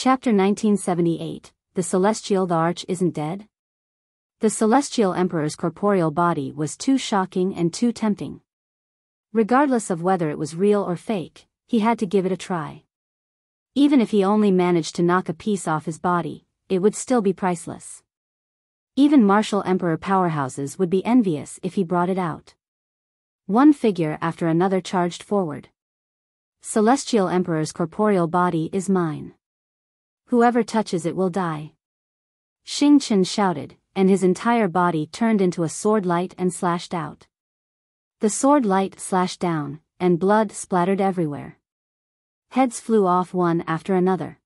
Chapter 1978, The Celestial Thearch Isn't Dead? The Celestial Emperor's corporeal body was too shocking and too tempting. Regardless of whether it was real or fake, he had to give it a try. Even if he only managed to knock a piece off his body, it would still be priceless. Even martial emperor powerhouses would be envious if he brought it out. One figure after another charged forward. Celestial Emperor's corporeal body is mine. Whoever touches it will die. Xing Chen shouted, and his entire body turned into a sword light and slashed out. The sword light slashed down, and blood splattered everywhere. Heads flew off one after another.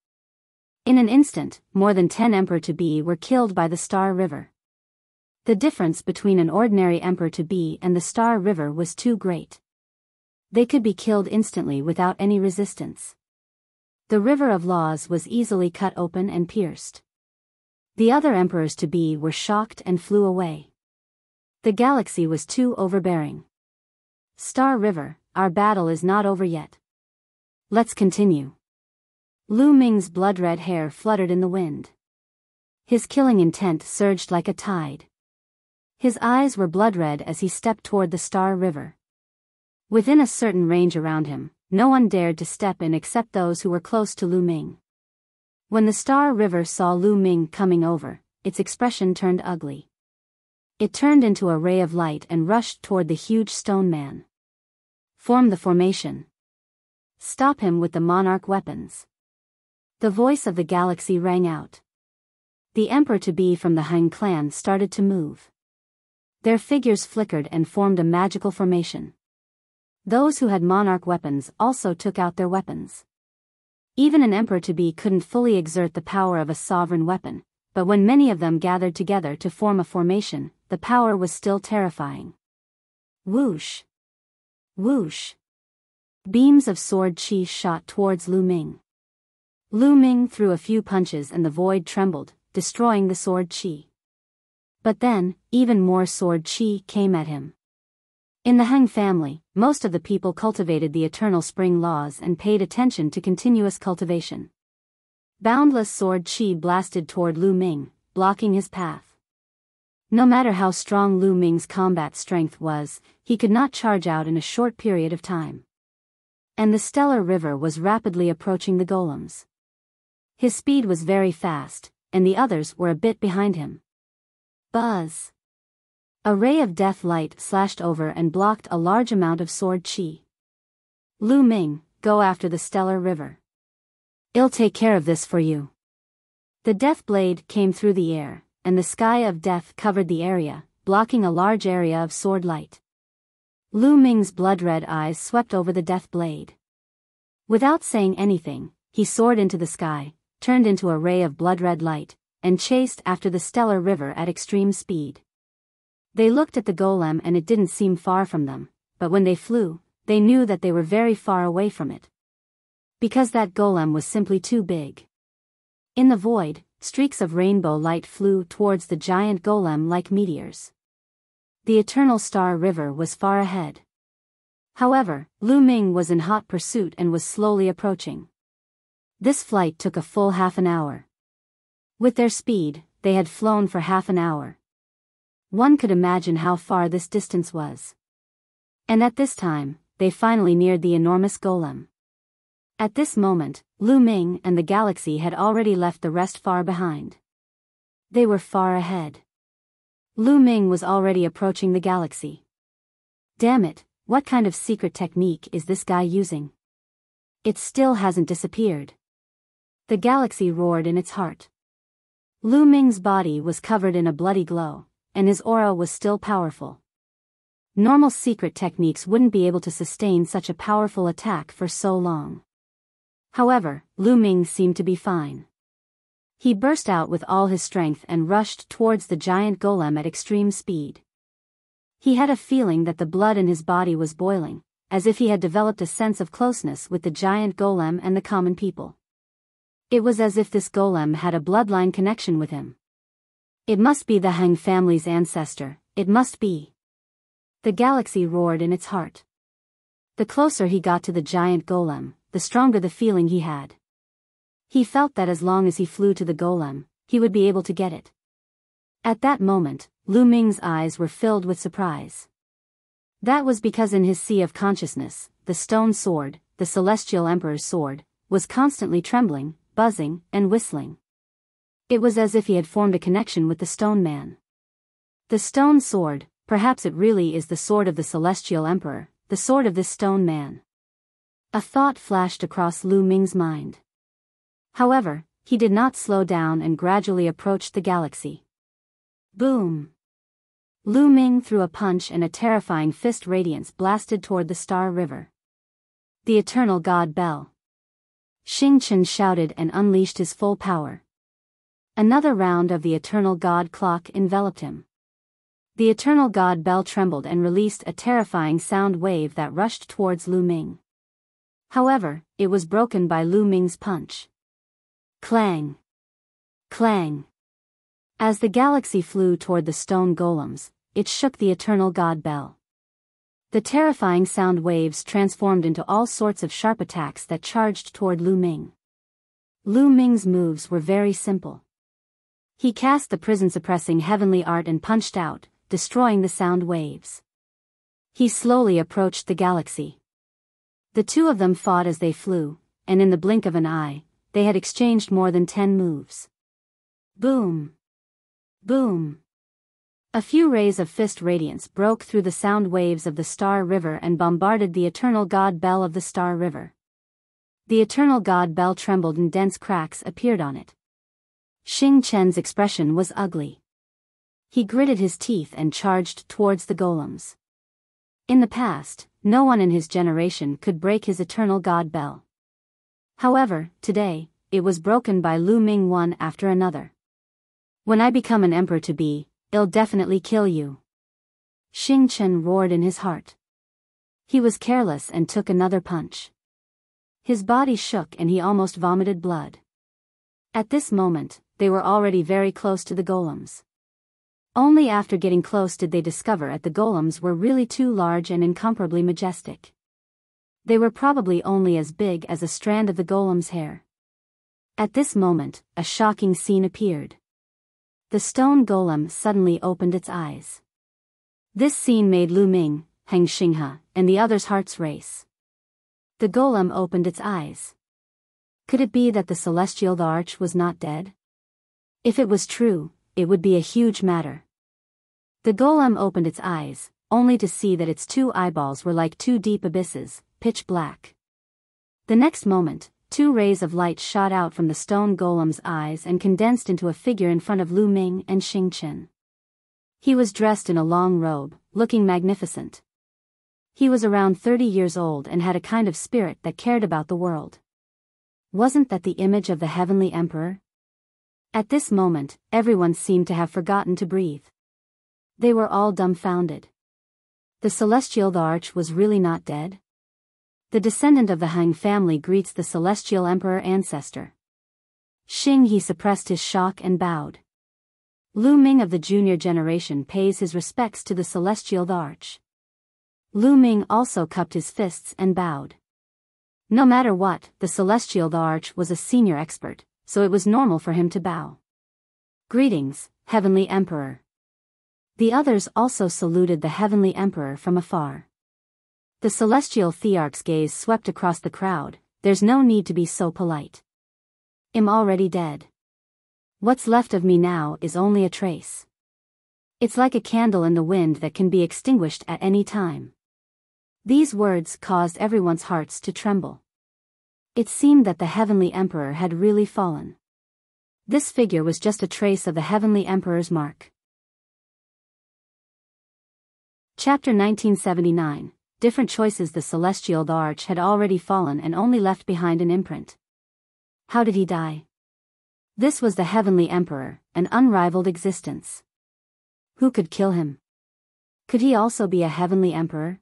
In an instant, more than 10 Emperor-to-be were killed by the Star River. The difference between an ordinary Emperor-to-be and the Star River was too great. They could be killed instantly without any resistance. The river of laws was easily cut open and pierced. The other Emperors-to-be were shocked and flew away. The galaxy was too overbearing. Star River, our battle is not over yet. Let's continue. Lu Ming's blood-red hair fluttered in the wind. His killing intent surged like a tide. His eyes were blood-red as he stepped toward the Star River. Within a certain range around him, no one dared to step in except those who were close to Lu Ming. When the Star River saw Lu Ming coming over, its expression turned ugly. It turned into a ray of light and rushed toward the huge stone man. Form the formation. Stop him with the monarch weapons. The voice of the galaxy rang out. The Emperor-to-be from the Han clan started to move. Their figures flickered and formed a magical formation. Those who had monarch weapons also took out their weapons. Even an Emperor-to-be couldn't fully exert the power of a sovereign weapon, but when many of them gathered together to form a formation, the power was still terrifying. Whoosh! Whoosh! Beams of sword chi shot towards Lu Ming. Lu Ming threw a few punches and the void trembled, destroying the sword chi. But then, even more sword chi came at him. In the Han family, most of the people cultivated the eternal spring laws and paid attention to continuous cultivation. Boundless sword chi blasted toward Lu Ming, blocking his path. No matter how strong Lu Ming's combat strength was, he could not charge out in a short period of time. And the stellar river was rapidly approaching the golems. His speed was very fast, and the others were a bit behind him. Buzz! A ray of death light slashed over and blocked a large amount of sword chi. Lu Ming, go after the stellar river. I'll take care of this for you. The death blade came through the air, and the sky of death covered the area, blocking a large area of sword light. Lu Ming's blood-red eyes swept over the death blade. Without saying anything, he soared into the sky, turned into a ray of blood-red light, and chased after the stellar river at extreme speed. They looked at the golem and it didn't seem far from them, but when they flew, they knew that they were very far away from it. Because that golem was simply too big. In the void, streaks of rainbow light flew towards the giant golem like meteors. The eternal Star River was far ahead. However, Lu Ming was in hot pursuit and was slowly approaching. This flight took a full half an hour. With their speed, they had flown for half an hour. One could imagine how far this distance was. And at this time, they finally neared the enormous golem. At this moment, Lu Ming and the galaxy had already left the rest far behind. They were far ahead. Lu Ming was already approaching the galaxy. Damn it, what kind of secret technique is this guy using? It still hasn't disappeared. The galaxy roared in its heart. Lu Ming's body was covered in a bloody glow, and his aura was still powerful. Normal secret techniques wouldn't be able to sustain such a powerful attack for so long. However, Lu Ming seemed to be fine. He burst out with all his strength and rushed towards the giant golem at extreme speed. He had a feeling that the blood in his body was boiling, as if he had developed a sense of closeness with the giant golem and the common people. It was as if this golem had a bloodline connection with him. It must be the Han family's ancestor, it must be. The galaxy roared in its heart. The closer he got to the giant golem, the stronger the feeling he had. He felt that as long as he flew to the golem, he would be able to get it. At that moment, Lu Ming's eyes were filled with surprise. That was because in his sea of consciousness, the stone sword, the Celestial Emperor's sword, was constantly trembling, buzzing, and whistling. It was as if he had formed a connection with the stone man. The stone sword, perhaps it really is the sword of the Celestial Emperor, the sword of this stone man. A thought flashed across Lu Ming's mind. However, he did not slow down and gradually approached the galaxy. Boom! Lu Ming threw a punch and a terrifying fist radiance blasted toward the Star River. The Eternal God Bell. Xing Chen shouted and unleashed his full power. Another round of the Eternal God Clock enveloped him. The Eternal God Bell trembled and released a terrifying sound wave that rushed towards Lu Ming. However, it was broken by Lu Ming's punch. Clang! Clang! As the galaxy flew toward the stone golems, it shook the Eternal God Bell. The terrifying sound waves transformed into all sorts of sharp attacks that charged toward Lu Ming. Lu Ming's moves were very simple. He cast the prison-suppressing heavenly art and punched out, destroying the sound waves. He slowly approached the galaxy. The two of them fought as they flew, and in the blink of an eye, they had exchanged more than 10 moves. Boom! Boom! A few rays of fist radiance broke through the sound waves of the Star River and bombarded the Eternal God Bell of the Star River. The Eternal God Bell trembled and dense cracks appeared on it. Xing Chen's expression was ugly. He gritted his teeth and charged towards the golems. In the past, no one in his generation could break his Eternal God Bell. However, today, it was broken by Lu Ming one after another. When I become an emperor-to-be, I'll definitely kill you. Xing Chen roared in his heart. He was careless and took another punch. His body shook and he almost vomited blood. At this moment, they were already very close to the golems. Only after getting close did they discover that the golems were really too large and incomparably majestic. They were probably only as big as a strand of the golem's hair. At this moment, a shocking scene appeared. The stone golem suddenly opened its eyes. This scene made Lu Ming, Heng Xinghe, and the others' hearts race. The golem opened its eyes. Could it be that the celestial Thearch was not dead? If it was true, it would be a huge matter. The golem opened its eyes, only to see that its two eyeballs were like two deep abysses, pitch black. The next moment, two rays of light shot out from the stone golem's eyes and condensed into a figure in front of Lu Ming and Xing Chen. He was dressed in a long robe, looking magnificent. He was around 30 years old and had a kind of spirit that cared about the world. Wasn't that the image of the Heavenly Emperor? At this moment, everyone seemed to have forgotten to breathe. They were all dumbfounded. The Celestial Thearch was really not dead? The descendant of the Feng family greets the Celestial Emperor ancestor. Xing He suppressed his shock and bowed. Lu Ming of the junior generation pays his respects to the Celestial Thearch. Lu Ming also cupped his fists and bowed. No matter what, the Celestial Thearch was a senior expert, so it was normal for him to bow. Greetings, Heavenly Emperor. The others also saluted the Heavenly Emperor from afar. The celestial Thearch's gaze swept across the crowd. There's no need to be so polite. I'm already dead. What's left of me now is only a trace. It's like a candle in the wind that can be extinguished at any time. These words caused everyone's hearts to tremble. It seemed that the Heavenly Emperor had really fallen. This figure was just a trace of the Heavenly Emperor's mark. Chapter 1979. Different choices. The Celestial Thearch had already fallen and only left behind an imprint. How did he die? This was the Heavenly Emperor, an unrivaled existence. Who could kill him? Could he also be a Heavenly Emperor?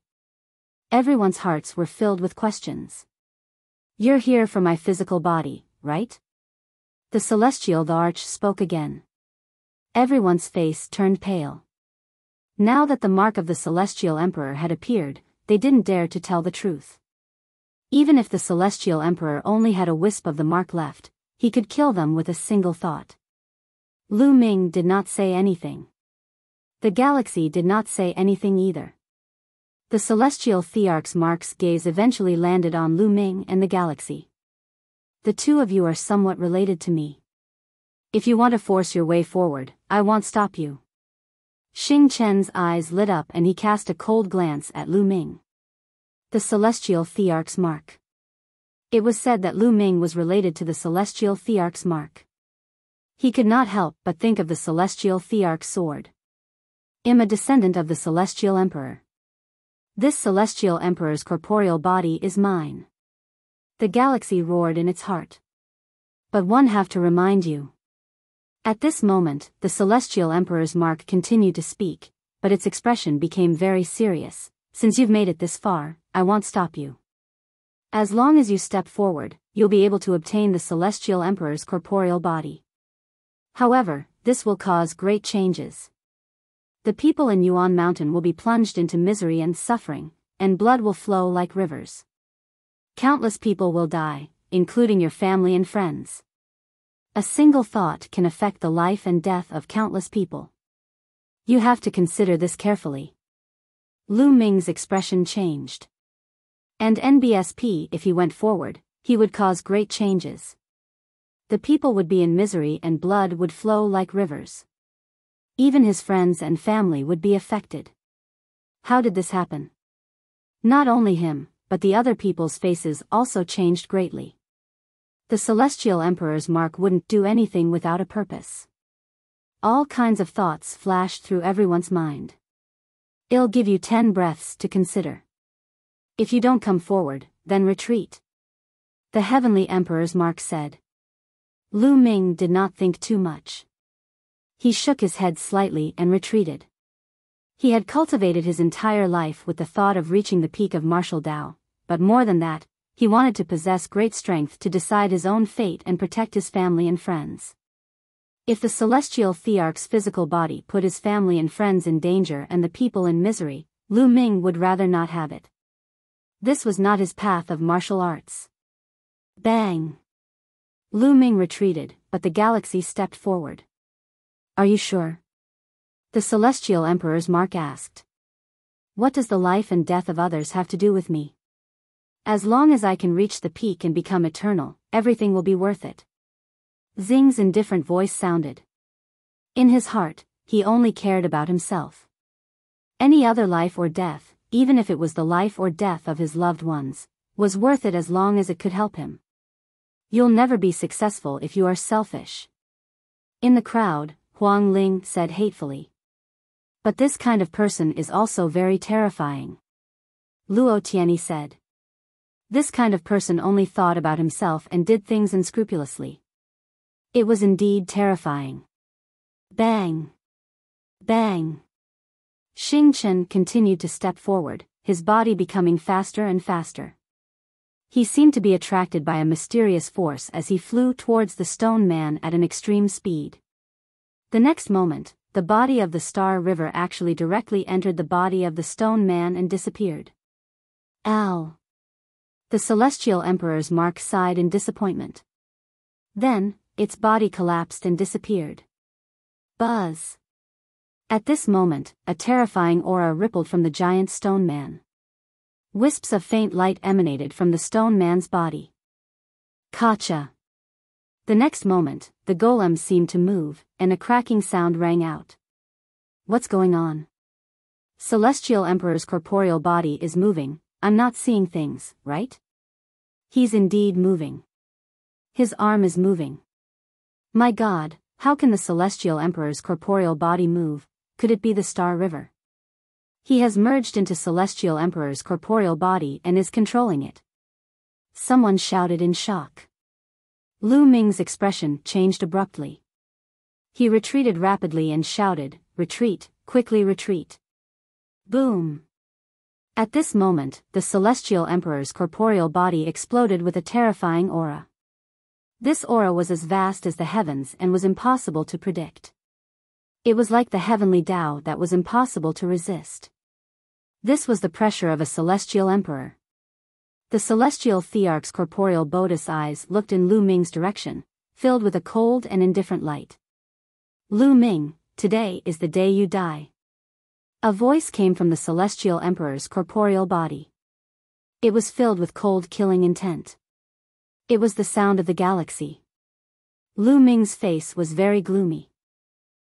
Everyone's hearts were filled with questions. You're here for my physical body, right? The Celestial Thearch spoke again. Everyone's face turned pale. Now that the mark of the Celestial Emperor had appeared, they didn't dare to tell the truth. Even if the Celestial Emperor only had a wisp of the mark left, he could kill them with a single thought. Lu Ming did not say anything. The galaxy did not say anything either. The celestial Thearch's mark's gaze eventually landed on Lu Ming and the galaxy. The two of you are somewhat related to me. If you want to force your way forward, I won't stop you. Xing Chen's eyes lit up and he cast a cold glance at Lu Ming. The celestial Thearch's mark. It was said that Lu Ming was related to the celestial Thearch's mark. He could not help but think of the celestial Thearch's sword. I'm a descendant of the celestial emperor. This celestial emperor's corporeal body is mine. The galaxy roared in its heart. But one have to remind you. At this moment, the celestial emperor's mark continued to speak, but its expression became very serious. Since you've made it this far, I won't stop you. As long as you step forward, you'll be able to obtain the celestial emperor's corporeal body. However, this will cause great changes. The people in Yuan Mountain will be plunged into misery and suffering, and blood will flow like rivers. Countless people will die, including your family and friends. A single thought can affect the life and death of countless people. You have to consider this carefully. Lu Ming's expression changed. And NBSP, if he went forward, he would cause great changes. The people would be in misery and blood would flow like rivers. Even his friends and family would be affected. How did this happen? Not only him, but the other people's faces also changed greatly. The celestial emperor's mark wouldn't do anything without a purpose. All kinds of thoughts flashed through everyone's mind. It'll give you 10 breaths to consider. If you don't come forward, then retreat. The heavenly emperor's mark said. Lu Ming did not think too much. He shook his head slightly and retreated. He had cultivated his entire life with the thought of reaching the peak of martial Tao, but more than that, he wanted to possess great strength to decide his own fate and protect his family and friends. If the celestial Thearch's physical body put his family and friends in danger and the people in misery, Lu Ming would rather not have it. This was not his path of martial arts. Bang! Lu Ming retreated, but the galaxy stepped forward. Are you sure? The celestial emperor's mark asked. What does the life and death of others have to do with me? As long as I can reach the peak and become eternal, everything will be worth it. Xing's indifferent voice sounded. In his heart, he only cared about himself. Any other life or death, even if it was the life or death of his loved ones, was worth it as long as it could help him. You'll never be successful if you are selfish. In the crowd, Huang Ling said hatefully. But this kind of person is also very terrifying. Luo Tianyi said. This kind of person only thought about himself and did things unscrupulously. It was indeed terrifying. Bang! Bang! Xing Chen continued to step forward, his body becoming faster and faster. He seemed to be attracted by a mysterious force as he flew towards the stone man at an extreme speed. The next moment, the body of the Star River actually directly entered the body of the stone man and disappeared. Ow! The celestial emperor's mark sighed in disappointment. Then, its body collapsed and disappeared. Buzz! At this moment, a terrifying aura rippled from the giant stone man. Wisps of faint light emanated from the stone man's body. Kacha! The next moment, the golem seemed to move, and a cracking sound rang out. What's going on? Celestial Emperor's corporeal body is moving. I'm not seeing things, right? He's indeed moving. His arm is moving. My God, how can the Celestial Emperor's corporeal body move? Could it be the Star River? He has merged into Celestial Emperor's corporeal body and is controlling it. Someone shouted in shock. Lu Ming's expression changed abruptly. He retreated rapidly and shouted, "Retreat, quickly retreat." Boom! At this moment, the Celestial Emperor's corporeal body exploded with a terrifying aura. This aura was as vast as the heavens and was impossible to predict. It was like the heavenly Tao that was impossible to resist. This was the pressure of a Celestial Emperor. The Celestial Thearch's corporeal Bodhi's eyes looked in Lu Ming's direction, filled with a cold and indifferent light. Lu Ming, today is the day you die. A voice came from the Celestial Emperor's corporeal body. It was filled with cold killing intent. It was the sound of the galaxy. Lu Ming's face was very gloomy.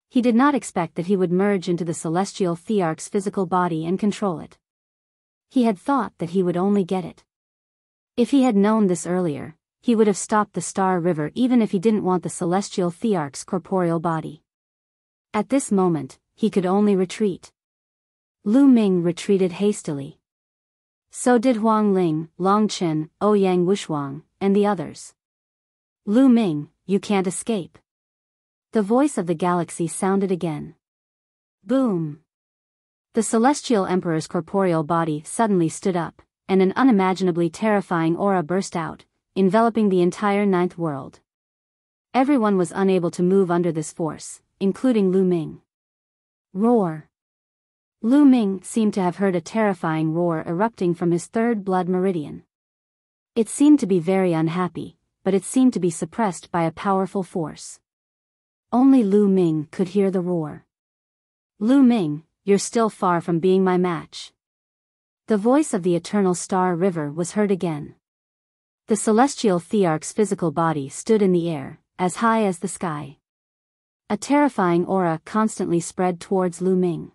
He did not expect that he would merge into the Celestial Thearch's physical body and control it. He had thought that he would only get it. If he had known this earlier, he would have stopped the Star River even if he didn't want the Celestial Thearch's corporeal body. At this moment, he could only retreat. Lu Ming retreated hastily. So did Huang Ling, Long Chen, Ouyang Wushuang, and the others. Lu Ming, you can't escape. The voice of the galaxy sounded again. Boom! The Celestial Emperor's corporeal body suddenly stood up, and an unimaginably terrifying aura burst out, enveloping the entire ninth world. Everyone was unable to move under this force, including Lu Ming. Roar! Lu Ming seemed to have heard a terrifying roar erupting from his third blood meridian. It seemed to be very unhappy, but it seemed to be suppressed by a powerful force. Only Lu Ming could hear the roar. Lu Ming, you're still far from being my match. The voice of the Eternal Star River was heard again. The Celestial Thearch's physical body stood in the air, as high as the sky. A terrifying aura constantly spread towards Lu Ming.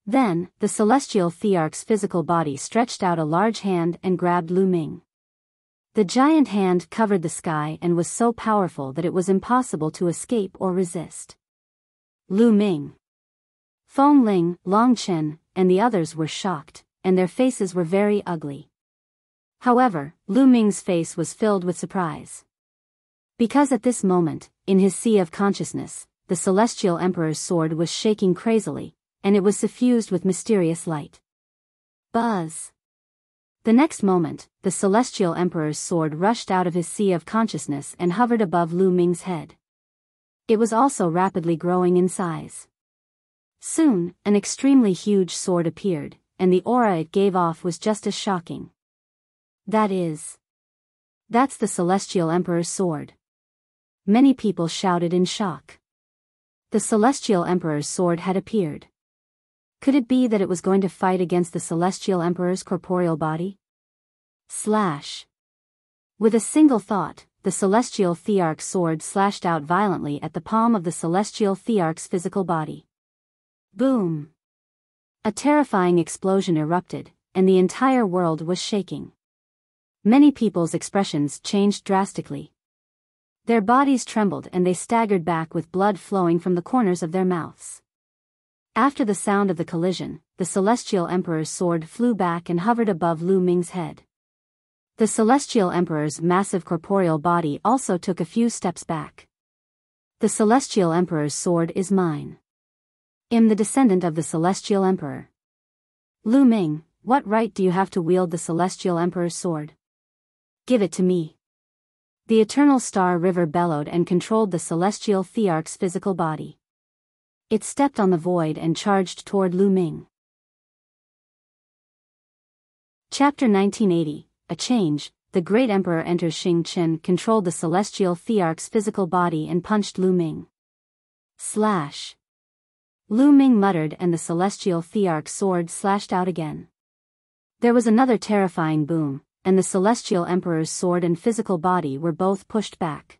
Then, the Celestial Thearch's physical body stretched out a large hand and grabbed Lu Ming. The giant hand covered the sky and was so powerful that it was impossible to escape or resist. Lu Ming, Feng Ling, Long Chen, and the others were shocked, and their faces were very ugly. However, Lu Ming's face was filled with surprise. Because at this moment, in his sea of consciousness, the Celestial Emperor's sword was shaking crazily, and it was suffused with mysterious light. Buzz! The next moment, the Celestial Emperor's sword rushed out of his sea of consciousness and hovered above Lu Ming's head. It was also rapidly growing in size. Soon, an extremely huge sword appeared, and the aura it gave off was just as shocking. That's the Celestial Emperor's sword. Many people shouted in shock. The Celestial Emperor's sword had appeared. Could it be that it was going to fight against the Celestial Emperor's corporeal body? Slash! With a single thought, the Celestial Thearch's sword slashed out violently at the palm of the Celestial Thearch's physical body. Boom! A terrifying explosion erupted, and the entire world was shaking. Many people's expressions changed drastically. Their bodies trembled and they staggered back with blood flowing from the corners of their mouths. After the sound of the collision, the Celestial Emperor's sword flew back and hovered above Lu Ming's head. The Celestial Emperor's massive corporeal body also took a few steps back. The Celestial Emperor's sword is mine. I'm the descendant of the Celestial Emperor. Lu Ming, what right do you have to wield the Celestial Emperor's sword? Give it to me. The Eternal Star River bellowed and controlled the Celestial Thearch's physical body. It stepped on the void and charged toward Lu Ming. Chapter 1980, A Change. The Great Emperor enters. Xing Chen controlled the Celestial Thearch's physical body and punched Lu Ming. Slash! Lu Ming muttered and the Celestial Thearch's sword slashed out again. There was another terrifying boom, and the Celestial Emperor's sword and physical body were both pushed back.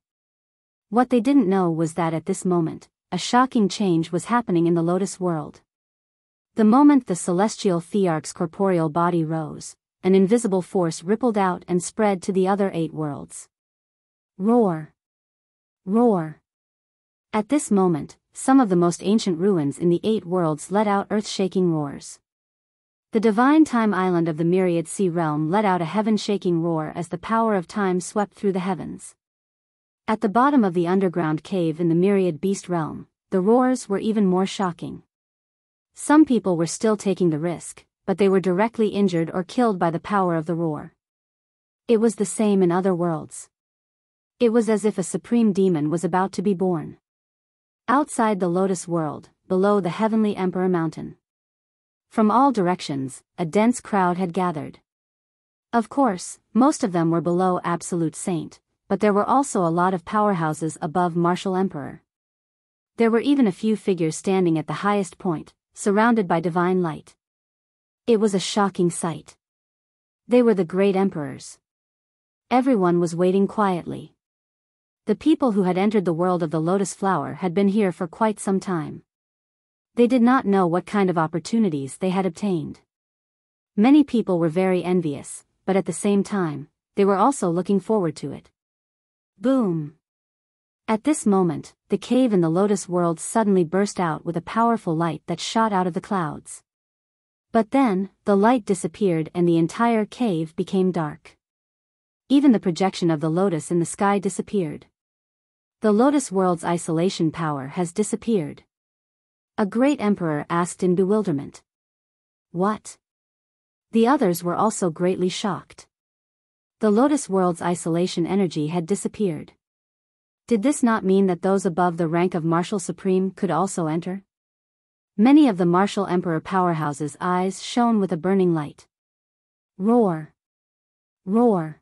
What they didn't know was that at this moment, a shocking change was happening in the Lotus world. The moment the Celestial Thearch's corporeal body rose, an invisible force rippled out and spread to the other 8 worlds. Roar! Roar! At this moment, some of the most ancient ruins in the 8 worlds let out earth-shaking roars. The divine time island of the Myriad Sea realm let out a heaven-shaking roar as the power of time swept through the heavens. At the bottom of the underground cave in the Myriad Beast realm, the roars were even more shocking. Some people were still taking the risk, but they were directly injured or killed by the power of the roar. It was the same in other worlds. It was as if a supreme demon was about to be born. Outside the Lotus world, below the Heavenly Emperor Mountain. From all directions, a dense crowd had gathered. Of course, most of them were below Absolute Saint, but there were also a lot of powerhouses above Martial Emperor. There were even a few figures standing at the highest point, surrounded by divine light. It was a shocking sight. They were the great emperors. Everyone was waiting quietly. The people who had entered the world of the lotus flower had been here for quite some time. They did not know what kind of opportunities they had obtained. Many people were very envious, but at the same time, they were also looking forward to it. Boom! At this moment, the cave in the lotus world suddenly burst out with a powerful light that shot out of the clouds. But then, the light disappeared and the entire cave became dark. Even the projection of the lotus in the sky disappeared. The lotus world's isolation power has disappeared. A great emperor asked in bewilderment. What? The others were also greatly shocked. The lotus world's isolation energy had disappeared. Did this not mean that those above the rank of Martial Supreme could also enter? Many of the Martial Emperor powerhouses' eyes shone with a burning light. Roar! Roar!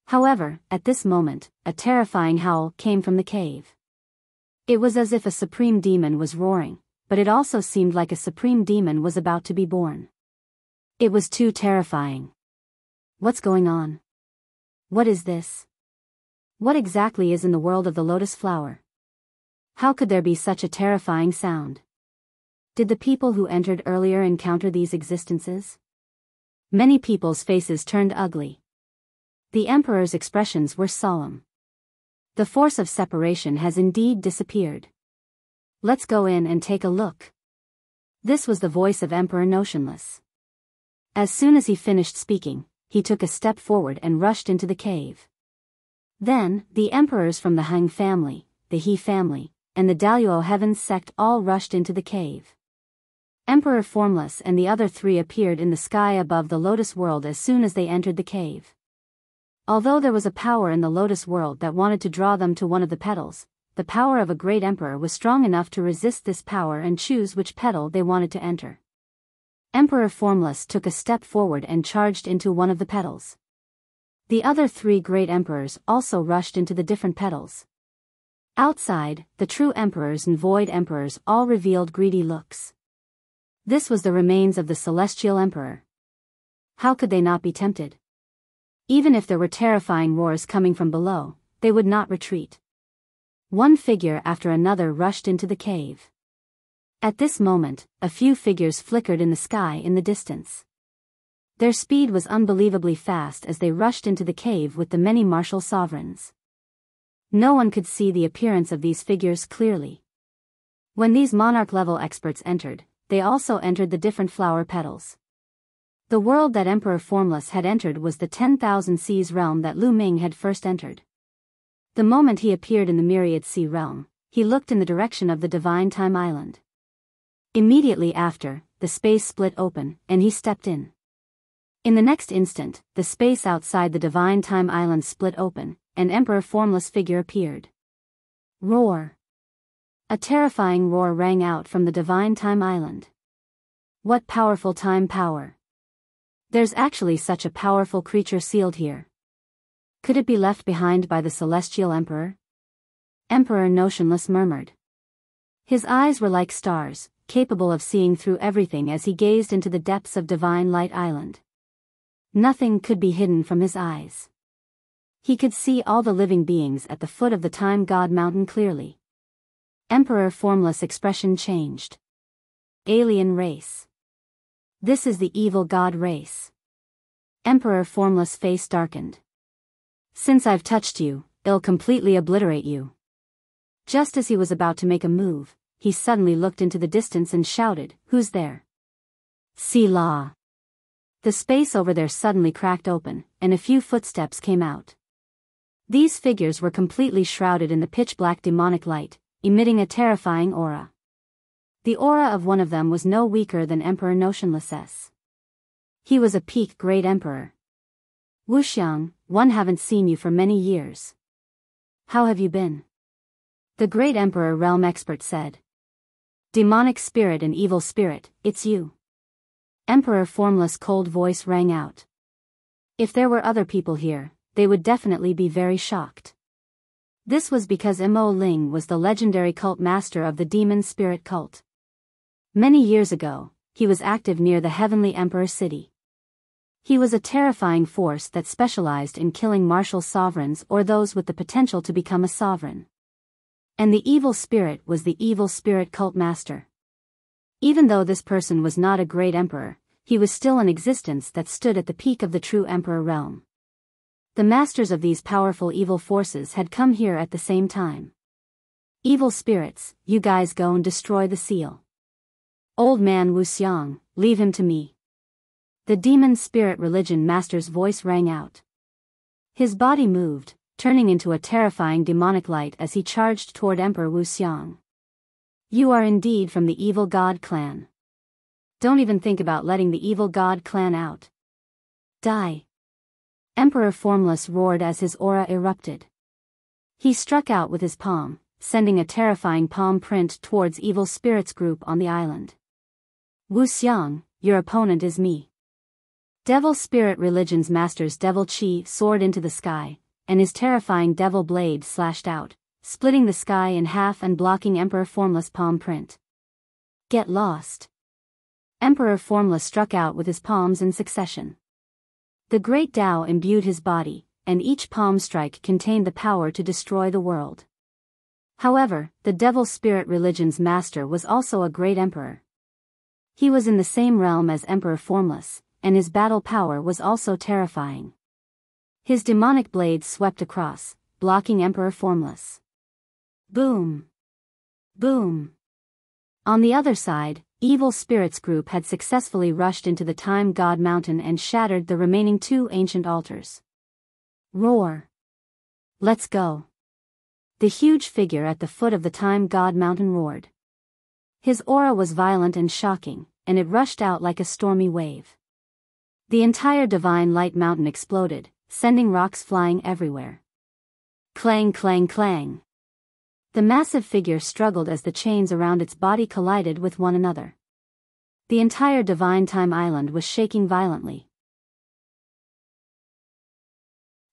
However, at this moment, a terrifying howl came from the cave. It was as if a supreme demon was roaring, but it also seemed like a supreme demon was about to be born. It was too terrifying. What's going on? What is this? What exactly is in the world of the lotus flower? How could there be such a terrifying sound? Did the people who entered earlier encounter these existences? Many people's faces turned ugly. The emperor's expressions were solemn. The force of separation has indeed disappeared. Let's go in and take a look. This was the voice of Emperor Notionless. As soon as he finished speaking, he took a step forward and rushed into the cave. Then, the emperors from the Feng family, the He family, and the Daluo Heavens sect all rushed into the cave. Emperor Formless and the other three appeared in the sky above the lotus world as soon as they entered the cave. Although there was a power in the lotus world that wanted to draw them to one of the petals, the power of a great emperor was strong enough to resist this power and choose which petal they wanted to enter. Emperor Formless took a step forward and charged into one of the petals. The other three great emperors also rushed into the different petals. Outside, the true emperors and void emperors all revealed greedy looks. This was the remains of the celestial emperor. How could they not be tempted? Even if there were terrifying roars coming from below, they would not retreat. One figure after another rushed into the cave. At this moment, a few figures flickered in the sky in the distance. Their speed was unbelievably fast as they rushed into the cave with the many martial sovereigns. No one could see the appearance of these figures clearly. When these monarch-level experts entered, they also entered the different flower petals. The world that Emperor Formless had entered was the 10,000 Seas realm that Lu Ming had first entered. The moment he appeared in the Myriad Sea realm, he looked in the direction of the Divine Time Island. Immediately after, the space split open, and he stepped in. In the next instant, the space outside the Divine Time Island split open, and Emperor Formless figure appeared. Roar! A terrifying roar rang out from the Divine Time Island. What powerful time power! There's actually such a powerful creature sealed here. Could it be left behind by the Celestial Emperor? Emperor Notionless murmured. His eyes were like stars, capable of seeing through everything as he gazed into the depths of Divine Light Island. Nothing could be hidden from his eyes. He could see all the living beings at the foot of the Time God Mountain clearly. Emperor Formless expression changed. Alien race. This is the evil god race. Emperor Formless face darkened. Since I've touched you, it'll completely obliterate you. Just as he was about to make a move, he suddenly looked into the distance and shouted, "Who's there?" Selah. The space over there suddenly cracked open, and a few footsteps came out. These figures were completely shrouded in the pitch-black demonic light, emitting a terrifying aura. The aura of one of them was no weaker than Emperor Notionless. He was a peak great emperor. Wuxiang, one haven't seen you for many years. How have you been? The great emperor realm expert said. Demonic spirit and evil spirit, it's you. Emperor Formless cold voice rang out. If there were other people here, they would definitely be very shocked. This was because Mo Ling was the legendary cult master of the demon spirit cult. Many years ago, he was active near the Heavenly Emperor City. He was a terrifying force that specialized in killing martial sovereigns or those with the potential to become a sovereign. And the evil spirit was the evil spirit cult master. Even though this person was not a great emperor, he was still an existence that stood at the peak of the true emperor realm. The masters of these powerful evil forces had come here at the same time. Evil spirits, you guys go and destroy the seal. Old man Wuxiang, leave him to me. The demon spirit religion master's voice rang out. His body moved, turning into a terrifying demonic light as he charged toward Emperor Wuxiang. You are indeed from the evil god clan. Don't even think about letting the evil god clan out. Die. Emperor Formless roared as his aura erupted. He struck out with his palm, sending a terrifying palm print towards evil spirits group on the island. Wuxiang, your opponent is me. Devil Spirit Religion's master's devil chi soared into the sky, and his terrifying devil blade slashed out, splitting the sky in half and blocking Emperor Formless' palm print. Get lost. Emperor Formless struck out with his palms in succession. The great Tao imbued his body, and each palm strike contained the power to destroy the world. However, the Devil Spirit Religion's master was also a great emperor. He was in the same realm as Emperor Formless, and his battle power was also terrifying. His demonic blade swept across, blocking Emperor Formless. Boom! Boom! On the other side, Evil Spirits Group had successfully rushed into the Time God Mountain and shattered the remaining 2 ancient altars. Roar! Let's go! The huge figure at the foot of the Time God Mountain roared. His aura was violent and shocking, and it rushed out like a stormy wave. The entire Divine Light Mountain exploded, sending rocks flying everywhere. Clang clang clang! The massive figure struggled as the chains around its body collided with one another. The entire Divine Time Island was shaking violently.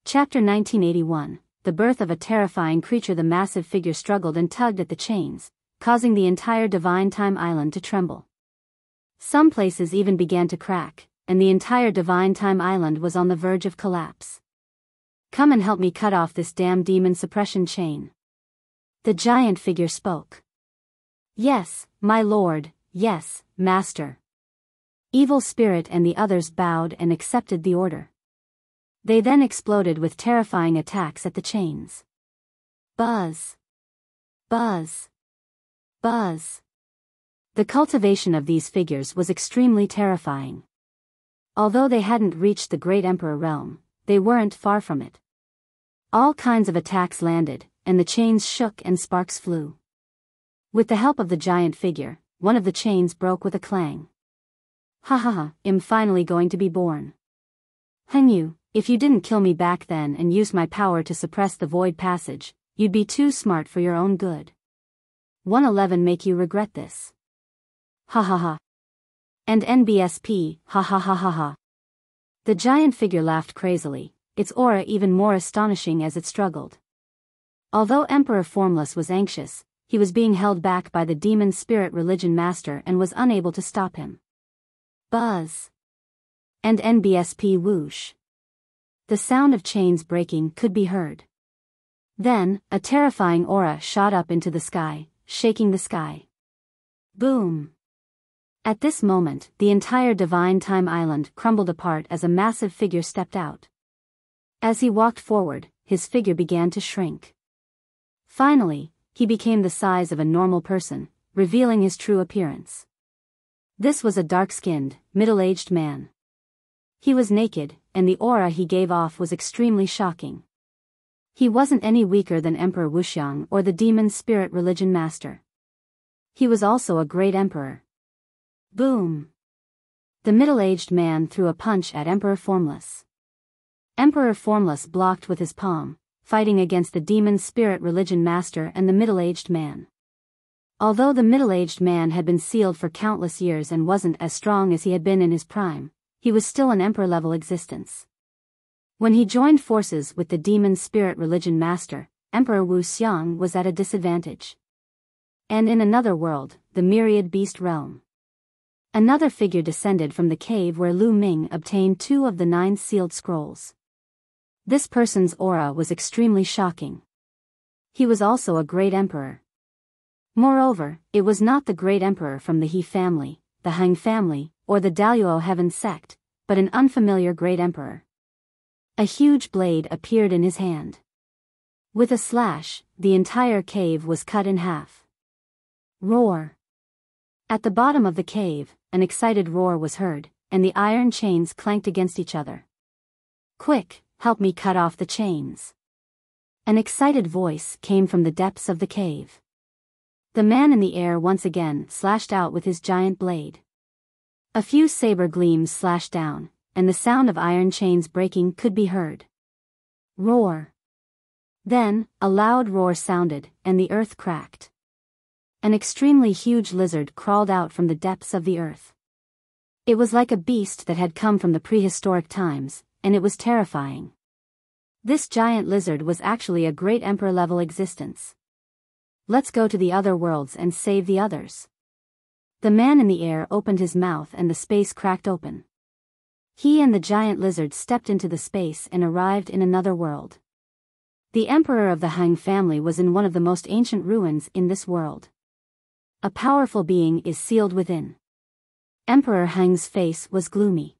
Chapter 1981, The Birth of a Terrifying Creature. The massive figure struggled and tugged at the chains, causing the entire Divine Time Island to tremble. Some places even began to crack, and the entire Divine Time Island was on the verge of collapse. Come and help me cut off this damn demon suppression chain. The giant figure spoke. Yes, my lord, yes, master. Evil Spirit and the others bowed and accepted the order. They then exploded with terrifying attacks at the chains. Buzz! Buzz! Buzz! The cultivation of these figures was extremely terrifying. Although they hadn't reached the Great Emperor realm, they weren't far from it. All kinds of attacks landed, and the chains shook and sparks flew. With the help of the giant figure, one of the chains broke with a clang. Ha ha ha, I'm finally going to be born. Heng you, if you didn't kill me back then and use my power to suppress the void passage, you'd be too smart for your own good. 111 make you regret this. Ha ha ha. And NBSP, ha ha ha ha ha. The giant figure laughed crazily, its aura even more astonishing as it struggled. Although Emperor Formless was anxious, he was being held back by the Demon Spirit Religion Master and was unable to stop him. Buzz! And NBSP whoosh! The sound of chains breaking could be heard. Then, a terrifying aura shot up into the sky, shaking the sky. Boom! At this moment, the entire Divine Time Island crumbled apart as a massive figure stepped out. As he walked forward, his figure began to shrink. Finally, he became the size of a normal person, revealing his true appearance. This was a dark-skinned, middle-aged man. He was naked, and the aura he gave off was extremely shocking. He wasn't any weaker than Emperor Wuxiang or the Demon Spirit Religion Master. He was also a great emperor. Boom! The middle-aged man threw a punch at Emperor Formless. Emperor Formless blocked with his palm, fighting against the Demon Spirit Religion Master and the middle-aged man. Although the middle-aged man had been sealed for countless years and wasn't as strong as he had been in his prime, he was still an emperor-level existence. When he joined forces with the demon spirit religion master, Emperor Wuxiang was at a disadvantage. And in another world, the Myriad beast realm, another figure descended from the cave where Lu Ming obtained 2 of the 9 sealed scrolls. This person's aura was extremely shocking. He was also a great emperor. Moreover, it was not the great emperor from the He family, the Heng family, or the Daluo heaven sect, but an unfamiliar great emperor. A huge blade appeared in his hand. With a slash, the entire cave was cut in half. Roar! At the bottom of the cave, an excited roar was heard, and the iron chains clanked against each other. "Quick, help me cut off the chains." An excited voice came from the depths of the cave. The man in the air once again slashed out with his giant blade. A few saber gleams slashed down, and the sound of iron chains breaking could be heard. Roar! Then, a loud roar sounded, and the earth cracked. An extremely huge lizard crawled out from the depths of the earth. It was like a beast that had come from the prehistoric times, and it was terrifying. This giant lizard was actually a great emperor-level existence. "Let's go to the other worlds and save the others." The man in the air opened his mouth and the space cracked open. He and the giant lizard stepped into the space and arrived in another world. The emperor of the Heng family was in one of the most ancient ruins in this world. A powerful being is sealed within. Emperor Heng's face was gloomy.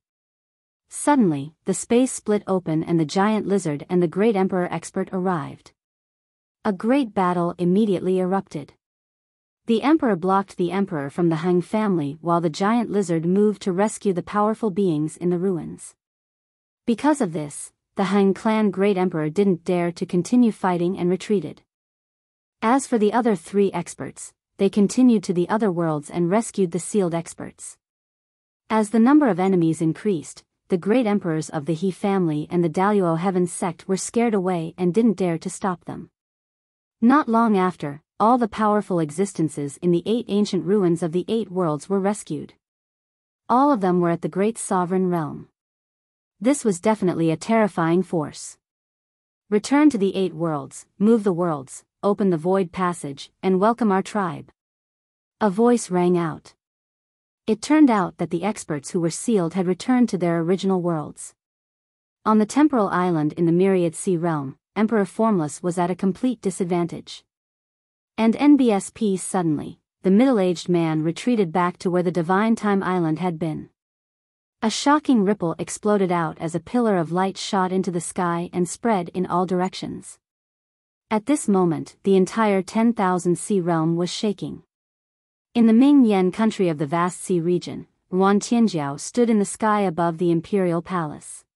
Suddenly, the space split open and the giant lizard and the great emperor expert arrived. A great battle immediately erupted. The emperor blocked the emperor from the Heng family while the giant lizard moved to rescue the powerful beings in the ruins. Because of this, the Heng clan great emperor didn't dare to continue fighting and retreated. As for the other 3 experts, they continued to the other worlds and rescued the sealed experts. As the number of enemies increased, the great emperors of the He family and the Daluo heaven sect were scared away and didn't dare to stop them. Not long after, all the powerful existences in the 8 ancient ruins of the 8 worlds were rescued. All of them were at the great sovereign realm. This was definitely a terrifying force. "Return to the 8 worlds, move the worlds, open the void passage, and welcome our tribe." A voice rang out. It turned out that the experts who were sealed had returned to their original worlds. On the temporal island in the Myriad Sea realm, Emperor Formless was at a complete disadvantage. And NBSP suddenly, the middle-aged man retreated back to where the Divine Time Island had been. A shocking ripple exploded out as a pillar of light shot into the sky and spread in all directions. At this moment, the entire 10,000 sea realm was shaking. In the Ming Yen country of the vast sea region, Ruan Tianjiao stood in the sky above the imperial palace.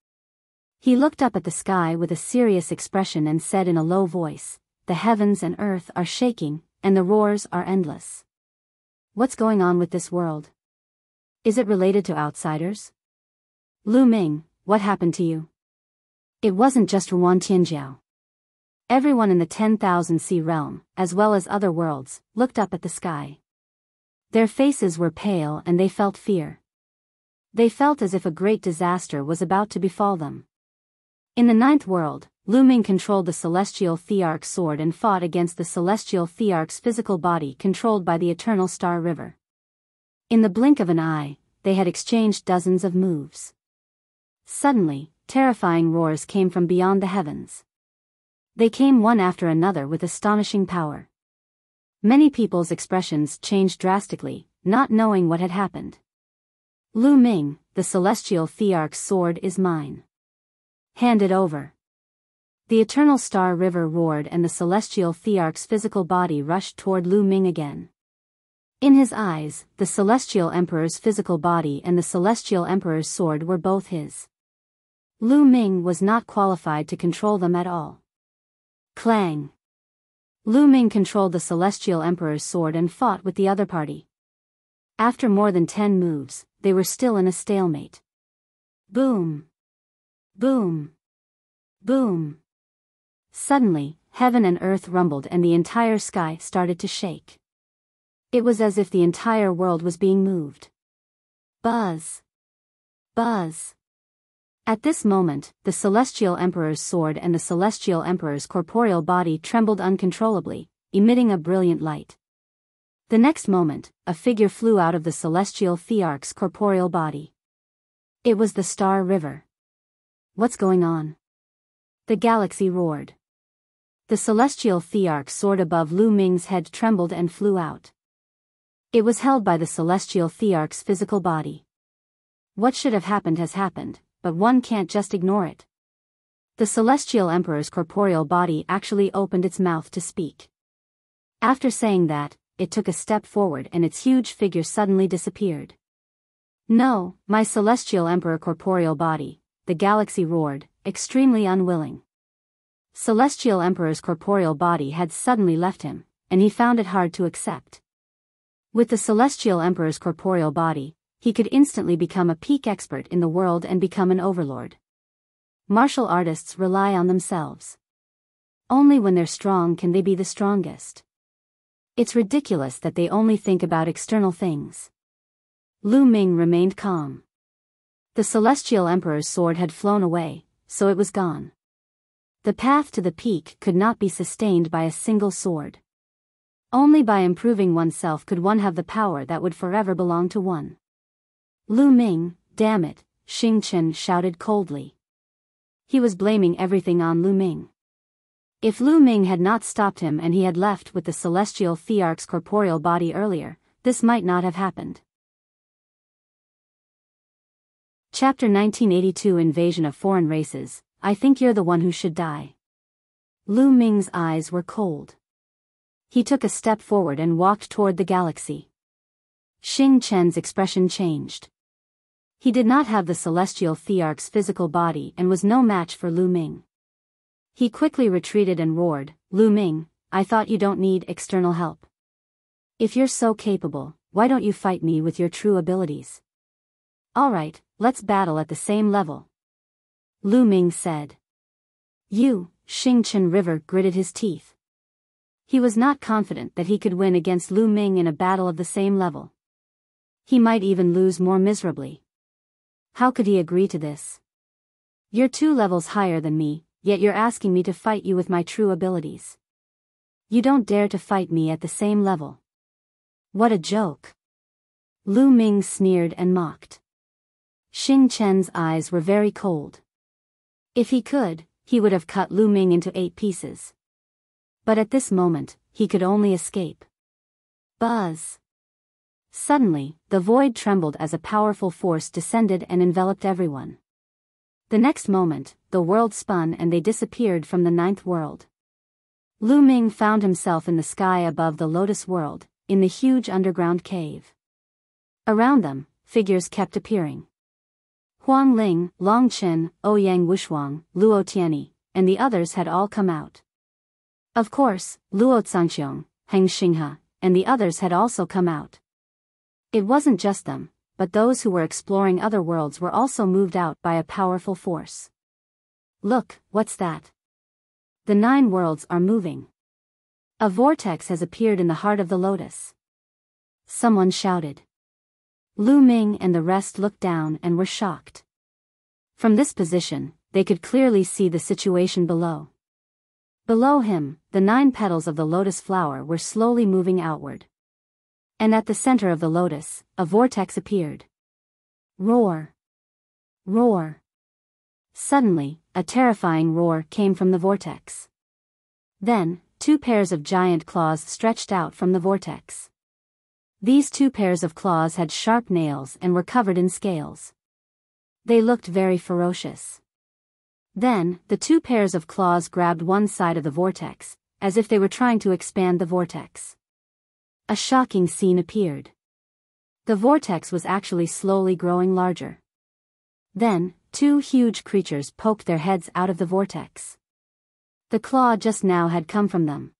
He looked up at the sky with a serious expression and said in a low voice, "The heavens and earth are shaking, and the roars are endless. What's going on with this world? Is it related to outsiders? Lu Ming, what happened to you?" It wasn't just Ruan Tianjiao. Everyone in the 10,000 sea realm, as well as other worlds, looked up at the sky. Their faces were pale and they felt fear. They felt as if a great disaster was about to befall them. In the 9th world, Lu Ming controlled the celestial Thearch sword and fought against the celestial Thearch's physical body controlled by the eternal Star River. In the blink of an eye, they had exchanged dozens of moves. Suddenly, terrifying roars came from beyond the heavens. They came one after another with astonishing power. Many people's expressions changed drastically, not knowing what had happened. "Lu Ming, the celestial Thearch's sword is mine. Hand it over." The eternal Star River roared and the celestial Thearch's physical body rushed toward Lu Ming again. In his eyes, the celestial emperor's physical body and the celestial emperor's sword were both his. Lu Ming was not qualified to control them at all. Clang! Lu Ming controlled the celestial emperor's sword and fought with the other party. After more than 10 moves, they were still in a stalemate. Boom! Boom! Boom! Suddenly, heaven and earth rumbled and the entire sky started to shake. It was as if the entire world was being moved. Buzz! Buzz! At this moment, the Celestial Emperor's sword and the Celestial Emperor's corporeal body trembled uncontrollably, emitting a brilliant light. The next moment, a figure flew out of the Celestial Thearch's corporeal body. It was the Star River. What's going on? The galaxy roared. The Celestial Thearch soared above Lu Ming's head, trembled and flew out. It was held by the Celestial Thearch's physical body. What should have happened has happened, but one can't just ignore it. The Celestial Emperor's corporeal body actually opened its mouth to speak. After saying that, it took a step forward and its huge figure suddenly disappeared. No, my Celestial Emperor corporeal body, the galaxy roared, extremely unwilling. Celestial Emperor's corporeal body had suddenly left him, and he found it hard to accept. With the Celestial Emperor's corporeal body, he could instantly become a peak expert in the world and become an overlord. Martial artists rely on themselves. Only when they're strong can they be the strongest. It's ridiculous that they only think about external things. Lu Ming remained calm. The Celestial Emperor's sword had flown away, so it was gone. The path to the peak could not be sustained by a single sword. Only by improving oneself could one have the power that would forever belong to one. Lu Ming, damn it, Xing Chen shouted coldly. He was blaming everything on Lu Ming. If Lu Ming had not stopped him and he had left with the Celestial Thearch's corporeal body earlier, this might not have happened. Chapter 1982 Invasion of Foreign Races. I think you're the one who should die. Lu Ming's eyes were cold. He took a step forward and walked toward the galaxy. Xing Chen's expression changed. He did not have the Celestial Thearch's physical body and was no match for Lu Ming. He quickly retreated and roared, Lu Ming, I thought you don't need external help. If you're so capable, why don't you fight me with your true abilities? Alright, let's battle at the same level. Lu Ming said. You, Xing Chen River gritted his teeth. He was not confident that he could win against Lu Ming in a battle of the same level. He might even lose more miserably. How could he agree to this? You're 2 levels higher than me, yet you're asking me to fight you with my true abilities. You don't dare to fight me at the same level. What a joke. Lu Ming sneered and mocked. Xing Chen's eyes were very cold. If he could, he would have cut Lu Ming into 8 pieces. But at this moment, he could only escape. Buzz. Suddenly, the void trembled as a powerful force descended and enveloped everyone. The next moment, the world spun and they disappeared from the 9th world. Lu Ming found himself in the sky above the Lotus World, in the huge underground cave. Around them, figures kept appearing. Huang Ling, Long Chen, Ouyang Wushuang, Luo Tianyi, and the others had all come out. Of course, Luo Zhangxiong, Heng Xinghe, and the others had also come out. It wasn't just them, but those who were exploring other worlds were also moved out by a powerful force. Look, what's that? The 9 worlds are moving. A vortex has appeared in the heart of the lotus. Someone shouted. Lu Ming and the rest looked down and were shocked. From this position, they could clearly see the situation below. Below him, the 9 petals of the lotus flower were slowly moving outward. And at the center of the lotus, a vortex appeared. Roar! Roar! Suddenly, a terrifying roar came from the vortex. Then, 2 pairs of giant claws stretched out from the vortex. These 2 pairs of claws had sharp nails and were covered in scales. They looked very ferocious. Then, the 2 pairs of claws grabbed one side of the vortex, as if they were trying to expand the vortex. A shocking scene appeared. The vortex was actually slowly growing larger. Then, 2 huge creatures poked their heads out of the vortex. The claw just now had come from them.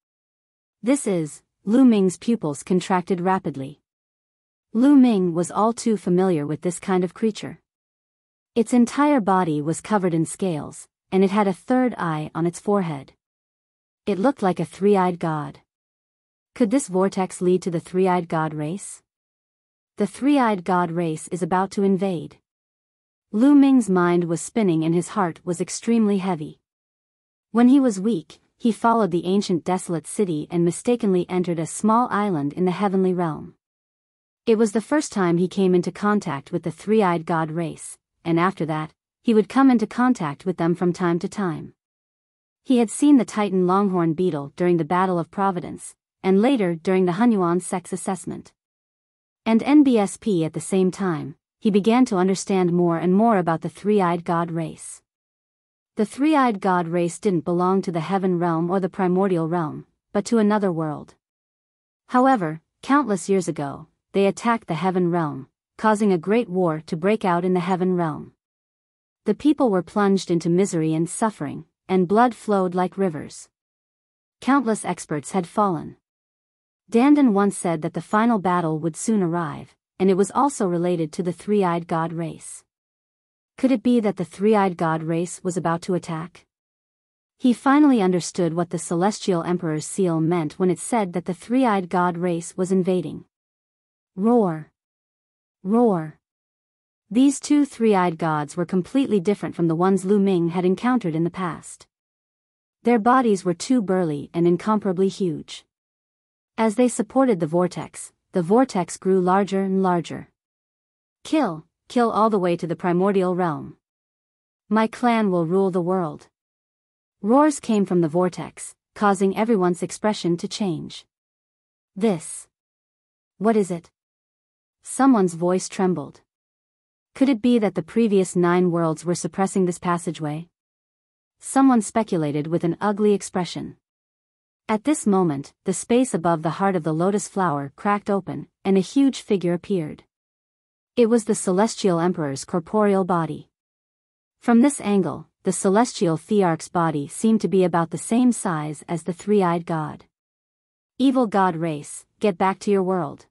This is, Lu Ming's pupils contracted rapidly. Lu Ming was all too familiar with this kind of creature. Its entire body was covered in scales, and it had a 3rd eye on its forehead. It looked like a 3-eyed god. Could this vortex lead to the 3-eyed god race? The 3-eyed god race is about to invade. Lu Ming's mind was spinning and his heart was extremely heavy. When he was weak, he followed the ancient desolate city and mistakenly entered a small island in the heavenly realm. It was the first time he came into contact with the three-eyed god race, and after that, he would come into contact with them from time to time. He had seen the Titan longhorn beetle during the Battle of Providence, and later during the Hunyuan sex assessment. And NBSP at the same time, he began to understand more and more about the three-eyed god race. The three-eyed god race didn't belong to the heaven realm or the primordial realm, but to another world. However, countless years ago, they attacked the heaven realm, causing a great war to break out in the heaven realm. The people were plunged into misery and suffering, and blood flowed like rivers. Countless experts had fallen. Dandan once said that the final battle would soon arrive, and it was also related to the three-eyed god race. Could it be that the three-eyed god race was about to attack? He finally understood what the Celestial Emperor's seal meant when it said that the three-eyed god race was invading. Roar! Roar! These two three-eyed gods were completely different from the ones Lu Ming had encountered in the past. Their bodies were too burly and incomparably huge. As they supported the vortex grew larger and larger. Kill all the way to the primordial realm. My clan will rule the world. Roars came from the vortex, causing everyone's expression to change. This. What is it? Someone's voice trembled. Could it be that the previous 9 worlds were suppressing this passageway? Someone speculated with an ugly expression. At this moment, the space above the heart of the lotus flower cracked open, and a huge figure appeared. It was the Celestial Emperor's corporeal body. From this angle, the celestial Thearch's body seemed to be about the same size as the three-eyed god. Evil god race, get back to your world.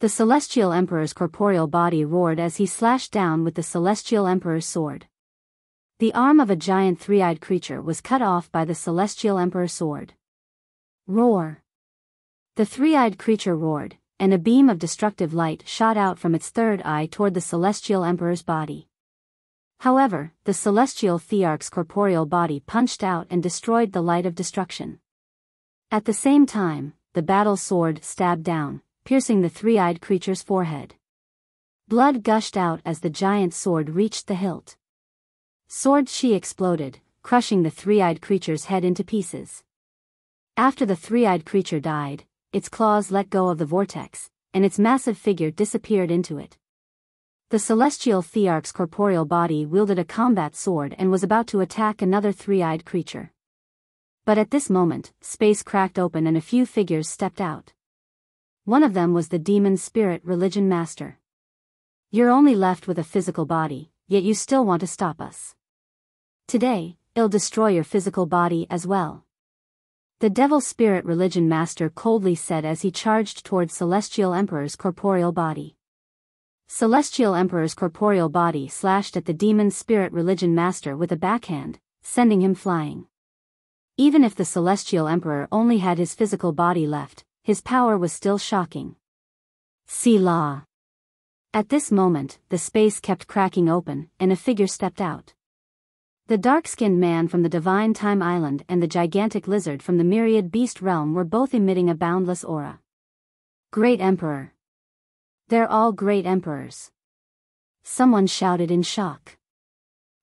The Celestial Emperor's corporeal body roared as he slashed down with the Celestial Emperor's sword. The arm of a giant three-eyed creature was cut off by the Celestial Emperor's sword. Roar! The three-eyed creature roared, and a beam of destructive light shot out from its third eye toward the Celestial Emperor's body. However, the Celestial Thearch's corporeal body punched out and destroyed the light of destruction. At the same time, the battle sword stabbed down, piercing the three-eyed creature's forehead. Blood gushed out as the giant sword reached the hilt. Sword Shi exploded, crushing the three-eyed creature's head into pieces. After the three-eyed creature died, its claws let go of the vortex, and its massive figure disappeared into it. The Celestial Thearch's corporeal body wielded a combat sword and was about to attack another three-eyed creature. But at this moment, space cracked open and a few figures stepped out. One of them was the demon spirit religion master. You're only left with a physical body, yet you still want to stop us. Today, it'll destroy your physical body as well. The devil spirit religion master coldly said as he charged towards Celestial Emperor's corporeal body. Celestial Emperor's corporeal body slashed at the demon spirit religion master with a backhand, sending him flying. Even if the Celestial Emperor only had his physical body left, his power was still shocking. Selah. At this moment, the space kept cracking open, and a figure stepped out. The dark-skinned man from the Divine Time Island and the gigantic lizard from the Myriad Beast Realm were both emitting a boundless aura. Great Emperor. They're all great emperors. Someone shouted in shock.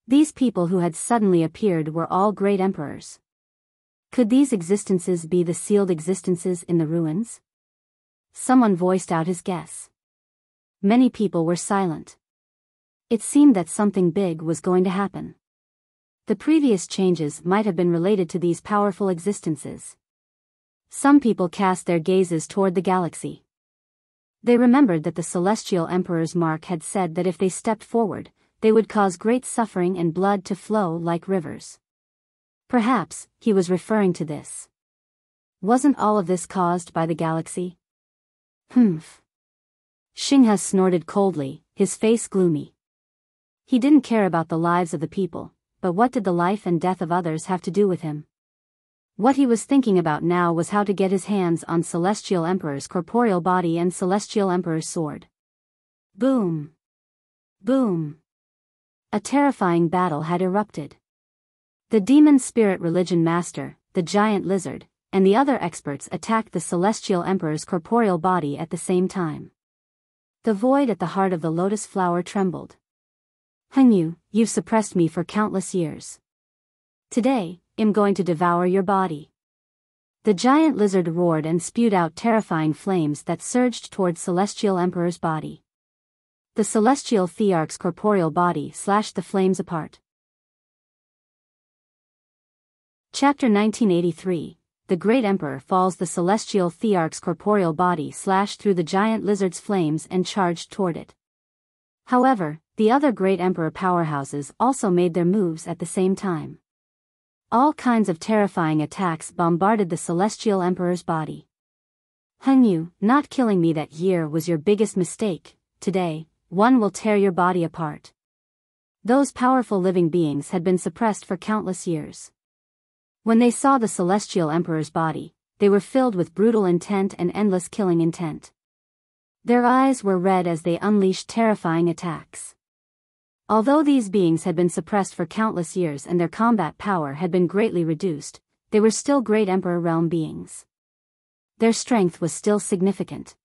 These people who had suddenly appeared were all great emperors. Could these existences be the sealed existences in the ruins? Someone voiced out his guess. Many people were silent. It seemed that something big was going to happen. The previous changes might have been related to these powerful existences. Some people cast their gazes toward the galaxy. They remembered that the Celestial Emperor's mark had said that if they stepped forward, they would cause great suffering and blood to flow like rivers. Perhaps, he was referring to this. Wasn't all of this caused by the galaxy? Humph. Xinghe snorted coldly, his face gloomy. He didn't care about the lives of the people, but what did the life and death of others have to do with him? What he was thinking about now was how to get his hands on Celestial Emperor's corporeal body and Celestial Emperor's sword. Boom! Boom! A terrifying battle had erupted. The demon spirit religion master, the giant lizard, and the other experts attacked the celestial emperor's corporeal body at the same time. The void at the heart of the lotus flower trembled. Hengyu, you've suppressed me for countless years. Today, I'm going to devour your body. The giant lizard roared and spewed out terrifying flames that surged towards celestial emperor's body. The celestial Thearch's corporeal body slashed the flames apart. Chapter 1983. The Great Emperor falls. The celestial Thearch's corporeal body slashed through the giant lizard's flames and charged toward it. However, the other Great Emperor powerhouses also made their moves at the same time. All kinds of terrifying attacks bombarded the celestial emperor's body. Hengyu, not killing me that year was your biggest mistake. Today, one will tear your body apart. Those powerful living beings had been suppressed for countless years. When they saw the celestial emperor's body, they were filled with brutal intent and endless killing intent. Their eyes were red as they unleashed terrifying attacks. Although these beings had been suppressed for countless years and their combat power had been greatly reduced, they were still Great Emperor realm beings. Their strength was still significant.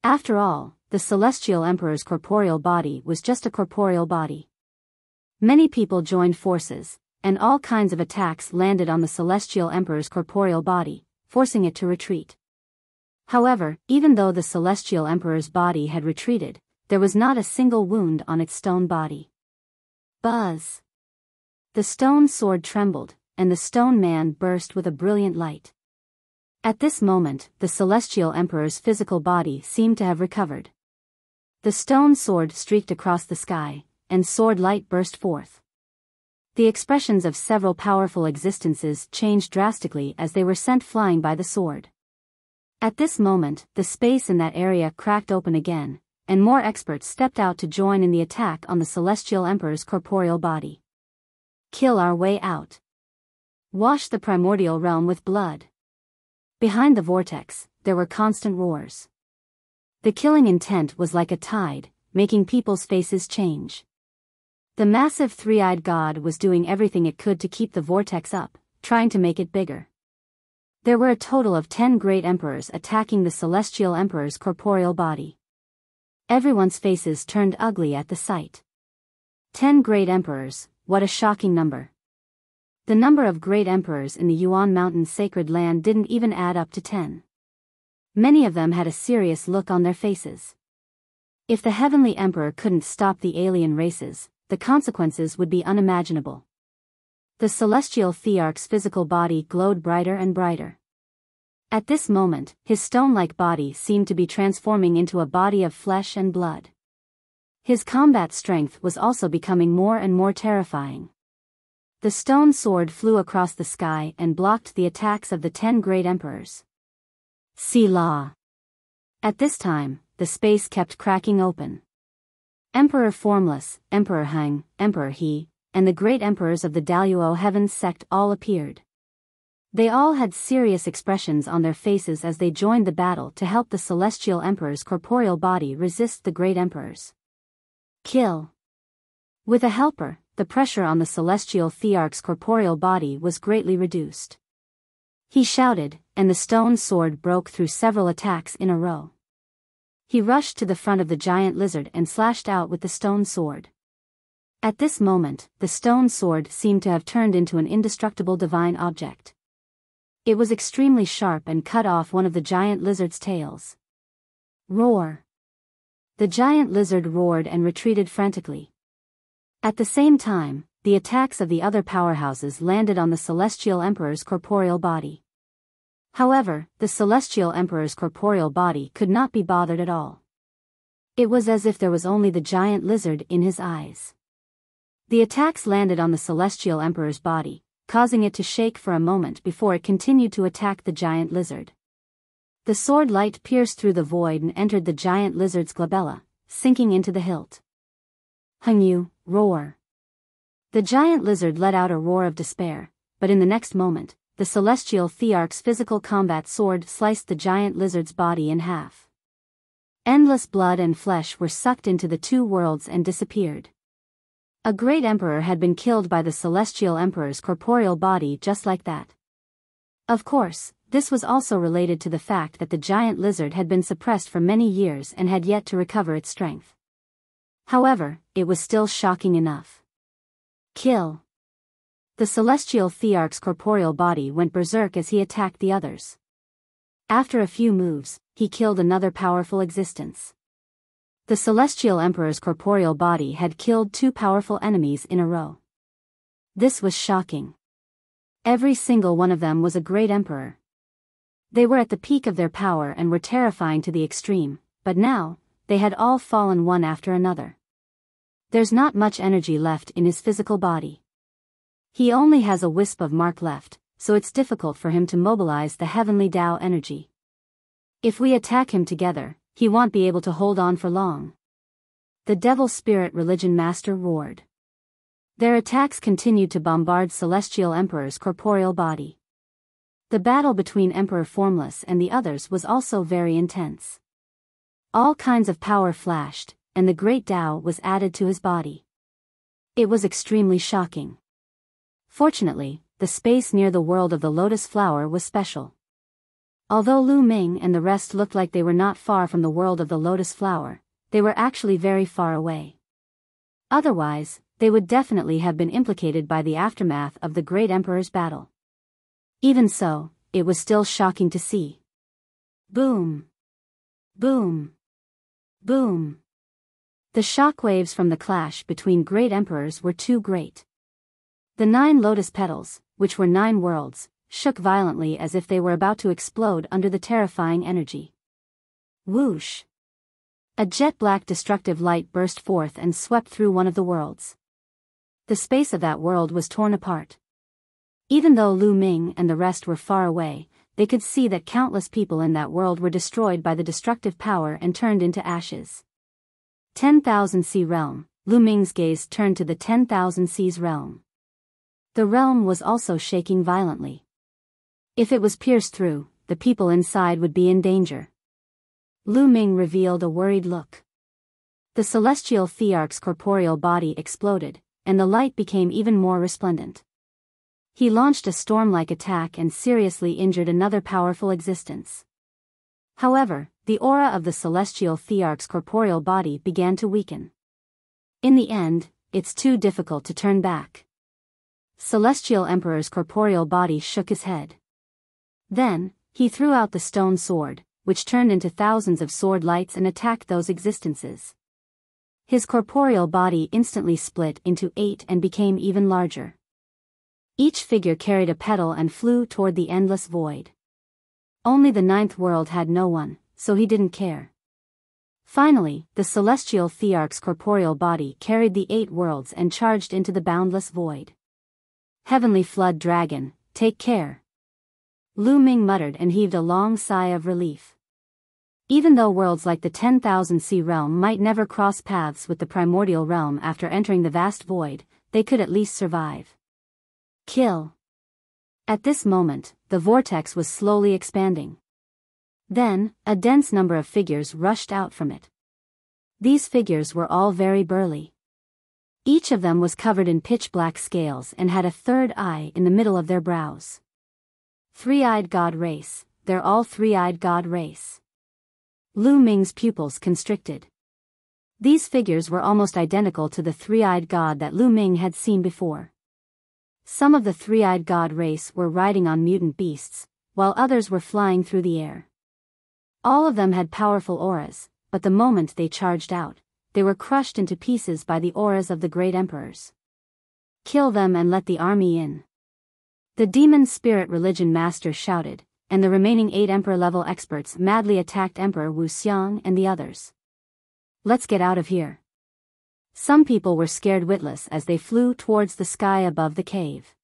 After all, the celestial emperor's corporeal body was just a corporeal body. Many people joined forces, and all kinds of attacks landed on the celestial emperor's corporeal body, forcing it to retreat. However, even though the celestial emperor's body had retreated, there was not a single wound on its stone body. Buzz! The stone sword trembled, and the stone man burst with a brilliant light. At this moment, the celestial emperor's physical body seemed to have recovered. The stone sword streaked across the sky, and sword light burst forth. The expressions of several powerful existences changed drastically as they were sent flying by the sword. At this moment, the space in that area cracked open again, and more experts stepped out to join in the attack on the celestial emperor's corporeal body. Kill our way out. Wash the primordial realm with blood. Behind the vortex, there were constant roars. The killing intent was like a tide, making people's faces change. The massive three-eyed god was doing everything it could to keep the vortex up, trying to make it bigger. There were a total of 10 great emperors attacking the celestial emperor's corporeal body. Everyone's faces turned ugly at the sight. 10 great emperors, what a shocking number. The number of great emperors in the Yuan Mountain's sacred land didn't even add up to 10. Many of them had a serious look on their faces. If the heavenly emperor couldn't stop the alien races, the consequences would be unimaginable. The celestial Thearch's physical body glowed brighter and brighter. At this moment, his stone-like body seemed to be transforming into a body of flesh and blood. His combat strength was also becoming more and more terrifying. The stone sword flew across the sky and blocked the attacks of the 10 great emperors. Selah. At this time, the space kept cracking open. Emperor Formless, Emperor Heng, Emperor He, and the great emperors of the Daluo Heavens sect all appeared. They all had serious expressions on their faces as they joined the battle to help the celestial emperor's corporeal body resist the great emperors. Kill. With a helper, the pressure on the celestial Thearch's corporeal body was greatly reduced. He shouted, and the stone sword broke through several attacks in a row. He rushed to the front of the giant lizard and slashed out with the stone sword. At this moment, the stone sword seemed to have turned into an indestructible divine object. It was extremely sharp and cut off one of the giant lizard's tails. Roar! The giant lizard roared and retreated frantically. At the same time, the attacks of the other powerhouses landed on the celestial emperor's corporeal body. However, the celestial emperor's corporeal body could not be bothered at all. It was as if there was only the giant lizard in his eyes. The attacks landed on the celestial emperor's body, causing it to shake for a moment before it continued to attack the giant lizard. The sword light pierced through the void and entered the giant lizard's glabella, sinking into the hilt. Hengyu, roar! The giant lizard let out a roar of despair, but in the next moment, the celestial Thearch's physical combat sword sliced the giant lizard's body in half. Endless blood and flesh were sucked into the two worlds and disappeared. A great emperor had been killed by the celestial emperor's corporeal body just like that. Of course, this was also related to the fact that the giant lizard had been suppressed for many years and had yet to recover its strength. However, it was still shocking enough. Kill. The celestial Thearch's corporeal body went berserk as he attacked the others. After a few moves, he killed another powerful existence. The celestial emperor's corporeal body had killed 2 powerful enemies in a row. This was shocking. Every single one of them was a great emperor. They were at the peak of their power and were terrifying to the extreme, but now, they had all fallen one after another. There's not much energy left in his physical body. He only has a wisp of mark left, so it's difficult for him to mobilize the heavenly Tao energy. If we attack him together, he won't be able to hold on for long. The Devil Spirit Religion Master roared. Their attacks continued to bombard Celestial Emperor's corporeal body. The battle between Emperor Formless and the others was also very intense. All kinds of power flashed, and the Great Tao was added to his body. It was extremely shocking. Fortunately, the space near the world of the lotus flower was special. Although Lu Ming and the rest looked like they were not far from the world of the lotus flower, they were actually very far away. Otherwise, they would definitely have been implicated by the aftermath of the Great Emperor's battle. Even so, it was still shocking to see. Boom! Boom! Boom! The shockwaves from the clash between great emperors were too great. The 9 lotus petals, which were 9 worlds, shook violently as if they were about to explode under the terrifying energy. Whoosh! A jet-black destructive light burst forth and swept through one of the worlds. The space of that world was torn apart. Even though Lu Ming and the rest were far away, they could see that countless people in that world were destroyed by the destructive power and turned into ashes. 10,000 Sea Realm. Lu Ming's gaze turned to the 10,000 Seas realm. The realm was also shaking violently. If it was pierced through, the people inside would be in danger. Lu Ming revealed a worried look. The celestial Thearch's corporeal body exploded, and the light became even more resplendent. He launched a storm-like attack and seriously injured another powerful existence. However, the aura of the celestial Thearch's corporeal body began to weaken. In the end, it's too difficult to turn back. Celestial Emperor's corporeal body shook his head. Then, he threw out the stone sword, which turned into thousands of sword lights and attacked those existences. His corporeal body instantly split into 8 and became even larger. Each figure carried a petal and flew toward the endless void. Only the 9th world had no one, so he didn't care. Finally, the celestial Thearch's corporeal body carried the 8 worlds and charged into the boundless void. Heavenly Flood Dragon, take care. Lu Ming muttered and heaved a long sigh of relief. Even though worlds like the 10,000 Sea Realm might never cross paths with the primordial realm after entering the vast void, they could at least survive. Kill. At this moment, the vortex was slowly expanding. Then, a dense number of figures rushed out from it. These figures were all very burly. Each of them was covered in pitch-black scales and had a third eye in the middle of their brows. Three-eyed god race, they're all three-eyed god race. Lu Ming's pupils constricted. These figures were almost identical to the three-eyed god that Lu Ming had seen before. Some of the three-eyed god race were riding on mutant beasts, while others were flying through the air. All of them had powerful auras, but the moment they charged out, they were crushed into pieces by the auras of the great emperors. Kill them and let the army in. The Demon Spirit Religion Master shouted, and the remaining 8 Emperor-level experts madly attacked Emperor Wuxia and the others. Let's get out of here. Some people were scared witless as they flew towards the sky above the cave.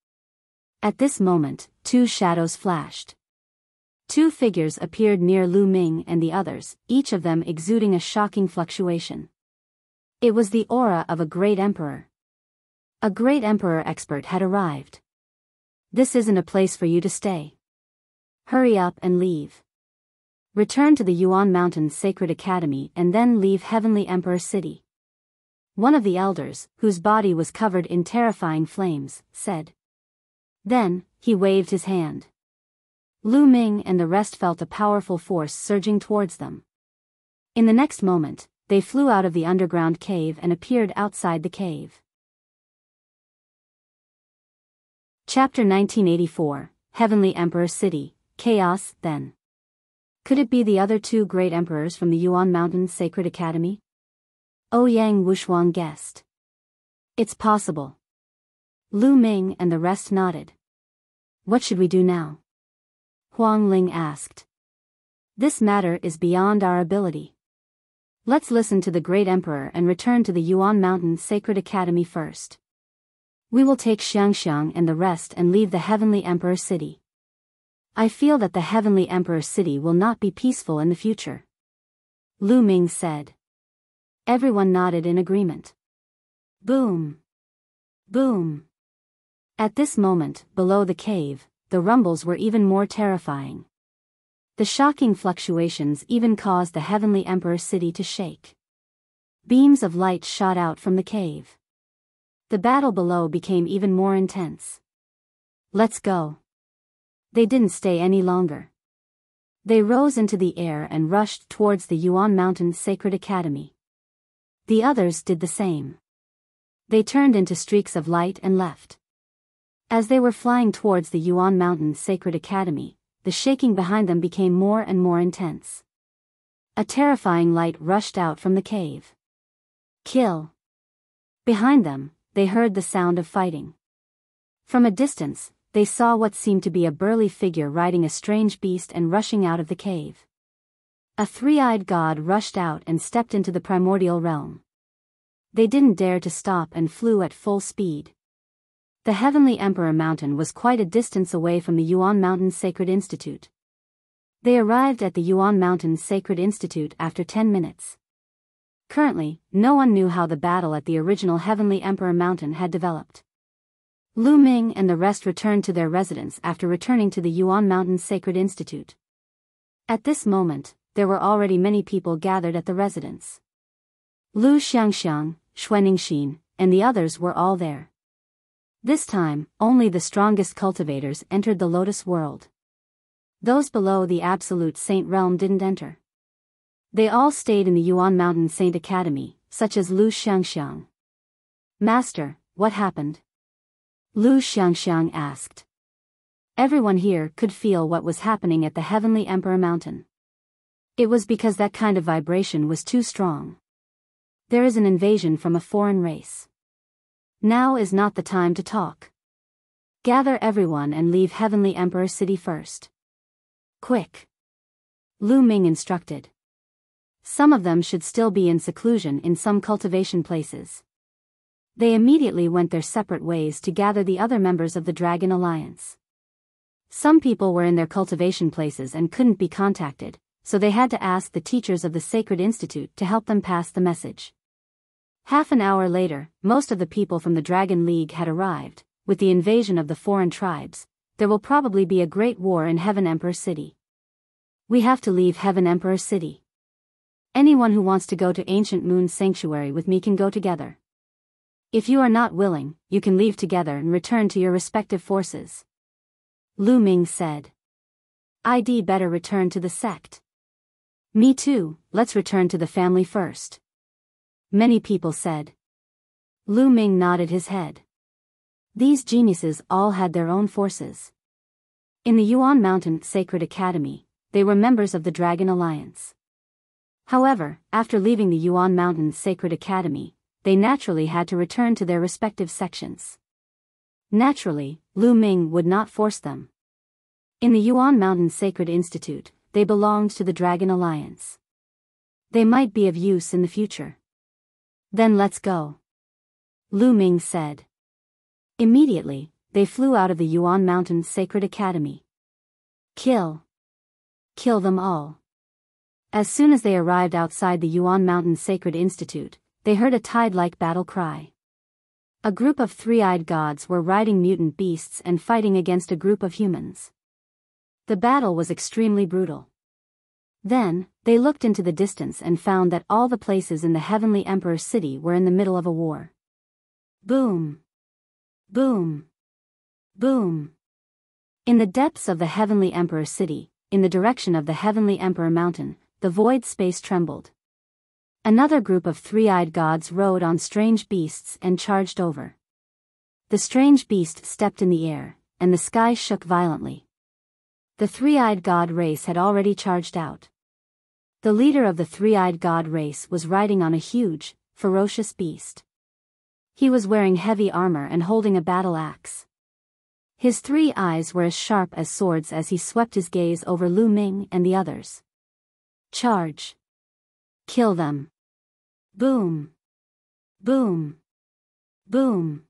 At this moment, 2 shadows flashed. 2 figures appeared near Lu Ming and the others, each of them exuding a shocking fluctuation. It was the aura of a great emperor. A great emperor expert had arrived. This isn't a place for you to stay. Hurry up and leave. Return to the Yuan Mountains Sacred Academy and then leave Heavenly Emperor City. One of the elders, whose body was covered in terrifying flames, said. Then, he waved his hand. Lu Ming and the rest felt a powerful force surging towards them. In the next moment, they flew out of the underground cave and appeared outside the cave. Chapter 1984, Heavenly Emperor City, Chaos, Then. Could it be the other two great emperors from the Yuan Mountain Sacred Academy? Ouyang Wushuang guessed. It's possible. Lu Ming and the rest nodded. What should we do now? Huang Ling asked. This matter is beyond our ability. Let's listen to the great emperor and return to the Yuan Mountain Sacred Academy first. We will take Xiangxiang and the rest and leave the Heavenly Emperor City. I feel that the Heavenly Emperor City will not be peaceful in the future. Lu Ming said. Everyone nodded in agreement. Boom. Boom. At this moment, below the cave, the rumbles were even more terrifying. The shocking fluctuations even caused the Heavenly Emperor City to shake. Beams of light shot out from the cave. The battle below became even more intense. Let's go. They didn't stay any longer. They rose into the air and rushed towards the Yuan Mountain Sacred Academy. The others did the same. They turned into streaks of light and left. As they were flying towards the Yuan Mountain Sacred Academy, the shaking behind them became more and more intense. A terrifying light rushed out from the cave. Kill! Behind them, they heard the sound of fighting. From a distance, they saw what seemed to be a burly figure riding a strange beast and rushing out of the cave. A three-eyed god rushed out and stepped into the primordial realm. They didn't dare to stop and flew at full speed. The Heavenly Emperor Mountain was quite a distance away from the Yuan Mountain Sacred Institute. They arrived at the Yuan Mountain Sacred Institute after 10 minutes. Currently, no one knew how the battle at the original Heavenly Emperor Mountain had developed. Lu Ming and the rest returned to their residence after returning to the Yuan Mountain Sacred Institute. At this moment, there were already many people gathered at the residence. Lu Xiangxiang, Xuaningxin, and the others were all there. This time, only the strongest cultivators entered the Lotus World. Those below the Absolute Saint Realm didn't enter. They all stayed in the Yuan Mountain Saint Academy, such as Lu Xiangxiang. Master, what happened? Lu Xiangxiang asked. Everyone here could feel what was happening at the Heavenly Emperor Mountain. It was because that kind of vibration was too strong. There is an invasion from a foreign race. Now is not the time to talk. Gather everyone and leave Heavenly Emperor City first. Quick. Lu Ming instructed. Some of them should still be in seclusion in some cultivation places. They immediately went their separate ways to gather the other members of the Dragon Alliance. Some people were in their cultivation places and couldn't be contacted, so they had to ask the teachers of the Sacred Institute to help them pass the message. Half an hour later, most of the people from the Dragon League had arrived. With the invasion of the foreign tribes, there will probably be a great war in Heaven Emperor City. We have to leave Heaven Emperor City. Anyone who wants to go to Ancient Moon Sanctuary with me can go together. If you are not willing, you can leave together and return to your respective forces. Lu Ming said. I'd better return to the sect. Me too, let's return to the family first. Many people said. Lu Ming nodded his head. These geniuses all had their own forces. In the Yuan Mountain Sacred Academy, they were members of the Dragon Alliance. However, after leaving the Yuan Mountain Sacred Academy, they naturally had to return to their respective sections. Naturally, Lu Ming would not force them. In the Yuan Mountain Sacred Institute, they belonged to the Dragon Alliance. They might be of use in the future. Then let's go. Lu Ming said. Immediately, they flew out of the Yuan Mountain Sacred Academy. Kill. Kill them all. As soon as they arrived outside the Yuan Mountain Sacred Institute, they heard a tide-like battle cry. A group of three-eyed gods were riding mutant beasts and fighting against a group of humans. The battle was extremely brutal. Then, They looked into the distance and found that all the places in the Heavenly Emperor's city were in the middle of a war. Boom! Boom! Boom! In the depths of the Heavenly Emperor's city, in the direction of the Heavenly Emperor Mountain, the void space trembled. Another group of three-eyed gods rode on strange beasts and charged over. The strange beast stepped in the air, and the sky shook violently. The three-eyed god race had already charged out. The leader of the three-eyed god race was riding on a huge, ferocious beast. He was wearing heavy armor and holding a battle axe. His 3 eyes were as sharp as swords as he swept his gaze over Lu Ming and the others. Charge! Kill them! Boom! Boom! Boom!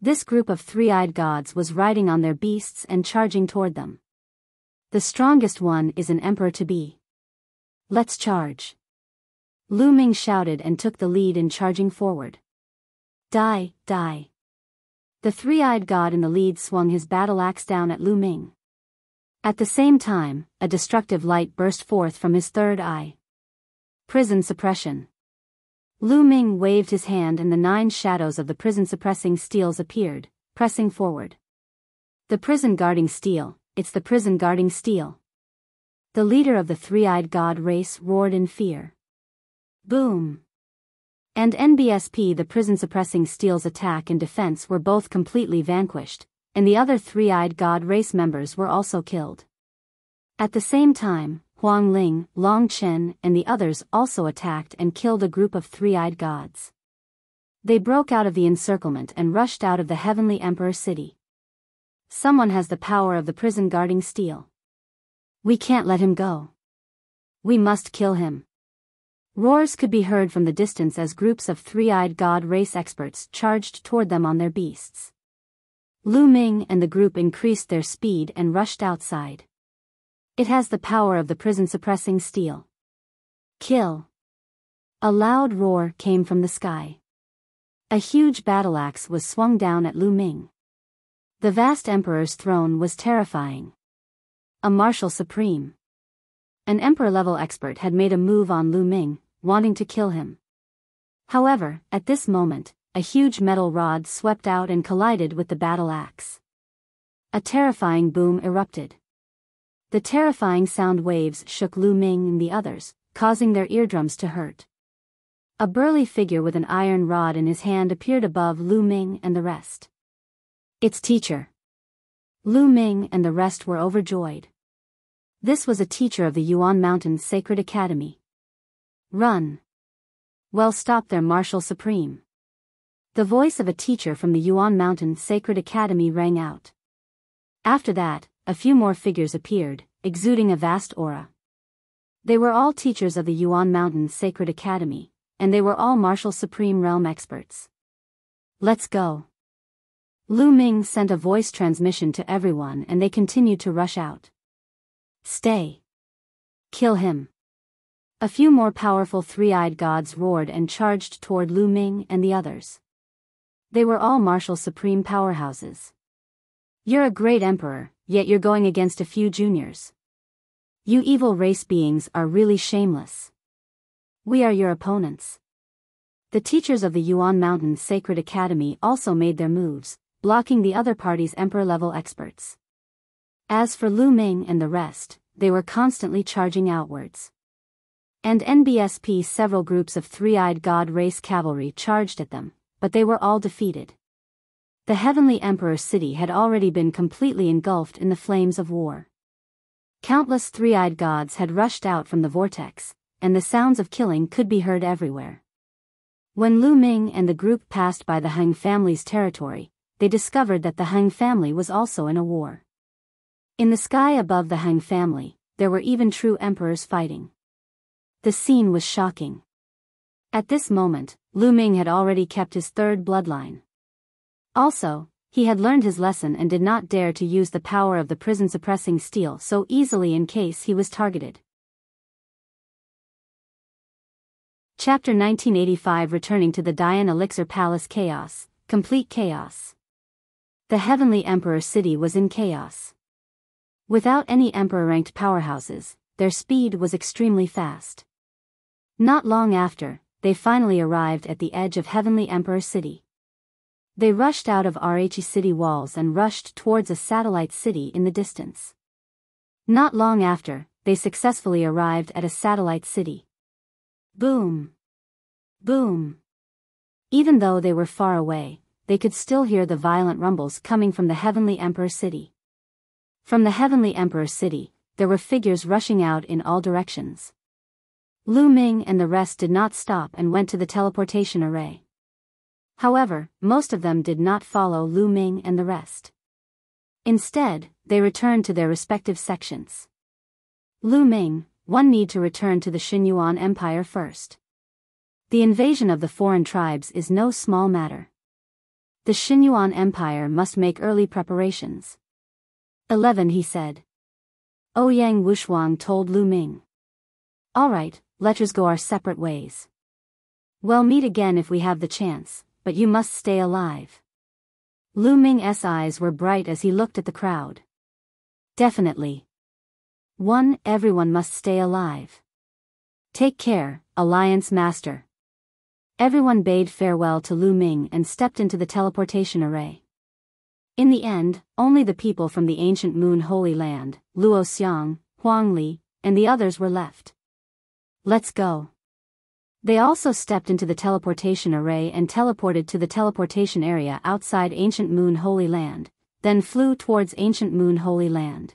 This group of three-eyed gods was riding on their beasts and charging toward them. The strongest one is an emperor-to-be. Let's charge! Lu Ming shouted and took the lead in charging forward. Die, die! The three-eyed god in the lead swung his battle axe down at Lu Ming. At the same time, a destructive light burst forth from his third eye. Prison suppression. Lu Ming waved his hand and the 9 shadows of the prison-suppressing steels appeared, pressing forward. The prison-guarding steel, it's the prison-guarding steel. The leader of the three-eyed god race roared in fear. Boom! And NBSP, the prison-suppressing steel's attack and defense were both completely vanquished, and the other three-eyed god race members were also killed. At the same time, Huang Ling, Long Chen, and the others also attacked and killed a group of three-eyed gods. They broke out of the encirclement and rushed out of the Heavenly Emperor city. Someone has the power of the prison-guarding steel. We can't let him go. We must kill him. Roars could be heard from the distance as groups of three-eyed god race experts charged toward them on their beasts. Lu Ming and the group increased their speed and rushed outside. It has the power of the prison-suppressing steel. Kill! A loud roar came from the sky. A huge battle axe was swung down at Lu Ming. The vast emperor's throne was terrifying. A martial supreme. An emperor-level expert had made a move on Lu Ming, wanting to kill him. However, at this moment, a huge metal rod swept out and collided with the battle axe. A terrifying boom erupted. The terrifying sound waves shook Lu Ming and the others, causing their eardrums to hurt. A burly figure with an iron rod in his hand appeared above Lu Ming and the rest. Its teacher. Lu Ming and the rest were overjoyed. This was a teacher of the Yuan Mountain's Sacred Academy. Run! Well, stop there, Marshal Supreme. The voice of a teacher from the Yuan Mountain's Sacred Academy rang out. After that, a few more figures appeared, exuding a vast aura. They were all teachers of the Yuan Mountain's Sacred Academy, and they were all Marshal Supreme Realm experts. Let's go. Lu Ming sent a voice transmission to everyone and they continued to rush out. Stay. Kill him. A few more powerful three-eyed gods roared and charged toward Lu Ming and the others. They were all martial supreme powerhouses. You're a great emperor, yet you're going against a few juniors. You evil race beings are really shameless. We are your opponents. The teachers of the Yuan Mountain's Sacred Academy also made their moves, blocking the other party's emperor-level experts. As for Lu Ming and the rest, they were constantly charging outwards. And NBSP, several groups of three-eyed god race cavalry charged at them, but they were all defeated. The Heavenly Emperor's city had already been completely engulfed in the flames of war. Countless three-eyed gods had rushed out from the vortex, and the sounds of killing could be heard everywhere. When Lu Ming and the group passed by the Heng family's territory, they discovered that the Heng family was also in a war. In the sky above the Heng family, there were even true emperors fighting. The scene was shocking. At this moment, Lu Ming had already kept his third bloodline. Also, he had learned his lesson and did not dare to use the power of the prison-suppressing steel so easily in case he was targeted. Chapter 1985. Returning to the Dayan Elixir Palace. Chaos, complete chaos. The Heavenly Emperor city was in chaos. Without any emperor-ranked powerhouses, their speed was extremely fast. Not long after, they finally arrived at the edge of Heavenly Emperor City. They rushed out of Rhe city walls and rushed towards a satellite city in the distance. Not long after, they successfully arrived at a satellite city. Boom! Boom! Even though they were far away, they could still hear the violent rumbles coming from the Heavenly Emperor City. From the Heavenly Emperor City, there were figures rushing out in all directions. Lu Ming and the rest did not stop and went to the teleportation array. However, most of them did not follow Lu Ming and the rest. Instead, they returned to their respective sections. Lu Ming, one need to return to the Xinyuan Empire first. The invasion of the foreign tribes is no small matter. The Xinyuan Empire must make early preparations. 11 he said. Ouyang Wushuang told Lu Ming. Alright, let's go our separate ways. We'll meet again if we have the chance, but you must stay alive. Lu Ming's eyes were bright as he looked at the crowd. Definitely. Everyone must stay alive. Take care, Alliance Master. Everyone bade farewell to Lu Ming and stepped into the teleportation array. In the end, only the people from the ancient Moon Holy Land, Luo Xiang, Huang Li, and the others were left. Let's go. They also stepped into the teleportation array and teleported to the teleportation area outside ancient Moon Holy Land, then flew towards ancient Moon Holy Land.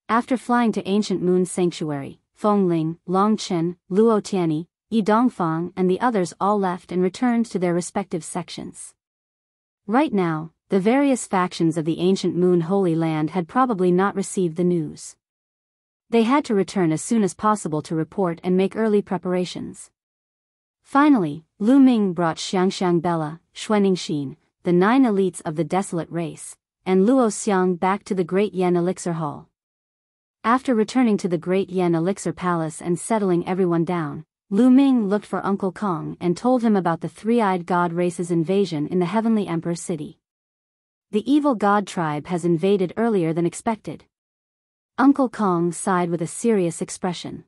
After flying to ancient Moon Sanctuary, Feng Ling, Long Chen, Luo Tianyi, Yi Dongfang and the others all left and returned to their respective sections. Right now, the various factions of the ancient Moon Holy Land had probably not received the news. They had to return as soon as possible to report and make early preparations. Finally, Lu Ming brought Xiangxiang Bella, Xuaningxin, the 9 elites of the desolate race, and Luo Xiang back to the Great Yen Elixir Hall. After returning to the Great Yen Elixir Palace and settling everyone down, Lu Ming looked for Uncle Kong and told him about the three-eyed god race's invasion in the Heavenly Emperor City. The evil god tribe has invaded earlier than expected. Uncle Kong sighed with a serious expression.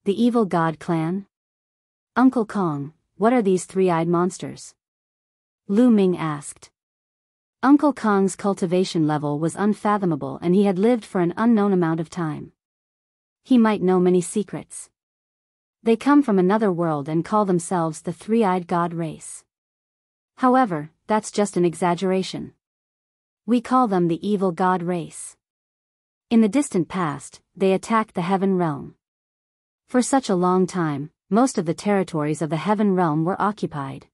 The evil god clan? Uncle Kong, what are these three-eyed monsters? Lu Ming asked. Uncle Kong's cultivation level was unfathomable and he had lived for an unknown amount of time. He might know many secrets. They come from another world and call themselves the three-eyed god race. However, that's just an exaggeration. We call them the evil god race. In the distant past, they attacked the Heaven Realm. For such a long time, most of the territories of the Heaven Realm were occupied.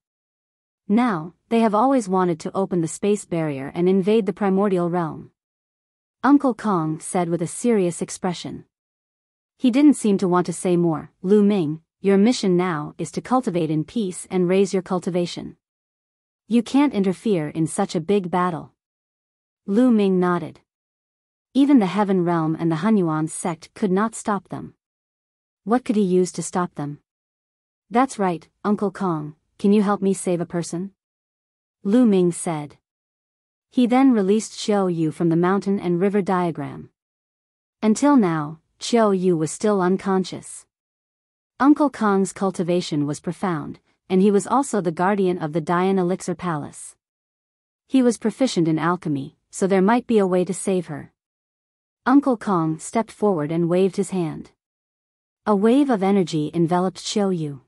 Now, they have always wanted to open the space barrier and invade the primordial realm. Uncle Kong said with a serious expression. He didn't seem to want to say more. Lu Ming, your mission now is to cultivate in peace and raise your cultivation. You can't interfere in such a big battle. Lu Ming nodded. Even the Heaven Realm and the Hunyuan sect could not stop them. What could he use to stop them? That's right, Uncle Kong, can you help me save a person? Lu Ming said. He then released Xiao Yu from the mountain and river diagram. Until now, Xiao Yu was still unconscious. Uncle Kong's cultivation was profound, and he was also the guardian of the Dayan Elixir Palace. He was proficient in alchemy, so there might be a way to save her. Uncle Kong stepped forward and waved his hand. A wave of energy enveloped Xiao Yu.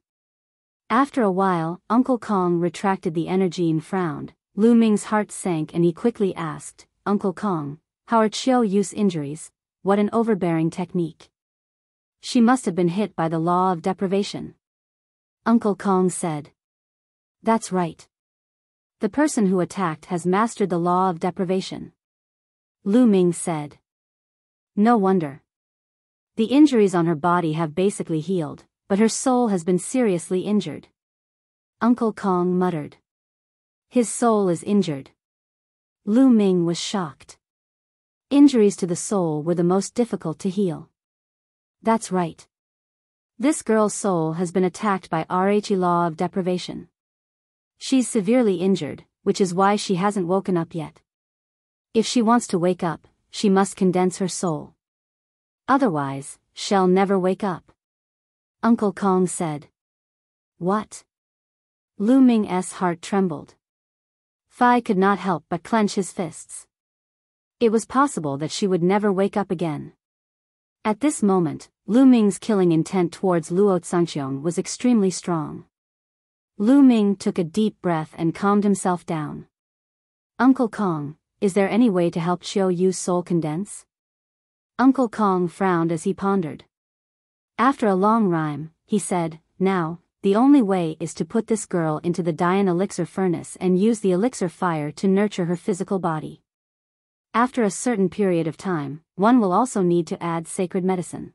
After a while, Uncle Kong retracted the energy and frowned. Lu Ming's heart sank and he quickly asked, Uncle Kong, how are Xiao Yu's injuries? What an overbearing technique. She must have been hit by the law of deprivation. Uncle Kong said. That's right. The person who attacked has mastered the law of deprivation. Lu Ming said. No wonder. The injuries on her body have basically healed, but her soul has been seriously injured. Uncle Kong muttered. His soul is injured. Lu Ming was shocked. Injuries to the soul were the most difficult to heal. That's right. This girl's soul has been attacked by Rhe law of deprivation. She's severely injured, which is why she hasn't woken up yet. If she wants to wake up, she must condense her soul. Otherwise, shall never wake up. Uncle Kong said. What? Lu Ming's heart trembled. Fei could not help but clench his fists. It was possible that she would never wake up again. At this moment, Lu Ming's killing intent towards Luo Zhangqiong was extremely strong. Lu Ming took a deep breath and calmed himself down. Uncle Kong, is there any way to help Qiu Yu's soul condense? Uncle Kong frowned as he pondered. After a long rhyme, he said, now, the only way is to put this girl into the Dayan elixir furnace and use the elixir fire to nurture her physical body. After a certain period of time, one will also need to add sacred medicine.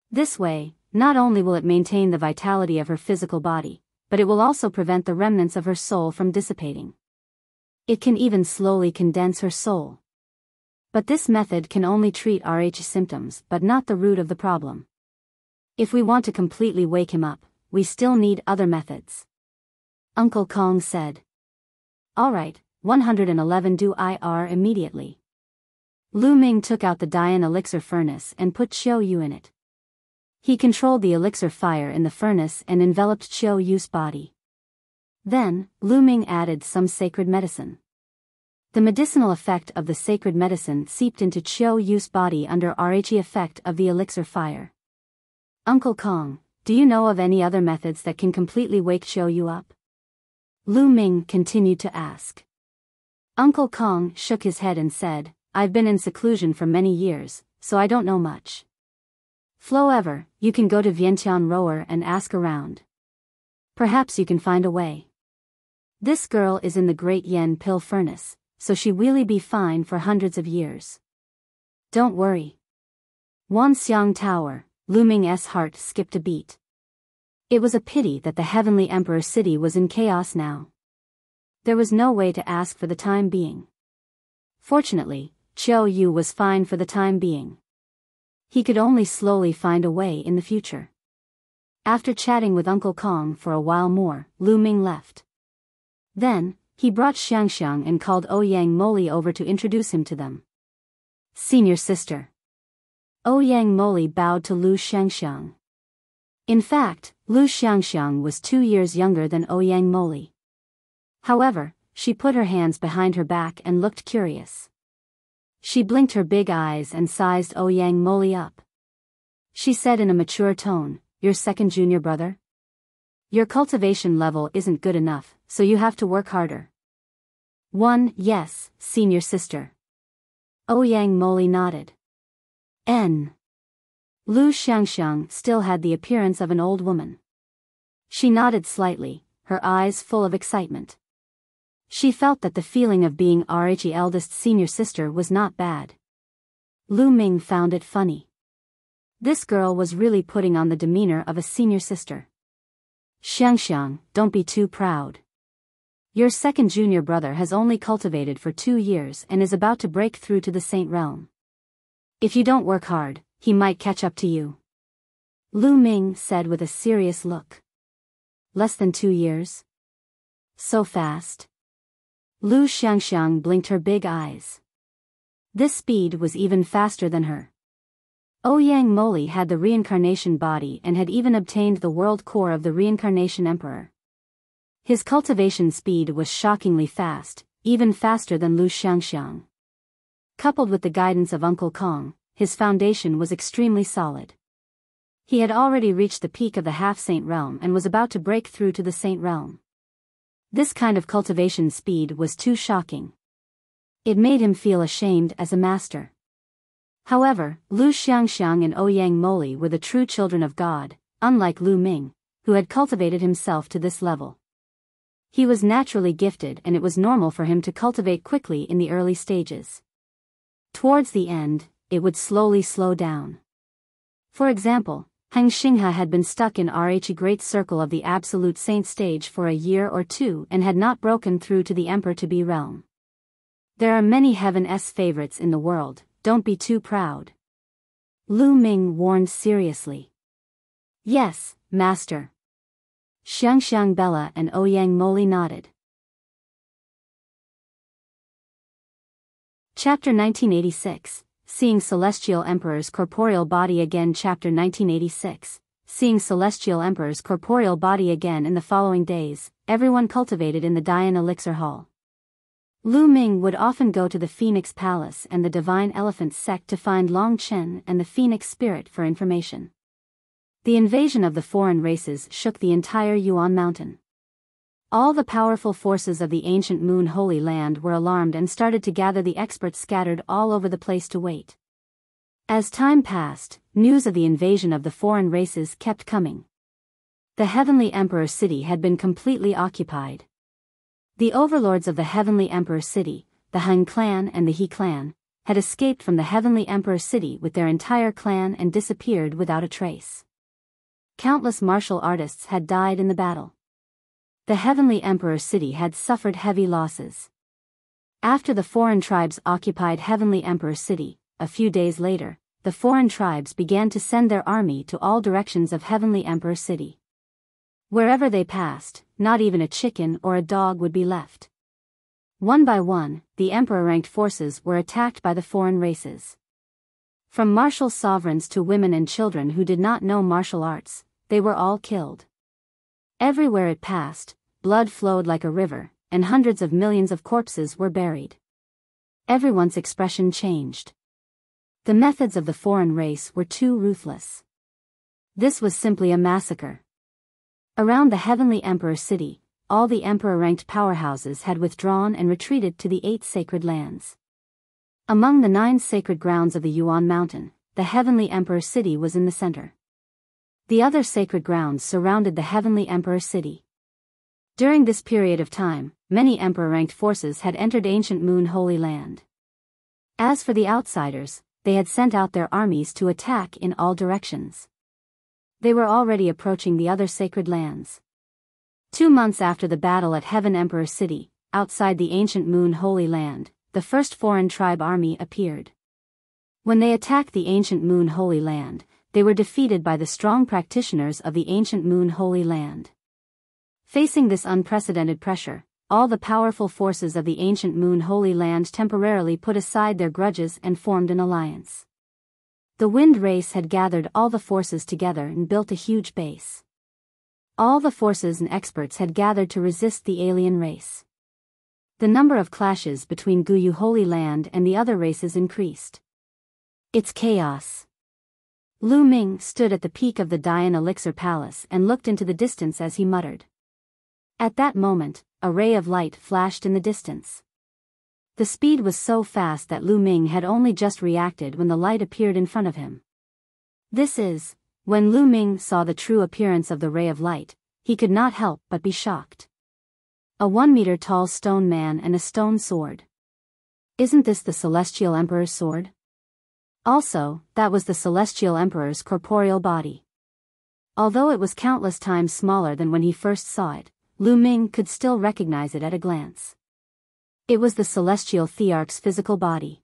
This way, not only will it maintain the vitality of her physical body, but it will also prevent the remnants of her soul from dissipating. It can even slowly condense her soul. But this method can only treat RH symptoms but not the root of the problem. If we want to completely wake him up, we still need other methods. Uncle Kong said. Alright, 111 do IR immediately. Lu Ming took out the Dayan elixir furnace and put Qiu Yu in it. He controlled the elixir fire in the furnace and enveloped Qiu Yu's body. Then, Lu Ming added some sacred medicine. The medicinal effect of the sacred medicine seeped into Qiu Yu's body under RH effect of the elixir fire. Uncle Kong, do you know of any other methods that can completely wake Qiu Yu up? Lu Ming continued to ask. Uncle Kong shook his head and said, I've been in seclusion for many years, so I don't know much. However, you can go to Vientiane Rower and ask around. Perhaps you can find a way. This girl is in the Great Yen Pill Furnace, so she will be fine for hundreds of years. Don't worry. Wanxiang Tower, Lu Ming's heart skipped a beat. It was a pity that the Heavenly Emperor City was in chaos now. There was no way to ask for the time being. Fortunately, Qiu Yu was fine for the time being. He could only slowly find a way in the future. After chatting with Uncle Kong for a while more, Lu Ming left. Then, he brought Xiangxiang and called Ouyang Moli over to introduce him to them. Senior sister. Ouyang Moli bowed to Lu Xiangxiang. In fact, Lu Xiangxiang was 2 years younger than Ouyang Moli. However, she put her hands behind her back and looked curious. She blinked her big eyes and sized Ouyang Moli up. She said in a mature tone, your second junior brother? Your cultivation level isn't good enough, so you have to work harder. Yes, senior sister. Ouyang Moli nodded. Lu Xiangxiang still had the appearance of an old woman. She nodded slightly, her eyes full of excitement. She felt that the feeling of being RHE eldest senior sister was not bad. Lu Ming found it funny. This girl was really putting on the demeanor of a senior sister. Xiangxiang, don't be too proud. Your second junior brother has only cultivated for 2 years and is about to break through to the Saint Realm. If you don't work hard, he might catch up to you. Lu Ming said with a serious look. Less than 2 years? So fast? Lu Xiangxiang blinked her big eyes. This speed was even faster than her. Ouyang Moli had the reincarnation body and had even obtained the world core of the reincarnation emperor. His cultivation speed was shockingly fast, even faster than Lu Xiangxiang. Coupled with the guidance of Uncle Kong, his foundation was extremely solid. He had already reached the peak of the half-saint realm and was about to break through to the saint realm. This kind of cultivation speed was too shocking. It made him feel ashamed as a master. However, Lu Xiangxiang and Ouyang Moli were the true children of God, unlike Lu Ming, who had cultivated himself to this level. He was naturally gifted and it was normal for him to cultivate quickly in the early stages. Towards the end, it would slowly slow down. For example, Heng Xinghe had been stuck in RH Great Circle of the Absolute Saint stage for a year or two and had not broken through to the Emperor to be realm. There are many Heaven's favorites in the world, don't be too proud. Lu Ming warned seriously. Yes, master. Xiangxiang Bella and Ouyang Moli nodded. Chapter 1986, Seeing Celestial Emperor's Corporeal Body Again. Chapter 1986. Seeing Celestial Emperor's corporeal body again. In the following days, everyone cultivated in the Dayan elixir hall. Lu Ming would often go to the Phoenix Palace and the Divine Elephant sect to find Long Chen and the Phoenix Spirit for information. The invasion of the foreign races shook the entire Yuan Mountain. All the powerful forces of the ancient Moon Holy Land were alarmed and started to gather the experts scattered all over the place to wait. As time passed, news of the invasion of the foreign races kept coming. The Heavenly Emperor City had been completely occupied. The overlords of the Heavenly Emperor City, the Han clan and the He clan, had escaped from the Heavenly Emperor City with their entire clan and disappeared without a trace. Countless martial artists had died in the battle. The Heavenly Emperor City had suffered heavy losses. After the foreign tribes occupied Heavenly Emperor City, a few days later, the foreign tribes began to send their army to all directions of Heavenly Emperor City. Wherever they passed, not even a chicken or a dog would be left. One by one, the emperor-ranked forces were attacked by the foreign races. From martial sovereigns to women and children who did not know martial arts, they were all killed. Everywhere it passed, blood flowed like a river, and hundreds of millions of corpses were buried. Everyone's expression changed. The methods of the foreign race were too ruthless. This was simply a massacre. Around the Heavenly Emperor City, all the emperor-ranked powerhouses had withdrawn and retreated to the 8 sacred lands. Among the 9 sacred grounds of the Yuan Mountain, the Heavenly Emperor City was in the center. The other sacred grounds surrounded the Heavenly Emperor City. During this period of time, many emperor-ranked forces had entered ancient Moon Holy Land. As for the outsiders, they had sent out their armies to attack in all directions. They were already approaching the other sacred lands. 2 months after the battle at Heaven Emperor City, outside the ancient Moon Holy Land, the first foreign tribe army appeared. When they attacked the ancient Moon Holy Land, they were defeated by the strong practitioners of the ancient Moon Holy Land. Facing this unprecedented pressure, all the powerful forces of the ancient Moon Holy Land temporarily put aside their grudges and formed an alliance. The Wind Race had gathered all the forces together and built a huge base. All the forces and experts had gathered to resist the alien race. The number of clashes between Guyu Holy Land and the other races increased. It's chaos. Lu Ming stood at the peak of the Dayan Elixir Palace and looked into the distance as he muttered. At that moment, a ray of light flashed in the distance. The speed was so fast that Lu Ming had only just reacted when the light appeared in front of him. When Lu Ming saw the true appearance of the ray of light, he could not help but be shocked. A 1-meter-tall stone man and a stone sword. Isn't this the Celestial Emperor's sword? Also, that was the Celestial Emperor's corporeal body. Although it was countless times smaller than when he first saw it, Lu Ming could still recognize it at a glance. It was the Celestial Thearch's physical body.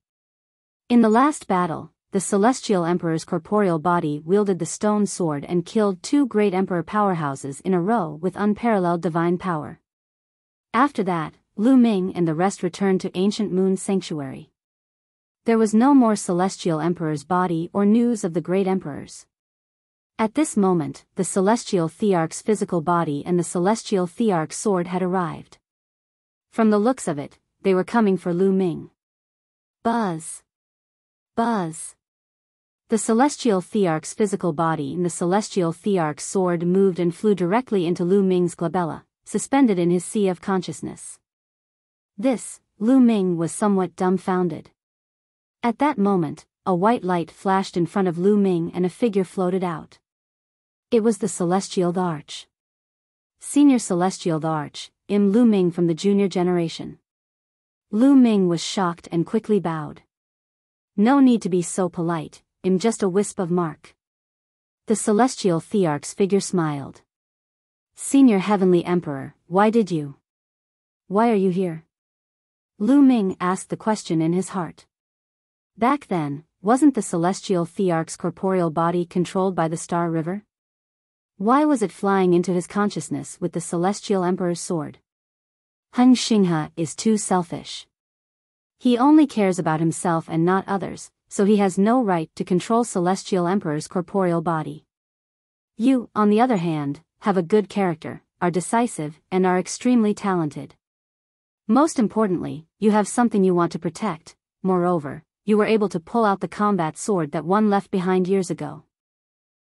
In the last battle, the Celestial Emperor's corporeal body wielded the stone sword and killed 2 great emperor powerhouses in a row with unparalleled divine power. After that, Lu Ming and the rest returned to ancient Moon Sanctuary. There was no more Celestial Emperor's body or news of the great emperors. At this moment, the Celestial Thearch's physical body and the Celestial Thearch's sword had arrived. From the looks of it, they were coming for Lu Ming. Buzz! Buzz! The Celestial Thearch's physical body and the Celestial Thearch's sword moved and flew directly into Lu Ming's glabella, suspended in his sea of consciousness. Lu Ming was somewhat dumbfounded. At that moment, a white light flashed in front of Lu Ming and a figure floated out. It was the Celestial Thearch. Senior Celestial Thearch, Lu Ming from the junior generation. Lu Ming was shocked and quickly bowed. No need to be so polite, just a wisp of mark. The Celestial Thearch's figure smiled. Senior Heavenly Emperor, why are you here? Lu Ming asked the question in his heart. Back then, wasn't the Celestial Thearch's corporeal body controlled by the Star River? Why was it flying into his consciousness with the Celestial Emperor's sword? Han Xinghe is too selfish. He only cares about himself and not others, so he has no right to control Celestial Emperor's corporeal body. You, on the other hand, have a good character, are decisive, and are extremely talented. Most importantly, you have something you want to protect. Moreover, you were able to pull out the combat sword that one left behind years ago.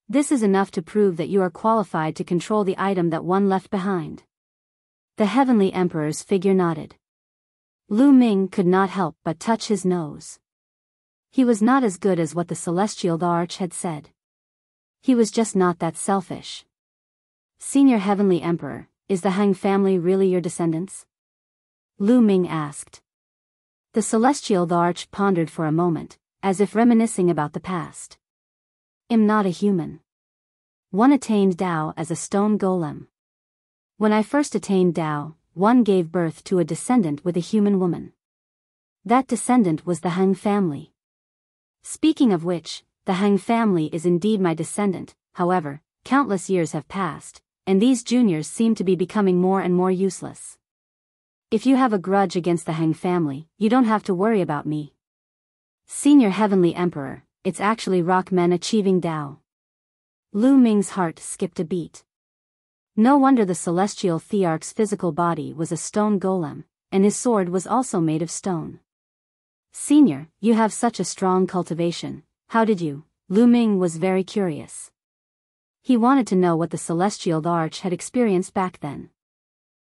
This is enough to prove that you are qualified to control the item that one left behind. The Heavenly Emperor's figure nodded. Lu Ming could not help but touch his nose. He was not as good as what the Celestial Thearch had said. He was just not that selfish. Senior Heavenly Emperor, is the Feng family really your descendants? Lu Ming asked. The Celestial Thearch pondered for a moment, as if reminiscing about the past. I'm not a human. One attained Tao as a stone golem. When I first attained Tao, one gave birth to a descendant with a human woman. That descendant was the Feng family. Speaking of which, the Feng family is indeed my descendant. However, countless years have passed, and these juniors seem to be becoming more and more useless. If you have a grudge against the Feng family, you don't have to worry about me. Senior Heavenly Emperor, it's actually rock men achieving Tao. Lu Ming's heart skipped a beat. No wonder the Celestial Thearch's physical body was a stone golem, and his sword was also made of stone. Senior, you have such a strong cultivation, how did you? Lu Ming was very curious. He wanted to know what the Celestial Thearch had experienced back then.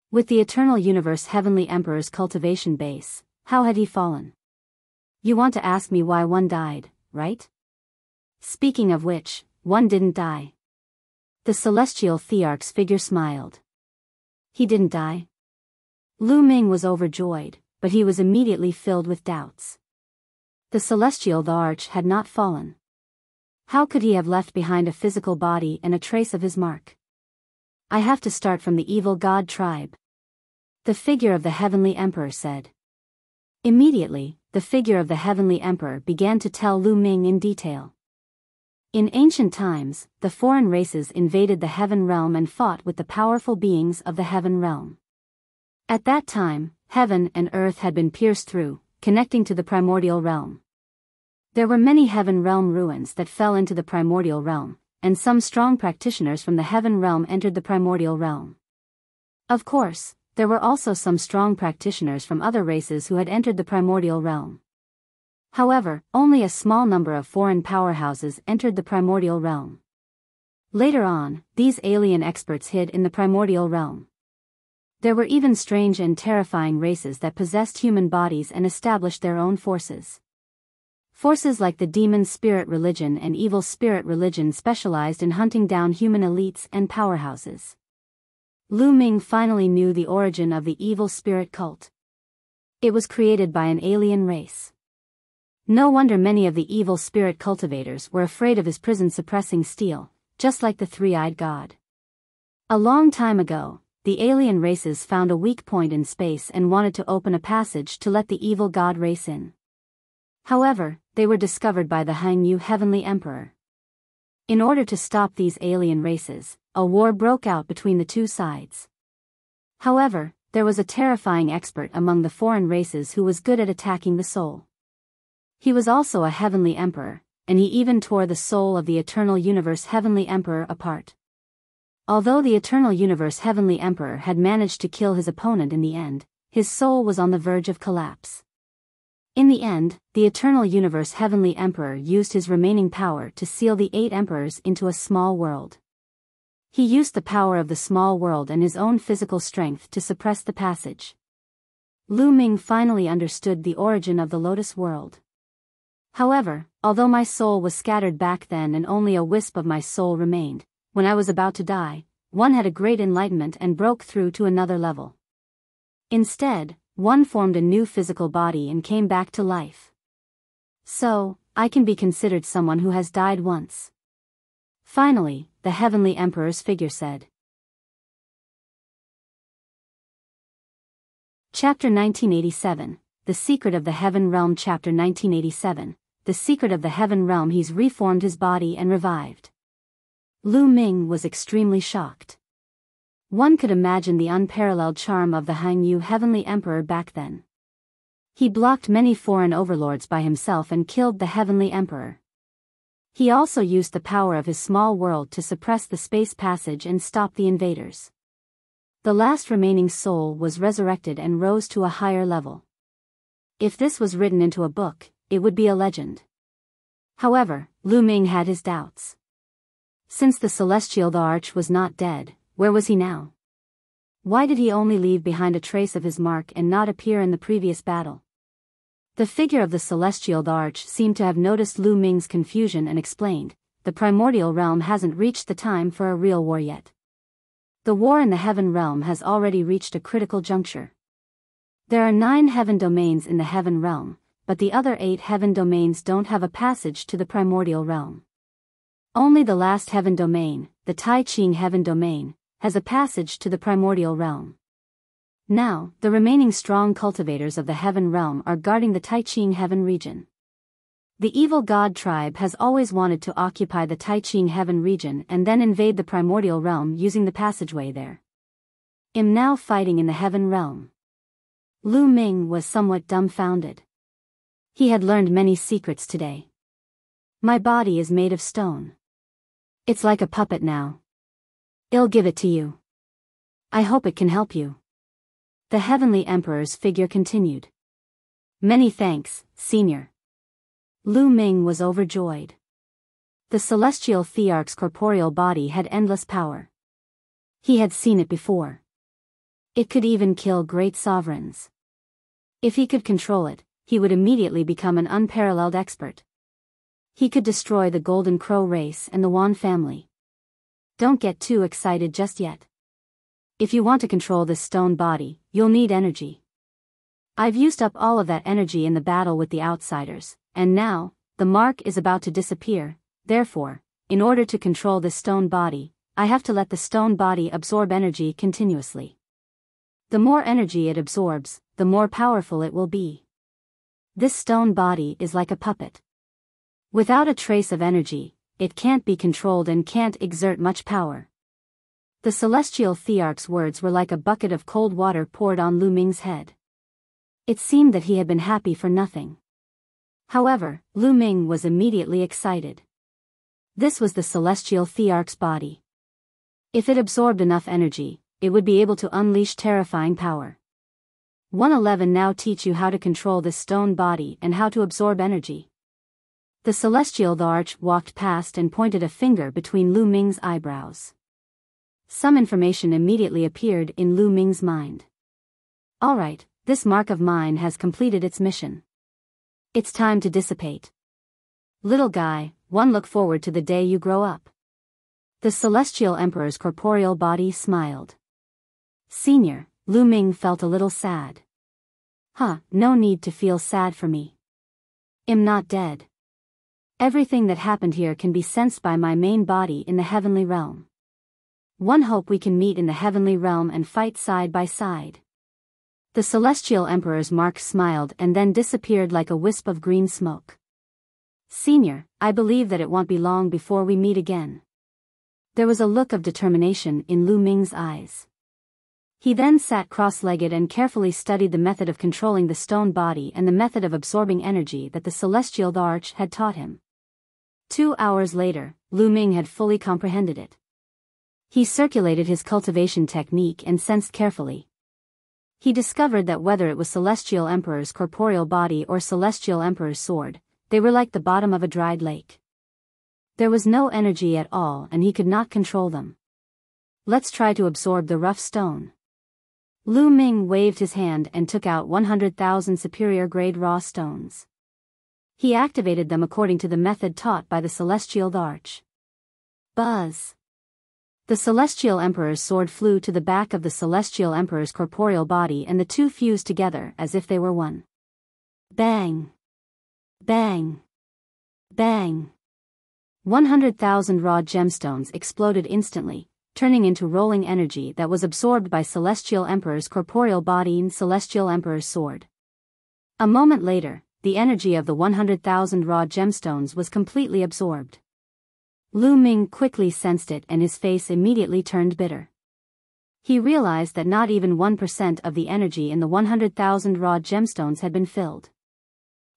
With the Eternal Universe Heavenly Emperor's cultivation base, how had he fallen? You want to ask me why one died, right? Speaking of which, one didn't die. The Celestial Thearch's figure smiled. He didn't die? Lu Ming was overjoyed, but he was immediately filled with doubts. The Celestial Thearch had not fallen. How could he have left behind a physical body and a trace of his mark? I have to start from the evil god tribe. The figure of the Heavenly Emperor said. Immediately, the figure of the Heavenly Emperor began to tell Lu Ming in detail. In ancient times, the foreign races invaded the Heaven Realm and fought with the powerful beings of the Heaven Realm. At that time, heaven and earth had been pierced through, connecting to the primordial realm. There were many Heaven Realm ruins that fell into the primordial realm, and some strong practitioners from the Heaven Realm entered the primordial realm. Of course, there were also some strong practitioners from other races who had entered the primordial realm. However, only a small number of foreign powerhouses entered the primordial realm. Later on, these alien experts hid in the primordial realm. There were even strange and terrifying races that possessed human bodies and established their own forces. Forces like the demon spirit religion and evil spirit religion specialized in hunting down human elites and powerhouses. Lu Ming finally knew the origin of the evil spirit cult. It was created by an alien race. No wonder many of the evil spirit cultivators were afraid of his prison-suppressing steel, just like the three-eyed god. A long time ago, the alien races found a weak point in space and wanted to open a passage to let the evil god race in. However, they were discovered by the Hangyu Heavenly Emperor. In order to stop these alien races, a war broke out between the two sides. However, there was a terrifying expert among the foreign races who was good at attacking the soul. He was also a Heavenly Emperor, and he even tore the soul of the Eternal Universe Heavenly Emperor apart. Although the Eternal Universe Heavenly Emperor had managed to kill his opponent in the end, his soul was on the verge of collapse. In the end, the Eternal Universe Heavenly Emperor used his remaining power to seal the 8 emperors into a small world. He used the power of the small world and his own physical strength to suppress the passage. Lu Ming finally understood the origin of the Lotus World. However, although my soul was scattered back then and only a wisp of my soul remained, when I was about to die, one had a great enlightenment and broke through to another level. Instead, one formed a new physical body and came back to life. So, I can be considered someone who has died once. Finally, the Heavenly Emperor's figure said. Chapter 1987, The Secret of the Heaven Realm. Chapter 1987, The Secret of the Heaven Realm. He's reformed his body and revived. Lu Ming was extremely shocked. One could imagine the unparalleled charm of the Hangyu Heavenly Emperor back then. He blocked many foreign overlords by himself and killed the Heavenly Emperor. He also used the power of his small world to suppress the space passage and stop the invaders. The last remaining soul was resurrected and rose to a higher level. If this was written into a book, it would be a legend. However, Lu Ming had his doubts. Since the celestial Thearch was not dead, where was he now? Why did he only leave behind a trace of his mark and not appear in the previous battle? The figure of the celestial Thearch seemed to have noticed Lu Ming's confusion and explained, "The primordial realm hasn't reached the time for a real war yet. The war in the heaven realm has already reached a critical juncture. There are 9 heaven domains in the heaven realm, but the other 8 heaven domains don't have a passage to the primordial realm. Only the last heaven domain, the Tai Ching heaven domain, has a passage to the primordial realm. Now, the remaining strong cultivators of the heaven realm are guarding the Tai Ching heaven region. The evil god tribe has always wanted to occupy the Tai Ching heaven region and then invade the primordial realm using the passageway there. I'm now fighting in the heaven realm." Lu Ming was somewhat dumbfounded. He had learned many secrets today. "My body is made of stone. It's like a puppet now. I'll give it to you. I hope it can help you." The Heavenly Emperor's figure continued. "Many thanks, Senior." Lu Ming was overjoyed. The celestial Thearch's corporeal body had endless power. He had seen it before. It could even kill great sovereigns. If he could control it, he would immediately become an unparalleled expert. He could destroy the Golden Crow race and the Yuan family. Don't get too excited just yet. If you want to control this stone body, you'll need energy. I've used up all of that energy in the battle with the outsiders, and now, the mark is about to disappear. Therefore, in order to control this stone body, I have to let the stone body absorb energy continuously. The more energy it absorbs, the more powerful it will be. This stone body is like a puppet. Without a trace of energy, it can't be controlled and can't exert much power." The celestial Thearch's words were like a bucket of cold water poured on Lu Ming's head. It seemed that he had been happy for nothing. However, Lu Ming was immediately excited. This was the celestial Thearch's body. If it absorbed enough energy, it would be able to unleash terrifying power. 111 now teach you how to control this stone body and how to absorb energy. The celestial Thearch walked past and pointed a finger between Lu Ming's eyebrows. Some information immediately appeared in Lu Ming's mind. "Alright, this mark of mine has completed its mission. It's time to dissipate. Little guy, one look forward to the day you grow up." The celestial emperor's corporeal body smiled. "Senior," Lu Ming felt a little sad. No need to feel sad for me. I'm not dead. Everything that happened here can be sensed by my main body in the heavenly realm. One hope we can meet in the heavenly realm and fight side by side." The celestial emperor's mark smiled and then disappeared like a wisp of green smoke. "Senior, I believe that it won't be long before we meet again." There was a look of determination in Lu Ming's eyes. He then sat cross-legged and carefully studied the method of controlling the stone body and the method of absorbing energy that the celestial Thearch had taught him. 2 hours later, Lu Ming had fully comprehended it. He circulated his cultivation technique and sensed carefully. He discovered that whether it was Celestial Emperor's corporeal body or Celestial Emperor's sword, they were like the bottom of a dried lake. There was no energy at all and he could not control them. "Let's try to absorb the rough stone." Lu Ming waved his hand and took out 100,000 superior-grade raw stones. He activated them according to the method taught by the Celestial Thearch. Buzz! The Celestial Emperor's sword flew to the back of the Celestial Emperor's corporeal body and the two fused together as if they were one. Bang! Bang! Bang! 100,000 raw gemstones exploded instantly, turning into rolling energy that was absorbed by Celestial Emperor's corporeal body and Celestial Emperor's sword. A moment later, the energy of the 100,000 raw gemstones was completely absorbed. Lu Ming quickly sensed it and his face immediately turned bitter. He realized that not even 1% of the energy in the 100,000 raw gemstones had been filled.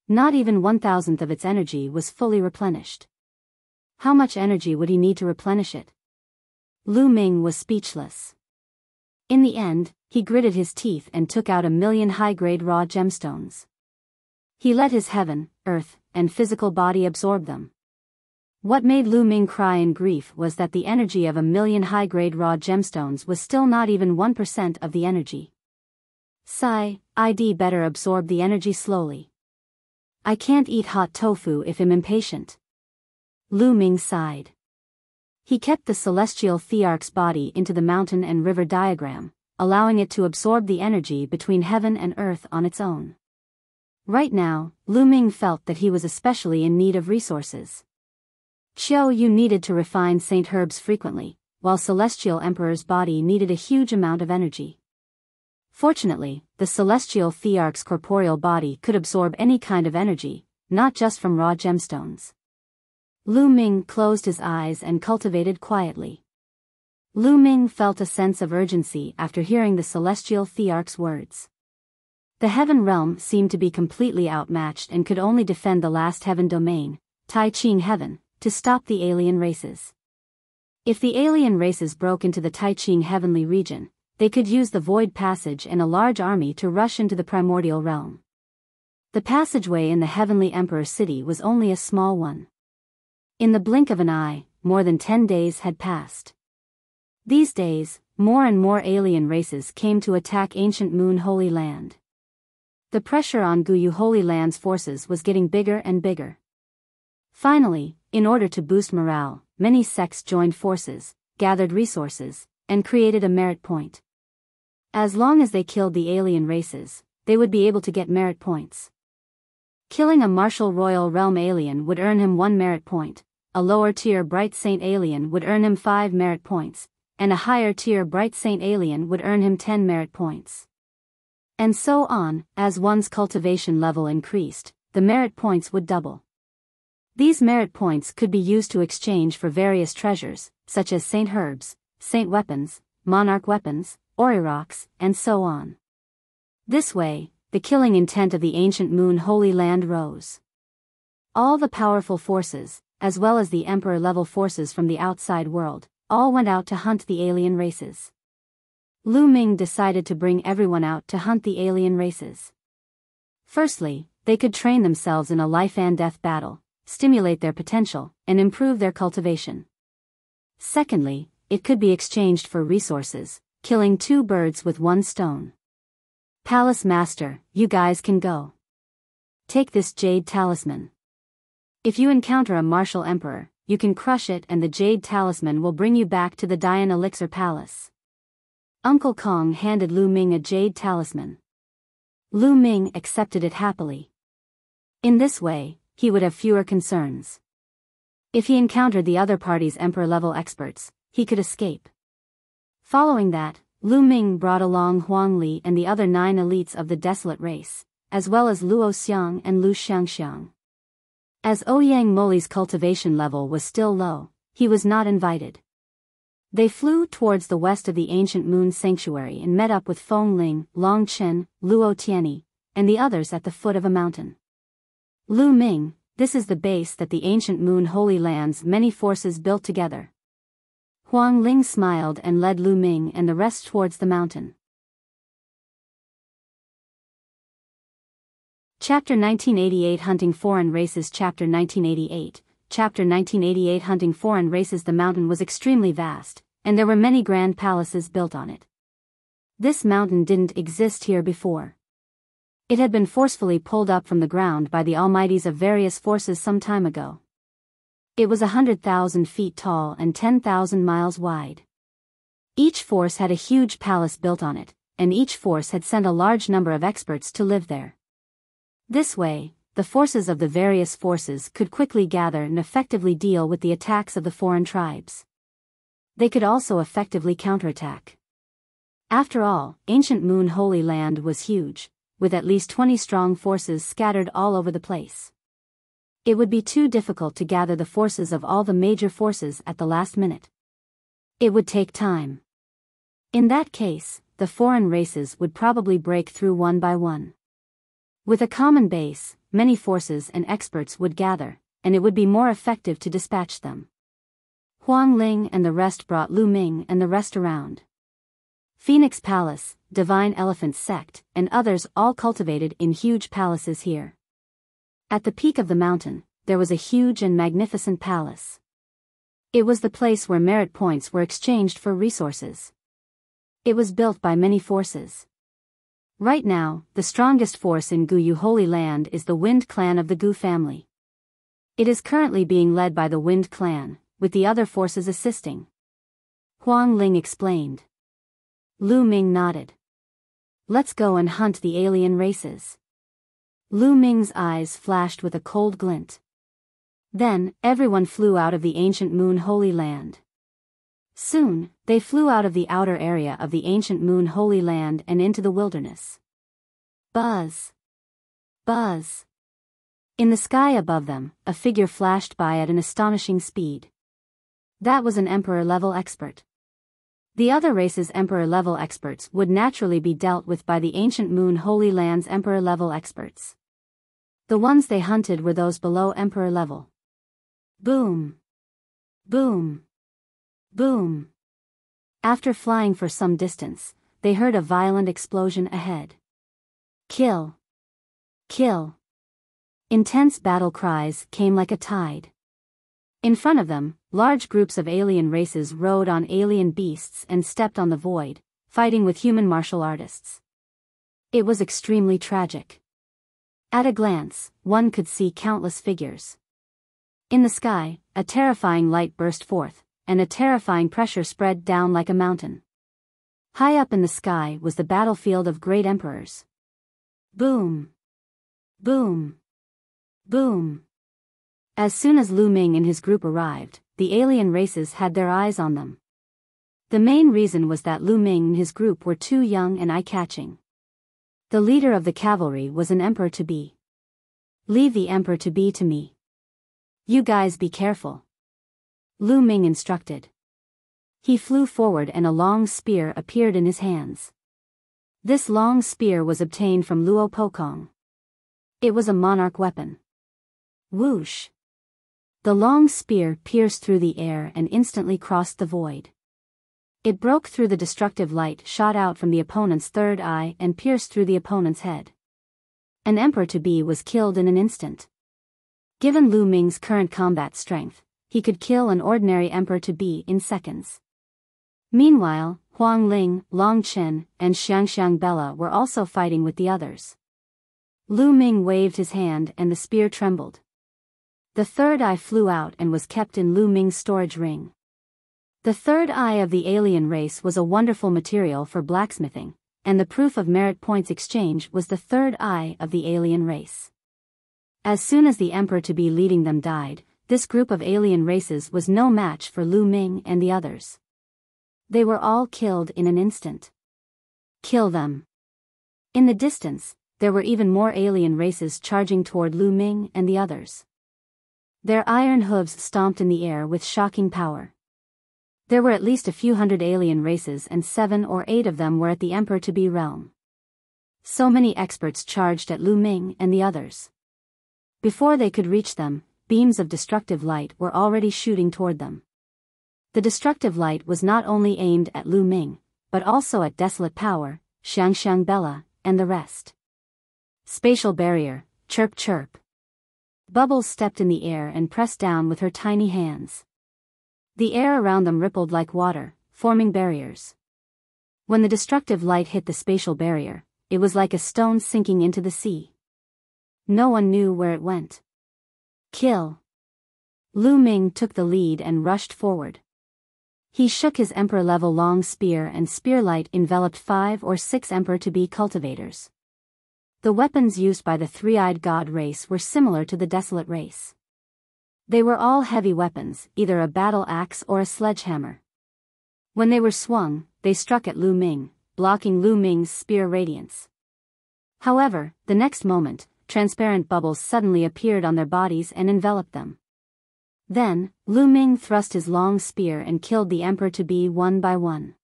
Not even 1,000th of its energy was fully replenished. How much energy would he need to replenish it? Lu Ming was speechless. In the end, he gritted his teeth and took out 1,000,000 high-grade raw gemstones. He let his heaven, earth, and physical body absorb them. What made Lu Ming cry in grief was that the energy of 1,000,000 high-grade raw gemstones was still not even 1% of the energy. Sigh, I'd better absorb the energy slowly. I can't eat hot tofu if I'm impatient. Lu Ming sighed. He kept the celestial Thearch's body into the mountain and river diagram, allowing it to absorb the energy between heaven and earth on its own. Right now, Lu Ming felt that he was especially in need of resources. Qiu Yu needed to refine Saint Herbs frequently, while Celestial Emperor's body needed a huge amount of energy. Fortunately, the Celestial Thearch's corporeal body could absorb any kind of energy, not just from raw gemstones. Lu Ming closed his eyes and cultivated quietly. Lu Ming felt a sense of urgency after hearing the Celestial Thearch's words. The heaven realm seemed to be completely outmatched and could only defend the last heaven domain, Tai Ching Heaven, to stop the alien races. If the alien races broke into the Tai Ching heavenly region, they could use the Void Passage and a large army to rush into the primordial realm. The passageway in the Heavenly Emperor City was only a small one. In the blink of an eye, more than 10 days had passed. These days, more and more alien races came to attack ancient Moon Holy Land. The pressure on Guyu Holy Land's forces was getting bigger and bigger. Finally, in order to boost morale, many sects joined forces, gathered resources, and created a merit point. As long as they killed the alien races, they would be able to get merit points. Killing a Martial Royal Realm alien would earn him 1 merit point, a lower-tier Bright Saint alien would earn him 5 merit points, and a higher-tier Bright Saint alien would earn him 10 merit points. And so on, as one's cultivation level increased, the merit points would double. These merit points could be used to exchange for various treasures, such as Saint Herbs, Saint Weapons, Monarch Weapons, Orirocks, and so on. This way, the killing intent of the ancient Moon Holy Land rose. All the powerful forces, as well as the Emperor-level forces from the outside world, all went out to hunt the alien races. Lu Ming decided to bring everyone out to hunt the alien races. Firstly, they could train themselves in a life-and-death battle, stimulate their potential, and improve their cultivation. Secondly, it could be exchanged for resources, killing 2 birds with 1 stone. Palace Master, you guys can go. Take this jade talisman. If you encounter a martial emperor, you can crush it and the jade talisman will bring you back to the Dayan elixir palace. Uncle Kong handed Lu Ming a jade talisman. Lu Ming accepted it happily. In this way, he would have fewer concerns. If he encountered the other party's emperor-level experts, he could escape. Following that, Lu Ming brought along Huang Li and the other 9 elites of the Desolate race, as well as Luo Xiang and Lu Xiangxiang. As Ouyang Moli's cultivation level was still low, he was not invited. They flew towards the west of the ancient Moon Sanctuary and met up with Feng Ling, Long Chen, Luo Tianyi, and the others at the foot of a mountain. Lu Ming, this is the base that the ancient Moon Holy Land's many forces built together. Huang Ling smiled and led Lu Ming and the rest towards the mountain. Chapter 1988 Hunting Foreign Races Chapter 1988 Chapter 1988 Hunting Foreign Races. The mountain was extremely vast, and there were many grand palaces built on it. This mountain didn't exist here before. It had been forcefully pulled up from the ground by the almighties of various forces some time ago. It was 100,000 feet tall and 10,000 miles wide. Each force had a huge palace built on it, and each force had sent a large number of experts to live there. This way, the forces of the various forces could quickly gather and effectively deal with the attacks of the foreign tribes. They could also effectively counterattack. After all, ancient Moon Holy Land was huge, with at least 20 strong forces scattered all over the place. It would be too difficult to gather the forces of all the major forces at the last minute. It would take time. In that case, the foreign races would probably break through one by one. With a common base, many forces and experts would gather, and it would be more effective to dispatch them. Huang Ling and the rest brought Lu Ming and the rest around. Phoenix Palace, Divine Elephant Sect, and others all cultivated in huge palaces here. At the peak of the mountain, there was a huge and magnificent palace. It was the place where merit points were exchanged for resources. It was built by many forces. Right now, the strongest force in Guyu Holy Land is the Wind Clan of the Gu family. It is currently being led by the Wind Clan, with the other forces assisting. Huang Ling explained. Lu Ming nodded. Let's go and hunt the alien races. Lu Ming's eyes flashed with a cold glint. Then, everyone flew out of the ancient Moon Holy Land. Soon, they flew out of the outer area of the ancient Moon Holy Land and into the wilderness. Buzz! Buzz! In the sky above them, a figure flashed by at an astonishing speed. That was an Emperor-level expert. The other races' Emperor-level experts would naturally be dealt with by the ancient Moon Holy Land's Emperor-level experts. The ones they hunted were those below Emperor-level. Boom! Boom! Boom! After flying for some distance, they heard a violent explosion ahead. Kill! Kill! Intense battle cries came like a tide. In front of them, large groups of alien races rode on alien beasts and stepped on the void, fighting with human martial artists. It was extremely tragic. At a glance, one could see countless figures. In the sky, a terrifying light burst forth, and a terrifying pressure spread down like a mountain. High up in the sky was the battlefield of great emperors. Boom! Boom! Boom! As soon as Lu Ming and his group arrived, the alien races had their eyes on them. The main reason was that Lu Ming and his group were too young and eye-catching. The leader of the cavalry was an emperor-to-be. Leave the emperor-to-be to me. You guys be careful. Lu Ming instructed. He flew forward and a long spear appeared in his hands. This long spear was obtained from Luo Pokong. It was a monarch weapon. Whoosh! The long spear pierced through the air and instantly crossed the void. It broke through the destructive light shot out from the opponent's third eye and pierced through the opponent's head. An emperor-to-be was killed in an instant. Given Lu Ming's current combat strength, he could kill an ordinary emperor-to-be in seconds. Meanwhile, Huang Ling, Long Chen, and Xiangxiang Bella were also fighting with the others. Lu Ming waved his hand and the spear trembled. The third eye flew out and was kept in Lu Ming's storage ring. The third eye of the alien race was a wonderful material for blacksmithing, and the proof of merit points exchange was the third eye of the alien race. As soon as the emperor-to-be leading them died, this group of alien races was no match for Lu Ming and the others. They were all killed in an instant. Kill them. In the distance, there were even more alien races charging toward Lu Ming and the others. Their iron hooves stomped in the air with shocking power. There were at least a few hundred alien races and 7 or 8 of them were at the emperor-to-be realm. So many experts charged at Lu Ming and the others. Before they could reach them, beams of destructive light were already shooting toward them. The destructive light was not only aimed at Lu Ming, but also at Desolate Power, Xiangxiang Bella, and the rest. Spatial barrier, chirp chirp. Bubbles stepped in the air and pressed down with her tiny hands. The air around them rippled like water, forming barriers. When the destructive light hit the spatial barrier, it was like a stone sinking into the sea. No one knew where it went. Kill. Lu Ming took the lead and rushed forward. He shook his emperor-level long spear and spearlight enveloped 5 or 6 emperor-to-be cultivators. The weapons used by the three-eyed god race were similar to the desolate race. They were all heavy weapons, either a battle axe or a sledgehammer. When they were swung, they struck at Lu Ming, blocking Lu Ming's spear radiance. However, the next moment, transparent bubbles suddenly appeared on their bodies and enveloped them. Then, Lu Ming thrust his long spear and killed the emperor-to-be one by one.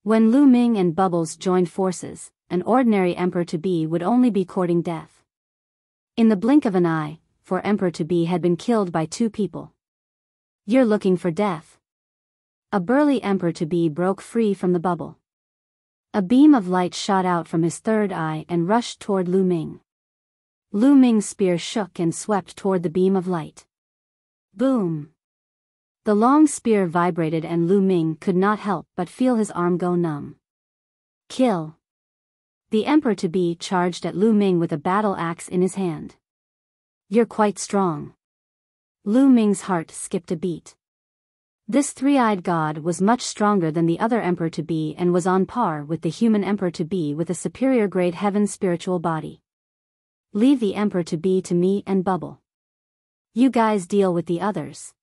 When Lu Ming and Bubbles joined forces, an ordinary emperor-to-be would only be courting death. In the blink of an eye, for emperor-to-be had been killed by 2 people. You're looking for death. A burly emperor-to-be broke free from the bubble. A beam of light shot out from his third eye and rushed toward Lu Ming. Lu Ming's spear shook and swept toward the beam of light. Boom! The long spear vibrated and Lu Ming could not help but feel his arm go numb. Kill! The emperor-to-be charged at Lu Ming with a battle axe in his hand. You're quite strong. Lu Ming's heart skipped a beat. This 3-eyed god was much stronger than the other emperor-to-be and was on par with the human emperor-to-be with a superior grade heaven spiritual body. Leave the emperor-to-be to me and Bubble. You guys deal with the others.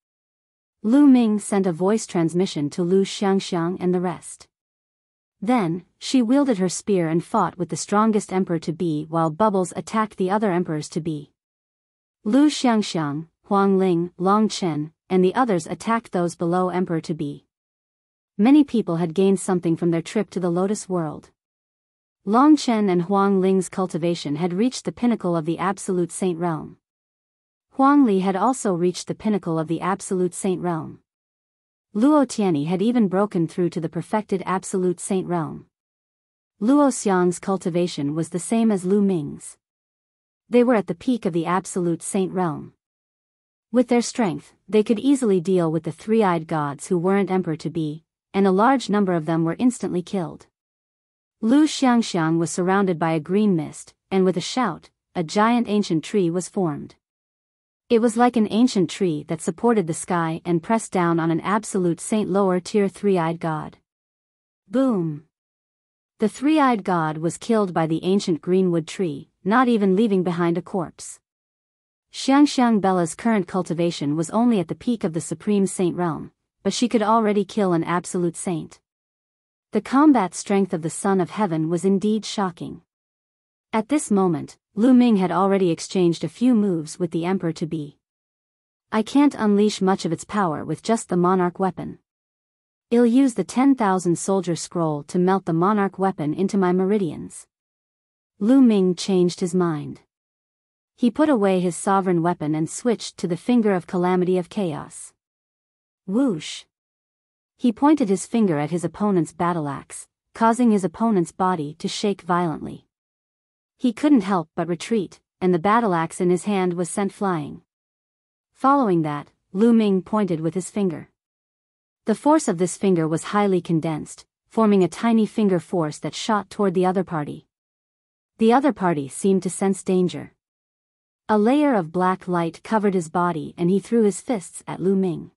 Lu Ming sent a voice transmission to Lu Xiangxiang and the rest. Then, she wielded her spear and fought with the strongest emperor-to-be while Bubbles attacked the other emperors-to-be. Lu Xiangxiang, Huang Ling, Long Chen, and the others attacked those below emperor-to-be. Many people had gained something from their trip to the Lotus World. Long Chen and Huang Ling's cultivation had reached the pinnacle of the Absolute Saint Realm. Huang Li had also reached the pinnacle of the Absolute Saint Realm. Luo Tianyi had even broken through to the perfected Absolute Saint Realm. Luo Xiang's cultivation was the same as Lu Ming's. They were at the peak of the Absolute Saint Realm. With their strength, they could easily deal with the 3-eyed gods who weren't emperor-to-be, and a large number of them were instantly killed. Lu Xiangxiang was surrounded by a green mist, and with a shout, a giant ancient tree was formed. It was like an ancient tree that supported the sky and pressed down on an absolute saint lower-tier 3-eyed god. Boom! The 3-eyed god was killed by the ancient greenwood tree, not even leaving behind a corpse. Xiangxiang Bella's current cultivation was only at the peak of the supreme saint realm, but she could already kill an absolute saint. The combat strength of the Son of Heaven was indeed shocking. At this moment, Lu Ming had already exchanged a few moves with the emperor-to-be. I can't unleash much of its power with just the monarch weapon. I'll use the 10,000 soldier scroll to melt the monarch weapon into my meridians. Lu Ming changed his mind. He put away his sovereign weapon and switched to the finger of calamity of chaos. Whoosh! He pointed his finger at his opponent's battle axe, causing his opponent's body to shake violently. He couldn't help but retreat, and the battle axe in his hand was sent flying. Following that, Lu Ming pointed with his finger. The force of this finger was highly condensed, forming a tiny finger force that shot toward the other party. The other party seemed to sense danger. A layer of black light covered his body and he threw his fists at Lu Ming.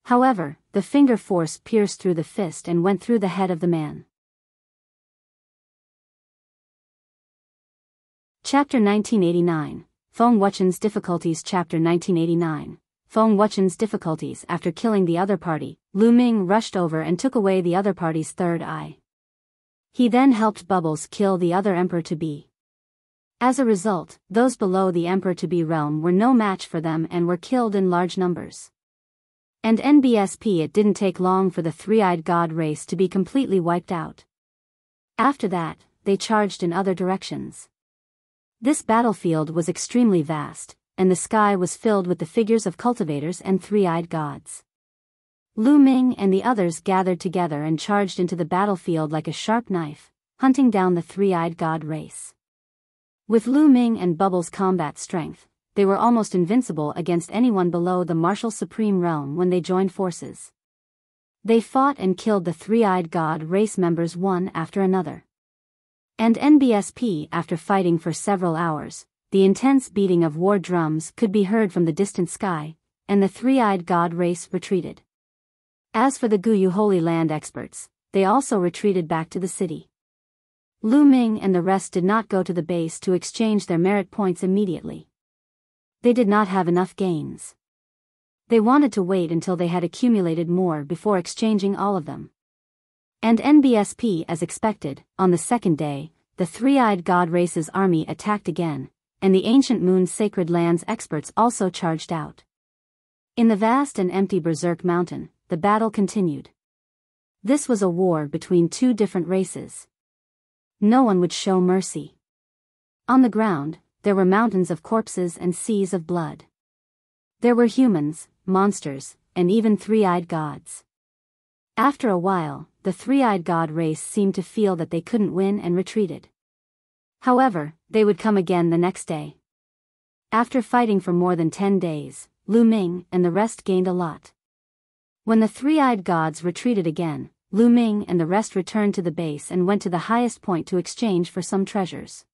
However, the finger force pierced through the fist and went through the head of the man. Chapter 1989, Feng Wuchen's Difficulties. Chapter 1989, Feng Wuchen's Difficulties. After killing the other party, Lu Ming rushed over and took away the other party's third eye. He then helped Bubbles kill the other emperor-to-be. As a result, those below the emperor-to-be realm were no match for them and were killed in large numbers. And NBSP, it didn't take long for the 3-eyed god race to be completely wiped out. After that, they charged in other directions. This battlefield was extremely vast, and the sky was filled with the figures of cultivators and 3-eyed gods. Lu Ming and the others gathered together and charged into the battlefield like a sharp knife, hunting down the 3-eyed god race. With Lu Ming and Bubbles' combat strength, they were almost invincible against anyone below the martial supreme realm when they joined forces. They fought and killed the 3-eyed god race members one after another. And NBSP, after fighting for several hours, the intense beating of war drums could be heard from the distant sky, and the 3-eyed god race retreated. As for the Guyu Holy Land experts, they also retreated back to the city. Lu Ming and the rest did not go to the base to exchange their merit points immediately. They did not have enough gains. They wanted to wait until they had accumulated more before exchanging all of them. And NBSP, as expected, on the second day, the 3-eyed god race's army attacked again, and the ancient moon's sacred lands experts also charged out. In the vast and empty Berserk Mountain, the battle continued. This was a war between two different races. No one would show mercy. On the ground, there were mountains of corpses and seas of blood. There were humans, monsters, and even three-eyed gods. After a while, the three-eyed god race seemed to feel that they couldn't win and retreated. However, they would come again the next day. After fighting for more than 10 days, Lu Ming and the rest gained a lot. When the three-eyed gods retreated again, Lu Ming and the rest returned to the base and went to the highest point to exchange for some treasures.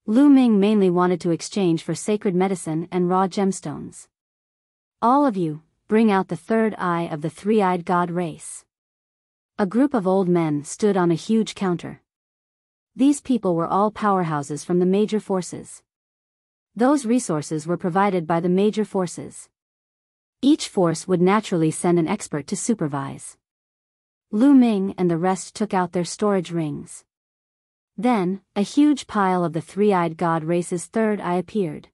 Lu Ming mainly wanted to exchange for sacred medicine and raw gemstones. All of you, bring out the third eye of the three-eyed god race. A group of old men stood on a huge counter. These people were all powerhouses from the major forces. Those resources were provided by the major forces. Each force would naturally send an expert to supervise. Lu Ming and the rest took out their storage rings. Then, a huge pile of the three-eyed god race's third eye appeared.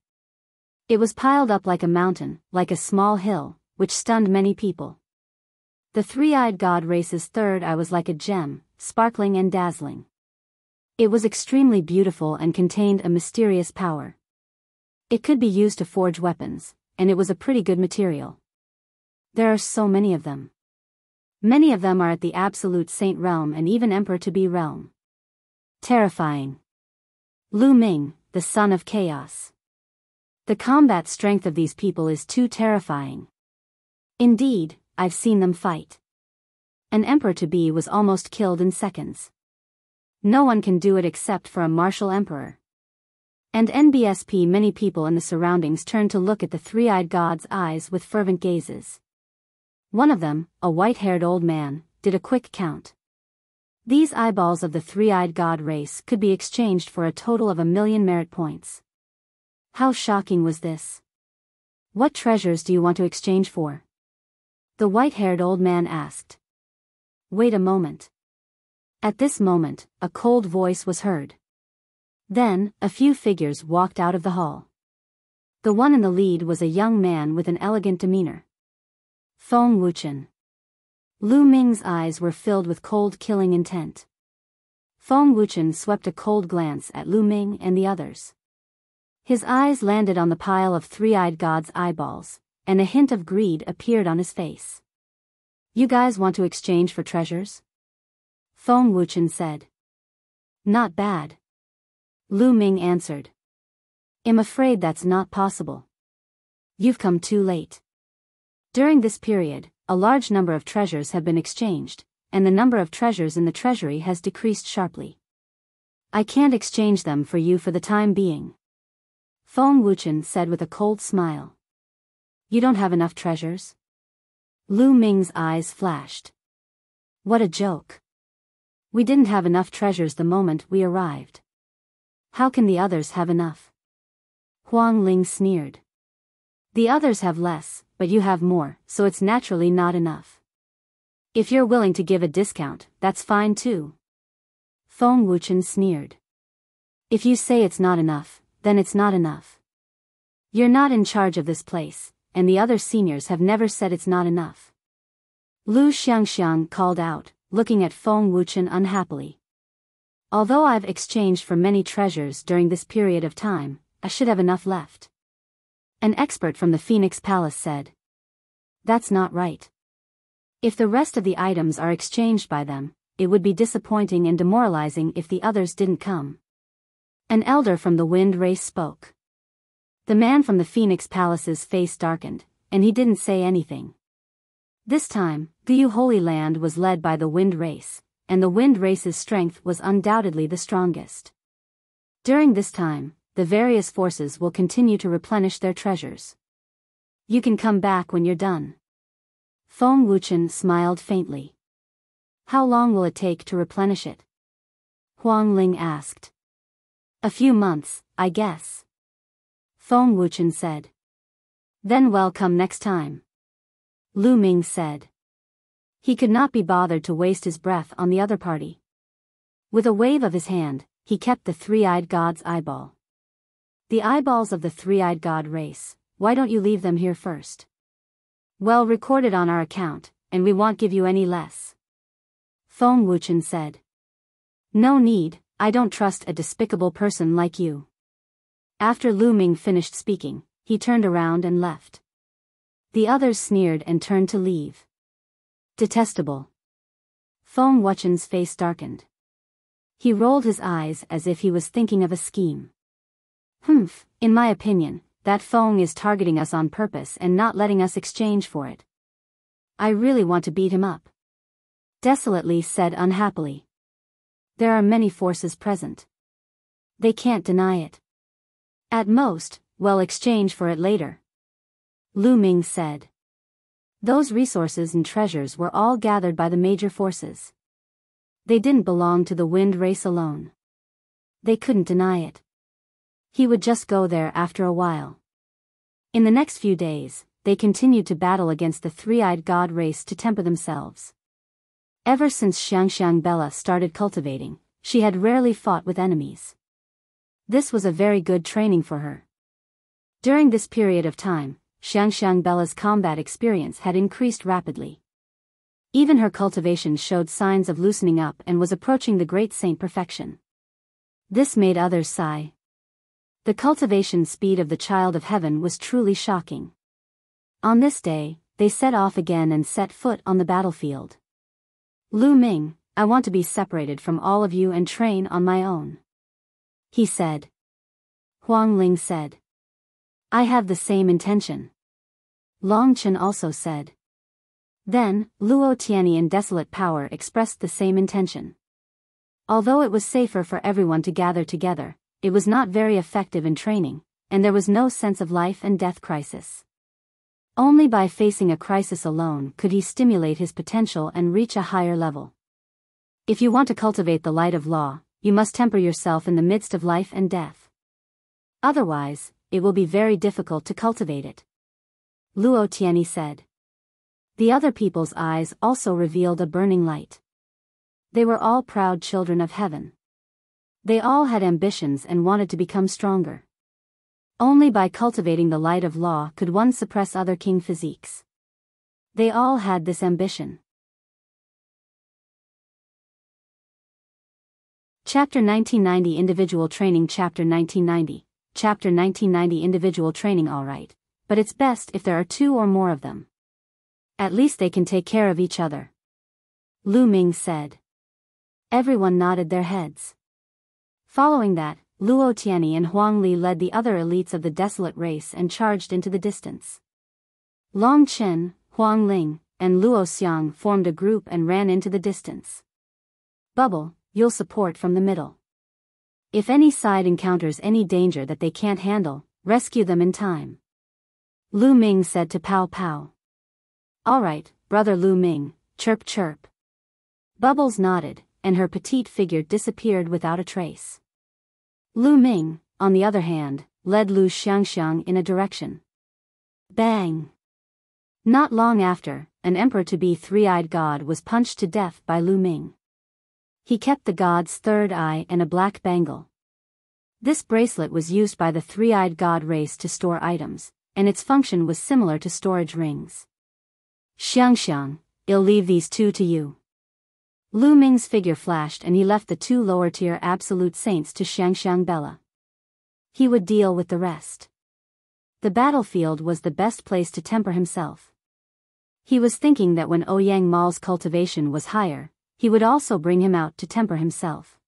It was piled up like a mountain, like a small hill, which stunned many people. The three-eyed god race's third eye was like a gem, sparkling and dazzling. It was extremely beautiful and contained a mysterious power. It could be used to forge weapons, and it was a pretty good material. There are so many of them. Many of them are at the absolute saint realm and even emperor-to-be realm. Terrifying. Lu Ming, the son of chaos. The combat strength of these people is too terrifying. Indeed, I've seen them fight. An emperor-to-be was almost killed in seconds. No one can do it except for a martial emperor. And NBSP many people in the surroundings turned to look at the three-eyed god's eyes with fervent gazes. One of them, a white-haired old man, did a quick count. These eyeballs of the three-eyed god race could be exchanged for a total of 1,000,000 merit points. How shocking was this? What treasures do you want to exchange for? The white-haired old man asked. Wait a moment. At this moment, a cold voice was heard. Then, a few figures walked out of the hall. The one in the lead was a young man with an elegant demeanor. Feng Wuchen. Lu Ming's eyes were filled with cold killing intent. Feng Wuchen swept a cold glance at Lu Ming and the others. His eyes landed on the pile of three-eyed god's eyeballs, and a hint of greed appeared on his face. You guys want to exchange for treasures? Feng Wuchen said. Not bad. Lu Ming answered. I'm afraid that's not possible. You've come too late. During this period, a large number of treasures have been exchanged, and the number of treasures in the treasury has decreased sharply. I can't exchange them for you for the time being. Feng Wuchen said with a cold smile. You don't have enough treasures? Lu Ming's eyes flashed. What a joke. We didn't have enough treasures the moment we arrived. How can the others have enough? Huang Ling sneered. The others have less, but you have more, so it's naturally not enough. If you're willing to give a discount, that's fine too. Feng Wuchen sneered. If you say it's not enough, then it's not enough. You're not in charge of this place, and the other seniors have never said it's not enough. Lu Xiangxiang called out, looking at Feng Wuchen unhappily. Although I've exchanged for many treasures during this period of time, I should have enough left. An expert from the Phoenix Palace said. That's not right. If the rest of the items are exchanged by them, it would be disappointing and demoralizing if the others didn't come. An elder from the Wind race spoke. The man from the Phoenix Palace's face darkened, and he didn't say anything. This time, Biyao Holy Land was led by the Wind race, and the Wind race's strength was undoubtedly the strongest. During this time, the various forces will continue to replenish their treasures. You can come back when you're done. Feng Wuchen smiled faintly. How long will it take to replenish it? Huang Ling asked. A few months, I guess. Feng Wuchen said. Then welcome next time. Lu Ming said. He could not be bothered to waste his breath on the other party. With a wave of his hand, he kept the three-eyed god's eyeball. The eyeballs of the three-eyed god race, why don't you leave them here first? Well, recorded on our account, and we won't give you any less. Feng Wuchen said. No need, I don't trust a despicable person like you. After Lu Ming finished speaking, he turned around and left. The others sneered and turned to leave. Detestable. Feng Wuchen's face darkened. He rolled his eyes as if he was thinking of a scheme. Humph, in my opinion, that Feng is targeting us on purpose and not letting us exchange for it. I really want to beat him up. Desolately said unhappily. There are many forces present. They can't deny it. At most, we'll exchange for it later. Lu Ming said. Those resources and treasures were all gathered by the major forces. They didn't belong to the wind race alone. They couldn't deny it. He would just go there after a while. In the next few days, they continued to battle against the three-eyed god race to temper themselves. Ever since Xiangxiang Bella started cultivating, she had rarely fought with enemies. This was a very good training for her. During this period of time, Xiangxiang Bella's combat experience had increased rapidly. Even her cultivation showed signs of loosening up and was approaching the great saint perfection. This made others sigh. The cultivation speed of the Child of Heaven was truly shocking. On this day, they set off again and set foot on the battlefield. Lu Ming, I want to be separated from all of you and train on my own. He said. Huang Ling said. I have the same intention. Long Chen also said. Then, Luo Tianyi in Desolate Power expressed the same intention. Although it was safer for everyone to gather together, it was not very effective in training, and there was no sense of life and death crisis. Only by facing a crisis alone could he stimulate his potential and reach a higher level. If you want to cultivate the light of law, you must temper yourself in the midst of life and death. Otherwise, it will be very difficult to cultivate it. Luo Tianyi said. The other people's eyes also revealed a burning light. They were all proud children of heaven. They all had ambitions and wanted to become stronger. Only by cultivating the light of law could one suppress other king physiques. They all had this ambition. Chapter 1990 Individual Training Chapter 1990 Chapter 1990 Individual Training. Alright, but it's best if there are two or more of them. At least they can take care of each other. Lu Ming said. Everyone nodded their heads. Following that, Luo Tianyi and Huang Li led the other elites of the desolate race and charged into the distance. Long Chen, Huang Ling, and Luo Xiang formed a group and ran into the distance. Bubble, you'll support from the middle. If any side encounters any danger that they can't handle, rescue them in time. Lu Ming said to Pao Pao. Alright, brother Lu Ming, chirp chirp. Bubbles nodded, and her petite figure disappeared without a trace. Lu Ming, on the other hand, led Lu Xiangxiang in a direction. Bang! Not long after, an emperor-to-be three-eyed god was punched to death by Lu Ming. He kept the god's third eye and a black bangle. This bracelet was used by the three-eyed god race to store items, and its function was similar to storage rings. Xiangxiang, I'll leave these two to you. Lu Ming's figure flashed and he left the two lower-tier absolute saints to Xiangxiang Bella. He would deal with the rest. The battlefield was the best place to temper himself. He was thinking that when Ouyang Ma's cultivation was higher, he would also bring him out to temper himself.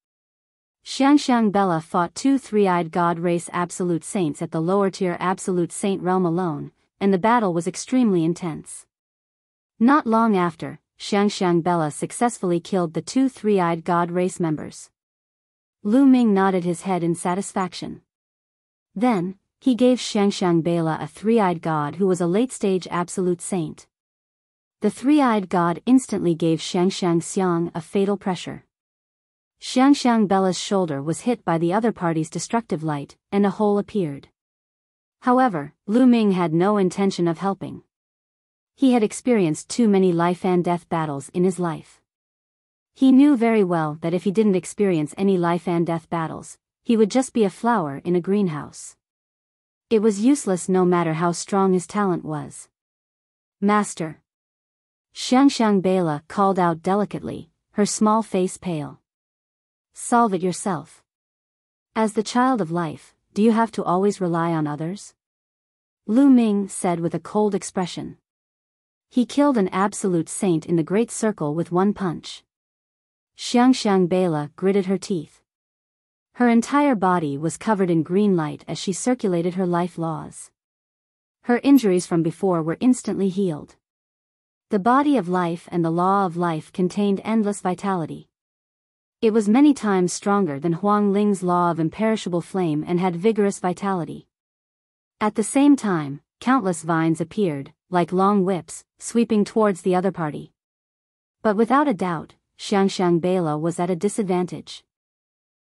Xiangxiang Bella fought two three-eyed god race absolute saints at the lower-tier absolute saint realm alone, and the battle was extremely intense. Not long after, Xiangxiang Bella successfully killed the two three-eyed god race members. Lu Ming nodded his head in satisfaction. Then, he gave Xiangxiang Bella a three-eyed god who was a late-stage absolute saint. The three-eyed god instantly gave Xiangxiang Xiang a fatal pressure. Xiangxiang Bella's shoulder was hit by the other party's destructive light, and a hole appeared. However, Lu Ming had no intention of helping. He had experienced too many life and death battles in his life. He knew very well that if he didn't experience any life and death battles, he would just be a flower in a greenhouse. It was useless no matter how strong his talent was. Master. Xiangxiang Bella called out delicately, her small face pale. Solve it yourself. As the child of life, do you have to always rely on others? Lu Ming said with a cold expression. He killed an absolute saint in the Great Circle with one punch. Xiang Bela gritted her teeth. Her entire body was covered in green light as she circulated her life laws. Her injuries from before were instantly healed. The body of life and the law of life contained endless vitality. It was many times stronger than Huang Ling's law of imperishable flame and had vigorous vitality. At the same time, countless vines appeared, like long whips, sweeping towards the other party. But without a doubt, Xiang Bela was at a disadvantage.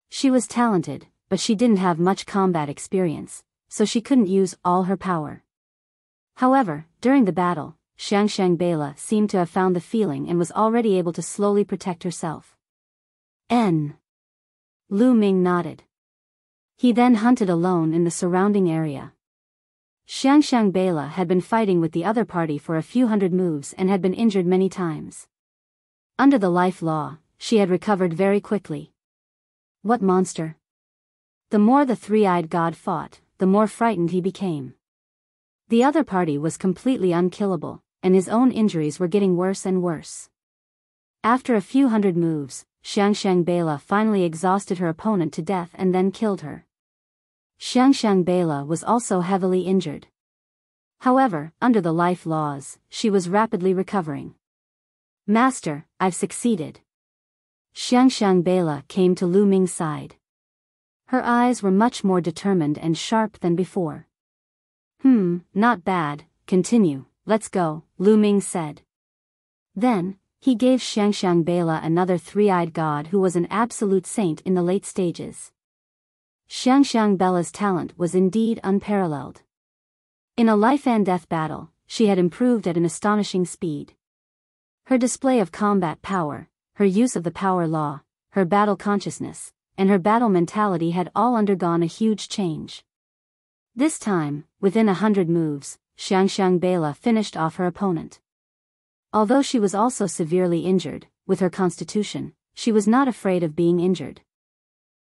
She was talented, but she didn't have much combat experience, so she couldn't use all her power. However, during the battle, Xiang Bela seemed to have found the feeling and was already able to slowly protect herself. Lu Ming nodded. He then hunted alone in the surrounding area. Xiang Bela had been fighting with the other party for a few hundred moves and had been injured many times. Under the life law, she had recovered very quickly. What monster? The more the three-eyed god fought, the more frightened he became. The other party was completely unkillable, and his own injuries were getting worse and worse. After a few hundred moves, Xiang Bela finally exhausted her opponent to death and then killed her. Xiang Bela was also heavily injured. However, under the life laws, she was rapidly recovering. Master, I've succeeded. Xiang Bela came to Lu Ming's side. Her eyes were much more determined and sharp than before. Not bad, continue, let's go, Lu Ming said. Then, he gave Xiang Bela another three-eyed god who was an absolute saint in the late stages. Xiang Bela's talent was indeed unparalleled. In a life-and-death battle, she had improved at an astonishing speed. Her display of combat power, her use of the power law, her battle consciousness, and her battle mentality had all undergone a huge change. This time, within 100 moves, Xiang Bela finished off her opponent. Although she was also severely injured, with her constitution, she was not afraid of being injured.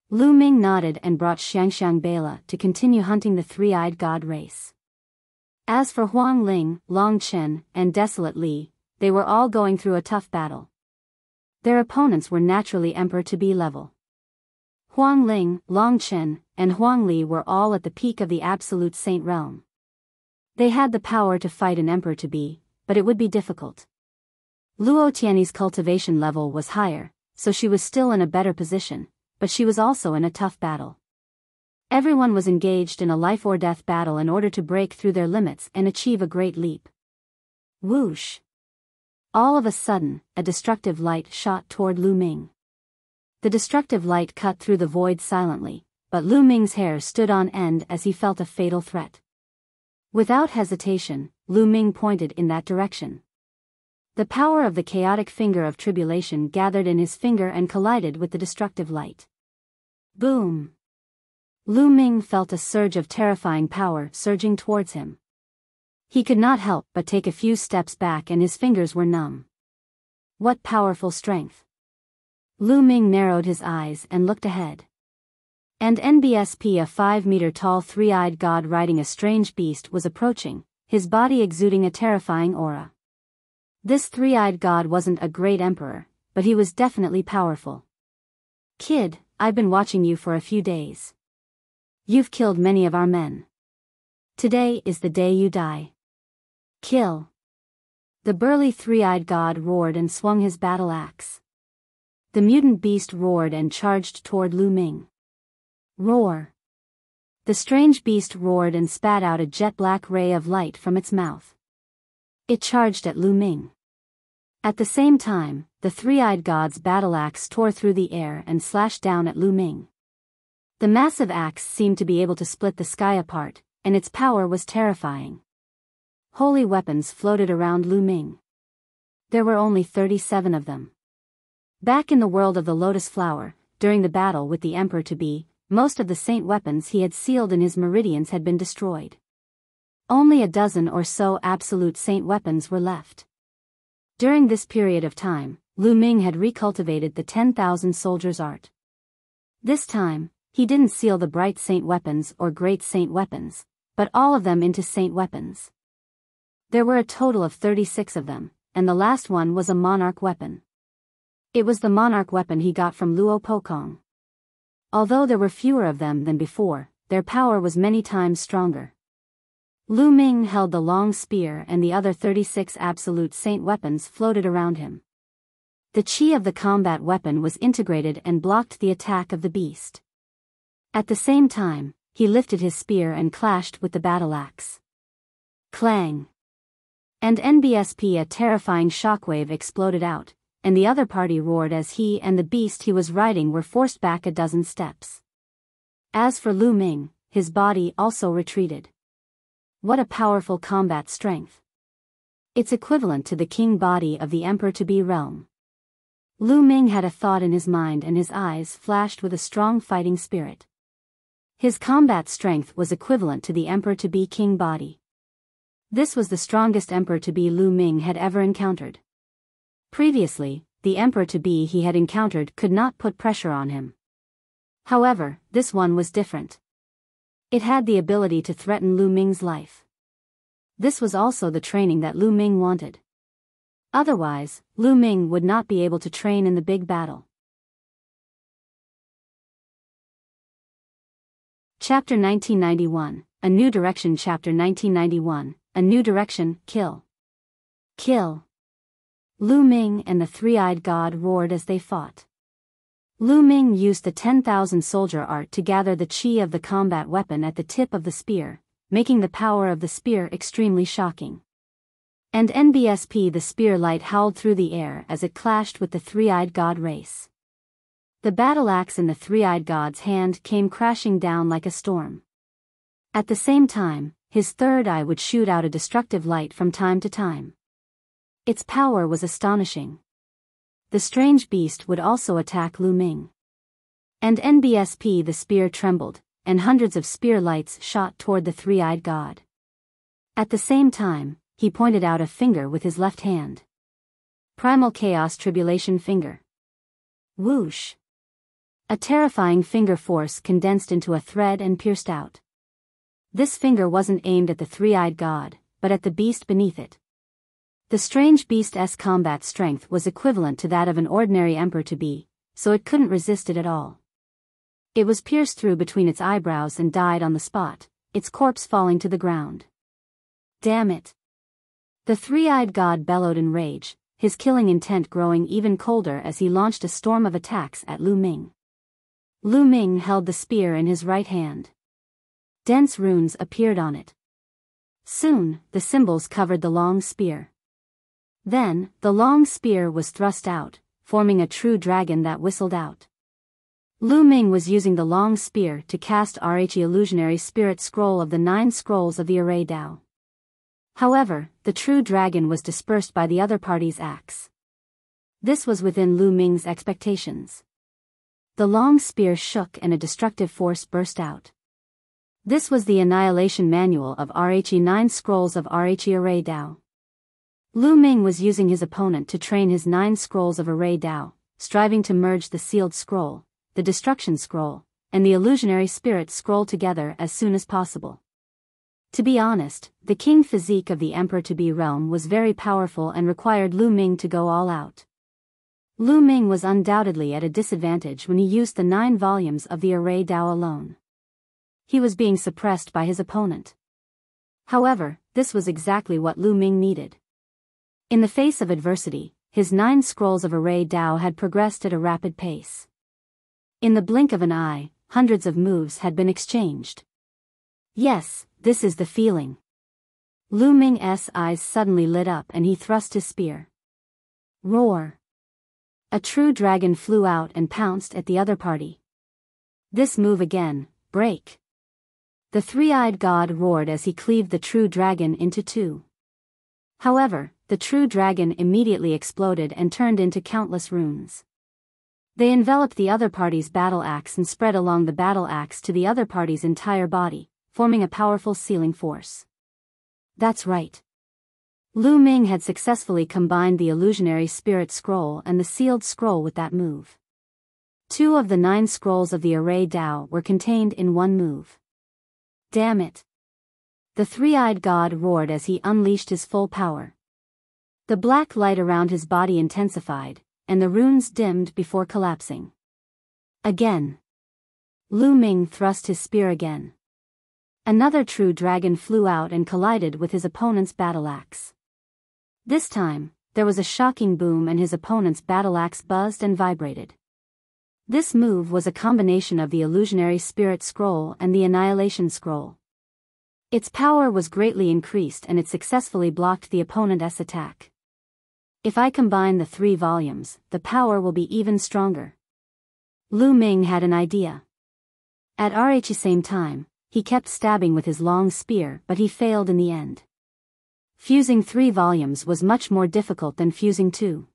Lu Ming nodded and brought Xiang Bela to continue hunting the three-eyed god race. As for Huang Ling, Long Chen, and Desolate Li, they were all going through a tough battle. Their opponents were naturally Emperor-to-be level. Huang Ling, Long Chen, and Huang Li were all at the peak of the absolute saint realm. They had the power to fight an Emperor-to-be, but it would be difficult. Luo Tianyi's cultivation level was higher, so she was still in a better position, but she was also in a tough battle. Everyone was engaged in a life-or-death battle in order to break through their limits and achieve a great leap. Whoosh! All of a sudden, a destructive light shot toward Lu Ming. The destructive light cut through the void silently, but Lu Ming's hair stood on end as he felt a fatal threat. Without hesitation, Lu Ming pointed in that direction. The power of the chaotic finger of tribulation gathered in his finger and collided with the destructive light. Boom! Lu Ming felt a surge of terrifying power surging towards him. He could not help but take a few steps back and his fingers were numb. What powerful strength! Lu Ming narrowed his eyes and looked ahead. And NBSP, a 5-meter-tall three-eyed god riding a strange beast, was approaching, his body exuding a terrifying aura. This three-eyed god wasn't a great emperor, but he was definitely powerful. Kid, I've been watching you for a few days. You've killed many of our men. Today is the day you die. Kill! The burly three-eyed god roared and swung his battle axe. The mutant beast roared and charged toward Lu Ming. Roar! The strange beast roared and spat out a jet-black ray of light from its mouth. It charged at Lu Ming. At the same time, the three-eyed god's battle axe tore through the air and slashed down at Lu Ming. The massive axe seemed to be able to split the sky apart, and its power was terrifying. Holy weapons floated around Lu Ming. There were only 37 of them. Back in the world of the Lotus Flower, during the battle with the Emperor-to-be, most of the saint weapons he had sealed in his meridians had been destroyed. Only a dozen or so absolute saint weapons were left. During this period of time, Lu Ming had recultivated the 10,000 soldiers' art. This time, he didn't seal the bright saint weapons or great saint weapons, but all of them into saint weapons. There were a total of 36 of them, and the last one was a monarch weapon. It was the monarch weapon he got from Luo Pokong. Although there were fewer of them than before, their power was many times stronger. Lu Ming held the long spear and the other 36 absolute saint weapons floated around him. The chi of the combat weapon was integrated and blocked the attack of the beast. At the same time, he lifted his spear and clashed with the battle axe. Clang! And NBSP, a terrifying shockwave exploded out, and the other party roared as he and the beast he was riding were forced back a dozen steps. As for Lu Ming, his body also retreated. What a powerful combat strength. It's equivalent to the king body of the Emperor-to-be realm. Lu Ming had a thought in his mind and his eyes flashed with a strong fighting spirit. His combat strength was equivalent to the Emperor-to-be king body. This was the strongest Emperor-to-be Lu Ming had ever encountered. Previously, the Emperor-to-be he had encountered could not put pressure on him. However, this one was different. It had the ability to threaten Lu Ming's life. This was also the training that Lu Ming wanted. Otherwise, Lu Ming would not be able to train in the big battle. Chapter 1991, A New Direction. Chapter 1991, A New Direction. Kill. Kill. Lu Ming and the three-eyed god roared as they fought. Lu Ming used the 10,000 soldier art to gather the chi of the combat weapon at the tip of the spear, making the power of the spear extremely shocking. And NBSP, the spear light howled through the air as it clashed with the three-eyed god race. The battle axe in the three-eyed god's hand came crashing down like a storm. At the same time, his third eye would shoot out a destructive light from time to time. Its power was astonishing. The strange beast would also attack Lu Ming. And NBSP, the spear trembled, and hundreds of spear lights shot toward the three-eyed god. At the same time, he pointed out a finger with his left hand. Primal Chaos Tribulation Finger. Whoosh! A terrifying finger force condensed into a thread and pierced out. This finger wasn't aimed at the three-eyed god, but at the beast beneath it. The strange beast's combat strength was equivalent to that of an ordinary Emperor-to-be, so it couldn't resist it at all. It was pierced through between its eyebrows and died on the spot, its corpse falling to the ground. Damn it! The three-eyed god bellowed in rage, his killing intent growing even colder as he launched a storm of attacks at Lu Ming. Lu Ming held the spear in his right hand. Dense runes appeared on it. Soon, the symbols covered the long spear. Then, the long spear was thrust out, forming a true dragon that whistled out. Lu Ming was using the long spear to cast Rhe illusionary spirit scroll of the 9 scrolls of the array Dao. However, the true dragon was dispersed by the other party's axe. This was within Lu Ming's expectations. The long spear shook and a destructive force burst out. This was the annihilation manual of Rhe 9 scrolls of Rhe array Dao. Lu Ming was using his opponent to train his 9 scrolls of array Dao, striving to merge the sealed scroll, the destruction scroll, and the illusionary spirit scroll together as soon as possible. To be honest, the king physique of the Emperor-to-be realm was very powerful and required Lu Ming to go all out. Lu Ming was undoubtedly at a disadvantage when he used the 9 volumes of the array Dao alone. He was being suppressed by his opponent. However, this was exactly what Lu Ming needed. In the face of adversity, his 9 scrolls of array Dao had progressed at a rapid pace. In the blink of an eye, hundreds of moves had been exchanged. Yes, this is the feeling. Lu Ming's eyes suddenly lit up and he thrust his spear. Roar! A true dragon flew out and pounced at the other party. This move again, break! The three-eyed god roared as he cleaved the true dragon into 2. However, the true dragon immediately exploded and turned into countless runes. They enveloped the other party's battle axe and spread along the battle axe to the other party's entire body, forming a powerful sealing force. That's right. Lu Ming had successfully combined the illusionary spirit scroll and the sealed scroll with that move. 2 of the 9 scrolls of the array Dao were contained in one move. Damn it! The three-eyed god roared as he unleashed his full power. The black light around his body intensified, and the runes dimmed before collapsing. Again. Lu Ming thrust his spear again. Another true dragon flew out and collided with his opponent's battle axe. This time, there was a shocking boom and his opponent's battle axe buzzed and vibrated. This move was a combination of the illusionary spirit scroll and the annihilation scroll. Its power was greatly increased and it successfully blocked the opponent's attack. If I combine the 3 volumes, the power will be even stronger. Lu Ming had an idea. At the same time, he kept stabbing with his long spear but he failed in the end. Fusing 3 volumes was much more difficult than fusing 2.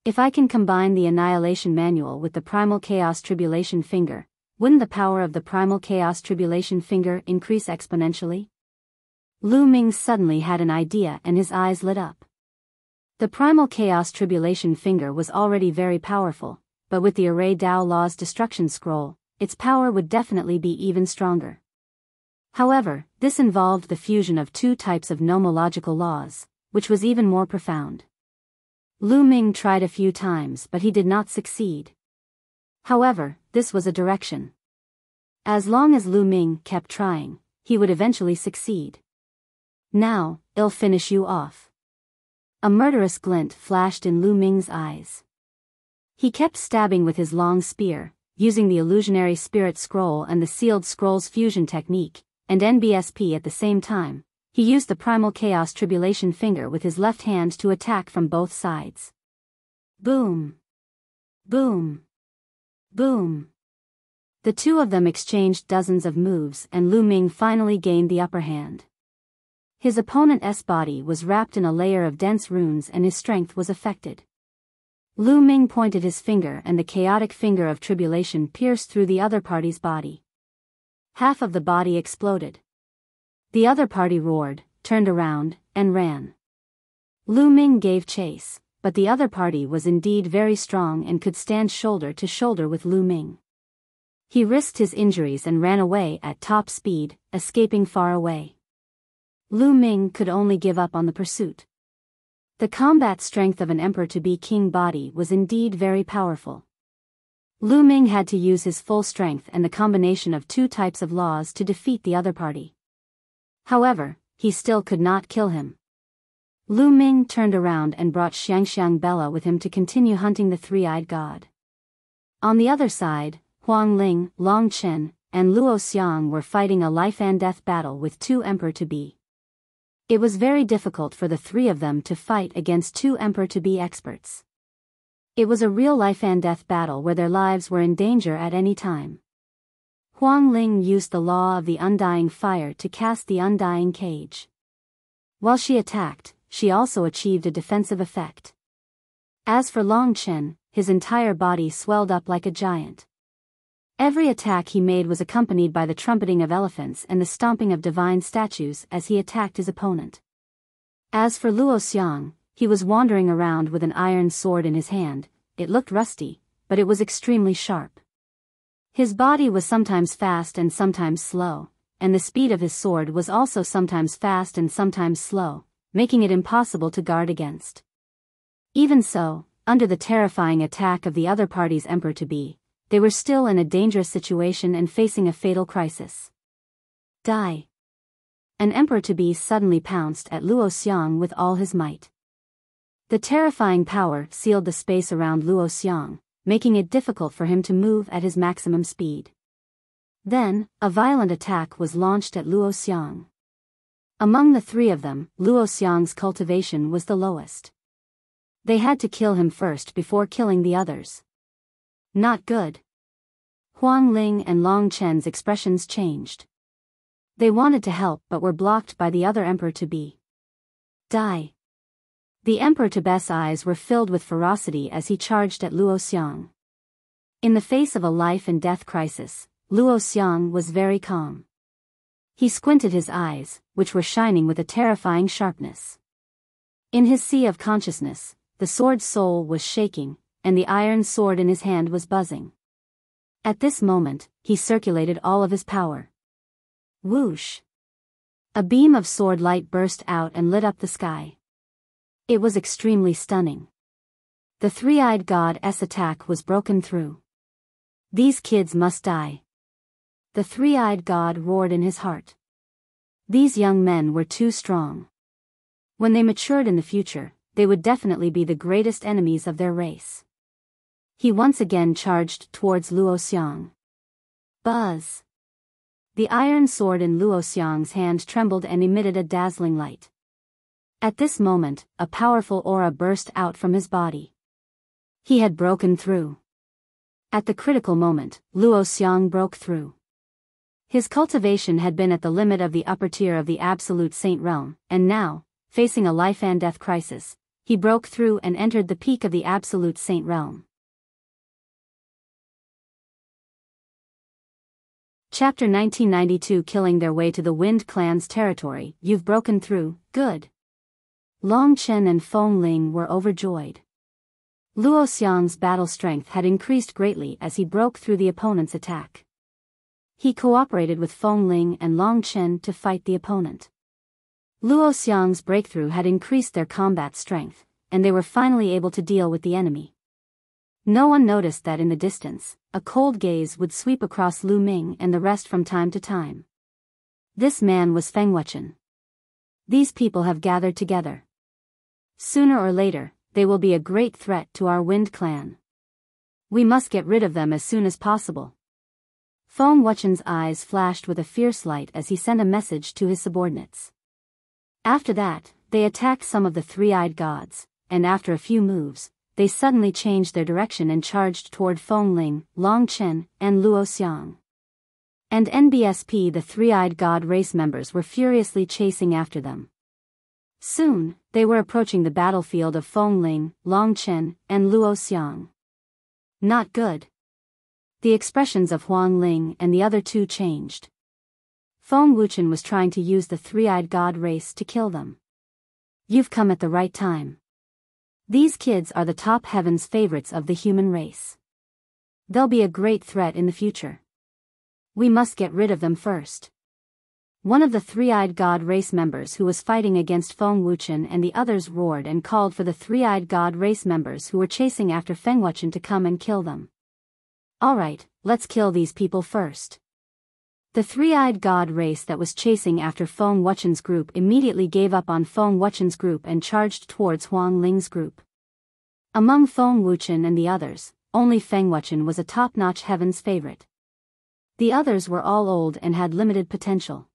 If I can combine the Annihilation Manual with the Primal Chaos Tribulation Finger, wouldn't the power of the Primal Chaos Tribulation Finger increase exponentially? Lu Ming suddenly had an idea and his eyes lit up. The Primal Chaos Tribulation Finger was already very powerful, but with the Array Dao Law's Destruction Scroll, its power would definitely be even stronger. However, this involved the fusion of 2 types of nomological laws, which was even more profound. Lu Ming tried a few times but he did not succeed. However, this was a direction. As long as Lu Ming kept trying, he would eventually succeed. Now, I'll finish you off. A murderous glint flashed in Lu Ming's eyes. He kept stabbing with his long spear, using the illusionary spirit scroll and the sealed scroll's fusion technique, and NBSP at the same time. He used the Primal Chaos Tribulation Finger with his left hand to attack from both sides. Boom! Boom! Boom! The 2 of them exchanged dozens of moves and Lu Ming finally gained the upper hand. His opponent's body was wrapped in a layer of dense runes and his strength was affected. Lu Ming pointed his finger and the chaotic finger of tribulation pierced through the other party's body. Half of the body exploded. The other party roared, turned around, and ran. Lu Ming gave chase, but the other party was indeed very strong and could stand shoulder to shoulder with Lu Ming. He risked his injuries and ran away at top speed, escaping far away. Lu Ming could only give up on the pursuit. The combat strength of an emperor-to-be king body was indeed very powerful. Lu Ming had to use his full strength and the combination of 2 types of laws to defeat the other party. However, he still could not kill him. Lu Ming turned around and brought Xiangxiang Bella with him to continue hunting the 3-eyed god. On the other side, Huang Ling, Long Chen, and Luo Xiang were fighting a life-and-death battle with 2 emperor-to-be. It was very difficult for the 3 of them to fight against 2 emperor-to-be experts. It was a real life-and-death battle where their lives were in danger at any time. Huang Ling used the law of the undying fire to cast the undying cage. While she attacked, she also achieved a defensive effect. As for Long Chen, his entire body swelled up like a giant. Every attack he made was accompanied by the trumpeting of elephants and the stomping of divine statues as he attacked his opponent. As for Luo Xiang, he was wandering around with an iron sword in his hand. It looked rusty, but it was extremely sharp. His body was sometimes fast and sometimes slow, and the speed of his sword was also sometimes fast and sometimes slow, making it impossible to guard against. Even so, under the terrifying attack of the other party's emperor-to-be, they were still in a dangerous situation and facing a fatal crisis. Die! An emperor-to-be suddenly pounced at Luo Xiang with all his might. The terrifying power sealed the space around Luo Xiang, making it difficult for him to move at his maximum speed. Then, a violent attack was launched at Luo Xiang. Among the 3 of them, Luo Xiang's cultivation was the lowest. They had to kill him first before killing the others. Not good. Huang Ling and Long Chen's expressions changed. They wanted to help but were blocked by the other emperor-to-be. Die! The emperor-to-be's eyes were filled with ferocity as he charged at Luo Xiang. In the face of a life-and-death crisis, Luo Xiang was very calm. He squinted his eyes, which were shining with a terrifying sharpness. In his sea of consciousness, the sword's soul was shaking, and the iron sword in his hand was buzzing. At this moment, he circulated all of his power. Whoosh! A beam of sword light burst out and lit up the sky. It was extremely stunning. The three-eyed god's attack was broken through. These kids must die. The three-eyed god roared in his heart. These young men were too strong. When they matured in the future, they would definitely be the greatest enemies of their race. He once again charged towards Luo Xiang. Buzz! The iron sword in Luo Xiang's hand trembled and emitted a dazzling light. At this moment, a powerful aura burst out from his body. He had broken through. At the critical moment, Luo Xiang broke through. His cultivation had been at the limit of the upper tier of the Absolute Saint realm, and now, facing a life and death crisis, he broke through and entered the peak of the Absolute Saint realm. Chapter 1992. Killing their way to the Wind Clan's territory. You've broken through, good. Long Chen and Feng Ling were overjoyed. Luo Xiang's battle strength had increased greatly as he broke through the opponent's attack. He cooperated with Feng Ling and Long Chen to fight the opponent. Luo Xiang's breakthrough had increased their combat strength, and they were finally able to deal with the enemy. No one noticed that in the distance, a cold gaze would sweep across Lu Ming and the rest from time to time. This man was Feng Wuchen. These people have gathered together. Sooner or later, they will be a great threat to our Wind Clan. We must get rid of them as soon as possible. Feng Wuchen's eyes flashed with a fierce light as he sent a message to his subordinates. After that, they attacked some of the three-eyed gods, and after a few moves, they suddenly changed their direction and charged toward Feng Ling, Long Chen, and Luo Xiang. And NBSP, the three-eyed god race members, were furiously chasing after them. Soon, they were approaching the battlefield of Feng Ling, Long Chen, and Luo Xiang. Not good. The expressions of Huang Ling and the other two changed. Feng Wuchen was trying to use the three-eyed god race to kill them. You've come at the right time. These kids are the top heaven's favorites of the human race. They'll be a great threat in the future. We must get rid of them first. One of the three-eyed god race members who was fighting against Feng Wuchen and the others roared and called for the three-eyed god race members who were chasing after Feng Wuchen to come and kill them. Alright, let's kill these people first. The three-eyed god race that was chasing after Feng Wuchen's group immediately gave up on Feng Wuchen's group and charged towards Huang Ling's group. Among Feng Wuchen and the others, only Feng Wuchen was a top-notch heaven's favorite. The others were all old and had limited potential.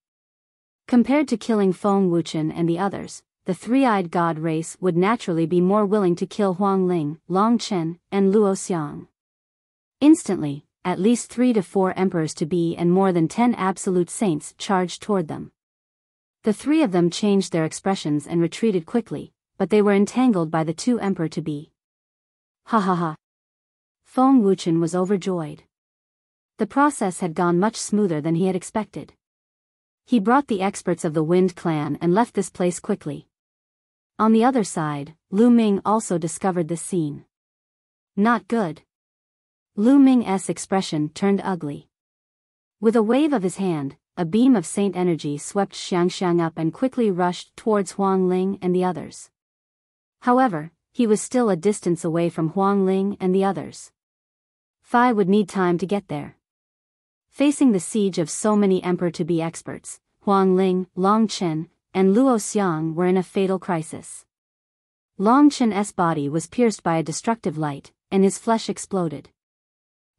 Compared to killing Feng Wuchen and the others, the three-eyed god race would naturally be more willing to kill Huang Ling, Long Chen, and Luo Xiang. Instantly, at least 3 to 4 emperors-to-be and more than 10 absolute saints charged toward them. The three of them changed their expressions and retreated quickly, but they were entangled by the 2 emperor-to-be. Ha ha ha. Feng Wuchen was overjoyed. The process had gone much smoother than he had expected. He brought the experts of the Wind Clan and left this place quickly. On the other side, Lu Ming also discovered this scene. Not good. Lu Ming's expression turned ugly. With a wave of his hand, a beam of saint energy swept Xiangxiang up and quickly rushed towards Huang Ling and the others. However, he was still a distance away from Huang Ling and the others. Phi would need time to get there. Facing the siege of so many emperor-to-be experts, Huang Ling, Long Chen, and Luo Xiang were in a fatal crisis. Long Chen's body was pierced by a destructive light, and his flesh exploded.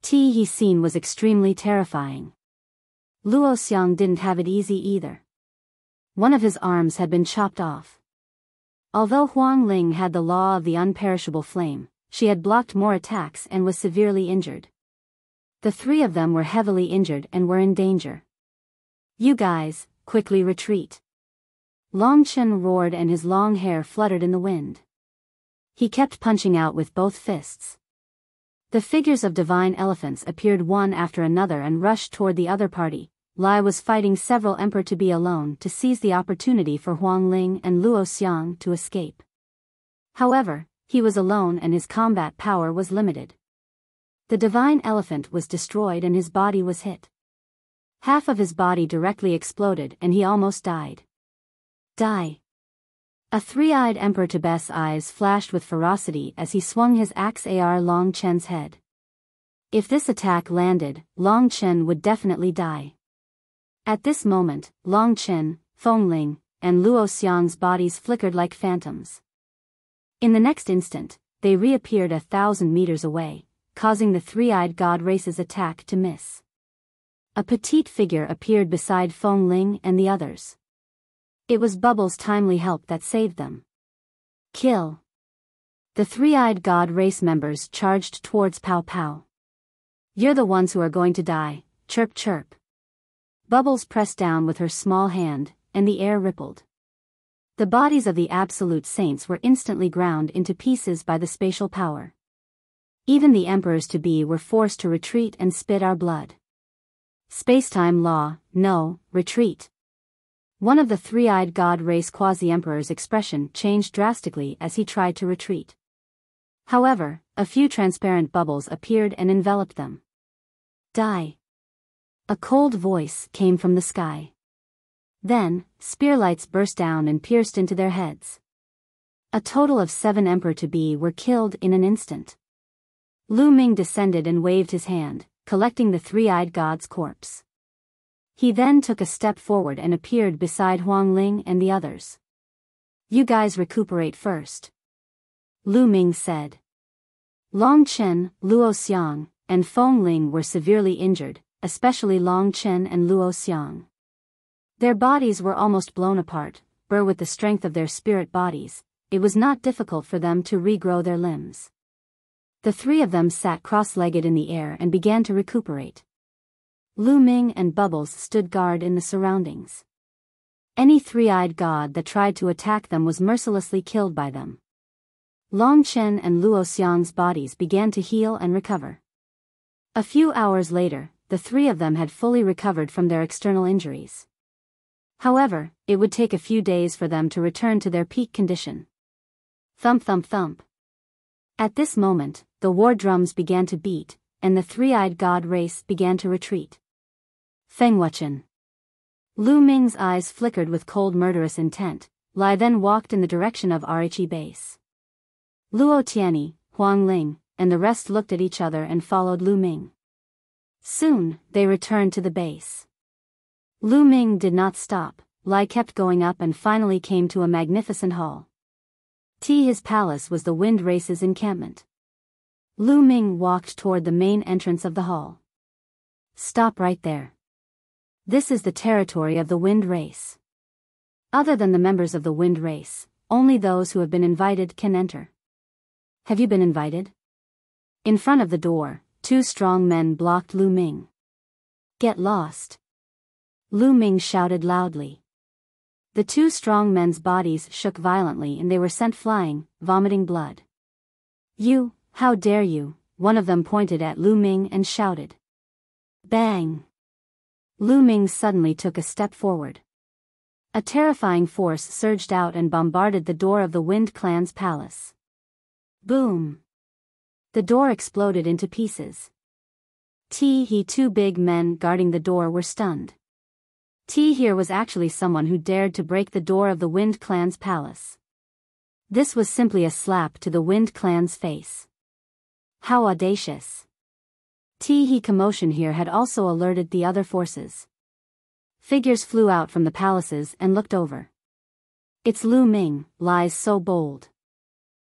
He scene was extremely terrifying. Luo Xiang didn't have it easy either. One of his arms had been chopped off. Although Huang Ling had the law of the unperishable flame, she had blocked more attacks and was severely injured. The 3 of them were heavily injured and were in danger. You guys, quickly retreat. Long Chen roared and his long hair fluttered in the wind. He kept punching out with both fists. The figures of divine elephants appeared one after another and rushed toward the other party. Lai was fighting several emperor-to-be alone to seize the opportunity for Huang Ling and Luo Xiang to escape. However, he was alone and his combat power was limited. The divine elephant was destroyed and his body was hit. Half of his body directly exploded and he almost died. Die. A three-eyed Emperor Tibet's eyes flashed with ferocity as he swung his axe at Long Chen's head. If this attack landed, Long Chen would definitely die. At this moment, Long Chen, Feng and Luo Xiang's bodies flickered like phantoms. In the next instant, they reappeared 1,000 meters away, causing the three-eyed god race's attack to miss. A petite figure appeared beside Feng and the others. It was Bubbles' timely help that saved them. Kill. The three-eyed god race members charged towards Pow Pow. You're the ones who are going to die, chirp chirp. Bubbles pressed down with her small hand, and the air rippled. The bodies of the absolute saints were instantly ground into pieces by the spatial power. Even the emperors-to-be were forced to retreat and spit our blood. Spacetime law, no, retreat. One of the three-eyed god race quasi-emperor's expression changed drastically as he tried to retreat. However, a few transparent bubbles appeared and enveloped them. Die. A cold voice came from the sky. Then, spearlights burst down and pierced into their heads. A total of 7 emperor-to-be were killed in an instant. Lu Ming descended and waved his hand, collecting the three-eyed god's corpse. He then took a step forward and appeared beside Huang Ling and the others. You guys recuperate first. Lu Ming said. Long Chen, Luo Xiang, and Feng Ling were severely injured, especially Long Chen and Luo Xiang. Their bodies were almost blown apart, but with the strength of their spirit bodies, it was not difficult for them to regrow their limbs. The 3 of them sat cross-legged in the air and began to recuperate. Lu Ming and Bubbles stood guard in the surroundings. Any three-eyed god that tried to attack them was mercilessly killed by them. Long Chen and Luo Xiang's bodies began to heal and recover. A few hours later, the 3 of them had fully recovered from their external injuries. However, it would take a few days for them to return to their peak condition. Thump thump thump. At this moment, the war drums began to beat, and the three-eyed god race began to retreat. Feng wuchen. Lu Ming's eyes flickered with cold murderous intent. Lai then walked in the direction of Rhe base. Luo Tianyi, Huang Ling, and the rest looked at each other and followed Lu Ming. Soon, they returned to the base. Lu Ming did not stop. Lai kept going up and finally came to a magnificent hall. His palace was the wind race's encampment. Lu Ming walked toward the main entrance of the hall. Stop right there. This is the territory of the wind race. Other than the members of the wind race, only those who have been invited can enter. Have you been invited? In front of the door, 2 strong men blocked Lu Ming. Get lost. Lu Ming shouted loudly. The 2 strong men's bodies shook violently and they were sent flying, vomiting blood. You, how dare you? One of them pointed at Lu Ming and shouted. Bang! Lu Ming suddenly took a step forward. A terrifying force surged out and bombarded the door of the Wind Clan's palace. Boom! The door exploded into pieces. 2 big men guarding the door were stunned. Here was actually someone who dared to break the door of the Wind Clan's palace. This was simply a slap to the Wind Clan's face. How audacious. Commotion here had also alerted the other forces. Figures flew out from the palaces and looked over. It's Lu Ming, lies so bold.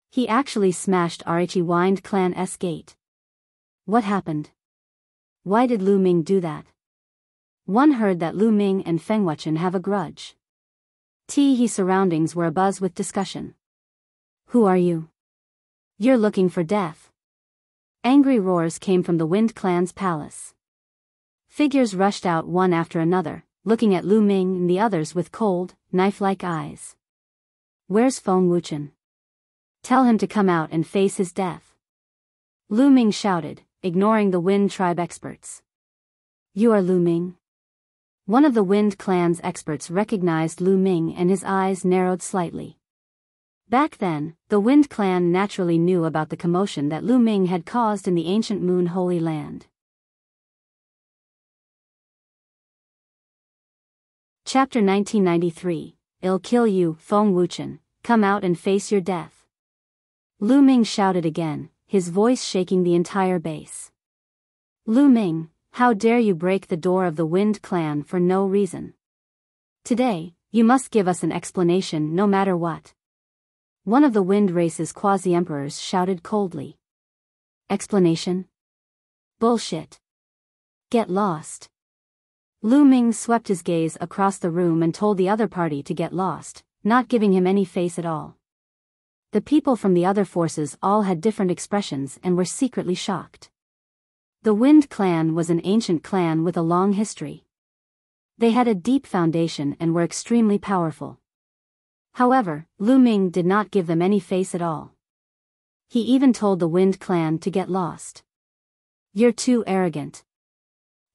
He actually smashed Rhe Wind Clan's gate. What happened? Why did Lu Ming do that? One heard that Lu Ming and Feng wuchen have a grudge. His surroundings were abuzz with discussion. Who are you? You're looking for death. Angry roars came from the Wind Clan's palace. Figures rushed out one after another, looking at Lu Ming and the others with cold, knife-like eyes. Where's Feng wuchen? Tell him to come out and face his death. Lu Ming shouted, ignoring the Wind Tribe experts. You are Lu Ming? One of the Wind Clan's experts recognized Lu Ming and his eyes narrowed slightly. Back then, the Wind Clan naturally knew about the commotion that Lu Ming had caused in the ancient Moon Holy Land. Chapter 1993, I'll kill you, Feng Wuchen, come out and face your death. Lu Ming shouted again, his voice shaking the entire base. Lu Ming, how dare you break the door of the Wind Clan for no reason? Today, you must give us an explanation no matter what. One of the Wind Race's quasi-emperors shouted coldly. Explanation? Bullshit. Get lost. Lu Ming swept his gaze across the room and told the other party to get lost, not giving him any face at all. The people from the other forces all had different expressions and were secretly shocked. The Wind Clan was an ancient clan with a long history. They had a deep foundation and were extremely powerful. However, Lu Ming did not give them any face at all. He even told the Wind Clan to get lost. You're too arrogant.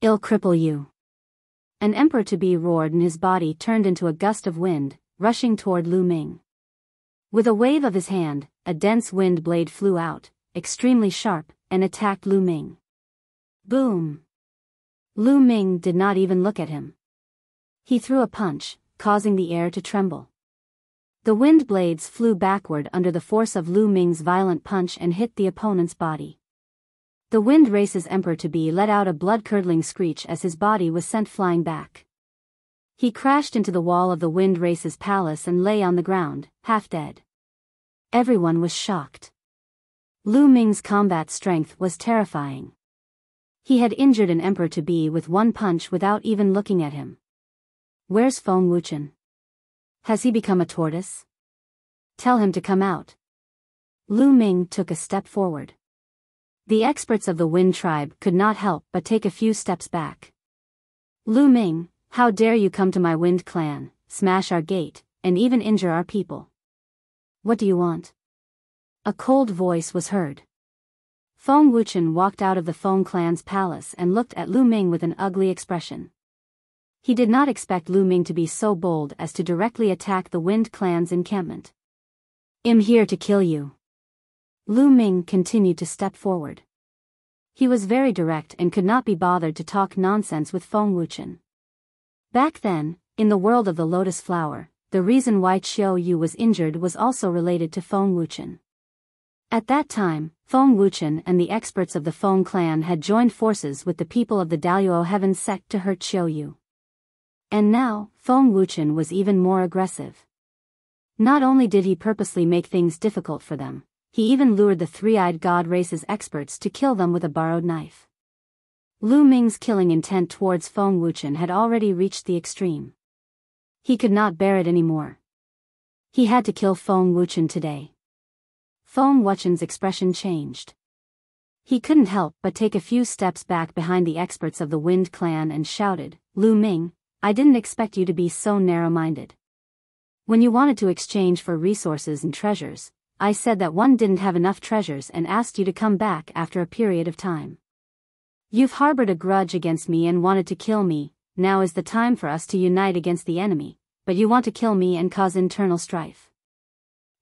I'll cripple you. An emperor-to-be roared and his body turned into a gust of wind, rushing toward Lu Ming. With a wave of his hand, a dense wind blade flew out, extremely sharp, and attacked Lu Ming. Boom! Lu Ming did not even look at him. He threw a punch, causing the air to tremble. The wind blades flew backward under the force of Lu Ming's violent punch and hit the opponent's body. The Wind Race's emperor-to-be let out a blood-curdling screech as his body was sent flying back. He crashed into the wall of the Wind Race's palace and lay on the ground, half dead. Everyone was shocked. Lu Ming's combat strength was terrifying. He had injured an emperor-to-be with one punch without even looking at him. Where's Feng Wuchen? Has he become a tortoise? Tell him to come out. Lu Ming took a step forward. The experts of the Wind Tribe could not help but take a few steps back. Lu Ming, how dare you come to my Wind Clan, smash our gate, and even injure our people? What do you want? A cold voice was heard. Feng Wuchen walked out of the Feng clan's palace and looked at Lu Ming with an ugly expression. He did not expect Lu Ming to be so bold as to directly attack the Wind Clan's encampment. I'm here to kill you. Lu Ming continued to step forward. He was very direct and could not be bothered to talk nonsense with Feng Wuchen. Back then, in the world of the lotus flower, the reason why Qiu Yu was injured was also related to Feng Wuchen. At that time, Feng Wuchen and the experts of the Feng clan had joined forces with the people of the Daluo Heaven sect to hurt Qiu Yu. And now, Feng Wuchen was even more aggressive. Not only did he purposely make things difficult for them, he even lured the three-eyed god race's experts to kill them with a borrowed knife. Lu Ming's killing intent towards Feng Wuchen had already reached the extreme. He could not bear it anymore. He had to kill Feng Wuchen today. Feng Wuchen's expression changed. He couldn't help but take a few steps back behind the experts of the Wind Clan and shouted, Lu Ming, I didn't expect you to be so narrow-minded. When you wanted to exchange for resources and treasures, I said that one didn't have enough treasures and asked you to come back after a period of time. You've harbored a grudge against me and wanted to kill me. Now is the time for us to unite against the enemy, but you want to kill me and cause internal strife.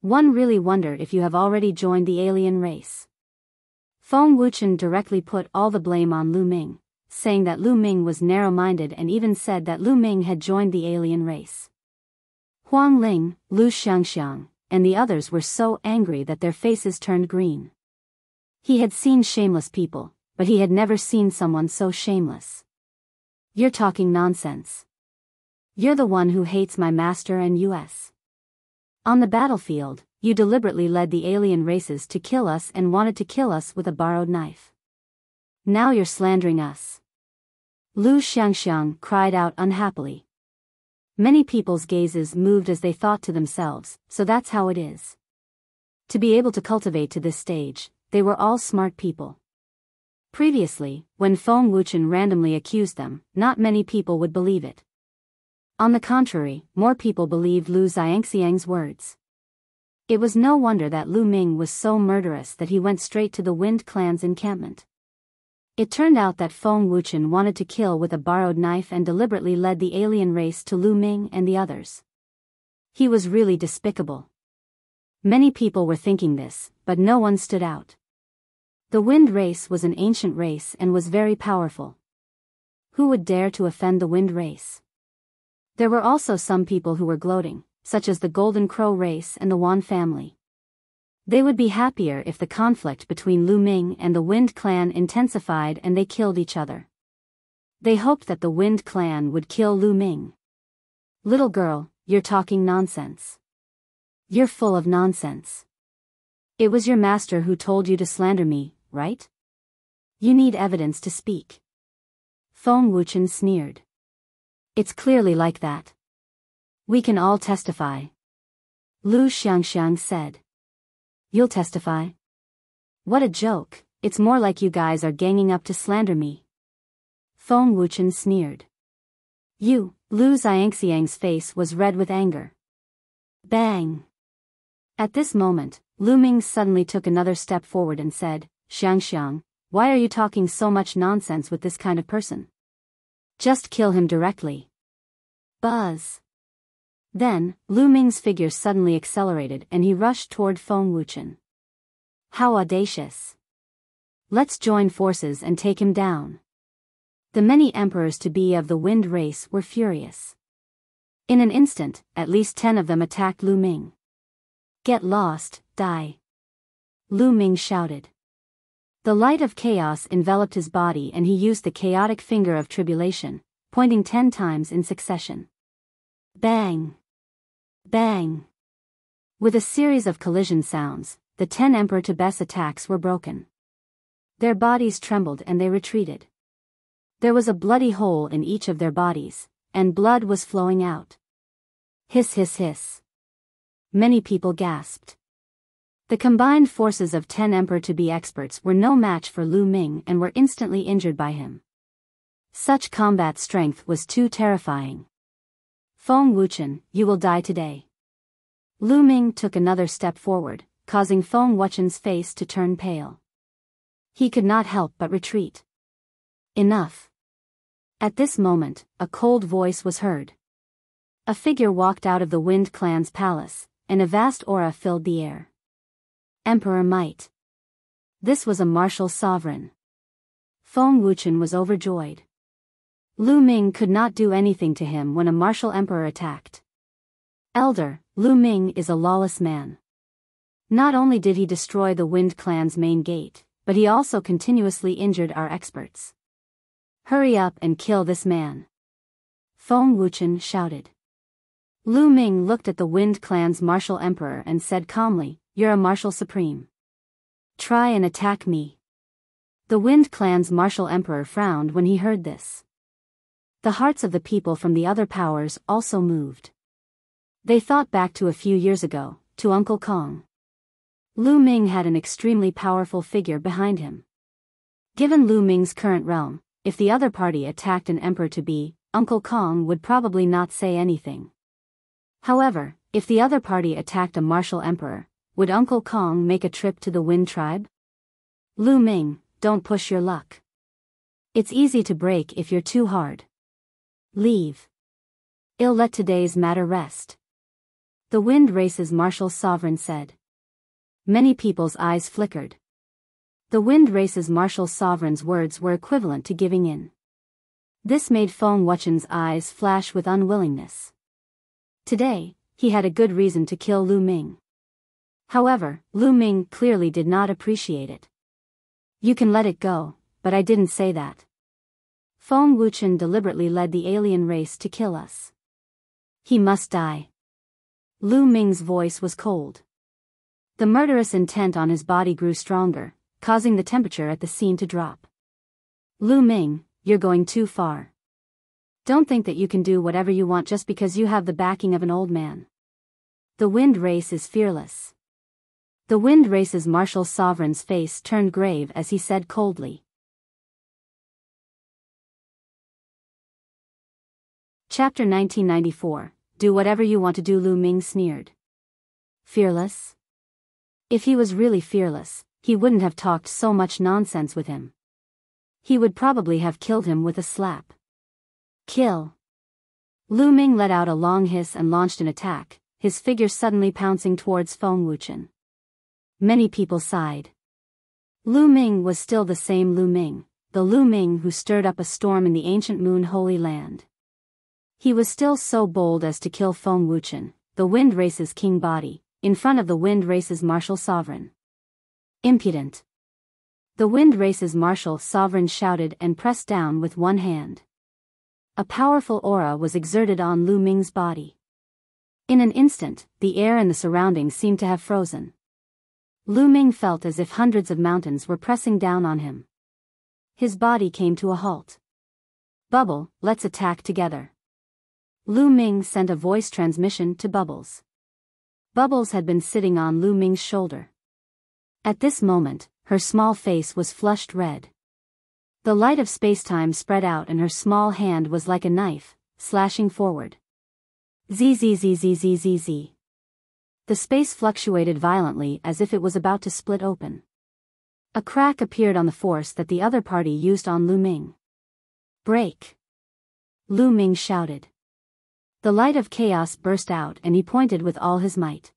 One really wonder if you have already joined the alien race. Feng Wuchen directly put all the blame on Lu Ming, saying that Lu Ming was narrow-minded and even said that Lu Ming had joined the alien race. Huang Ling, Lu Xiangxiang, and the others were so angry that their faces turned green. He had seen shameless people, but he had never seen someone so shameless. You're talking nonsense. You're the one who hates my master and us. On the battlefield, you deliberately led the alien races to kill us and wanted to kill us with a borrowed knife. Now you're slandering us. Lu Xiangxiang cried out unhappily. Many people's gazes moved as they thought to themselves, so that's how it is. To be able to cultivate to this stage, they were all smart people. Previously, when Feng Wuchen randomly accused them, not many people would believe it. On the contrary, more people believed Lu Xiangxiang's words. It was no wonder that Lu Ming was so murderous that he went straight to the Wind Clan's encampment. It turned out that Feng Wuchen wanted to kill with a borrowed knife and deliberately led the alien race to Lu Ming and the others. He was really despicable. Many people were thinking this, but no one stood out. The wind race was an ancient race and was very powerful. Who would dare to offend the wind race? There were also some people who were gloating, such as the Golden Crow race and the Yuan family. They would be happier if the conflict between Lu Ming and the Wind clan intensified and they killed each other. They hoped that the Wind clan would kill Lu Ming. Little girl, you're talking nonsense. You're full of nonsense. It was your master who told you to slander me, right? You need evidence to speak. Feng Wuchen sneered. It's clearly like that. We can all testify. Lu Xiangxiang said. You'll testify? What a joke, it's more like you guys are ganging up to slander me. Feng Wuchen sneered. You, Lu Xiangxiang's face was red with anger. Bang! At this moment, Lu Ming suddenly took another step forward and said, Xiangxiang, why are you talking so much nonsense with this kind of person? Just kill him directly. Buzz. Then, Lu Ming's figure suddenly accelerated and he rushed toward Feng Wuchen. How audacious. Let's join forces and take him down. The many emperors to be of the wind race were furious. In an instant, at least 10 of them attacked Lu Ming. Get lost, die. Lu Ming shouted. The light of chaos enveloped his body and he used the chaotic finger of tribulation, pointing 10 times in succession. Bang! Bang! With a series of collision sounds, the 10 Emperor Tibet's attacks were broken. Their bodies trembled and they retreated. There was a bloody hole in each of their bodies, and blood was flowing out. Hiss hiss hiss. Many people gasped. The combined forces of 10 Emperor-to-be experts were no match for Lu Ming and were instantly injured by him. Such combat strength was too terrifying. Feng Wuchen, you will die today. Lu Ming took another step forward, causing Feng Wuchen's face to turn pale. He could not help but retreat. Enough. At this moment, a cold voice was heard. A figure walked out of the Wind clan's palace, and a vast aura filled the air. Emperor Might. This was a martial sovereign. Feng Wuchen was overjoyed. Lu Ming could not do anything to him when a martial emperor attacked. Elder, Lu Ming is a lawless man. Not only did he destroy the Wind clan's main gate, but he also continuously injured our experts. Hurry up and kill this man. Feng Wuchen shouted. Lu Ming looked at the Wind clan's martial emperor and said calmly, You're a martial supreme. Try and attack me. The Wind clan's martial emperor frowned when he heard this. The hearts of the people from the other powers also moved. They thought back to a few years ago, to Uncle Kong. Lu Ming had an extremely powerful figure behind him. Given Lu Ming's current realm, if the other party attacked an emperor-to-be, Uncle Kong would probably not say anything. However, if the other party attacked a martial emperor, would Uncle Kong make a trip to the Wind tribe? Lu Ming, don't push your luck. It's easy to break if you're too hard. Leave. I'll let today's matter rest. The Wind race's martial sovereign said. Many people's eyes flickered. The Wind race's martial sovereign's words were equivalent to giving in. This made Feng Wuchen's eyes flash with unwillingness. Today, he had a good reason to kill Lu Ming. However, Lu Ming clearly did not appreciate it. You can let it go, but I didn't say that. Feng Wuchen deliberately led the alien race to kill us. He must die. Lu Ming's voice was cold. The murderous intent on his body grew stronger, causing the temperature at the scene to drop. Lu Ming, you're going too far. Don't think that you can do whatever you want just because you have the backing of an old man. The Wind race is fearless. The Wind race's martial sovereign's face turned grave as he said coldly. Chapter 1994, Do whatever you want to do. Lu Ming sneered. Fearless? If he was really fearless, he wouldn't have talked so much nonsense with him. He would probably have killed him with a slap. Kill. Lu Ming let out a long hiss and launched an attack, his figure suddenly pouncing towards Feng Wuchen. Many people sighed. Lu Ming was still the same Lu Ming, the Lu Ming who stirred up a storm in the ancient Moon Holy Land. He was still so bold as to kill Feng Wuchen, the Wind Race's king body, in front of the Wind Race's martial sovereign. Impudent! The Wind Race's martial sovereign shouted and pressed down with one hand. A powerful aura was exerted on Lu Ming's body. In an instant, the air and the surroundings seemed to have frozen. Lu Ming felt as if hundreds of mountains were pressing down on him. His body came to a halt. Bubble, let's attack together. Lu Ming sent a voice transmission to Bubbles. Bubbles had been sitting on Lu Ming's shoulder. At this moment, her small face was flushed red. The light of spacetime spread out and her small hand was like a knife, slashing forward. Zzzzzzzzz. The space fluctuated violently as if it was about to split open. A crack appeared on the force that the other party used on Lu Ming. Break! Lu Ming shouted. The light of chaos burst out and he pointed with all his might.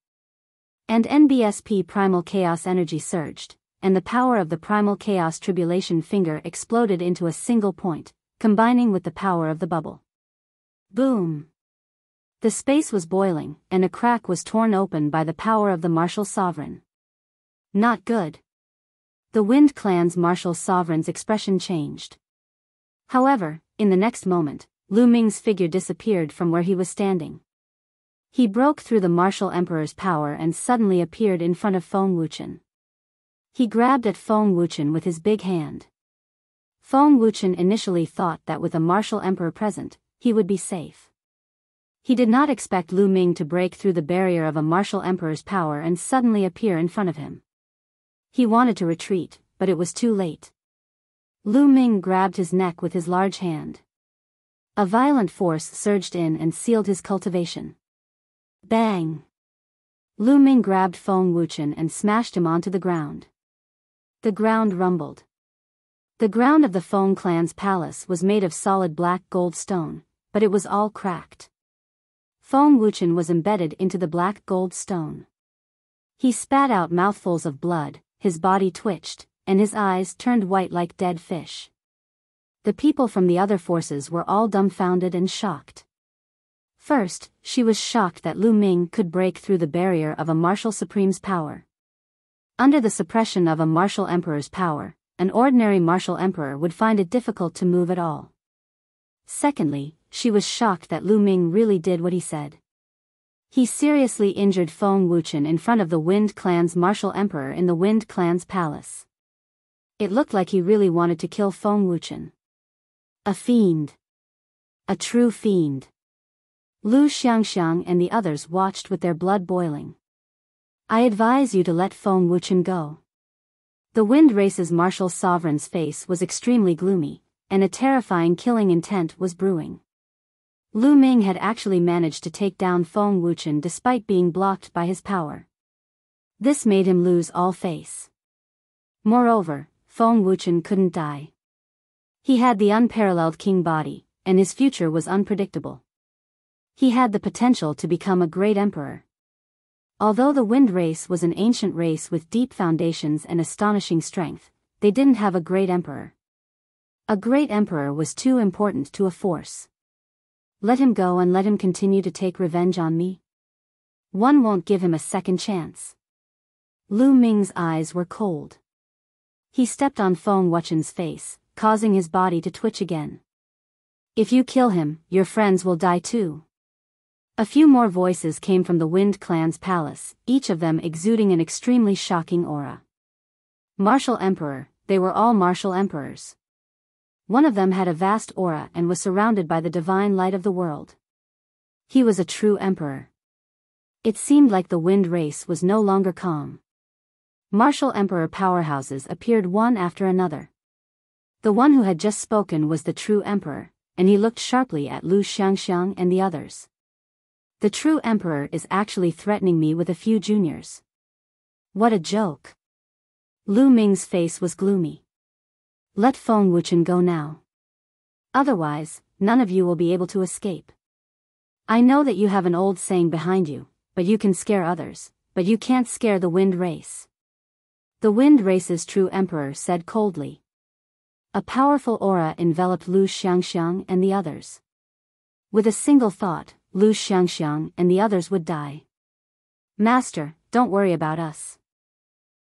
And NBSP primal chaos energy surged, and the power of the primal chaos tribulation finger exploded into a single point, combining with the power of the bubble. Boom! The space was boiling, and a crack was torn open by the power of the martial sovereign. Not good. The Wind Clan's martial sovereign's expression changed. However, in the next moment, Lu Ming's figure disappeared from where he was standing. He broke through the martial emperor's power and suddenly appeared in front of Feng Wuchen. He grabbed at Feng Wuchen with his big hand. Feng Wuchen initially thought that with a martial emperor present, he would be safe. He did not expect Lu Ming to break through the barrier of a martial emperor's power and suddenly appear in front of him. He wanted to retreat, but it was too late. Lu Ming grabbed his neck with his large hand. A violent force surged in and sealed his cultivation. Bang! Lu Ming grabbed Feng Wuchen and smashed him onto the ground. The ground rumbled. The ground of the Feng clan's palace was made of solid black gold stone, but it was all cracked. Feng Wuchen was embedded into the black gold stone. He spat out mouthfuls of blood, his body twitched, and his eyes turned white like dead fish. The people from the other forces were all dumbfounded and shocked. First, she was shocked that Lu Ming could break through the barrier of a martial supreme's power. Under the suppression of a martial emperor's power, an ordinary martial emperor would find it difficult to move at all. Secondly, she was shocked that Lu Ming really did what he said. He seriously injured Feng Wuchen in front of the Wind Clan's martial emperor in the Wind Clan's palace. It looked like he really wanted to kill Feng Wuchen. A fiend. A true fiend. Lu Xiangxiang and the others watched with their blood boiling. I advise you to let Feng Wuchen go. The Wind Race's martial sovereign's face was extremely gloomy, and a terrifying killing intent was brewing. Lu Ming had actually managed to take down Feng Wuchen despite being blocked by his power. This made him lose all face. Moreover, Feng Wuchen couldn't die. He had the unparalleled king body, and his future was unpredictable. He had the potential to become a great emperor. Although the Wind Race was an ancient race with deep foundations and astonishing strength, they didn't have a great emperor. A great emperor was too important to a force. Let him go and let him continue to take revenge on me? One won't give him a second chance. Lu Ming's eyes were cold. He stepped on Feng Wuchen's face, causing his body to twitch again. If you kill him, your friends will die too. A few more voices came from the Wind Clan's palace, each of them exuding an extremely shocking aura. Martial Emperor, they were all martial emperors. One of them had a vast aura and was surrounded by the divine light of the world. He was a true emperor. It seemed like the Wind Race was no longer calm. Martial Emperor powerhouses appeared one after another. The one who had just spoken was the true emperor, and he looked sharply at Lu Xiangxiang and the others. The true emperor is actually threatening me with a few juniors. What a joke. Lu Ming's face was gloomy. Let Feng Wuchen go now. Otherwise, none of you will be able to escape. I know that you have an old saying behind you, but you can scare others, but you can't scare the wind race. The wind race's true emperor said coldly. A powerful aura enveloped Lu Xiangxiang and the others. With a single thought, Lu Xiangxiang and the others would die. Master, don't worry about us.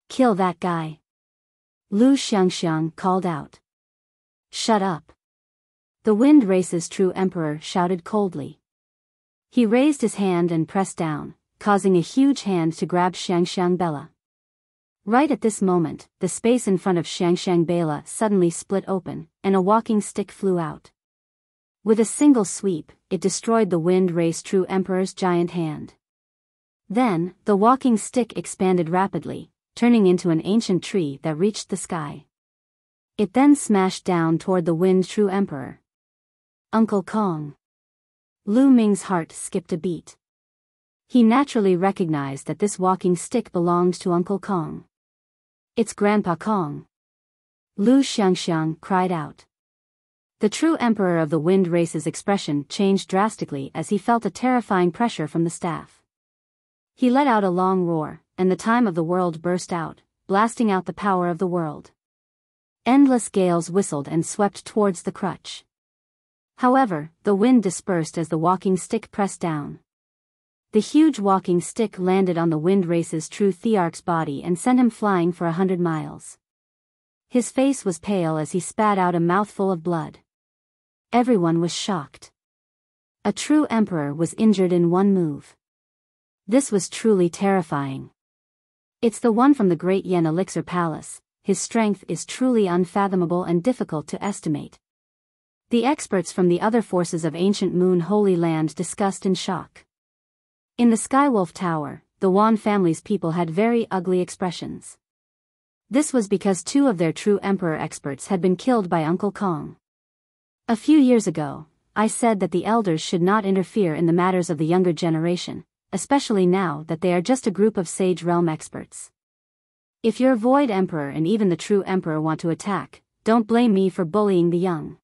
Kill that guy. Lu Xiangxiang called out. Shut up. The wind race's true emperor shouted coldly. He raised his hand and pressed down, causing a huge hand to grab Xiangxiang Bella. Right at this moment, the space in front of Xiangxiang Bella suddenly split open, and a walking stick flew out. With a single sweep, it destroyed the wind race true emperor's giant hand. Then, the walking stick expanded rapidly, turning into an ancient tree that reached the sky. It then smashed down toward the wind true emperor. Uncle Kong. Lu Ming's heart skipped a beat. He naturally recognized that this walking stick belonged to Uncle Kong. It's Grandpa Kong. Lu Xiangxiang cried out. The true emperor of the wind race's expression changed drastically as he felt a terrifying pressure from the staff. He let out a long roar, and the time of the world burst out, blasting out the power of the world. Endless gales whistled and swept towards the crutch. However, the wind dispersed as the walking stick pressed down. The huge walking stick landed on the wind race's true Thearch's body and sent him flying for 100 miles. His face was pale as he spat out a mouthful of blood. Everyone was shocked. A true emperor was injured in one move. This was truly terrifying. It's the one from the Great Yen Elixir Palace. His strength is truly unfathomable and difficult to estimate. The experts from the other forces of ancient Moon Holy Land discussed in shock. In the Skywolf Tower, the Wan family's people had very ugly expressions. This was because two of their true emperor experts had been killed by Uncle Kong. A few years ago, I said that the elders should not interfere in the matters of the younger generation, especially now that they are just a group of Sage Realm experts. If your Void Emperor and even the true Emperor want to attack, don't blame me for bullying the young.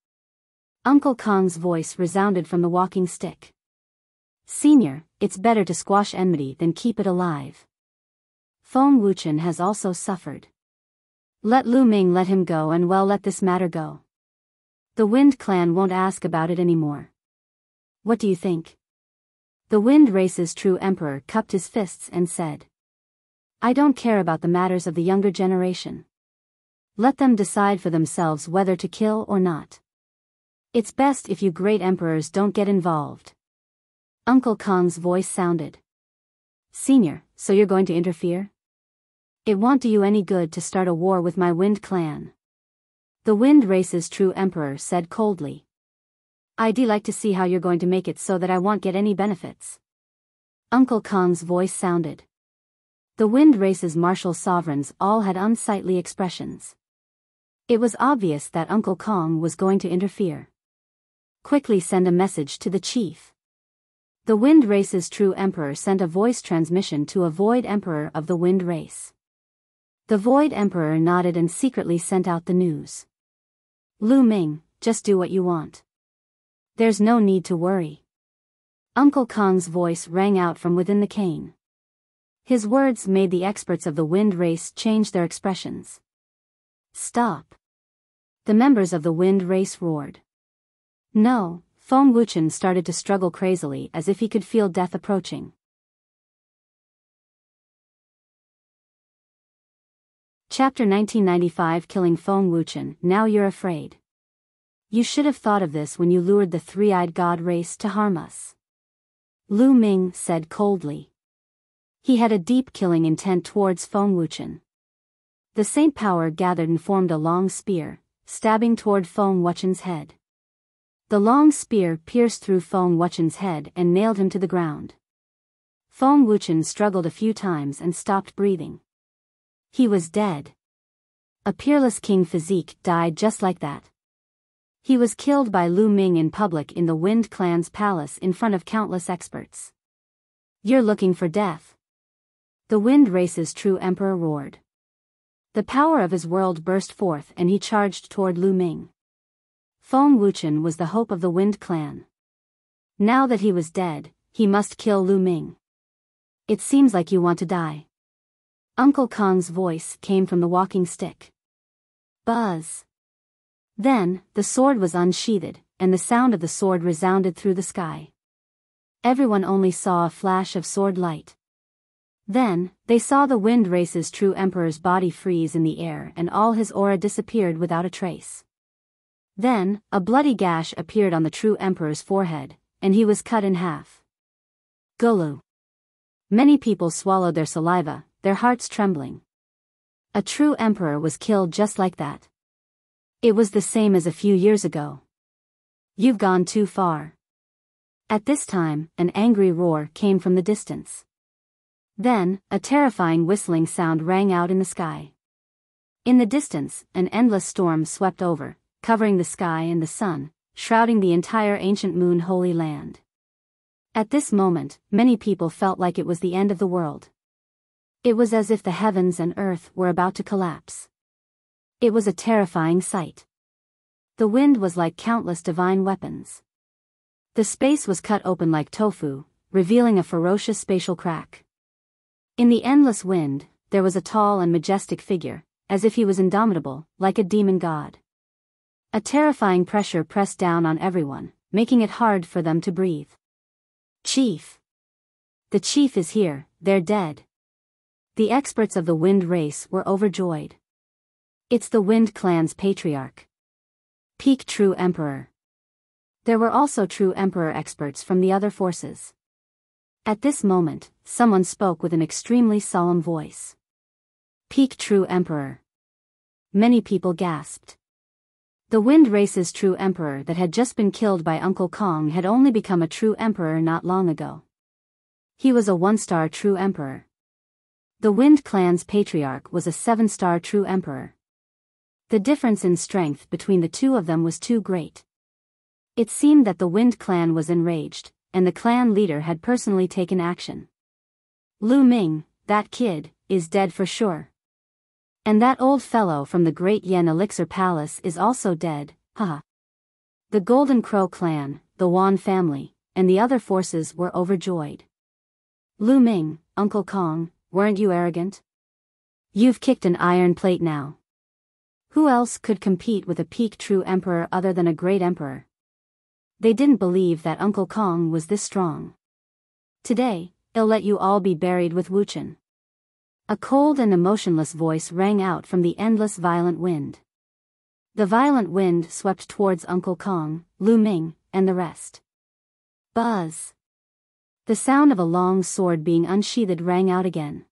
Uncle Kong's voice resounded from the walking stick. Senior, it's better to squash enmity than keep it alive. Feng Wuchen has also suffered. Let Lu Ming let him go and well let this matter go. The Wind Clan won't ask about it anymore. What do you think? The Wind Race's true emperor cupped his fists and said. I don't care about the matters of the younger generation. Let them decide for themselves whether to kill or not. It's best if you great emperors don't get involved. Uncle Kong's voice sounded. Senior, so you're going to interfere? It won't do you any good to start a war with my Wind Clan. The Wind Race's true emperor said coldly. I'd like to see how you're going to make it so that I won't get any benefits. Uncle Kong's voice sounded. The Wind Race's martial sovereigns all had unsightly expressions. It was obvious that Uncle Kong was going to interfere. Quickly send a message to the chief. The Wind Race's true emperor sent a voice transmission to a Void Emperor of the Wind Race. The Void Emperor nodded and secretly sent out the news. Lu Ming, just do what you want. There's no need to worry. Uncle Kong's voice rang out from within the cane. His words made the experts of the Wind Race change their expressions. Stop. The members of the Wind Race roared. No, Feng Wuchen started to struggle crazily as if he could feel death approaching. Chapter 1995 Killing Feng Wuchen. Now you're afraid. You should have thought of this when you lured the three-eyed god race to harm us. Lu Ming said coldly. He had a deep killing intent towards Feng Wuchen. The Saint Power gathered and formed a long spear, stabbing toward Feng Wuchen's head. The long spear pierced through Feng Wuchen's head and nailed him to the ground. Feng Wuchen struggled a few times and stopped breathing. He was dead. A peerless king physique died just like that. He was killed by Lu Ming in public in the Wind Clan's palace in front of countless experts. You're looking for death. The Wind Race's true emperor roared. The power of his world burst forth and he charged toward Lu Ming. Feng Wuchen was the hope of the Wind Clan. Now that he was dead, he must kill Lu Ming. It seems like you want to die. Uncle Kong's voice came from the walking stick. Buzz. Then, the sword was unsheathed, and the sound of the sword resounded through the sky. Everyone only saw a flash of sword light. Then, they saw the Wind Race's true emperor's body freeze in the air and all his aura disappeared without a trace. Then, a bloody gash appeared on the true emperor's forehead, and he was cut in half. Gulu. Many people swallowed their saliva, their hearts trembling. A true emperor was killed just like that. It was the same as a few years ago. You've gone too far. At this time, an angry roar came from the distance. Then, a terrifying whistling sound rang out in the sky. In the distance, an endless storm swept over, covering the sky and the sun, shrouding the entire ancient moon holy land. At this moment, many people felt like it was the end of the world. It was as if the heavens and earth were about to collapse. It was a terrifying sight. The wind was like countless divine weapons. The space was cut open like tofu, revealing a ferocious spatial crack. In the endless wind, there was a tall and majestic figure, as if he was indomitable, like a demon god. A terrifying pressure pressed down on everyone, making it hard for them to breathe. Chief. The chief is here, they're dead. The experts of the Wind Race were overjoyed. It's the Wind Clan's patriarch. Peak True Emperor. There were also true emperor experts from the other forces. At this moment, someone spoke with an extremely solemn voice. Peak True Emperor. Many people gasped. The Wind Race's true emperor that had just been killed by Uncle Kong had only become a true emperor not long ago. He was a 1-star true emperor. The Wind Clan's patriarch was a 7-star true emperor. The difference in strength between the two of them was too great. It seemed that the Wind Clan was enraged, and the clan leader had personally taken action. Lu Ming, that kid, is dead for sure. And that old fellow from the Great Yen Elixir Palace is also dead, haha. The Golden Crow clan, the Yuan family, and the other forces were overjoyed. Lu Ming, Uncle Kong, weren't you arrogant? You've kicked an iron plate now. Who else could compete with a peak true emperor other than a great emperor? They didn't believe that Uncle Kong was this strong. Today, I'll let you all be buried with wuchen. A cold and emotionless voice rang out from the endless violent wind. The violent wind swept towards Uncle Kong, Lu Ming, and the rest. Buzz. The sound of a long sword being unsheathed rang out again.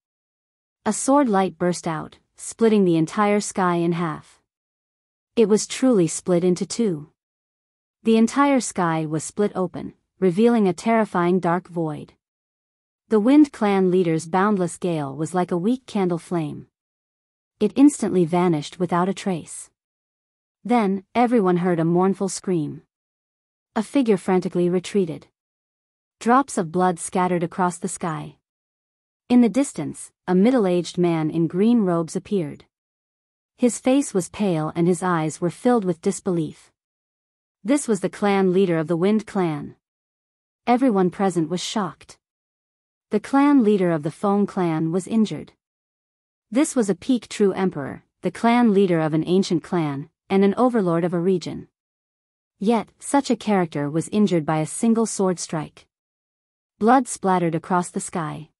A sword light burst out, splitting the entire sky in half. It was truly split into two. The entire sky was split open, revealing a terrifying dark void. The Wind Clan leader's boundless gale was like a weak candle flame. It instantly vanished without a trace. Then, everyone heard a mournful scream. A figure frantically retreated. Drops of blood scattered across the sky. In the distance, a middle-aged man in green robes appeared. His face was pale and his eyes were filled with disbelief. This was the clan leader of the Wind Clan. Everyone present was shocked. The clan leader of the Feng clan was injured. This was a peak true emperor, the clan leader of an ancient clan, and an overlord of a region. Yet, such a character was injured by a single sword strike. Blood splattered across the sky.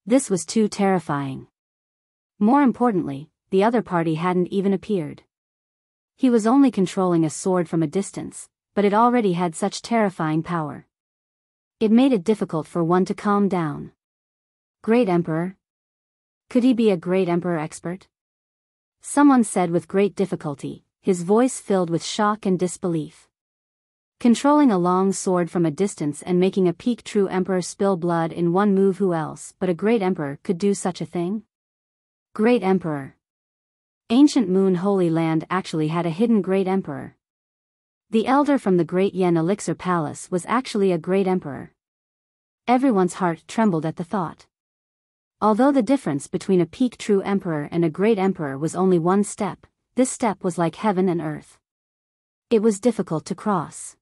This was too terrifying. More importantly, the other party hadn't even appeared. He was only controlling a sword from a distance, but it already had such terrifying power. It made it difficult for one to calm down. Great Emperor? Could he be a great Emperor expert? Someone said with great difficulty, his voice filled with shock and disbelief. Controlling a long sword from a distance and making a peak true Emperor spill blood in one move, who else but a great Emperor could do such a thing? Great Emperor. Ancient Moon Holy Land actually had a hidden Great Emperor. The elder from the Great Yen Elixir Palace was actually a great emperor. Everyone's heart trembled at the thought. Although the difference between a peak true emperor and a great emperor was only one step, this step was like heaven and earth. It was difficult to cross.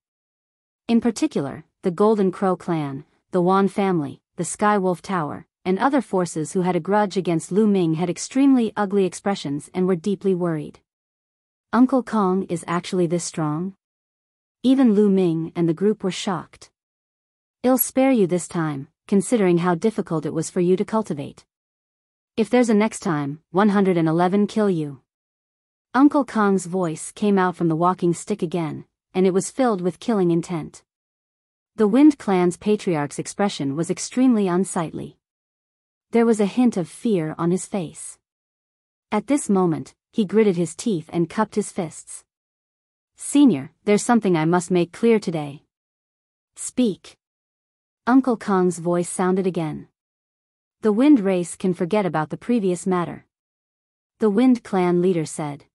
In particular, the Golden Crow clan, the Yuan family, the Sky Wolf Tower, and other forces who had a grudge against Lu Ming had extremely ugly expressions and were deeply worried. Uncle Kong is actually this strong? Even Lu Ming and the group were shocked. I'll spare you this time, considering how difficult it was for you to cultivate. If there's a next time, 111 kill you. Uncle Kong's voice came out from the walking stick again, and it was filled with killing intent. The Wind Clan's patriarch's expression was extremely unsightly. There was a hint of fear on his face. At this moment, he gritted his teeth and cupped his fists. Senior, there's something I must make clear today. Speak. Uncle Kong's voice sounded again. The Wind race can forget about the previous matter. The Wind Clan leader said.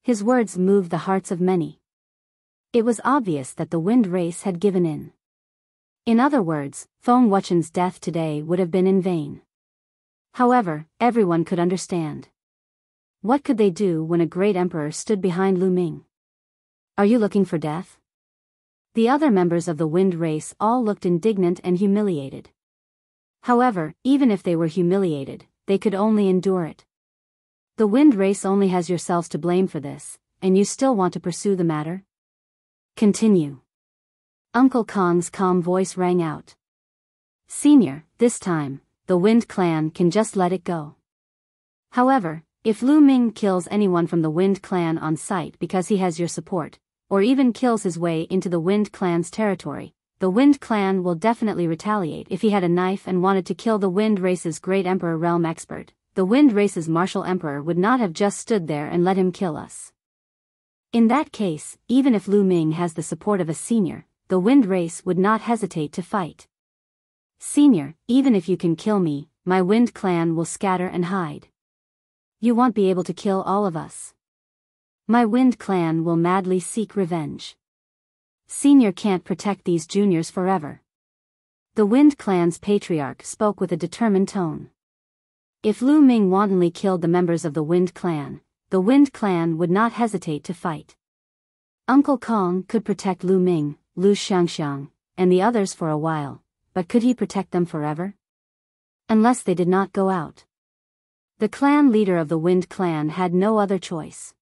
His words moved the hearts of many. It was obvious that the Wind race had given in. In other words, Feng Wuchen's death today would have been in vain. However, everyone could understand. What could they do when a great emperor stood behind Lu Ming? Are you looking for death? The other members of the Wind race all looked indignant and humiliated. However, even if they were humiliated, they could only endure it. The Wind race only has yourselves to blame for this, and you still want to pursue the matter? Continue. Uncle Kong's calm voice rang out. Senior, this time, the Wind Clan can just let it go. However, if Lu Ming kills anyone from the Wind Clan on sight because he has your support, or even kills his way into the Wind Clan's territory, the Wind Clan will definitely retaliate. If he had a knife and wanted to kill the Wind race's great emperor realm expert, the Wind race's martial emperor would not have just stood there and let him kill us. In that case, even if Lu Ming has the support of a senior, the Wind race would not hesitate to fight. Senior, even if you can kill me, my Wind Clan will scatter and hide. You won't be able to kill all of us. My Wind Clan will madly seek revenge. Senior can't protect these juniors forever. The Wind Clan's patriarch spoke with a determined tone. If Lu Ming wantonly killed the members of the Wind Clan would not hesitate to fight. Uncle Kong could protect Lu Ming, Lu Xiangxiang, and the others for a while, but could he protect them forever? Unless they did not go out. The clan leader of the Wind Clan had no other choice.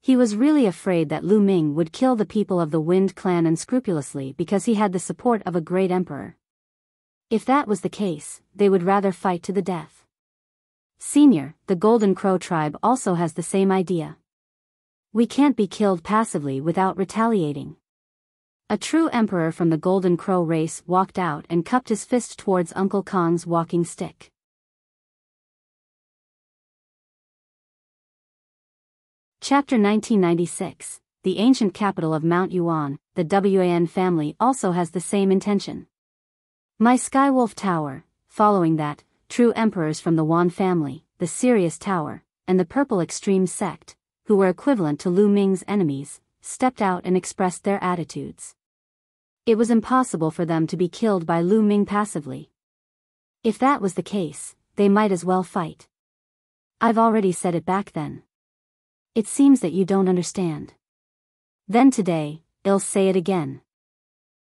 He was really afraid that Lu Ming would kill the people of the Wind Clan unscrupulously because he had the support of a great emperor. If that was the case, they would rather fight to the death. Senior, the Golden Crow tribe also has the same idea. We can't be killed passively without retaliating. A true emperor from the Golden Crow race walked out and cupped his fist towards Uncle Kong's walking stick. Chapter 1996, the ancient capital of Mount Yuan, the Wan family also has the same intention. My Skywolf Tower, following that, true emperors from the Yuan family, the Sirius Tower, and the Purple Extreme sect, who were equivalent to Lu Ming's enemies, stepped out and expressed their attitudes. It was impossible for them to be killed by Lu Ming passively. If that was the case, they might as well fight. I've already said it back then. It seems that you don't understand. Then today, I'll say it again.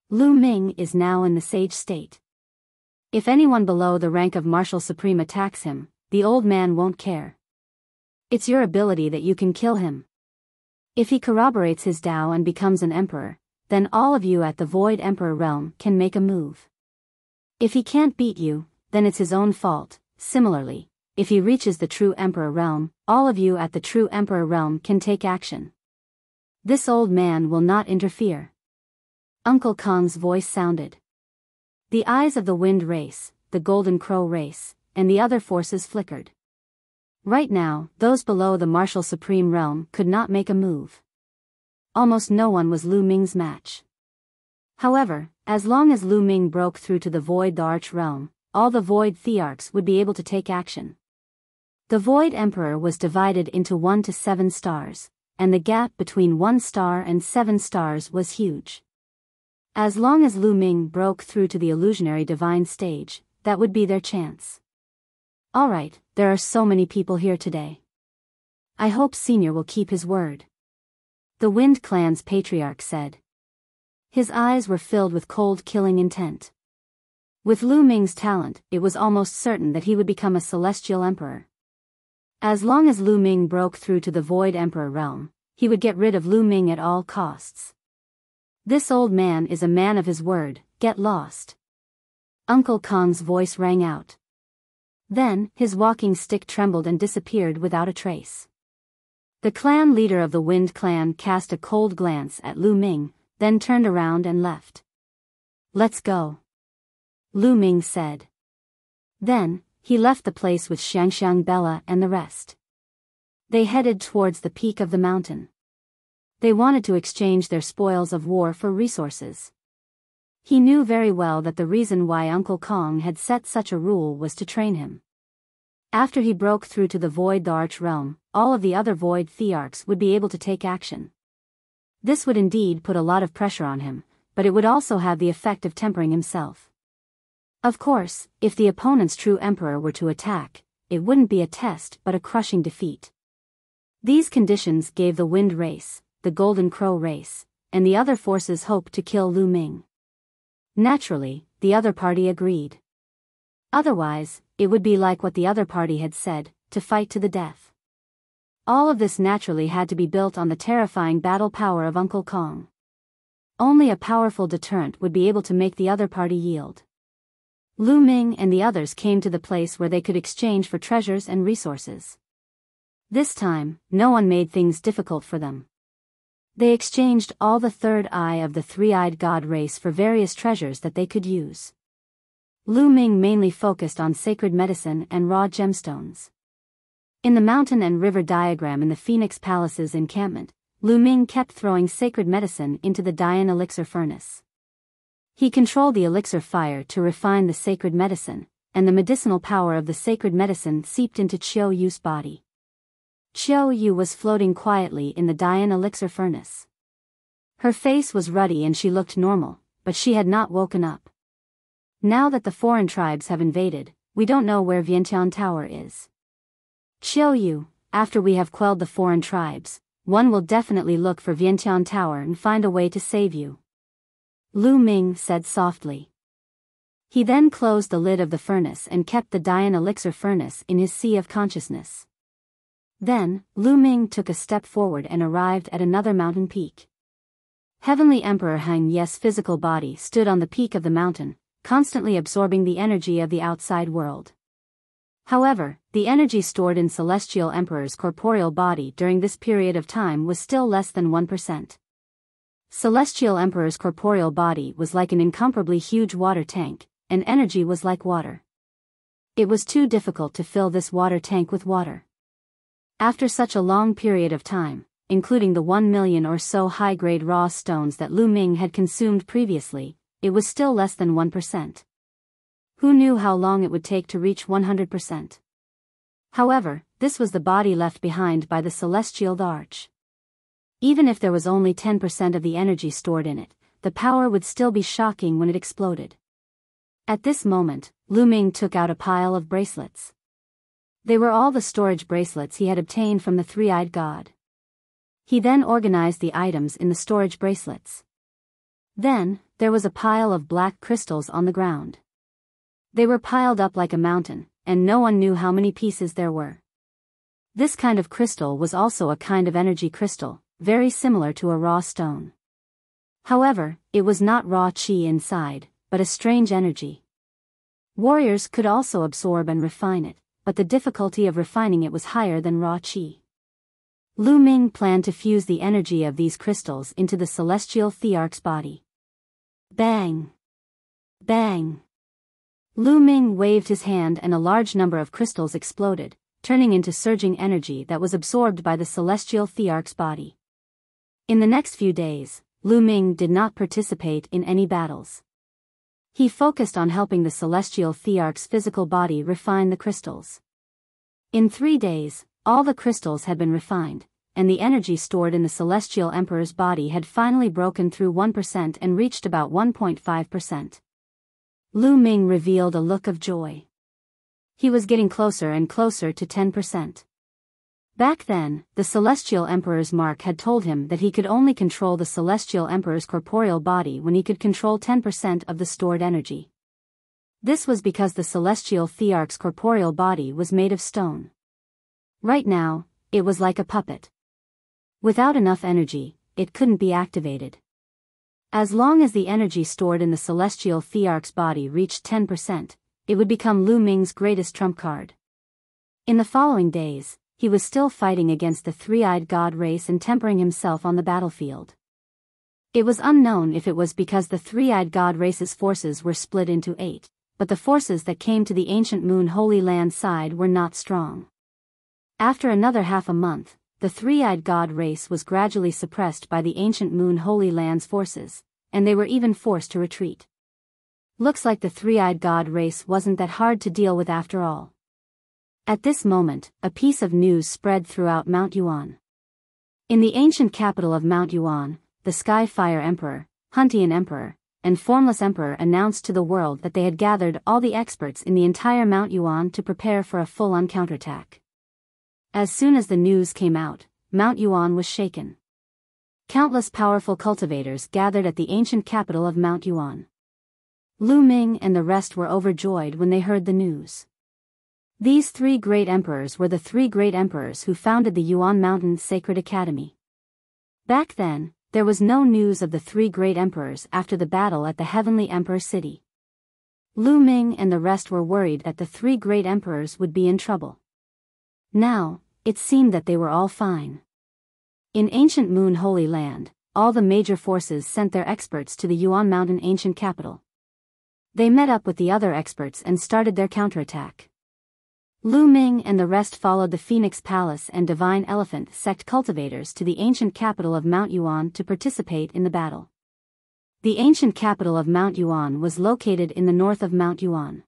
Lu Ming is now in the sage state. If anyone below the rank of Martial Supreme attacks him, the old man won't care. It's your ability that you can kill him. If he corroborates his Tao and becomes an emperor, then all of you at the Void Emperor realm can make a move. If he can't beat you, then it's his own fault. Similarly, if he reaches the True Emperor realm, all of you at the True Emperor realm can take action. This old man will not interfere. Uncle Kong's voice sounded. The eyes of the Wind race, the Golden Crow race, and the other forces flickered. Right now, those below the Martial Supreme realm could not make a move. Almost no one was Lu Ming's match. However, as long as Lu Ming broke through to the Void Thearch realm, all the Void Thearchs would be able to take action. The Void Emperor was divided into 1 to 7 stars, and the gap between 1 star and 7 stars was huge. As long as Lu Ming broke through to the illusionary divine stage, that would be their chance. Alright, there are so many people here today. I hope Senior will keep his word. The Wind Clan's patriarch said. His eyes were filled with cold killing intent. With Lu Ming's talent, it was almost certain that he would become a celestial emperor. As long as Lu Ming broke through to the Void Emperor realm, he would get rid of Lu Ming at all costs. This old man is a man of his word, get lost. Uncle Kong's voice rang out. Then, his walking stick trembled and disappeared without a trace. The clan leader of the Wind clan cast a cold glance at Lu Ming, then turned around and left. Let's go, Lu Ming said. Then, he left the place with Xiangxiang Bella and the rest. They headed towards the peak of the mountain. They wanted to exchange their spoils of war for resources. He knew very well that the reason why Uncle Kong had set such a rule was to train him. After he broke through to the Void Thearch realm, all of the other Void Thearchs would be able to take action. This would indeed put a lot of pressure on him, but it would also have the effect of tempering himself. Of course, if the opponent's true emperor were to attack, it wouldn't be a test but a crushing defeat. These conditions gave the Wind race, the Golden Crow race, and the other forces hope to kill Lu Ming. Naturally, the other party agreed. Otherwise, it would be like what the other party had said, to fight to the death. All of this naturally had to be built on the terrifying battle power of Uncle Kong. Only a powerful deterrent would be able to make the other party yield. Lu Ming and the others came to the place where they could exchange for treasures and resources. This time, no one made things difficult for them. They exchanged all the third eye of the three-eyed god race for various treasures that they could use. Lu Ming mainly focused on sacred medicine and raw gemstones. In the mountain and river diagram in the Phoenix Palace's encampment, Lu Ming kept throwing sacred medicine into the Dayan elixir furnace. He controlled the elixir fire to refine the sacred medicine, and the medicinal power of the sacred medicine seeped into Qiu Yu's body. Qiu Yu was floating quietly in the Dayan elixir furnace. Her face was ruddy and she looked normal, but she had not woken up. Now that the foreign tribes have invaded, we don't know where Vientiane Tower is. Qiu Yu, after we have quelled the foreign tribes, one will definitely look for Vientiane Tower and find a way to save you, Lu Ming said softly. He then closed the lid of the furnace and kept the Dayan elixir furnace in his sea of consciousness. Then, Lu Ming took a step forward and arrived at another mountain peak. Heavenly Emperor Han Ye's physical body stood on the peak of the mountain, constantly absorbing the energy of the outside world. However, the energy stored in Celestial Emperor's corporeal body during this period of time was still less than 1%. Celestial Emperor's corporeal body was like an incomparably huge water tank, and energy was like water. It was too difficult to fill this water tank with water. After such a long period of time, including the 1 million or so high-grade raw stones that Lu Ming had consumed previously, it was still less than 1%. Who knew how long it would take to reach 100%? However, this was the body left behind by the Celestial Thearch. Even if there was only 10% of the energy stored in it, the power would still be shocking when it exploded. At this moment, Lu Ming took out a pile of bracelets. They were all the storage bracelets he had obtained from the three-eyed god. He then organized the items in the storage bracelets. Then, there was a pile of black crystals on the ground. They were piled up like a mountain, and no one knew how many pieces there were. This kind of crystal was also a kind of energy crystal, very similar to a raw stone. However, it was not raw qi inside, but a strange energy. Warriors could also absorb and refine it, but the difficulty of refining it was higher than raw qi. Lu Ming planned to fuse the energy of these crystals into the Celestial Thearch's body. Bang! Bang! Lu Ming waved his hand and a large number of crystals exploded, turning into surging energy that was absorbed by the Celestial Thearch's body. In the next few days, Lu Ming did not participate in any battles. He focused on helping the Celestial Thearch's physical body refine the crystals. In 3 days, all the crystals had been refined, and the energy stored in the Celestial Emperor's body had finally broken through 1% and reached about 1.5%. Lu Ming revealed a look of joy. He was getting closer and closer to 10%. Back then, the Celestial Emperor's mark had told him that he could only control the Celestial Emperor's corporeal body when he could control 10% of the stored energy. This was because the celestial Thearch's corporeal body was made of stone. Right now, it was like a puppet. Without enough energy, it couldn't be activated. As long as the energy stored in the celestial Thearch's body reached 10%, it would become Lu Ming's greatest trump card. In the following days, he was still fighting against the three-eyed god race and tempering himself on the battlefield. It was unknown if it was because the three-eyed god race's forces were split into 8, but the forces that came to the ancient Moon Holy Land side were not strong. After another half a month, the three-eyed god race was gradually suppressed by the ancient Moon Holy Land's forces, and they were even forced to retreat. Looks like the three-eyed god race wasn't that hard to deal with after all. At this moment, a piece of news spread throughout Mount Yuan. In the ancient capital of Mount Yuan, the Sky-Fire Emperor, Huntian Emperor, and Formless Emperor announced to the world that they had gathered all the experts in the entire Mount Yuan to prepare for a full-on counterattack. As soon as the news came out, Mount Yuan was shaken. Countless powerful cultivators gathered at the ancient capital of Mount Yuan. Lu Ming and the rest were overjoyed when they heard the news. These three great emperors were the three great emperors who founded the Yuan Mountain Sacred Academy. Back then, there was no news of the three great emperors after the battle at the Heavenly Emperor City. Lu Ming and the rest were worried that the three great emperors would be in trouble. Now, it seemed that they were all fine. In ancient Moon Holy Land, all the major forces sent their experts to the Yuan Mountain ancient capital. They met up with the other experts and started their counterattack. Lu Ming and the rest followed the Phoenix Palace and Divine Elephant sect cultivators to the ancient capital of Mount Yuan to participate in the battle. The ancient capital of Mount Yuan was located in the north of Mount Yuan.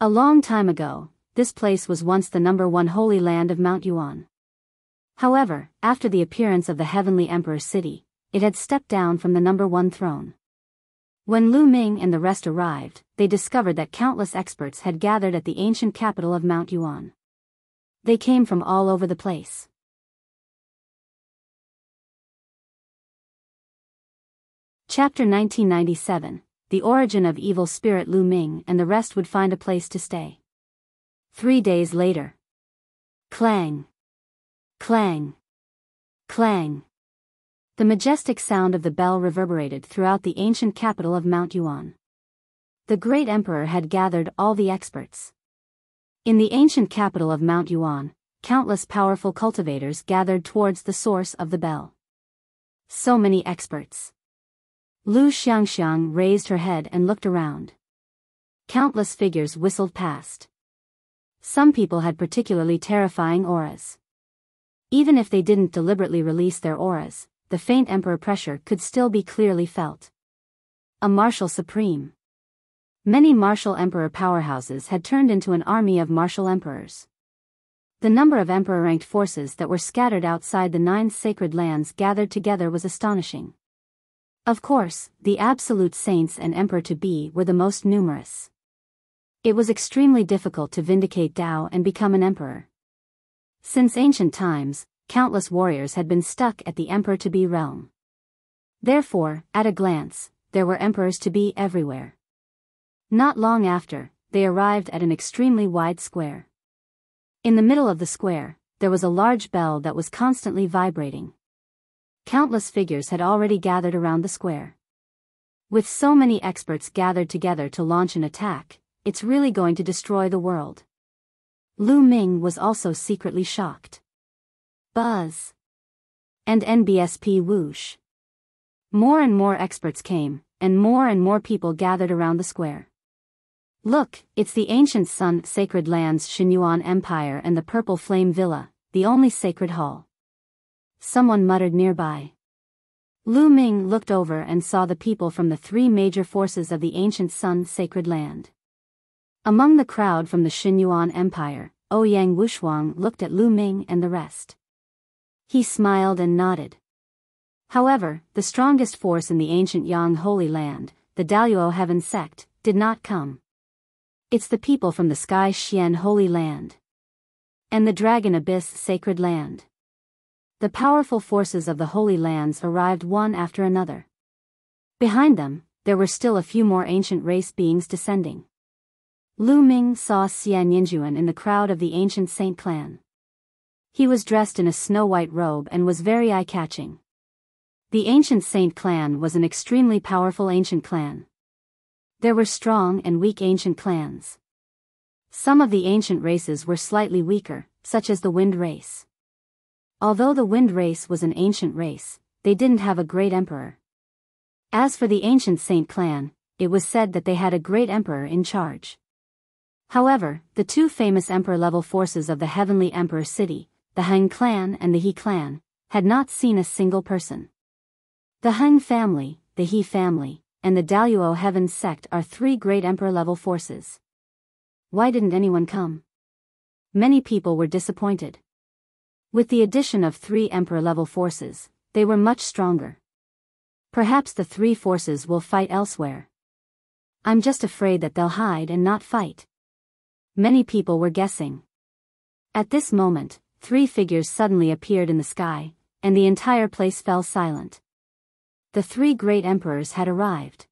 A long time ago, this place was once the #1 holy land of Mount Yuan. However, after the appearance of the Heavenly Emperor City, it had stepped down from the #1 throne. When Lu Ming and the rest arrived, they discovered that countless experts had gathered at the ancient capital of Mount Yuan. They came from all over the place. Chapter 1997, The Origin of Evil Spirit. Lu Ming and the rest would find a place to stay. 3 days later. Clang. Clang. Clang. The majestic sound of the bell reverberated throughout the ancient capital of Mount Yuan. The great emperor had gathered all the experts. In the ancient capital of Mount Yuan, countless powerful cultivators gathered towards the source of the bell. So many experts. Lu Xiangxiang raised her head and looked around. Countless figures whistled past. Some people had particularly terrifying auras. Even if they didn't deliberately release their auras, the faint emperor pressure could still be clearly felt. A martial supreme. Many martial emperor powerhouses had turned into an army of martial emperors. The number of emperor-ranked forces that were scattered outside the 9 sacred lands gathered together was astonishing. Of course, the absolute saints and emperor-to-be were the most numerous. It was extremely difficult to vindicate Tao and become an emperor. Since ancient times, countless warriors had been stuck at the emperor-to-be realm. Therefore, at a glance, there were emperors-to-be everywhere. Not long after, they arrived at an extremely wide square. In the middle of the square, there was a large bell that was constantly vibrating. Countless figures had already gathered around the square. With so many experts gathered together to launch an attack, it's really going to destroy the world. Lu Ming was also secretly shocked. Buzz. And NBSP whoosh. More and more experts came, and more people gathered around the square. Look, it's the ancient Sun Sacred Lands Xinyuan Empire and the Purple Flame Villa, the only sacred hall. Someone muttered nearby. Lu Ming looked over and saw the people from the 3 major forces of the ancient Sun Sacred Land. Among the crowd from the Xinyuan Empire, Ouyang Wushuang looked at Lu Ming and the rest. He smiled and nodded. However, the strongest force in the ancient Yang Holy Land, the Daluo Heaven sect, did not come. It's the people from the Sky Xian Holy Land. And the Dragon Abyss Sacred Land. The powerful forces of the Holy Lands arrived one after another. Behind them, there were still a few more ancient race beings descending. Lu Ming saw Xian Yinjuan in the crowd of the ancient saint clan. He was dressed in a snow-white robe and was very eye-catching. The ancient saint clan was an extremely powerful ancient clan. There were strong and weak ancient clans. Some of the ancient races were slightly weaker, such as the Wind race. Although the Wind race was an ancient race, they didn't have a great emperor. As for the ancient saint clan, it was said that they had a great emperor in charge. However, the two famous emperor-level forces of the Heavenly Emperor City, the Heng clan and the He clan, had not seen a single person. The Heng family, the He family, and the Daluo Heaven sect are three great emperor-level forces. Why didn't anyone come? Many people were disappointed. With the addition of three emperor-level forces, they were much stronger. Perhaps the three forces will fight elsewhere. I'm just afraid that they'll hide and not fight. Many people were guessing. At this moment, three figures suddenly appeared in the sky, and the entire place fell silent. The three great emperors had arrived.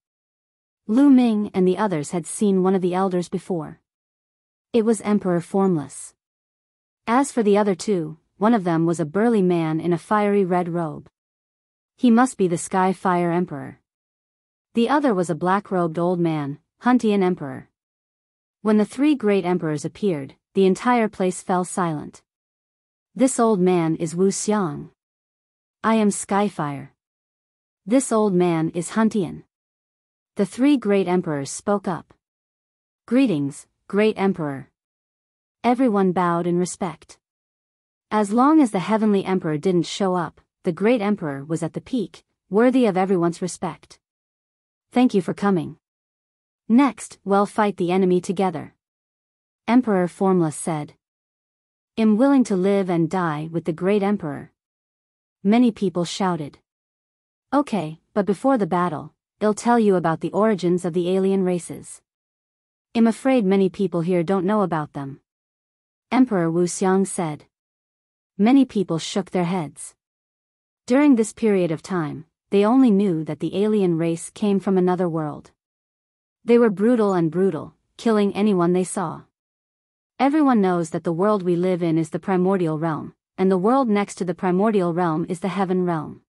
Lu Ming and the others had seen one of the elders before. It was Emperor Formless. As for the other two, one of them was a burly man in a fiery red robe. He must be the Sky Fire Emperor. The other was a black-robed old man, Huntian Emperor. When the three great emperors appeared, the entire place fell silent. This old man is Wuxiang. I am Skyfire. This old man is Huntian. The three great emperors spoke up. Greetings, great emperor. Everyone bowed in respect. As long as the heavenly emperor didn't show up, the great emperor was at the peak, worthy of everyone's respect. Thank you for coming. Next, we'll fight the enemy together. Emperor Formless said. I'm willing to live and die with the great emperor. Many people shouted. Okay, but before the battle, I'll tell you about the origins of the alien races. I'm afraid many people here don't know about them. Emperor Wuxiang said. Many people shook their heads. During this period of time, they only knew that the alien race came from another world. They were brutal, killing anyone they saw. Everyone knows that the world we live in is the primordial realm, and the world next to the primordial realm is the heaven realm.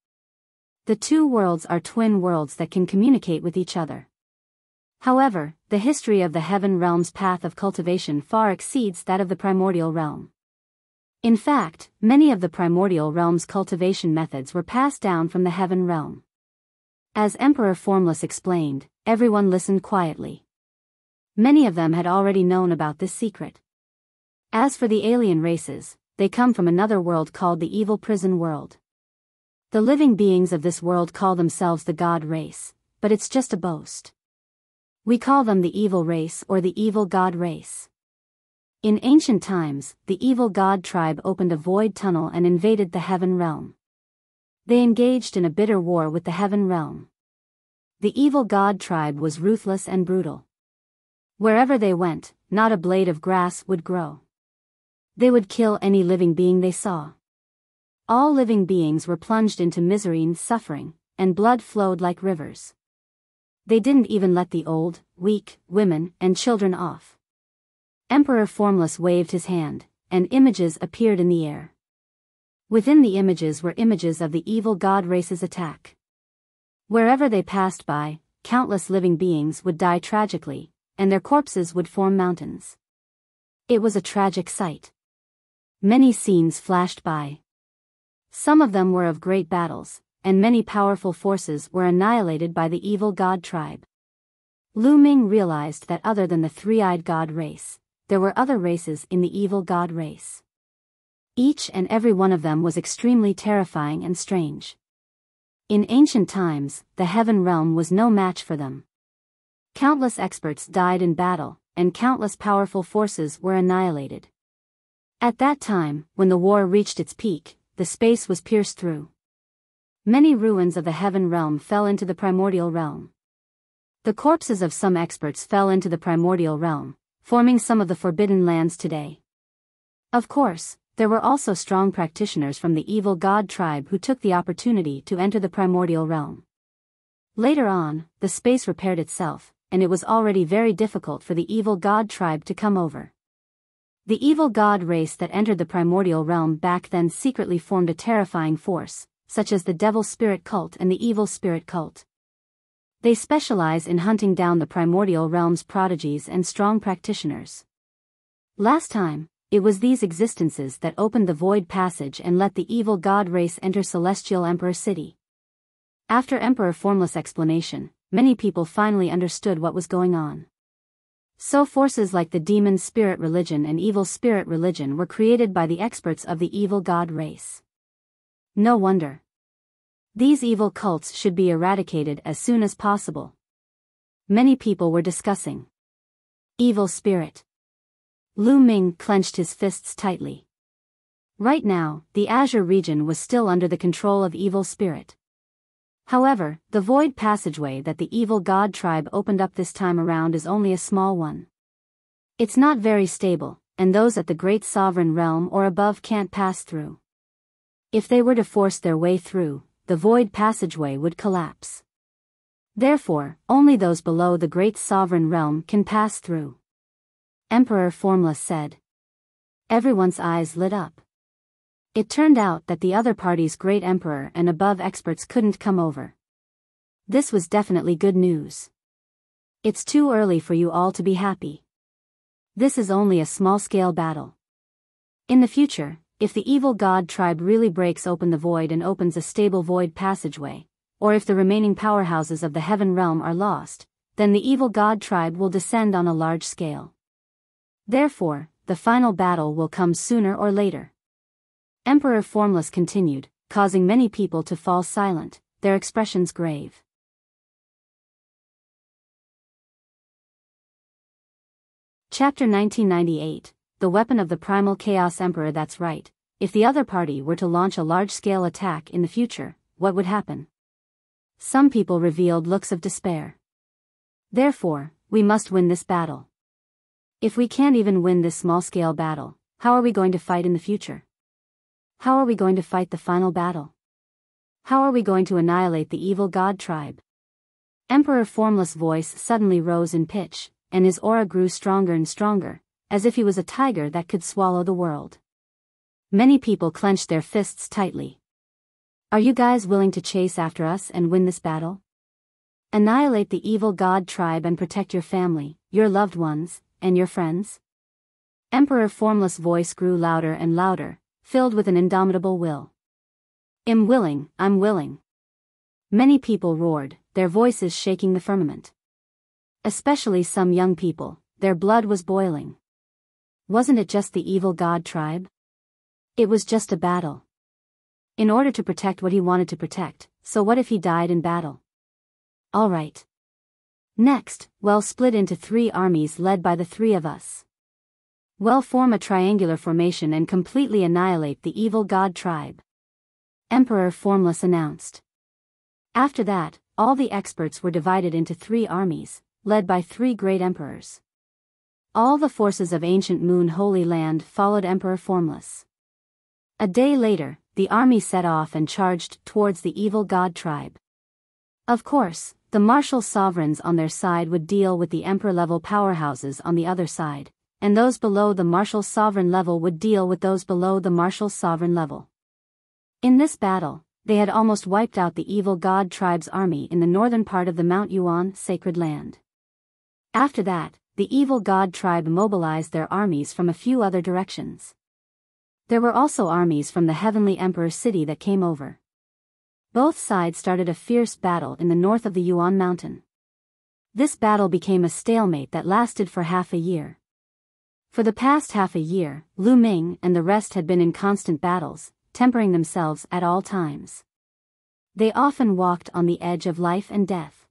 The two worlds are twin worlds that can communicate with each other. However, the history of the heaven realm's path of cultivation far exceeds that of the primordial realm. In fact, many of the primordial realm's cultivation methods were passed down from the heaven realm. As Emperor Formless explained, everyone listened quietly. Many of them had already known about this secret. As for the alien races, they come from another world called the Evil Prison World. The living beings of this world call themselves the God race, but it's just a boast. We call them the Evil race or the Evil God race. In ancient times, the Evil God tribe opened a void tunnel and invaded the heaven realm. They engaged in a bitter war with the heaven realm. The Evil God tribe was ruthless and brutal. Wherever they went, not a blade of grass would grow. They would kill any living being they saw. All living beings were plunged into misery and suffering, and blood flowed like rivers. They didn't even let the old, weak, women, and children off. Emperor Formless waved his hand, and images appeared in the air. Within the images were images of the evil god race's attack. Wherever they passed by, countless living beings would die tragically, and their corpses would form mountains. It was a tragic sight. Many scenes flashed by. Some of them were of great battles, and many powerful forces were annihilated by the evil god tribe. Lu Ming realized that other than the three-eyed god race, there were other races in the evil god race. Each and every one of them was extremely terrifying and strange. In ancient times, the heaven realm was no match for them. Countless experts died in battle, and countless powerful forces were annihilated. At that time, when the war reached its peak, the space was pierced through. Many ruins of the heaven realm fell into the primordial realm. The corpses of some experts fell into the primordial realm, forming some of the forbidden lands today. Of course, there were also strong practitioners from the evil god tribe who took the opportunity to enter the primordial realm. Later on, the space repaired itself, and it was already very difficult for the evil god tribe to come over. The evil god race that entered the primordial realm back then secretly formed a terrifying force, such as the devil spirit cult and the evil spirit cult. They specialize in hunting down the primordial realm's prodigies and strong practitioners. Last time, it was these existences that opened the void passage and let the evil god race enter Celestial Emperor City. After Emperor Formless' explanation, many people finally understood what was going on. So forces like the demon spirit religion and evil spirit religion were created by the experts of the evil god race. No wonder. These evil cults should be eradicated as soon as possible. Many people were discussing. Evil spirit. Lu Ming clenched his fists tightly. Right now, the Azure region was still under the control of evil spirit. However, the void passageway that the evil god tribe opened up this time around is only a small one. It's not very stable, and those at the Great Sovereign Realm or above can't pass through. If they were to force their way through, the void passageway would collapse. Therefore, only those below the Great Sovereign Realm can pass through. Emperor Formless said. Everyone's eyes lit up. It turned out that the other party's great emperor and above experts couldn't come over. This was definitely good news. It's too early for you all to be happy. This is only a small-scale battle. In the future, if the evil god tribe really breaks open the void and opens a stable void passageway, or if the remaining powerhouses of the heaven realm are lost, then the evil god tribe will descend on a large scale. Therefore, the final battle will come sooner or later. Emperor Formless continued, causing many people to fall silent, their expressions grave. Chapter 1998, The Weapon of the Primal Chaos Emperor. That's right, if the other party were to launch a large-scale attack in the future, what would happen? Some people revealed looks of despair. Therefore, we must win this battle. If we can't even win this small-scale battle, how are we going to fight in the future? How are we going to fight the final battle? How are we going to annihilate the evil god tribe? Emperor Formless' voice suddenly rose in pitch, and his aura grew stronger and stronger, as if he was a tiger that could swallow the world. Many people clenched their fists tightly. Are you guys willing to chase after us and win this battle? Annihilate the evil god tribe and protect your family, your loved ones, and your friends? Emperor Formless' voice grew louder and louder, filled with an indomitable will. I'm willing. Many people roared, their voices shaking the firmament. Especially some young people, their blood was boiling. Wasn't it just the evil god tribe? It was just a battle. In order to protect what he wanted to protect, so what if he died in battle? Alright. Next, we'll split into 3 armies led by the 3 of us. We'll form a triangular formation and completely annihilate the evil god tribe. Emperor Formless announced. After that, all the experts were divided into 3 armies, led by 3 great emperors. All the forces of ancient Moon Holy Land followed Emperor Formless. A day later, the army set off and charged towards the evil god tribe. Of course, the martial sovereigns on their side would deal with the emperor-level powerhouses on the other side, and those below the martial sovereign level would deal with those below the martial sovereign level. In this battle, they had almost wiped out the evil god tribe's army in the northern part of the Mount Yuan sacred land. After that, the evil god tribe mobilized their armies from a few other directions. There were also armies from the Heavenly Emperor City that came over. Both sides started a fierce battle in the north of the Yuan mountain. This battle became a stalemate that lasted for half a year. For the past half a year, Lu Ming and the rest had been in constant battles, tempering themselves at all times. They often walked on the edge of life and death.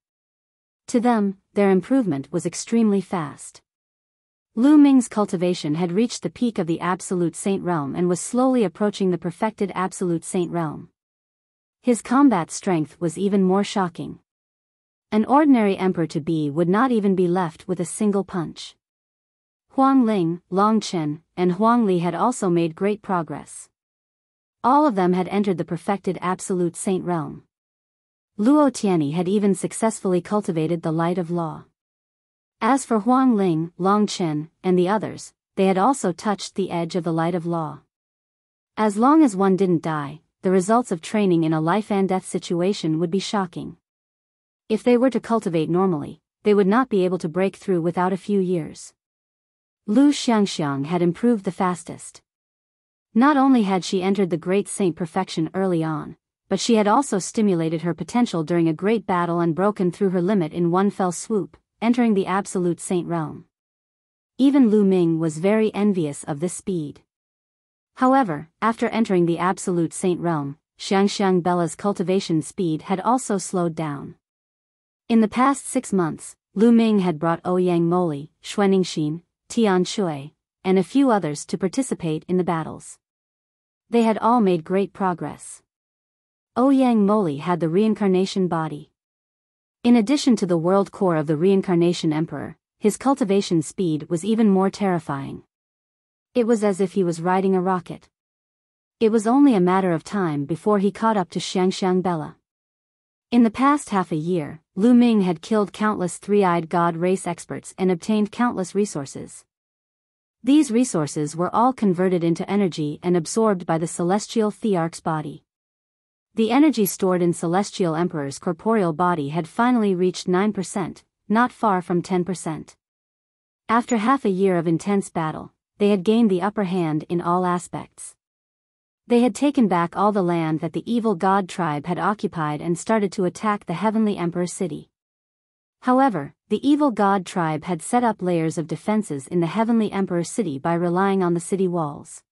To them, their improvement was extremely fast. Lu Ming's cultivation had reached the peak of the Absolute Saint Realm and was slowly approaching the perfected Absolute Saint Realm. His combat strength was even more shocking. An ordinary emperor-to-be would not even be left with a single punch. Huang Ling, Long Chen, and Huang Li had also made great progress. All of them had entered the perfected Absolute Saint Realm. Luo Tianyi had even successfully cultivated the light of law. As for Huang Ling, Long Chen, and the others, they had also touched the edge of the light of law. As long as one didn't die, the results of training in a life-and-death situation would be shocking. If they were to cultivate normally, they would not be able to break through without a few years. Lu Xiangxiang had improved the fastest. Not only had she entered the great saint perfection early on, but she had also stimulated her potential during a great battle and broken through her limit in one fell swoop, entering the absolute saint realm. Even Lu Ming was very envious of this speed. However, after entering the absolute saint realm, Xiangxiang Bella's cultivation speed had also slowed down. In the past 6 months, Lu Ming had brought Ouyang Moli, Xuaningxin, Tian Shui, and a few others to participate in the battles. They had all made great progress. Ouyang Moli had the reincarnation body. In addition to the world core of the reincarnation emperor, his cultivation speed was even more terrifying. It was as if he was riding a rocket. It was only a matter of time before he caught up to Xiangxiang Bella. In the past half a year, Lu Ming had killed countless three-eyed god race experts and obtained countless resources. These resources were all converted into energy and absorbed by the celestial Thearch's body. The energy stored in Celestial Emperor's corporeal body had finally reached 9%, not far from 10%. After half a year of intense battle, they had gained the upper hand in all aspects. They had taken back all the land that the evil god tribe had occupied and started to attack the Heavenly Emperor's city. However, the evil god tribe had set up layers of defenses in the Heavenly Emperor's city by relying on the city walls.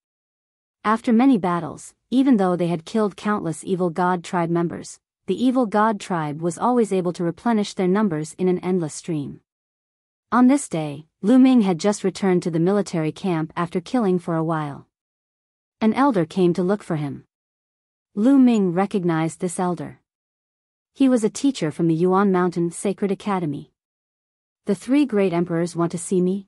After many battles, even though they had killed countless evil god tribe members, the evil god tribe was always able to replenish their numbers in an endless stream. On this day, Lu Ming had just returned to the military camp after killing for a while. An elder came to look for him. Lu Ming recognized this elder. He was a teacher from the Yuan Mountain Sacred Academy. The 3 great emperors want to see me?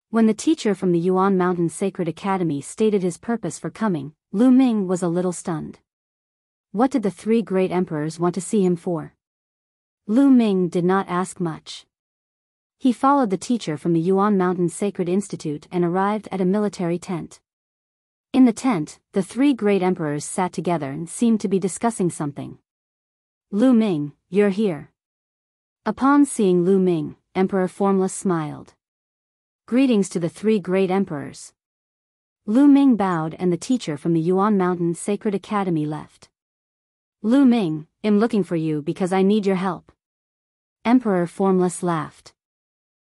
When the teacher from the Yuan Mountain Sacred Academy stated his purpose for coming, Lu Ming was a little stunned. What did the 3 great emperors want to see him for? Lu Ming did not ask much. He followed the teacher from the Yuan Mountain Sacred Institute and arrived at a military tent. In the tent, the 3 great emperors sat together and seemed to be discussing something. Lu Ming, you're here. Upon seeing Lu Ming, Emperor Formless smiled. Greetings to the 3 great emperors. Lu Ming bowed and the teacher from the Yuan Mountain Sacred Academy left. Lu Ming, I'm looking for you because I need your help. Emperor Formless laughed.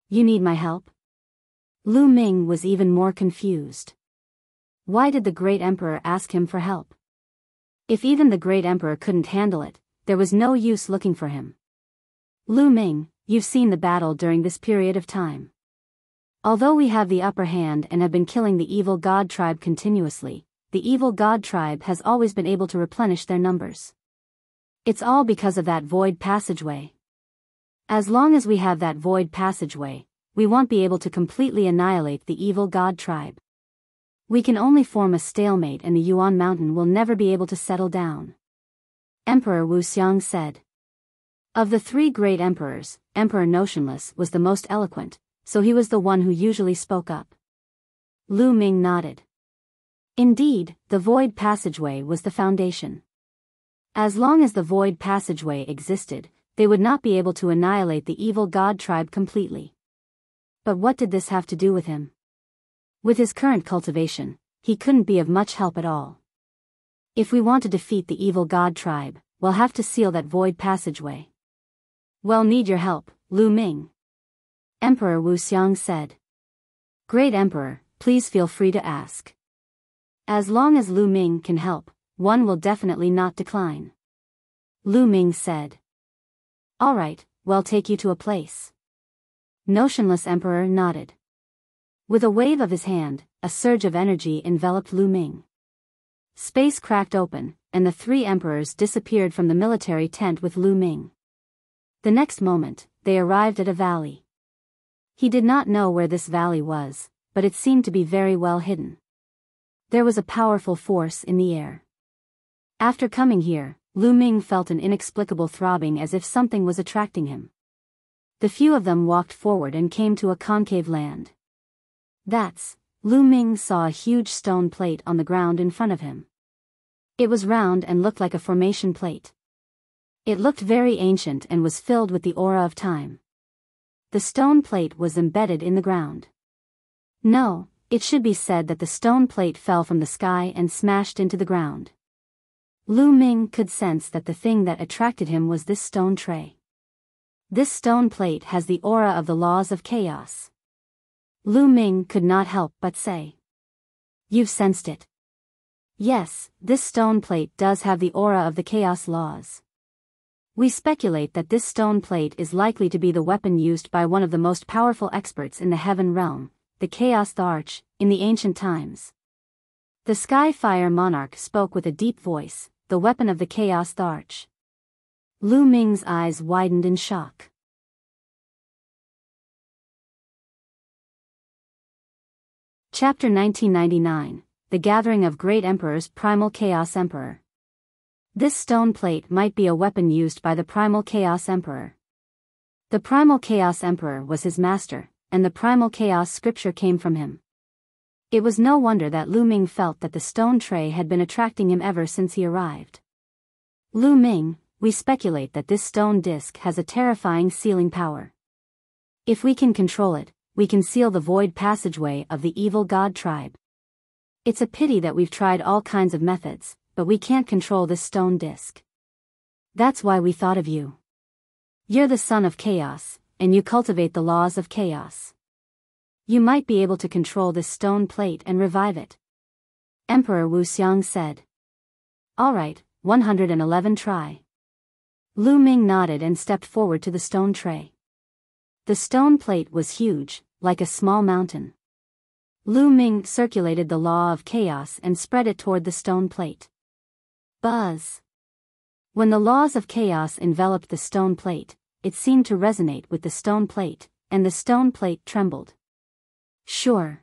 You need my help? Lu Ming was even more confused. Why did the great emperor ask him for help? If even the great emperor couldn't handle it, there was no use looking for him. Lu Ming, you've seen the battle during this period of time. Although we have the upper hand and have been killing the evil god tribe continuously, the evil god tribe has always been able to replenish their numbers. It's all because of that void passageway. As long as we have that void passageway, we won't be able to completely annihilate the evil god tribe. We can only form a stalemate and the Yuan Mountain will never be able to settle down. Emperor Wuxiang said. Of the 3 great emperors, Emperor Notionless was the most eloquent, so he was the one who usually spoke up. Lu Ming nodded. Indeed, the void passageway was the foundation. As long as the void passageway existed, they would not be able to annihilate the evil god tribe completely. But what did this have to do with him? With his current cultivation, he couldn't be of much help at all. If we want to defeat the evil god tribe, we'll have to seal that void passageway. We'll need your help, Lu Ming. Emperor Wuxiang said. Great Emperor, please feel free to ask. As long as Lu Ming can help, one will definitely not decline. Lu Ming said. Alright, we'll take you to a place. Notionless Emperor nodded. With a wave of his hand, a surge of energy enveloped Lu Ming. Space cracked open, and the 3 emperors disappeared from the military tent with Lu Ming. The next moment, they arrived at a valley. He did not know where this valley was, but it seemed to be very well hidden. There was a powerful force in the air. After coming here, Lu Ming felt an inexplicable throbbing as if something was attracting him. The few of them walked forward and came to a concave land. Lu Ming saw a huge stone plate on the ground in front of him. It was round and looked like a formation plate. It looked very ancient and was filled with the aura of time. The stone plate was embedded in the ground. No, it should be said that the stone plate fell from the sky and smashed into the ground. Lu Ming could sense that the thing that attracted him was this stone tray. This stone plate has the aura of the laws of chaos. Lu Ming could not help but say. You've sensed it. Yes, this stone plate does have the aura of the chaos laws. We speculate that this stone plate is likely to be the weapon used by one of the most powerful experts in the heaven realm, the Chaos Thearch, in the ancient times. The Sky Fire Monarch spoke with a deep voice, the weapon of the Chaos Thearch. Lu Ming's eyes widened in shock. Chapter 1999, The Gathering of Great Emperors. Primal Chaos Emperor. This stone plate might be a weapon used by the Primal Chaos Emperor. The Primal Chaos Emperor was his master, and the Primal Chaos scripture came from him. It was no wonder that Lu Ming felt that the stone tray had been attracting him ever since he arrived. Lu Ming, we speculate that this stone disc has a terrifying sealing power. If we can control it, we can seal the void passageway of the evil god tribe. It's a pity that we've tried all kinds of methods, but we can't control this stone disc. That's why we thought of you. You're the son of chaos, and you cultivate the laws of chaos. You might be able to control this stone plate and revive it. Emperor Wuxiang said. All right, 111 try. Lu Ming nodded and stepped forward to the stone tray. The stone plate was huge, like a small mountain. Lu Ming circulated the law of chaos and spread it toward the stone plate. Buzz. When the laws of chaos enveloped the stone plate, it seemed to resonate with the stone plate, and the stone plate trembled. Sure.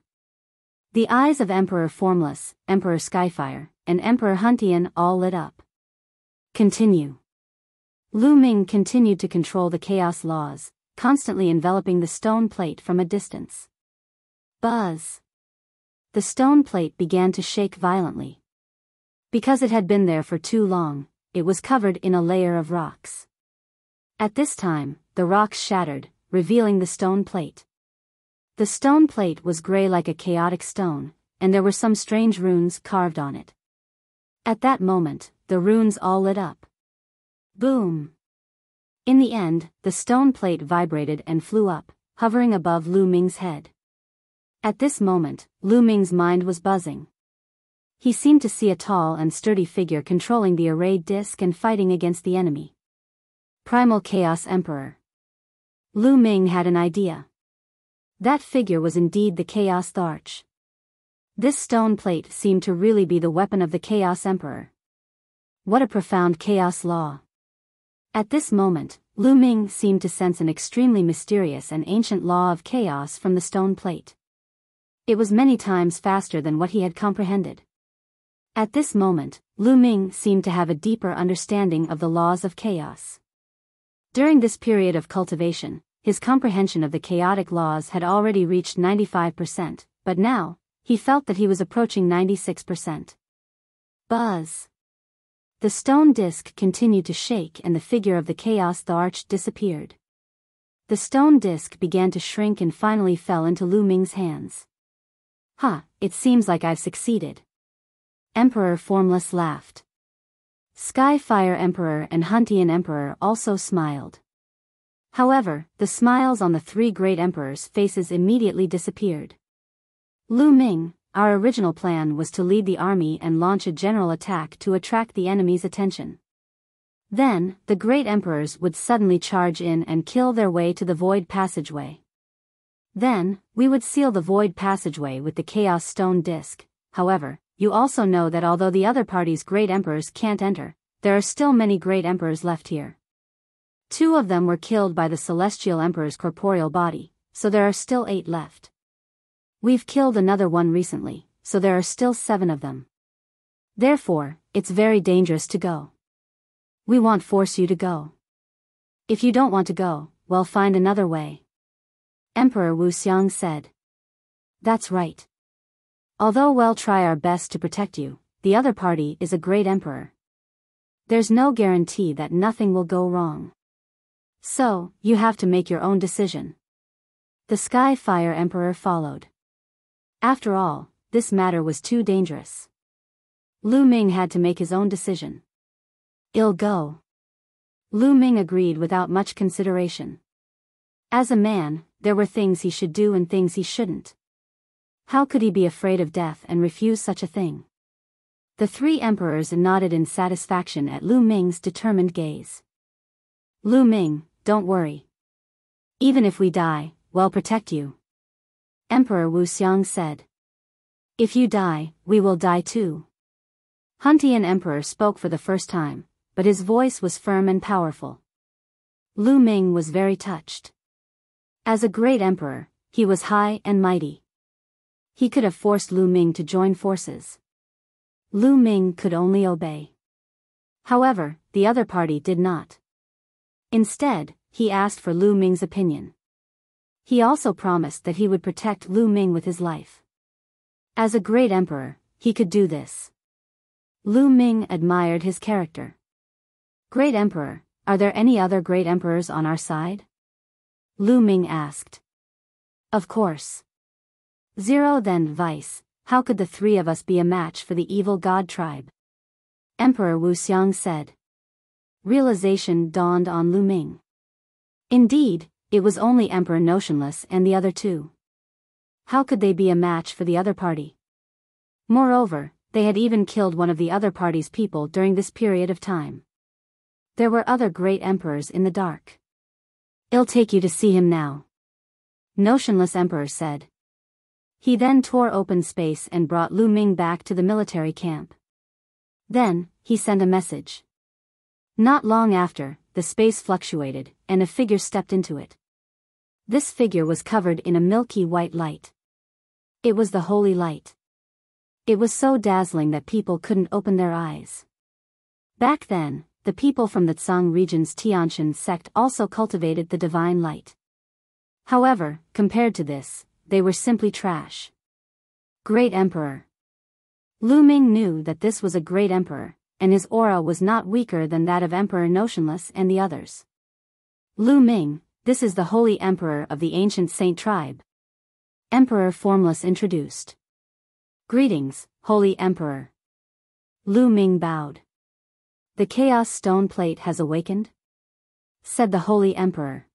The eyes of Emperor Formless, Emperor Skyfire, and Emperor Huntian all lit up. Continue. Lu Ming continued to control the chaos laws, constantly enveloping the stone plate from a distance. Buzz. The stone plate began to shake violently. Because it had been there for too long, it was covered in a layer of rocks. At this time, the rocks shattered, revealing the stone plate. The stone plate was gray like a chaotic stone, and there were some strange runes carved on it. At that moment, the runes all lit up. Boom! In the end, the stone plate vibrated and flew up, hovering above Lu Ming's head. At this moment, Lu Ming's mind was buzzing. He seemed to see a tall and sturdy figure controlling the arrayed disc and fighting against the enemy. Primal Chaos Emperor. Lu Ming had an idea. That figure was indeed the Chaos Thearch. This stone plate seemed to really be the weapon of the Chaos Emperor. What a profound chaos law. At this moment, Lu Ming seemed to sense an extremely mysterious and ancient law of chaos from the stone plate. It was many times faster than what he had comprehended. At this moment, Lu Ming seemed to have a deeper understanding of the laws of chaos. During this period of cultivation, his comprehension of the chaotic laws had already reached 95%, but now, he felt that he was approaching 96%. Buzz. The stone disc continued to shake and the figure of the Chaos Thearch disappeared. The stone disc began to shrink and finally fell into Lu Ming's hands. It seems like I've succeeded. Emperor Formless laughed. Skyfire Emperor and Huntian Emperor also smiled. However, the smiles on the three great emperors' faces immediately disappeared. Lu Ming, our original plan was to lead the army and launch a general attack to attract the enemy's attention. Then, the great emperors would suddenly charge in and kill their way to the void passageway. Then, we would seal the void passageway with the Chaos Stone Disc. However, you also know that although the other party's great emperors can't enter, there are still many great emperors left here. 2 of them were killed by the Celestial Emperor's corporeal body, so there are still 8 left. We've killed another one recently, so there are still 7 of them. Therefore, it's very dangerous to go. We won't force you to go. If you don't want to go, well, find another way. Emperor Wuxiang said. That's right. Although we'll try our best to protect you, the other party is a great emperor. There's no guarantee that nothing will go wrong. So, you have to make your own decision. The Sky Fire Emperor followed. After all, this matter was too dangerous. Lu Ming had to make his own decision. I'll go. Lu Ming agreed without much consideration. As a man, there were things he should do and things he shouldn't. How could he be afraid of death and refuse such a thing? The three emperors nodded in satisfaction at Lu Ming's determined gaze. Lu Ming, don't worry. Even if we die, we'll protect you. Emperor Wuxiang said. If you die, we will die too. Huntian Emperor spoke for the first time, but his voice was firm and powerful. Lu Ming was very touched. As a great emperor, he was high and mighty. He could have forced Lu Ming to join forces. Lu Ming could only obey. However, the other party did not. Instead, he asked for Lu Ming's opinion. He also promised that he would protect Lu Ming with his life. As a great emperor, he could do this. Lu Ming admired his character. Great emperor, are there any other great emperors on our side? Lu Ming asked. Of course. Zero then Vice, how could the three of us be a match for the evil god tribe? Emperor Wuxiang said. Realization dawned on Lu Ming. Indeed, it was only Emperor Notionless and the other two. How could they be a match for the other party? Moreover, they had even killed one of the other party's people during this period of time. There were other great emperors in the dark. I'll take you to see him now. Notionless Emperor said. He then tore open space and brought Lu Ming back to the military camp. Then, he sent a message. Not long after, the space fluctuated, and a figure stepped into it. This figure was covered in a milky white light. It was the holy light. It was so dazzling that people couldn't open their eyes. Back then, the people from the Tsang region's Tianshan sect also cultivated the divine light. However, compared to this, they were simply trash. Great Emperor. Lu Ming knew that this was a great emperor, and his aura was not weaker than that of Emperor Notionless and the others. Lu Ming, this is the holy emperor of the ancient saint tribe. Emperor Formless introduced. Greetings, holy emperor. Lu Ming bowed. The chaos stone plate has awakened? Said the holy emperor.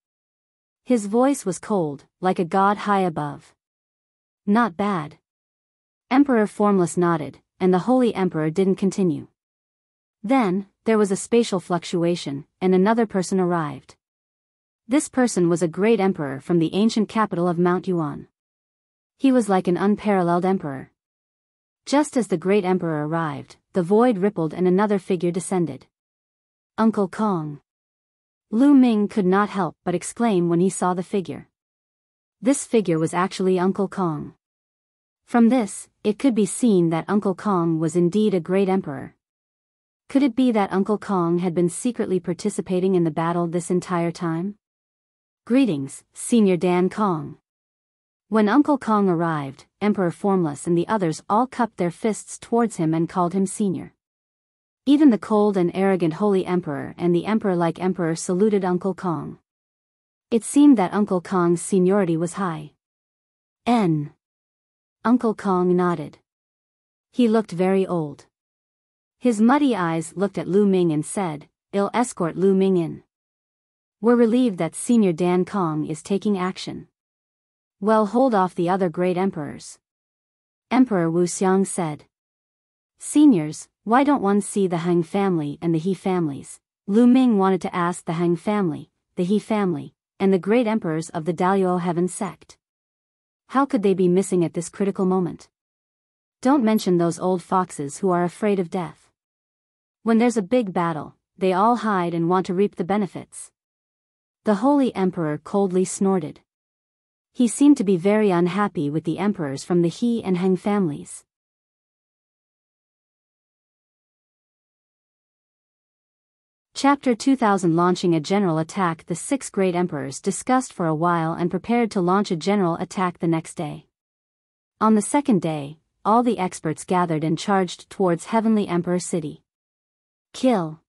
His voice was cold, like a god high above. Not bad. Emperor Formless nodded, and the holy emperor didn't continue. Then, there was a spatial fluctuation, and another person arrived. This person was a great emperor from the ancient capital of Mount Yuan. He was like an unparalleled emperor. Just as the great emperor arrived, the void rippled and another figure descended. Uncle Kong. Lu Ming could not help but exclaim when he saw the figure. This figure was actually Uncle Kong. From this, it could be seen that Uncle Kong was indeed a great emperor. Could it be that Uncle Kong had been secretly participating in the battle this entire time? Greetings, Senior Dan Kong. When Uncle Kong arrived, Emperor Formless and the others all cupped their fists towards him and called him Senior. Even the cold and arrogant Holy Emperor and the Emperor-like Emperor saluted Uncle Kong. It seemed that Uncle Kong's seniority was high. Uncle Kong nodded. He looked very old. His muddy eyes looked at Lu Ming and said, "I'll escort Lu Ming in. We're relieved that Senior Dan Kong is taking action. Well, hold off the other great emperors." Emperor Wuxiang said. "Seniors, why don't one see the Heng family and the He families?" Lu Ming wanted to ask the Heng family, the He family, and the great emperors of the Daluo Heaven sect. How could they be missing at this critical moment? Don't mention those old foxes who are afraid of death. When there's a big battle, they all hide and want to reap the benefits. The Holy Emperor coldly snorted. He seemed to be very unhappy with the emperors from the He and Heng families. Chapter 2000. Launching a general attack. The 6 great emperors discussed for a while and prepared to launch a general attack the next day. On the second day, all the experts gathered and charged towards Heavenly Emperor City. Kill.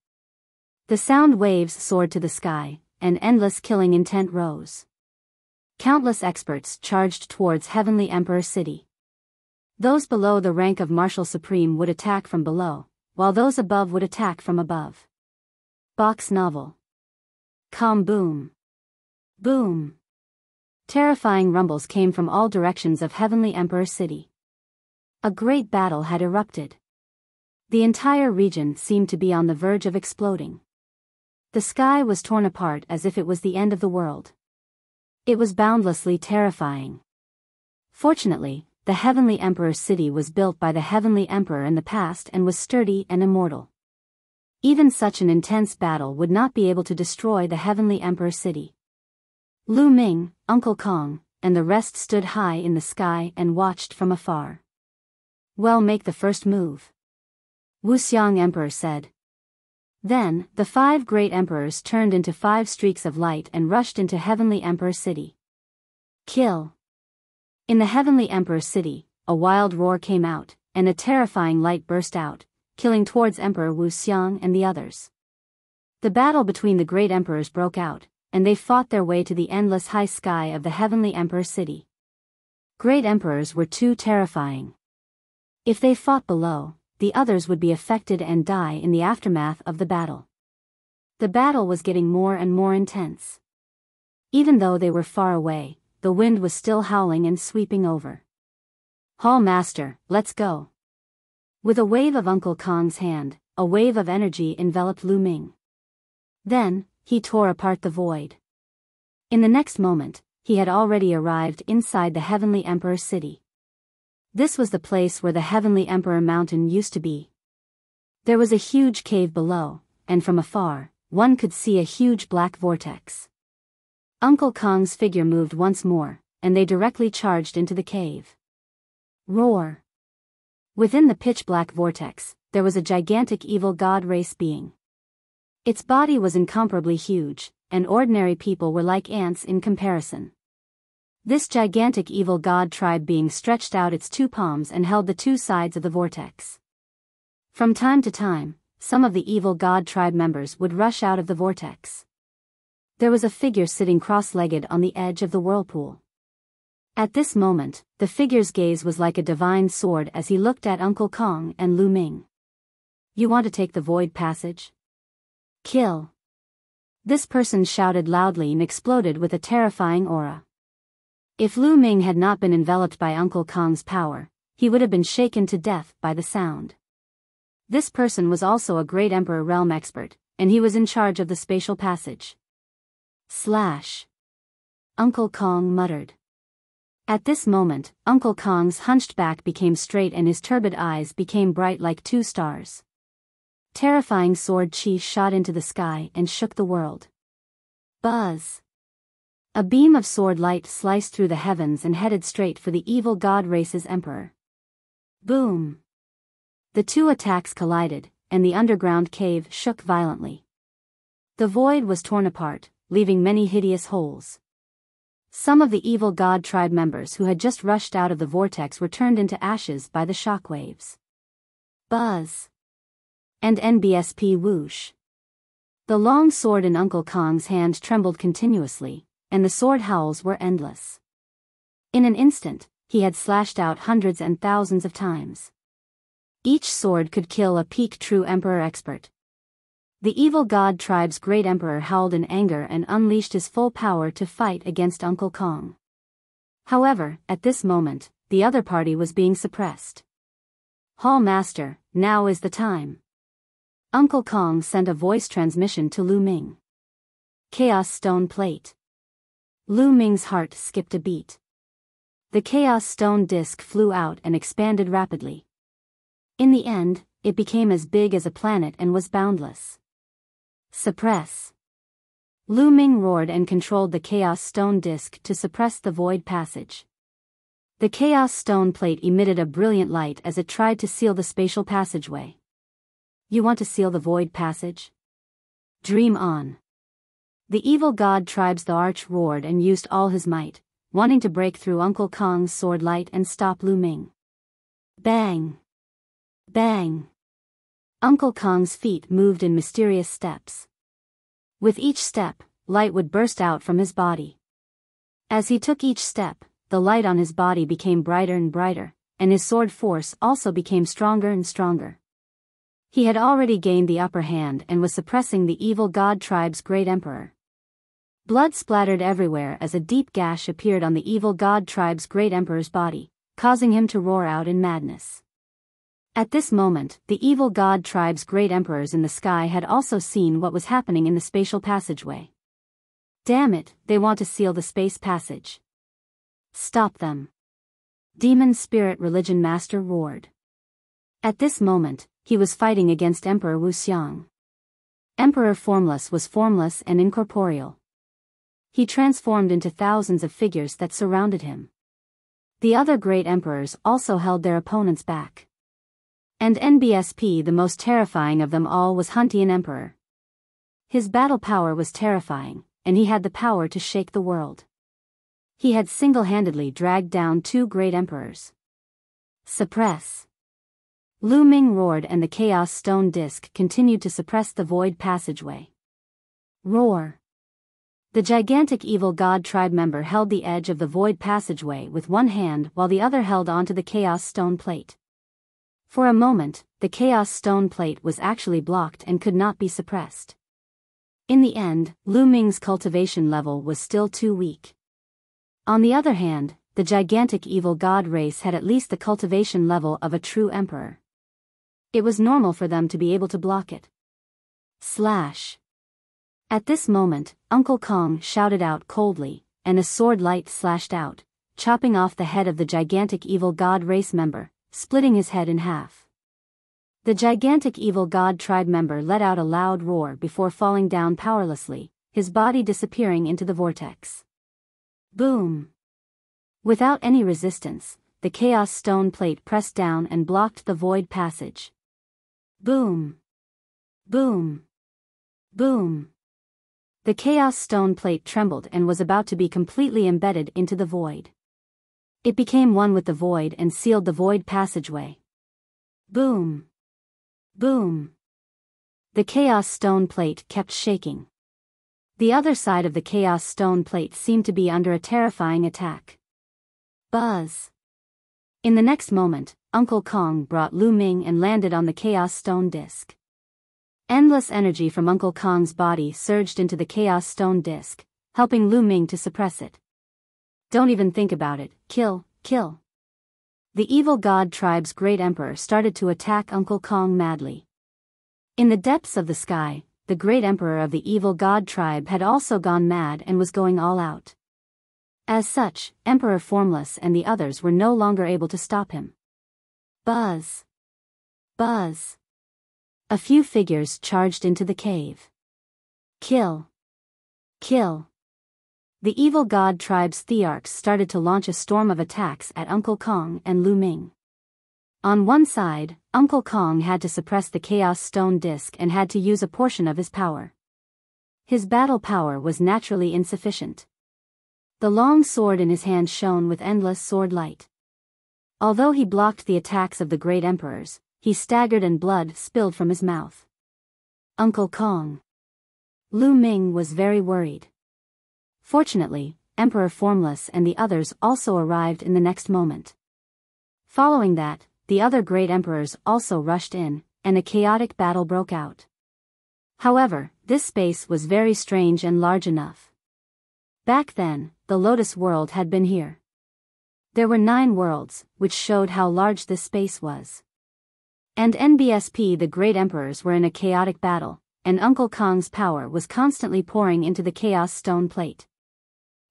The sound waves soared to the sky, and endless killing intent rose. Countless experts charged towards Heavenly Emperor City. Those below the rank of Marshal Supreme would attack from below, while those above would attack from above. Box novel. Calm boom. Boom. Terrifying rumbles came from all directions of Heavenly Emperor City. A great battle had erupted. The entire region seemed to be on the verge of exploding. The sky was torn apart as if it was the end of the world. It was boundlessly terrifying. Fortunately, the Heavenly Emperor City was built by the Heavenly Emperor in the past and was sturdy and immortal. Even such an intense battle would not be able to destroy the Heavenly Emperor City. Lu Ming, Uncle Kong, and the rest stood high in the sky and watched from afar. Well, make the first move, Wuxia Emperor said. Then, the 5 great emperors turned into 5 streaks of light and rushed into Heavenly Emperor City. Kill. In the Heavenly Emperor City, a wild roar came out, and a terrifying light burst out, killing towards Emperor Wuxia and the others. The battle between the great emperors broke out, and they fought their way to the endless high sky of the Heavenly Emperor City. Great emperors were too terrifying. If they fought below, the others would be affected and die in the aftermath of the battle. The battle was getting more and more intense. Even though they were far away, the wind was still howling and sweeping over. Hall Master, let's go. With a wave of Uncle Kong's hand, a wave of energy enveloped Lu Ming. Then, he tore apart the void. In the next moment, he had already arrived inside the Heavenly Emperor City. This was the place where the Heavenly Emperor Mountain used to be. There was a huge cave below, and from afar, one could see a huge black vortex. Uncle Kong's figure moved once more, and they directly charged into the cave. Roar! Within the pitch-black vortex, there was a gigantic evil god race being. Its body was incomparably huge, and ordinary people were like ants in comparison. This gigantic evil god tribe being stretched out its 2 palms and held the 2 sides of the vortex. From time to time, some of the evil god tribe members would rush out of the vortex. There was a figure sitting cross-legged on the edge of the whirlpool. At this moment, the figure's gaze was like a divine sword as he looked at Uncle Kong and Lu Ming. You want to take the void passage? Kill. This person shouted loudly and exploded with a terrifying aura. If Lu Ming had not been enveloped by Uncle Kong's power, he would have been shaken to death by the sound. This person was also a great Emperor realm expert, and he was in charge of the spatial passage. Slash. Uncle Kong muttered. At this moment, Uncle Kong's hunched back became straight and his turbid eyes became bright like 2 stars. Terrifying sword chi shot into the sky and shook the world. Buzz. A beam of sword light sliced through the heavens and headed straight for the evil god race's emperor. Boom. The 2 attacks collided, and the underground cave shook violently. The void was torn apart, leaving many hideous holes. Some of the evil god tribe members who had just rushed out of the vortex were turned into ashes by the shockwaves. Buzz. And NBSP whoosh. The long sword in Uncle Kong's hand trembled continuously, and the sword howls were endless. In an instant, he had slashed out hundreds and thousands of times. Each sword could kill a peak true emperor expert. The evil god tribe's great emperor howled in anger and unleashed his full power to fight against Uncle Kong. However, at this moment, the other party was being suppressed. Hall Master, now is the time. Uncle Kong sent a voice transmission to Lu Ming. Chaos Stone Plate. Lu Ming's heart skipped a beat. The Chaos Stone disc flew out and expanded rapidly. In the end, it became as big as a planet and was boundless. Suppress. Lu Ming roared and controlled the Chaos Stone disc to suppress the void passage. The Chaos Stone plate emitted a brilliant light as it tried to seal the spatial passageway. You want to seal the void passage? Dream on. The evil god tribe's Thearch roared and used all his might, wanting to break through Uncle Kong's sword light and stop Lu Ming. Bang! Bang! Uncle Kong's feet moved in mysterious steps. With each step, light would burst out from his body. As he took each step, the light on his body became brighter and brighter, and his sword force also became stronger and stronger. He had already gained the upper hand and was suppressing the evil god tribe's great emperor. Blood splattered everywhere as a deep gash appeared on the evil god tribe's great emperor's body, causing him to roar out in madness. At this moment, the evil god tribe's great emperors in the sky had also seen what was happening in the spatial passageway. Damn it, they want to seal the space passage. Stop them. Demon Spirit Religion Master roared. At this moment, he was fighting against Emperor Wuxiang. Emperor Formless was formless and incorporeal. He transformed into thousands of figures that surrounded him. The other great emperors also held their opponents back. And NBSP, the most terrifying of them all, was Huntian Emperor. His battle power was terrifying, and he had the power to shake the world. He had single-handedly dragged down 2 great emperors. Suppress. Lu Ming roared, and the Chaos Stone Disc continued to suppress the void passageway. Roar. The gigantic evil god tribe member held the edge of the void passageway with one hand while the other held onto the Chaos Stone Plate. For a moment, the Chaos Stone Plate was actually blocked and could not be suppressed. In the end, Lu Ming's cultivation level was still too weak. On the other hand, the gigantic evil god race had at least the cultivation level of a true emperor. It was normal for them to be able to block it. Slash. At this moment, Uncle Kong shouted out coldly, and a sword light slashed out, chopping off the head of the gigantic evil god race member, splitting his head in half. The gigantic evil god tribe member let out a loud roar before falling down powerlessly, his body disappearing into the vortex. Boom! Without any resistance, the Chaos Stone Plate pressed down and blocked the void passage. Boom! Boom! Boom! The Chaos Stone Plate trembled and was about to be completely embedded into the void. It became one with the void and sealed the void passageway. Boom! Boom! The Chaos Stone Plate kept shaking. The other side of the Chaos Stone Plate seemed to be under a terrifying attack. Buzz! In the next moment, Uncle Kong brought Lu Ming and landed on the Chaos Stone Disc. Endless energy from Uncle Kong's body surged into the Chaos Stone Disc, helping Lu Ming to suppress it. Don't even think about it, kill, kill. The evil god tribe's great emperor started to attack Uncle Kong madly. In the depths of the sky, the great emperor of the evil god tribe had also gone mad and was going all out. As such, Emperor Formless and the others were no longer able to stop him. Buzz! Buzz! A few figures charged into the cave. Kill! Kill! The evil god tribe's Thearch started to launch a storm of attacks at Uncle Kong and Lu Ming. On one side, Uncle Kong had to suppress the Chaos Stone Disc and had to use a portion of his power. His battle power was naturally insufficient. The long sword in his hand shone with endless sword light. Although he blocked the attacks of the great emperors, he staggered and blood spilled from his mouth. Uncle Kong. Lu Ming was very worried. Fortunately, Emperor Formless and the others also arrived in the next moment. Following that, the other great emperors also rushed in, and a chaotic battle broke out. However, this space was very strange and large enough. Back then, the Lotus World had been here. There were 9 worlds, which showed how large this space was. And NBSP, the great emperors, were in a chaotic battle, and Uncle Kong's power was constantly pouring into the Chaos Stone Plate.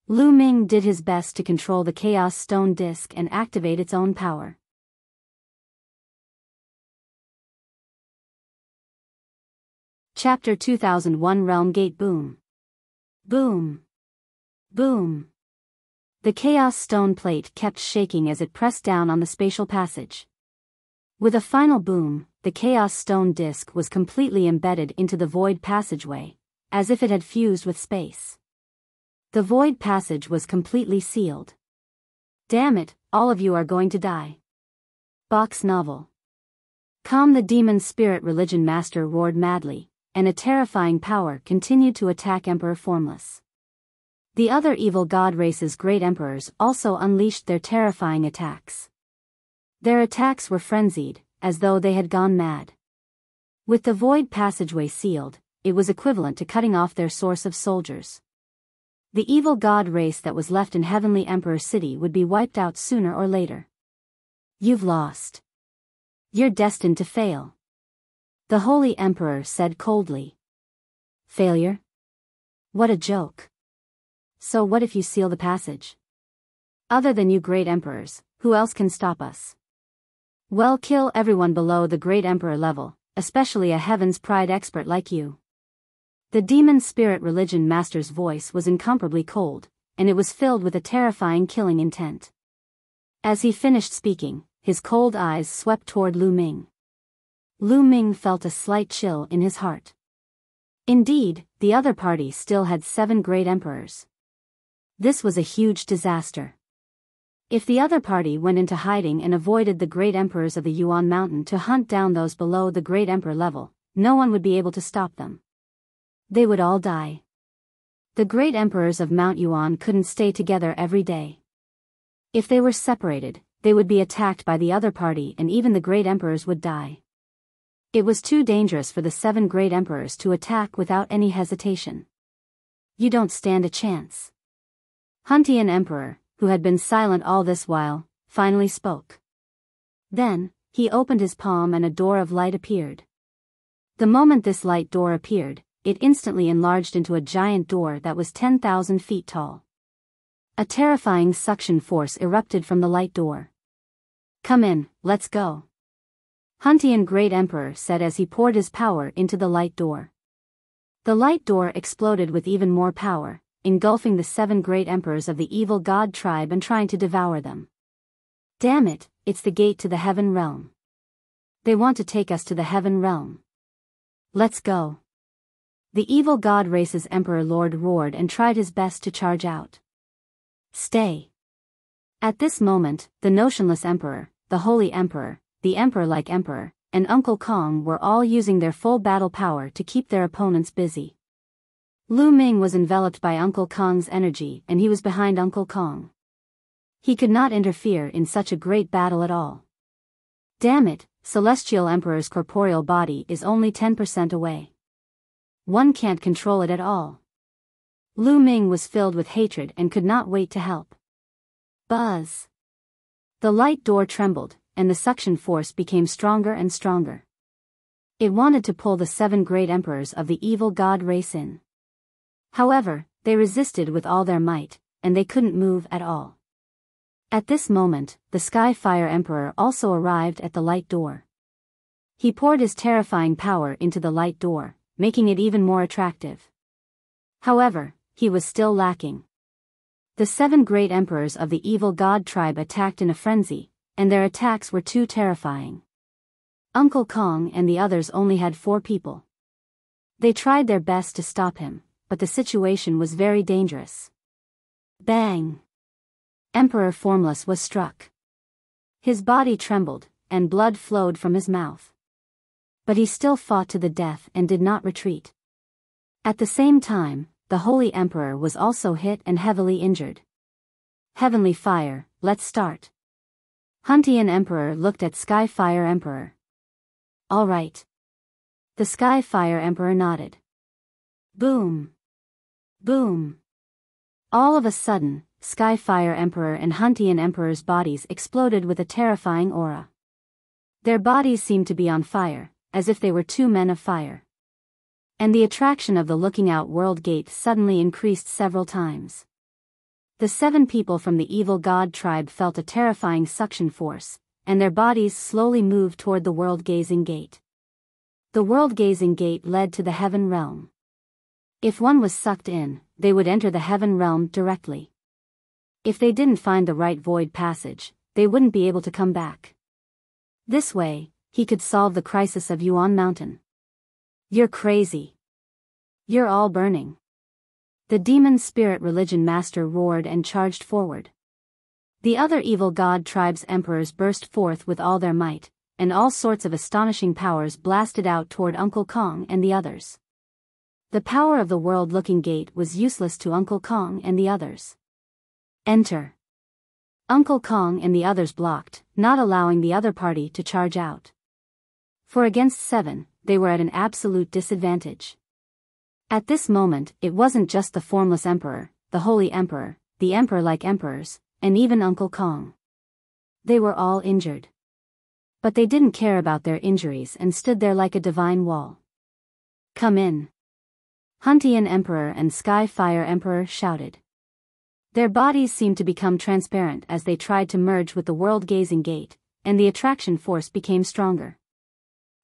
Lu Ming did his best to control the Chaos Stone Disc and activate its own power. Chapter 2001 Realm Gate Boom. Boom. Boom. The Chaos Stone Plate kept shaking as it pressed down on the spatial passage. With a final boom, the Chaos Stone Disc was completely embedded into the void passageway, as if it had fused with space. The void passage was completely sealed. Damn it, all of you are going to die. Box novel. Calm, the demon spirit religion master roared madly, and a terrifying power continued to attack Emperor Formless. The other evil god race's great emperors also unleashed their terrifying attacks. Their attacks were frenzied, as though they had gone mad. With the void passageway sealed, it was equivalent to cutting off their source of soldiers. The evil god race that was left in Heavenly Emperor City would be wiped out sooner or later. You've lost. You're destined to fail. The Holy Emperor said coldly. Failure? What a joke. So what if you seal the passage? Other than you great emperors, who else can stop us? Well, kill everyone below the great emperor level, especially a Heaven's Pride expert like you. The demon spirit religion master's voice was incomparably cold, and it was filled with a terrifying killing intent. As he finished speaking, his cold eyes swept toward Lu Ming. Lu Ming felt a slight chill in his heart. Indeed, the other party still had 7 great emperors. This was a huge disaster. If the other party went into hiding and avoided the great emperors of the Yuan Mountain to hunt down those below the great emperor level, no one would be able to stop them. They would all die. The great emperors of Mount Yuan couldn't stay together every day. If they were separated, they would be attacked by the other party and even the great emperors would die. It was too dangerous for the 7 great emperors to attack without any hesitation. You don't stand a chance. Huntian Emperor, who had been silent all this while, finally spoke. Then, he opened his palm and a door of light appeared. The moment this light door appeared, it instantly enlarged into a giant door that was 10,000 feet tall. A terrifying suction force erupted from the light door. Come in, let's go. Huntian Great Emperor said as he poured his power into the light door. The light door exploded with even more power, engulfing the 7 great emperors of the evil god tribe and trying to devour them. Damn it, it's the gate to the heaven realm. They want to take us to the heaven realm. Let's go. The evil god race's emperor lord roared and tried his best to charge out. Stay. At this moment, the notionless emperor, the holy emperor, the emperor-like emperor, and Uncle Kong were all using their full battle power to keep their opponents busy. Lu Ming was enveloped by Uncle Kong's energy and he was behind Uncle Kong. He could not interfere in such a great battle at all. Damn it, Celestial Emperor's corporeal body is only 10% away. One can't control it at all. Lu Ming was filled with hatred and could not wait to help. Buzz. The light door trembled, and the suction force became stronger and stronger. It wanted to pull the 7 great emperors of the evil god race in. However, they resisted with all their might, and they couldn't move at all. At this moment, the Sky Fire Emperor also arrived at the light door. He poured his terrifying power into the light door, making it even more attractive. However, he was still lacking. The 7 great emperors of the evil god tribe attacked in a frenzy, and their attacks were too terrifying. Uncle Kong and the others only had 4 people. They tried their best to stop him, but the situation was very dangerous. Bang! Emperor Formless was struck. His body trembled, and blood flowed from his mouth. But he still fought to the death and did not retreat. At the same time, the Holy Emperor was also hit and heavily injured. Heavenly Fire, let's start. Huntian Emperor looked at Sky Fire Emperor. All right. The Sky Fire Emperor nodded. Boom. Boom. All of a sudden, Sky Fire Emperor and Huntian Emperor's bodies exploded with a terrifying aura. Their bodies seemed to be on fire, as if they were 2 men of fire. And the attraction of the Looking Out World Gate suddenly increased several times. The 7 people from the evil god tribe felt a terrifying suction force, and their bodies slowly moved toward the world-gazing gate. The world-gazing gate led to the heaven realm. If one was sucked in, they would enter the heaven realm directly. If they didn't find the right void passage, they wouldn't be able to come back. This way, he could solve the crisis of Yuan Mountain. You're crazy. You're all burning. The demon spirit religion master roared and charged forward. The other evil god tribe's emperors burst forth with all their might, and all sorts of astonishing powers blasted out toward Uncle Kong and the others. The power of the world-looking gate was useless to Uncle Kong and the others. Enter. Uncle Kong and the others blocked, not allowing the other party to charge out. For against 7, they were at an absolute disadvantage. At this moment, it wasn't just the formless emperor, the holy emperor, the emperor-like emperors, and even Uncle Kong. They were all injured. But they didn't care about their injuries and stood there like a divine wall. Come in. Huntian Emperor and Sky Fire Emperor shouted. Their bodies seemed to become transparent as they tried to merge with the world-gazing gate, and the attraction force became stronger.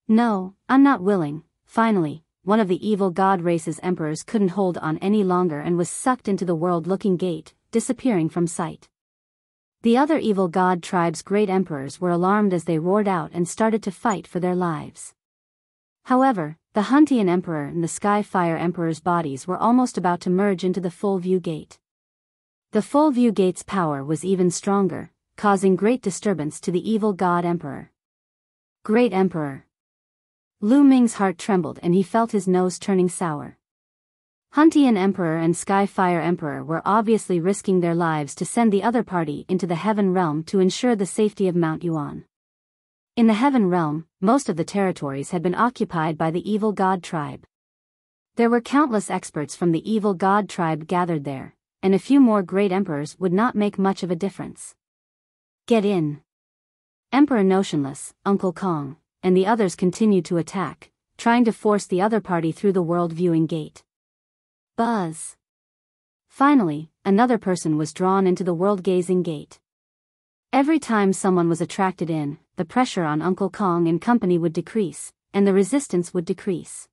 No, I'm not willing. Finally, one of the evil god race's emperors couldn't hold on any longer and was sucked into the world-looking gate, disappearing from sight. The other evil god tribe's great emperors were alarmed as they roared out and started to fight for their lives. However, the Huntian Emperor and the Sky Fire Emperor's bodies were almost about to merge into the full view gate. The full view gate's power was even stronger, causing great disturbance to the evil god emperor. Great Emperor. Lu Ming's heart trembled and he felt his nose turning sour. Huntian Emperor and Sky Fire Emperor were obviously risking their lives to send the other party into the Heaven Realm to ensure the safety of Mount Yuan. In the Heaven Realm, most of the territories had been occupied by the evil god tribe. There were countless experts from the evil god tribe gathered there, and a few more great emperors would not make much of a difference. Get in. Emperor Notionless, Uncle Kong, and the others continued to attack, trying to force the other party through the world-viewing gate. Buzz. Finally, another person was drawn into the world-gazing gate. Every time someone was attracted in, the pressure on Uncle Kong and company would decrease, and the resistance would decrease.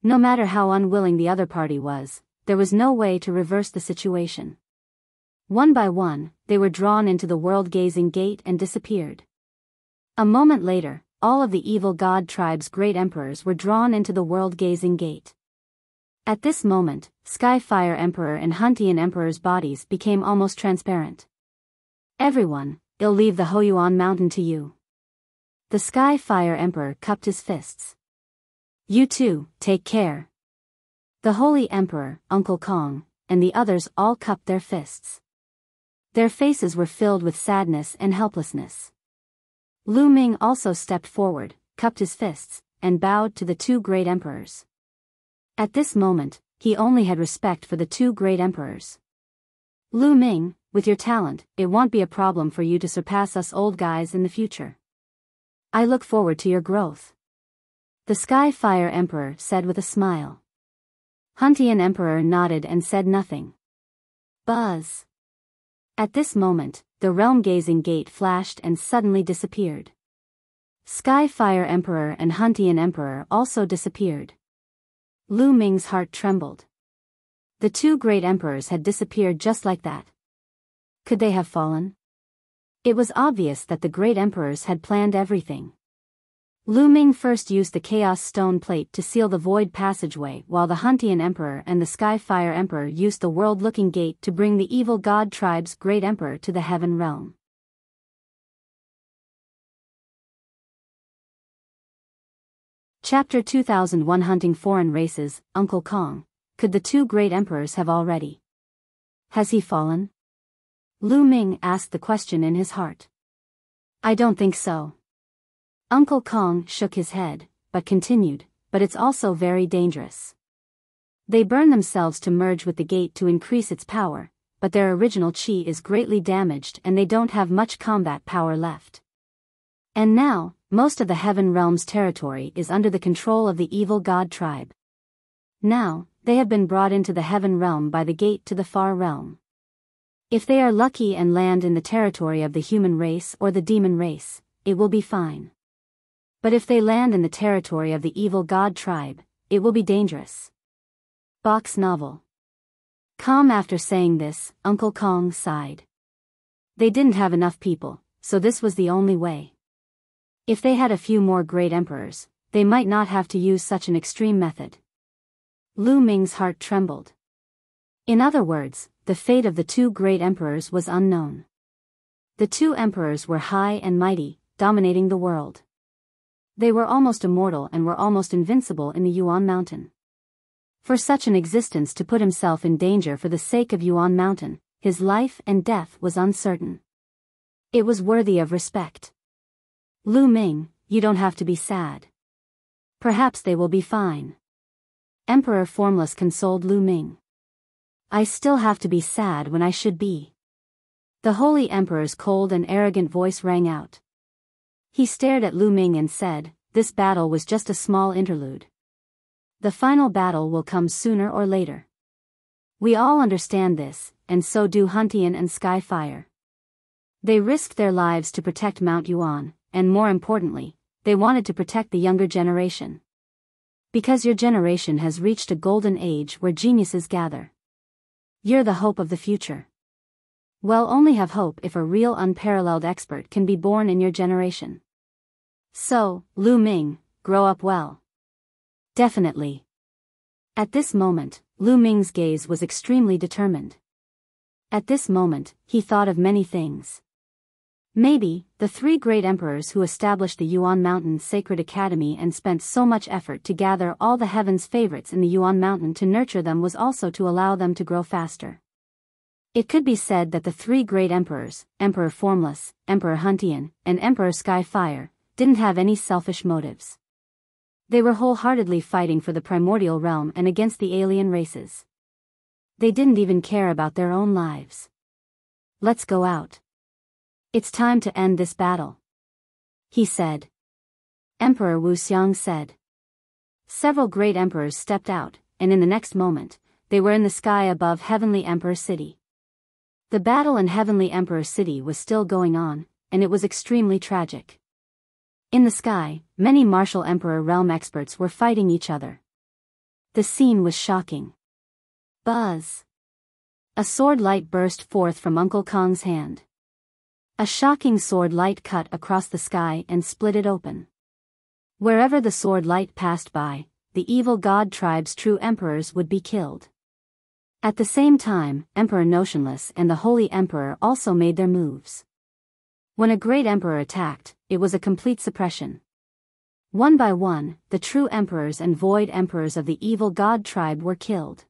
No matter how unwilling the other party was, there was no way to reverse the situation. One by one, they were drawn into the world-gazing gate and disappeared. A moment later, all of the evil god tribe's great emperors were drawn into the world-gazing gate. At this moment, Sky Fire Emperor and Huntian Emperor's bodies became almost transparent. Everyone, I'll leave the Hoyuan mountain to you. The Sky Fire Emperor cupped his fists. You too, take care. The Holy Emperor, Uncle Kong, and the others all cupped their fists. Their faces were filled with sadness and helplessness. Lu Ming also stepped forward, cupped his fists, and bowed to the two great emperors. At this moment, he only had respect for the two great emperors. Lu Ming, with your talent, it won't be a problem for you to surpass us old guys in the future. I look forward to your growth. The Sky Fire Emperor said with a smile. Huntian Emperor nodded and said nothing. Buzz. At this moment, the realm-gazing gate flashed and suddenly disappeared. Sky Fire Emperor and Huntian Emperor also disappeared. Lu Ming's heart trembled. The two great emperors had disappeared just like that. Could they have fallen? It was obvious that the great emperors had planned everything. Lu Ming first used the Chaos Stone Plate to seal the void passageway, while the Huntian Emperor and the Sky Fire Emperor used the world-looking gate to bring the evil god tribe's great emperor to the Heaven Realm. Chapter 2001 Hunting Foreign Races, Uncle Kong. Could the two great emperors have already? Has he fallen? Lu Ming asked the question in his heart. I don't think so. Uncle Kong shook his head, but continued, but it's also very dangerous. They burn themselves to merge with the gate to increase its power, but their original chi is greatly damaged and they don't have much combat power left. And now, most of the Heaven Realm's territory is under the control of the evil god tribe. Now, they have been brought into the Heaven Realm by the gate to the Far Realm. If they are lucky and land in the territory of the human race or the demon race, it will be fine. But if they land in the territory of the evil god tribe, it will be dangerous. Box novel. Calm after saying this, Uncle Kong sighed. They didn't have enough people, so this was the only way. If they had a few more great emperors, they might not have to use such an extreme method. Lu Ming's heart trembled. In other words, the fate of the two great emperors was unknown. The two emperors were high and mighty, dominating the world. They were almost immortal and were almost invincible in the Yuan Mountain. For such an existence to put himself in danger for the sake of Yuan Mountain, his life and death was uncertain. It was worthy of respect. Lu Ming, you don't have to be sad. Perhaps they will be fine. Emperor Formless consoled Lu Ming. I still have to be sad when I should be. The Holy Emperor's cold and arrogant voice rang out. He stared at Lu Ming and said, "This battle was just a small interlude. The final battle will come sooner or later. We all understand this, and so do Huntian and Skyfire. They risked their lives to protect Mount Yuan, and more importantly, they wanted to protect the younger generation. Because your generation has reached a golden age where geniuses gather. You're the hope of the future. Well, only have hope if a real unparalleled expert can be born in your generation. So, Lu Ming, grow up well." "Definitely." At this moment, Lu Ming's gaze was extremely determined. At this moment, he thought of many things. Maybe, the three great emperors who established the Yuan Mountain Sacred Academy and spent so much effort to gather all the heaven's favorites in the Yuan Mountain to nurture them was also to allow them to grow faster. It could be said that the three great emperors, Emperor Formless, Emperor Huntian, and Emperor Skyfire, didn't have any selfish motives. They were wholeheartedly fighting for the primordial realm and against the alien races. They didn't even care about their own lives. "Let's go out. It's time to end this battle," he said. Emperor Wuxiang said. Several great emperors stepped out, and in the next moment, they were in the sky above Heavenly Emperor City. The battle in Heavenly Emperor City was still going on, and it was extremely tragic. In the sky, many martial Emperor realm experts were fighting each other. The scene was shocking. Buzz! A sword light burst forth from Uncle Kong's hand. A shocking sword light cut across the sky and split it open. Wherever the sword light passed by, the evil god tribe's true emperors would be killed. At the same time, Emperor Notionless and the Holy Emperor also made their moves. When a great emperor attacked, it was a complete suppression. One by one, the true emperors and void emperors of the evil god tribe were killed.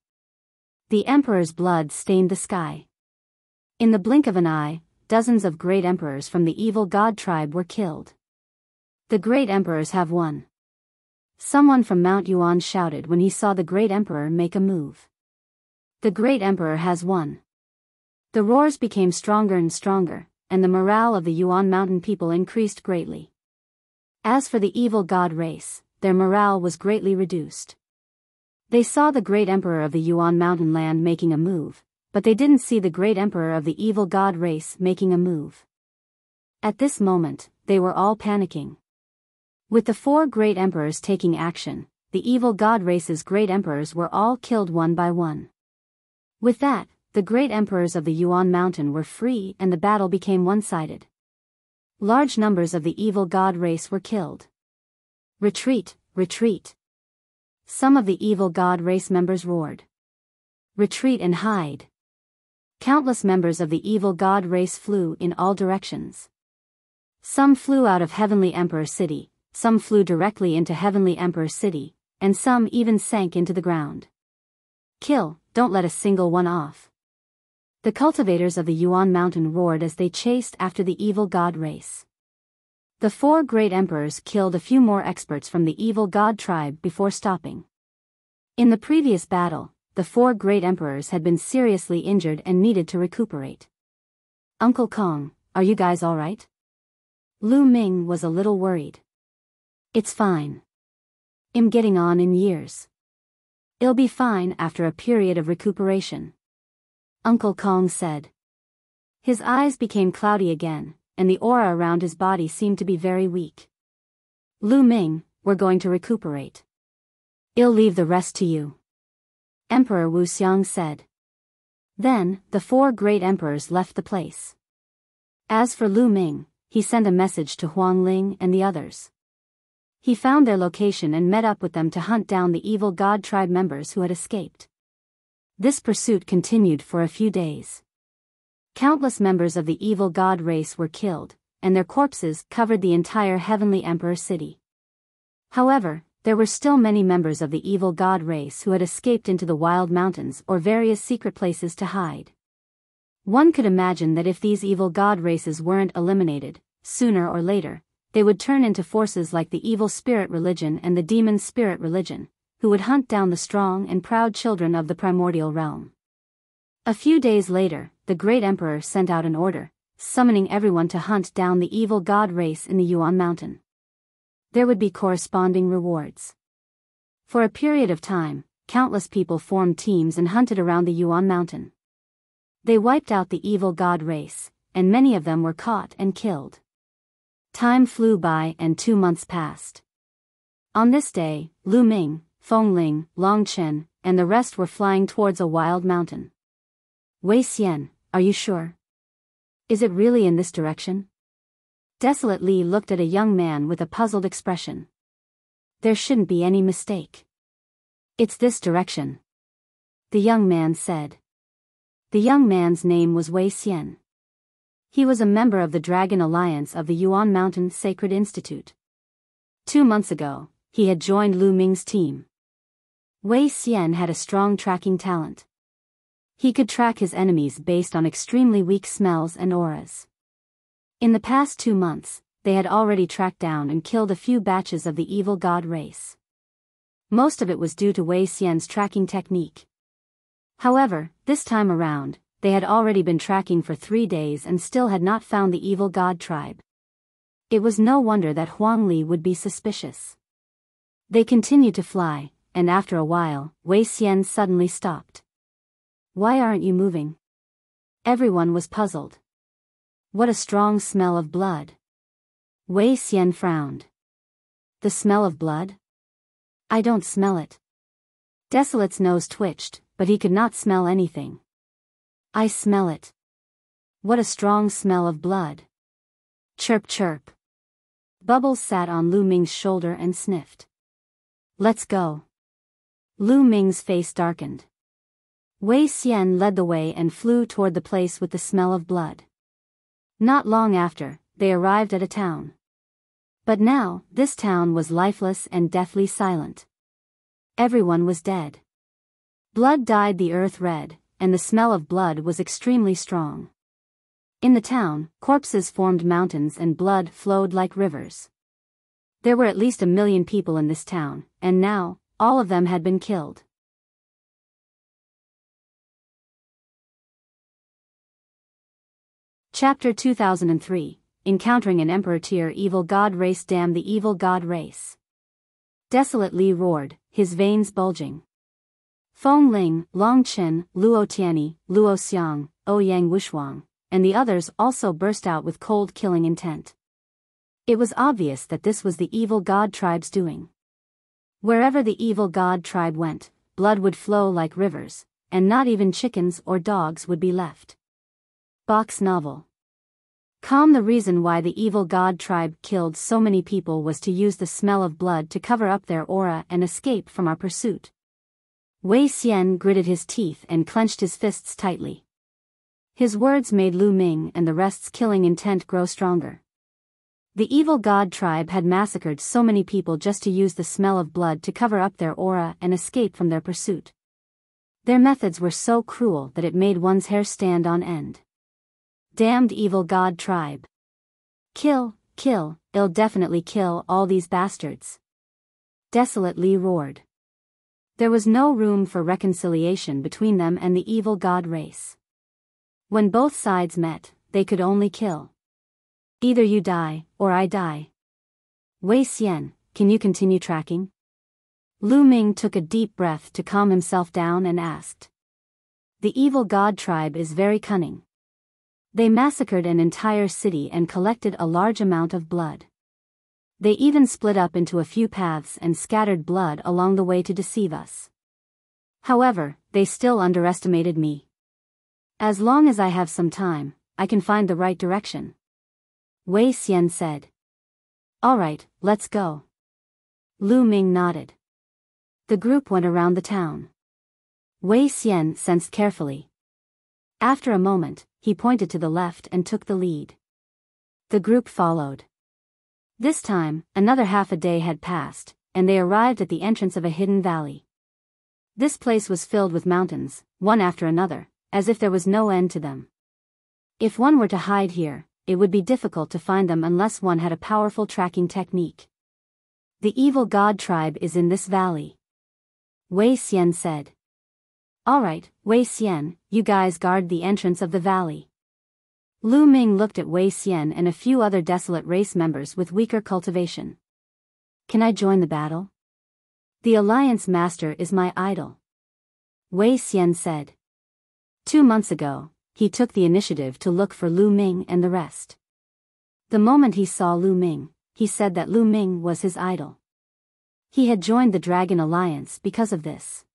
The emperor's blood stained the sky. In the blink of an eye, dozens of great emperors from the evil god tribe were killed. "The great emperors have won." Someone from Mount Yuan shouted when he saw the great emperor make a move. "The great emperor has won." The roars became stronger and stronger, and the morale of the Yuan Mountain people increased greatly. As for the evil god race, their morale was greatly reduced. They saw the great emperor of the Yuan Mountain land making a move, but they didn't see the great emperor of the evil god race making a move. At this moment, they were all panicking. With the four great emperors taking action, the evil god race's great emperors were all killed one by one. With that, the great emperors of the Yuan Mountain were free and the battle became one-sided. Large numbers of the evil god race were killed. "Retreat, retreat!" Some of the evil god race members roared. "Retreat and hide!" Countless members of the evil god race flew in all directions. Some flew out of Heavenly Emperor City, some flew directly into Heavenly Emperor City, and some even sank into the ground. "Kill, don't let a single one off!" The cultivators of the Yuan Mountain roared as they chased after the evil god race. The four great emperors killed a few more experts from the evil god tribe before stopping. In the previous battle, the four great emperors had been seriously injured and needed to recuperate. "Uncle Kong, are you guys all right?" Lu Ming was a little worried. "It's fine. I'm getting on in years. It'll be fine after a period of recuperation," Uncle Kong said. His eyes became cloudy again, and the aura around his body seemed to be very weak. "Lu Ming, we're going to recuperate. I'll leave the rest to you," Emperor Wuxiang said. Then, the four great emperors left the place. As for Lu Ming, he sent a message to Huang Ling and the others. He found their location and met up with them to hunt down the evil god tribe members who had escaped. This pursuit continued for a few days. Countless members of the evil god race were killed, and their corpses covered the entire heavenly emperor city. However, there were still many members of the evil god race who had escaped into the wild mountains or various secret places to hide. One could imagine that if these evil god races weren't eliminated, sooner or later, they would turn into forces like the evil spirit religion and the demon spirit religion, who would hunt down the strong and proud children of the primordial realm. A few days later, the great emperor sent out an order, summoning everyone to hunt down the evil god race in the Yuan mountain. There would be corresponding rewards. For a period of time, countless people formed teams and hunted around the Yuan mountain. They wiped out the evil god race, and many of them were caught and killed. Time flew by and 2 months passed. On this day, Lu Ming, Feng Ling, Long Chen, and the rest were flying towards a wild mountain. Wei Xian, are you sure? Is it really in this direction? Desolate Li looked at a young man with a puzzled expression. There shouldn't be any mistake. It's this direction, the young man said. The young man's name was Wei Xian. He was a member of the Dragon Alliance of the Yuan Mountain Sacred Institute. 2 months ago, he had joined Lu Ming's team. Wei Xian had a strong tracking talent. He could track his enemies based on extremely weak smells and auras. In the past 2 months, they had already tracked down and killed a few batches of the evil god race. Most of it was due to Wei Xian's tracking technique. However, this time around, they had already been tracking for 3 days and still had not found the evil god tribe. It was no wonder that Huang Li would be suspicious. They continued to fly, and after a while, Wei Xian suddenly stopped. Why aren't you moving? Everyone was puzzled. What a strong smell of blood. Wei Xian frowned. The smell of blood? I don't smell it. Desolate's nose twitched, but he could not smell anything. I smell it. What a strong smell of blood. Chirp chirp. Bubbles sat on Lu Ming's shoulder and sniffed. Let's go. Lu Ming's face darkened. Wei Xian led the way and flew toward the place with the smell of blood. Not long after, they arrived at a town. But now, this town was lifeless and deathly silent. Everyone was dead. Blood dyed the earth red, and the smell of blood was extremely strong. In the town, corpses formed mountains and blood flowed like rivers. There were at least 1 million people in this town, and now, all of them had been killed. Chapter 2003, Encountering an Emperor Tier Evil God Race. Damn the evil God race. Desolate Li roared, his veins bulging. Feng Ling, Long Chen, Luo Tianyi, Luo Xiang, Ouyang Wushuang, and the others also burst out with cold killing intent. It was obvious that this was the evil god tribe's doing. Wherever the evil god tribe went, blood would flow like rivers, and not even chickens or dogs would be left. Box novel. The reason why the evil god tribe killed so many people was to use the smell of blood to cover up their aura and escape from our pursuit. Wei Xian gritted his teeth and clenched his fists tightly. His words made Lu Ming and the rest's killing intent grow stronger. The evil god tribe had massacred so many people just to use the smell of blood to cover up their aura and escape from their pursuit. Their methods were so cruel that it made one's hair stand on end. Damned evil god tribe. Kill, kill, I'll definitely kill all these bastards. Desolate Li roared. There was no room for reconciliation between them and the evil god race. When both sides met, they could only kill. Either you die, or I die. Wei Xian, can you continue tracking? Lu Ming took a deep breath to calm himself down and asked. The evil god tribe is very cunning. They massacred an entire city and collected a large amount of blood. They even split up into a few paths and scattered blood along the way to deceive us. However, they still underestimated me. As long as I have some time, I can find the right direction. Wei Xian said. Alright, let's go. Lu Ming nodded. The group went around the town. Wei Xian sensed carefully. After a moment, he pointed to the left and took the lead. The group followed. This time, another half a day had passed, and they arrived at the entrance of a hidden valley. This place was filled with mountains, one after another, as if there was no end to them. If one were to hide here, it would be difficult to find them unless one had a powerful tracking technique. The evil god tribe is in this valley, Wei Xian said. Alright, Wei Xian, you guys guard the entrance of the valley. Lu Ming looked at Wei Xian and a few other desolate race members with weaker cultivation. Can I join the battle? The Alliance Master is my idol, Wei Xian said. 2 months ago, he took the initiative to look for Lu Ming and the rest. The moment he saw Lu Ming, he said that Lu Ming was his idol. He had joined the Dragon Alliance because of this.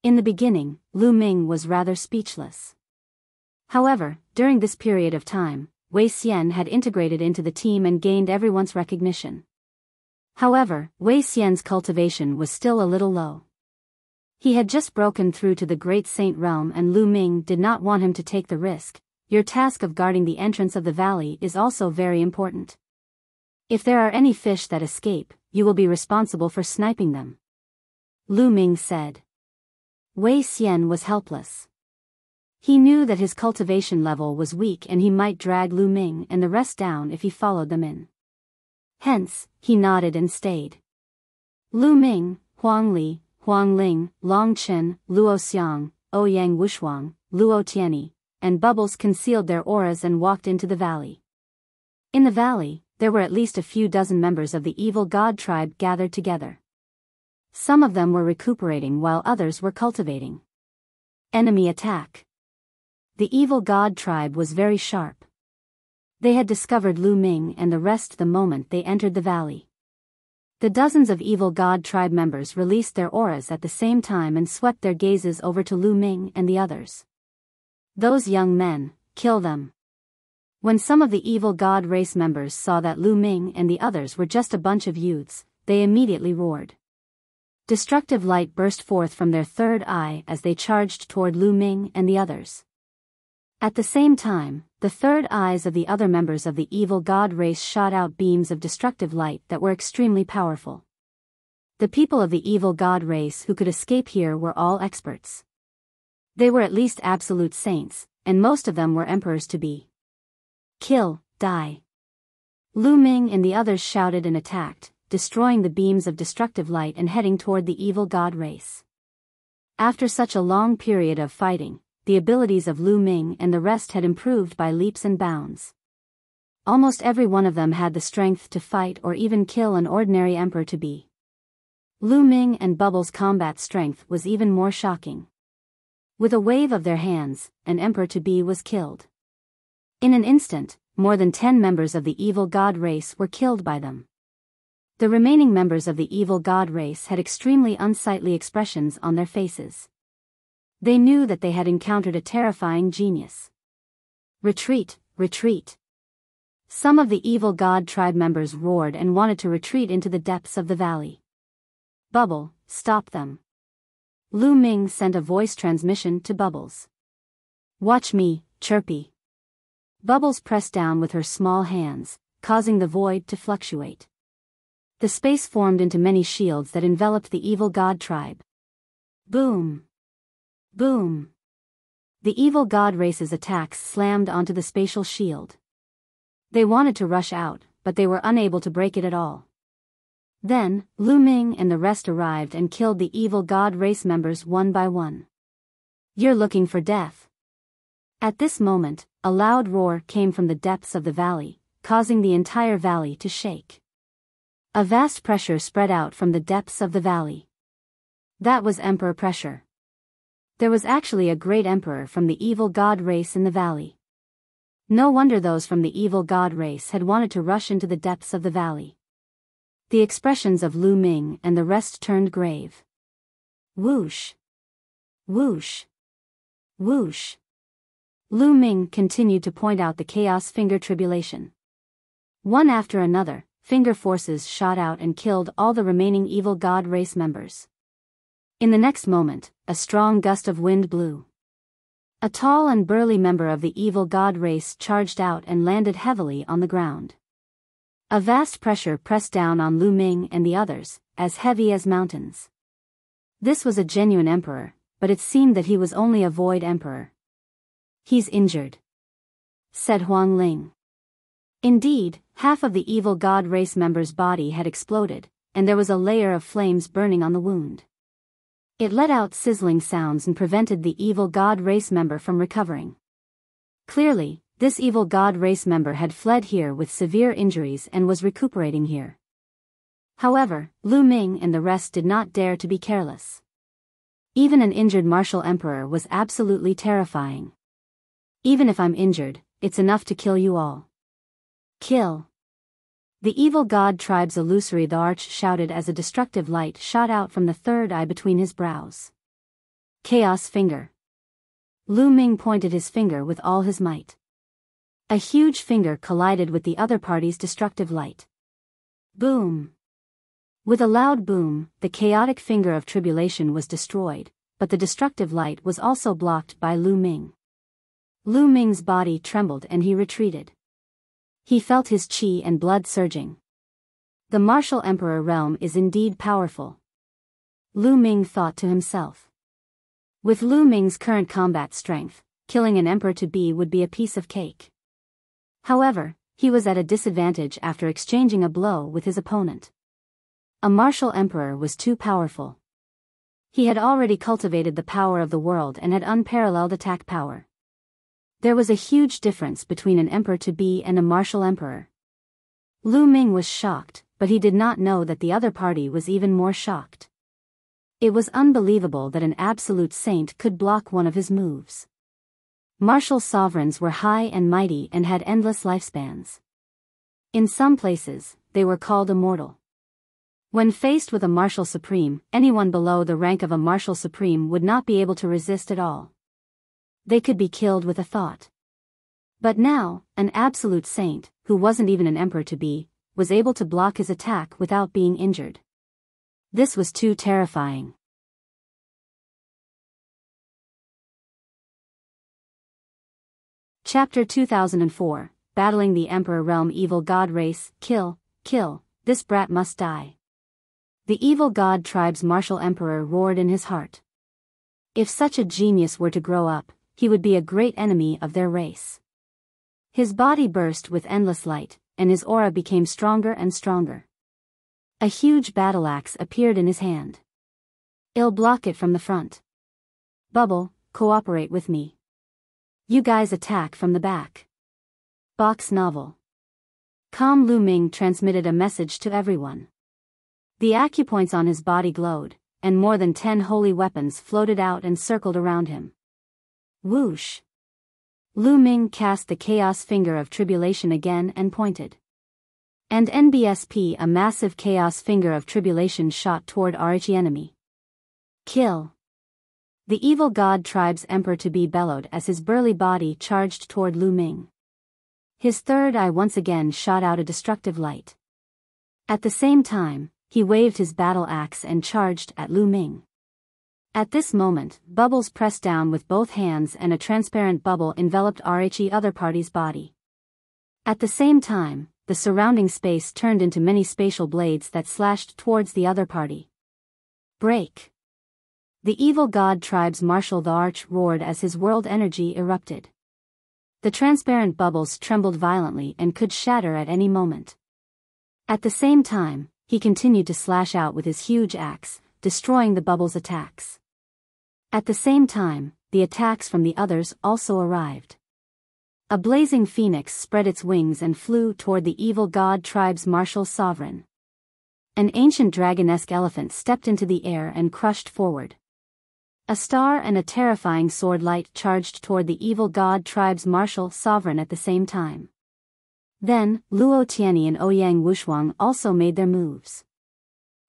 In the beginning, Lu Ming was rather speechless. However, during this period of time, Wei Xian had integrated into the team and gained everyone's recognition. However, Wei Xian's cultivation was still a little low. He had just broken through to the Great Saint Realm and Lu Ming did not want him to take the risk. Your task of guarding the entrance of the valley is also very important. If there are any fish that escape, you will be responsible for sniping them, Lu Ming said. Wei Xian was helpless. He knew that his cultivation level was weak and he might drag Lu Ming and the rest down if he followed them in. Hence, he nodded and stayed. Lu Ming, Huang Li, Huang Ling, Long Chen, Luo Xiang, Ouyang Wushuang, Luo Tianyi, and Bubbles concealed their auras and walked into the valley. In the valley, there were at least a few dozen members of the evil god tribe gathered together. Some of them were recuperating while others were cultivating. Enemy attack. The evil god tribe was very sharp. They had discovered Lu Ming and the rest the moment they entered the valley. The dozens of evil god tribe members released their auras at the same time and swept their gazes over to Lu Ming and the others. Those young men, kill them. When some of the evil god race members saw that Lu Ming and the others were just a bunch of youths, they immediately roared. Destructive light burst forth from their third eye as they charged toward Lu Ming and the others. At the same time, the third eyes of the other members of the evil god race shot out beams of destructive light that were extremely powerful. The people of the evil god race who could escape here were all experts. They were at least absolute saints, and most of them were emperors to be. Kill, die. Lu Ming and the others shouted and attacked, destroying the beams of destructive light and heading toward the evil god race. After such a long period of fighting, the abilities of Lu Ming and the rest had improved by leaps and bounds. Almost every one of them had the strength to fight or even kill an ordinary emperor to be. Lu Ming and Bubbles' combat strength was even more shocking. With a wave of their hands, an emperor to be was killed. In an instant, more than 10 members of the evil god race were killed by them. The remaining members of the evil god race had extremely unsightly expressions on their faces. They knew that they had encountered a terrifying genius. Retreat, retreat. Some of the evil god tribe members roared and wanted to retreat into the depths of the valley. Bubble, stop them. Lu Ming sent a voice transmission to Bubbles. Watch me, Chirpy. Bubbles pressed down with her small hands, causing the void to fluctuate. The space formed into many shields that enveloped the evil god tribe. Boom! Boom! The evil god race's attacks slammed onto the spatial shield. They wanted to rush out, but they were unable to break it at all. Then, Lu Ming and the rest arrived and killed the evil god race members one by one. You're looking for death. At this moment, a loud roar came from the depths of the valley, causing the entire valley to shake. A vast pressure spread out from the depths of the valley. That was Emperor pressure. There was actually a great emperor from the evil god race in the valley. No wonder those from the evil god race had wanted to rush into the depths of the valley. The expressions of Lu Ming and the rest turned grave. Whoosh! Whoosh! Whoosh! Lu Ming continued to point out the chaos finger tribulation. One after another, finger forces shot out and killed all the remaining evil god race members. In the next moment, a strong gust of wind blew. A tall and burly member of the evil god race charged out and landed heavily on the ground. A vast pressure pressed down on Lu Ming and the others, as heavy as mountains. This was a genuine emperor, but it seemed that he was only a void emperor. "He's injured," said Huang Ling. Indeed, half of the evil god race member's body had exploded, and there was a layer of flames burning on the wound. It let out sizzling sounds and prevented the evil god race member from recovering. Clearly, this evil god race member had fled here with severe injuries and was recuperating here. However, Lu Ming and the rest did not dare to be careless. Even an injured martial emperor was absolutely terrifying. "Even if I'm injured, it's enough to kill you all." "Kill!" The evil god tribe's illusory Thearch shouted as a destructive light shot out from the third eye between his brows. "Chaos finger." Lu Ming pointed his finger with all his might. A huge finger collided with the other party's destructive light. Boom! With a loud boom, the chaotic finger of tribulation was destroyed, but the destructive light was also blocked by Lu Ming. Lu Ming's body trembled and he retreated. He felt his qi and blood surging. The martial emperor realm is indeed powerful. Lu Ming thought to himself. With Lu Ming's current combat strength, killing an emperor-to-be would be a piece of cake. However, he was at a disadvantage after exchanging a blow with his opponent. A martial emperor was too powerful. He had already cultivated the power of the world and had unparalleled attack power. There was a huge difference between an emperor-to-be and a martial emperor. Lu Ming was shocked, but he did not know that the other party was even more shocked. It was unbelievable that an absolute saint could block one of his moves. Martial sovereigns were high and mighty and had endless lifespans. In some places, they were called immortal. When faced with a martial supreme, anyone below the rank of a martial supreme would not be able to resist at all. They could be killed with a thought. But now, an absolute saint, who wasn't even an emperor-to-be, was able to block his attack without being injured. This was too terrifying. Chapter 2004, Battling the Emperor Realm. Evil God Race. Kill, kill, this brat must die. The evil god tribe's martial emperor roared in his heart. If such a genius were to grow up, he would be a great enemy of their race. His body burst with endless light, and his aura became stronger and stronger. A huge battle axe appeared in his hand. "I'll block it from the front. Bubble, cooperate with me. You guys attack from the back." Box novel. Calm Lu Ming transmitted a message to everyone. The acupoints on his body glowed, and more than 10 holy weapons floated out and circled around him. Whoosh! Lu Ming cast the chaos finger of tribulation again and pointed. And NBSP, a massive chaos finger of tribulation, shot toward Arichi enemy. Kill! The evil god tribe's emperor-to-be bellowed as his burly body charged toward Lu Ming. His third eye once again shot out a destructive light. At the same time, he waved his battle axe and charged at Lu Ming. At this moment, bubbles pressed down with both hands and a transparent bubble enveloped Arichi other party's body. At the same time, the surrounding space turned into many spatial blades that slashed towards the other party. Break! The evil god tribe's martial Thearch roared as his world energy erupted. The transparent bubbles trembled violently and could shatter at any moment. At the same time, he continued to slash out with his huge axe, destroying the bubbles' attacks. At the same time, the attacks from the others also arrived. A blazing phoenix spread its wings and flew toward the evil god tribe's martial sovereign. An ancient dragon-esque elephant stepped into the air and crushed forward. A star and a terrifying sword light charged toward the evil god tribe's martial sovereign at the same time. Then, Luo Tianyi and Ouyang Wushuang also made their moves.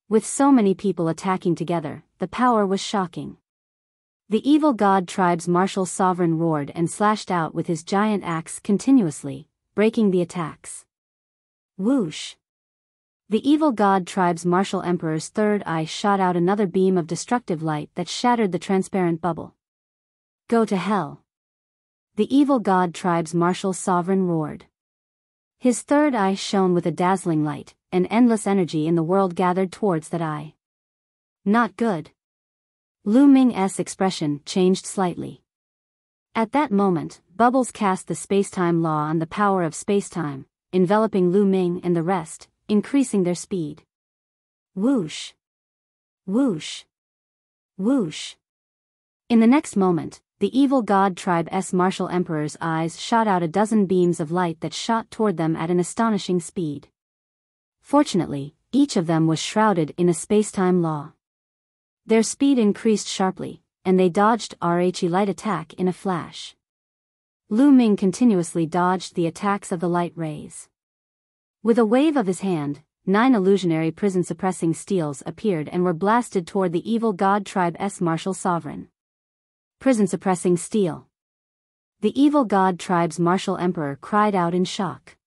With so many people attacking together, the power was shocking. The evil god tribe's martial sovereign roared and slashed out with his giant axe continuously, breaking the attacks. Whoosh! The evil god tribe's martial emperor's third eye shot out another beam of destructive light that shattered the transparent bubble. Go to hell! The evil god tribe's martial sovereign roared. His third eye shone with a dazzling light, and endless energy in the world gathered towards that eye. Not good. Lu Ming's expression changed slightly. At that moment, bubbles cast the spacetime law on the power of spacetime, enveloping Lu Ming and the rest, increasing their speed. Whoosh! Whoosh! Whoosh! In the next moment, the evil god tribe's martial emperor's eyes shot out a dozen beams of light that shot toward them at an astonishing speed. Fortunately, each of them was shrouded in a spacetime law. Their speed increased sharply, and they dodged Rhe light attack in a flash. Lu Ming continuously dodged the attacks of the light rays. With a wave of his hand, 9 illusionary prison-suppressing steels appeared and were blasted toward the evil god tribe's martial sovereign. Prison-suppressing steel. The evil god tribe's martial emperor cried out in shock.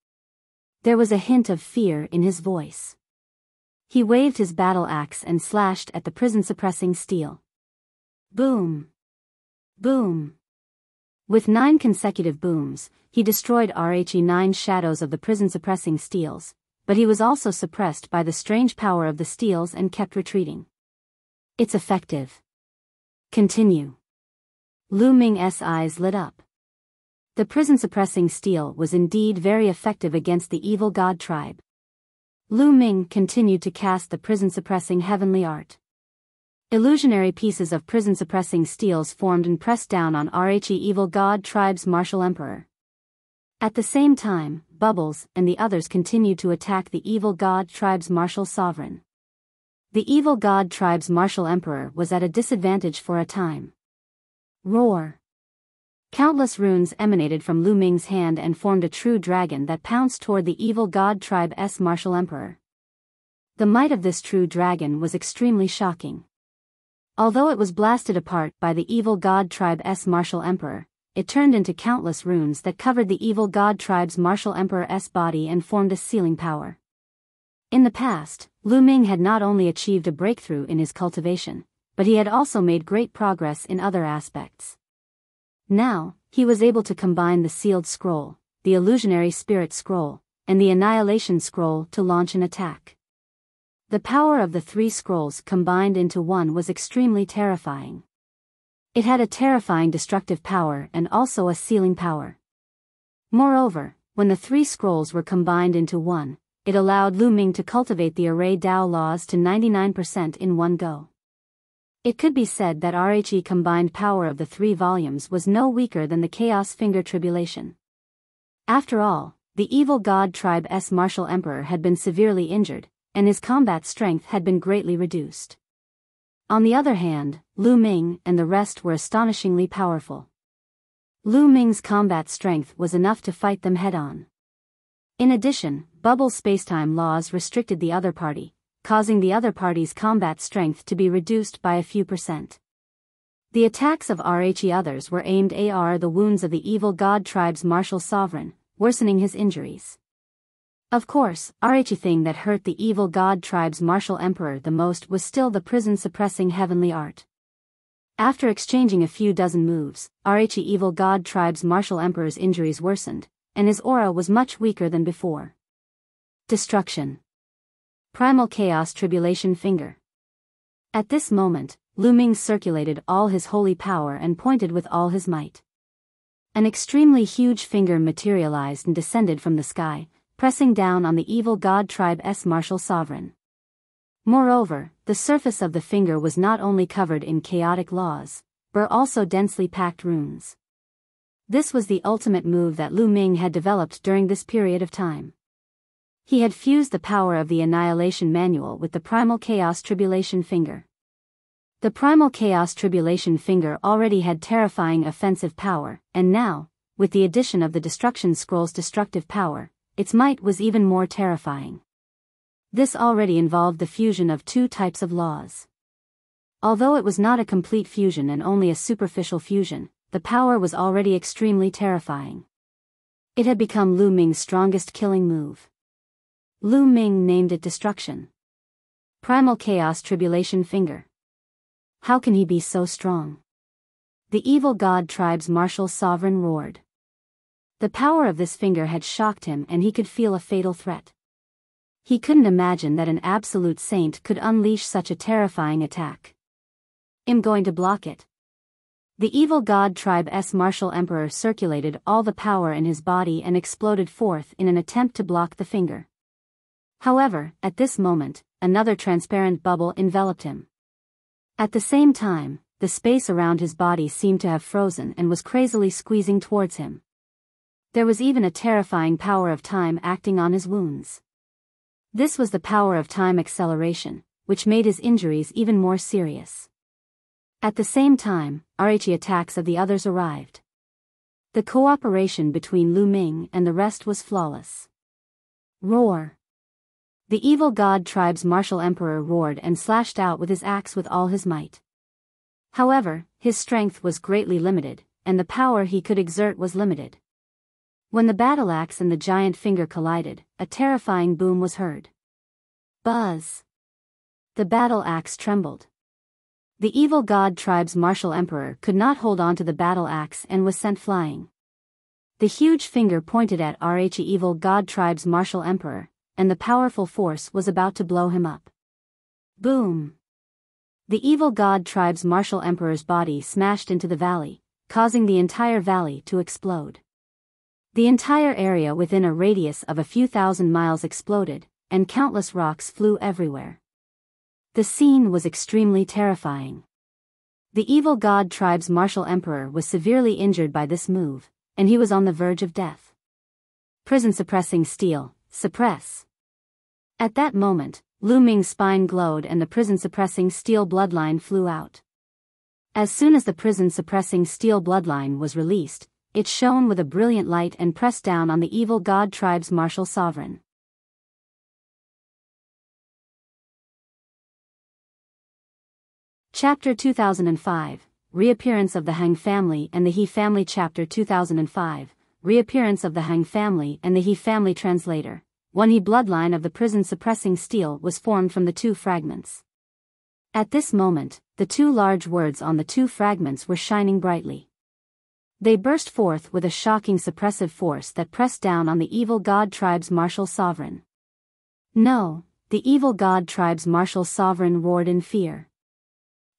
There was a hint of fear in his voice. He waved his battle axe and slashed at the prison-suppressing steel. Boom! Boom! With 9 consecutive booms, he destroyed Rhe 9 shadows of the prison-suppressing steels, but he was also suppressed by the strange power of the steels and kept retreating. It's effective. Continue. Lu Ming's eyes lit up. The prison-suppressing steel was indeed very effective against the evil god tribe. Lu Ming continued to cast the prison-suppressing heavenly art. Illusionary pieces of prison-suppressing steels formed and pressed down on Rhe evil god tribe's martial emperor. At the same time, Bubbles and the others continued to attack the evil god tribe's martial sovereign. The evil god tribe's martial emperor was at a disadvantage for a time. Roar! Countless runes emanated from Lu Ming's hand and formed a true dragon that pounced toward the evil god tribe's martial emperor. The might of this true dragon was extremely shocking. Although it was blasted apart by the evil god tribe's martial emperor, it turned into countless runes that covered the evil god tribe's martial emperor's body and formed a sealing power. In the past, Lu Ming had not only achieved a breakthrough in his cultivation, but he had also made great progress in other aspects. Now, he was able to combine the sealed scroll, the illusionary spirit scroll, and the annihilation scroll to launch an attack. The power of the 3 scrolls combined into one was extremely terrifying. It had a terrifying destructive power and also a sealing power. Moreover, when the 3 scrolls were combined into one, it allowed Lu Ming to cultivate the array Dao laws to 99% in one go. It could be said that Rhe combined power of the 3 volumes was no weaker than the Chaos Finger Tribulation. After all, the evil god tribe's martial emperor had been severely injured, and his combat strength had been greatly reduced. On the other hand, Lu Ming and the rest were astonishingly powerful. Lu Ming's combat strength was enough to fight them head-on. In addition, bubble spacetime laws restricted the other party, causing the other party's combat strength to be reduced by a few %. The attacks of Rhe others were aimed at the wounds of the evil god tribe's martial sovereign, worsening his injuries. Of course, Rhe thing that hurt the evil god tribe's martial emperor the most was still the prison-suppressing heavenly art. After exchanging a few dozen moves, Rhe evil god tribe's martial emperor's injuries worsened, and his aura was much weaker than before. Destruction. Primal Chaos Tribulation Finger. At this moment, Lu Ming circulated all his holy power and pointed with all his might. An extremely huge finger materialized and descended from the sky, pressing down on the evil god tribe's martial sovereign. Moreover, the surface of the finger was not only covered in chaotic laws, but also densely packed runes. This was the ultimate move that Lu Ming had developed during this period of time. He had fused the power of the Annihilation Manual with the Primal Chaos Tribulation Finger. The Primal Chaos Tribulation Finger already had terrifying offensive power, and now, with the addition of the Destruction Scroll's destructive power, its might was even more terrifying. This already involved the fusion of 2 types of laws. Although it was not a complete fusion and only a superficial fusion, the power was already extremely terrifying. It had become Lu Ming's strongest killing move. Lu Ming named it Destruction. Primal Chaos Tribulation Finger. How can he be so strong? The evil god tribe's martial sovereign roared. The power of this finger had shocked him, and he could feel a fatal threat. He couldn't imagine that an absolute saint could unleash such a terrifying attack. I'm going to block it. The evil god tribe's martial emperor circulated all the power in his body and exploded forth in an attempt to block the finger. However, at this moment, another transparent bubble enveloped him. At the same time, the space around his body seemed to have frozen and was crazily squeezing towards him. There was even a terrifying power of time acting on his wounds. This was the power of time acceleration, which made his injuries even more serious. At the same time, RHE attacks of the others arrived. The cooperation between Lu Ming and the rest was flawless. Roar! The evil god tribe's martial emperor roared and slashed out with his axe with all his might. However, his strength was greatly limited, and the power he could exert was limited. When the battle axe and the giant finger collided, a terrifying boom was heard. Buzz! The battle axe trembled. The evil god tribe's martial emperor could not hold on to the battle axe and was sent flying. The huge finger pointed at RHE evil god tribe's martial emperor, and the powerful force was about to blow him up. Boom! The evil god tribe's martial emperor's body smashed into the valley, causing the entire valley to explode. The entire area within a radius of a few thousand miles exploded, and countless rocks flew everywhere. The scene was extremely terrifying. The evil god tribe's martial emperor was severely injured by this move, and he was on the verge of death. Prison suppressing steel, suppress. At that moment, Lu Ming's spine glowed and the prison suppressing steel bloodline flew out. As soon as the prison suppressing steel bloodline was released, it shone with a brilliant light and pressed down on the evil god tribe's martial sovereign. Chapter 2005, Reappearance of the Hang Family and the He Family. Chapter 2005, Reappearance of the Hang Family and the He Family. Translator. One He bloodline of the prison suppressing steel was formed from the two fragments. At this moment, the two large words on the two fragments were shining brightly. They burst forth with a shocking suppressive force that pressed down on the evil god tribe's martial sovereign. No, the evil god tribe's martial sovereign roared in fear.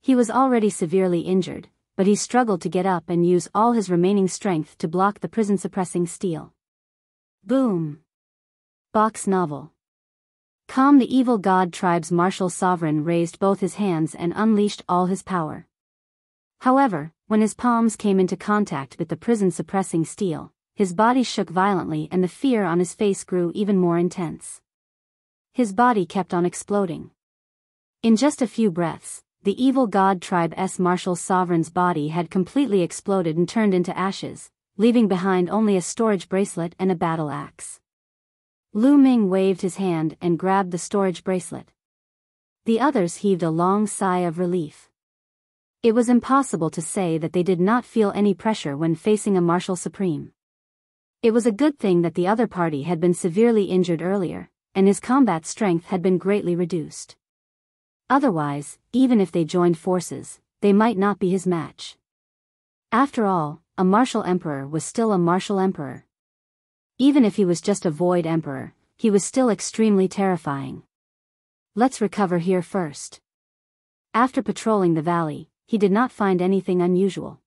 He was already severely injured, but he struggled to get up and use all his remaining strength to block the prison-suppressing steel. Boom! Box novel. Calm. The evil god tribe's martial sovereign raised both his hands and unleashed all his power. However, when his palms came into contact with the prison-suppressing steel, his body shook violently and the fear on his face grew even more intense. His body kept on exploding. In just a few breaths, the evil god tribe's martial sovereign's body had completely exploded and turned into ashes, leaving behind only a storage bracelet and a battle axe. Lu Ming waved his hand and grabbed the storage bracelet. The others heaved a long sigh of relief. It was impossible to say that they did not feel any pressure when facing a martial supreme. It was a good thing that the other party had been severely injured earlier, and his combat strength had been greatly reduced. Otherwise, even if they joined forces, they might not be his match. After all, a martial emperor was still a martial emperor. Even if he was just a void emperor, he was still extremely terrifying. Let's recover here first. After patrolling the valley, he did not find anything unusual.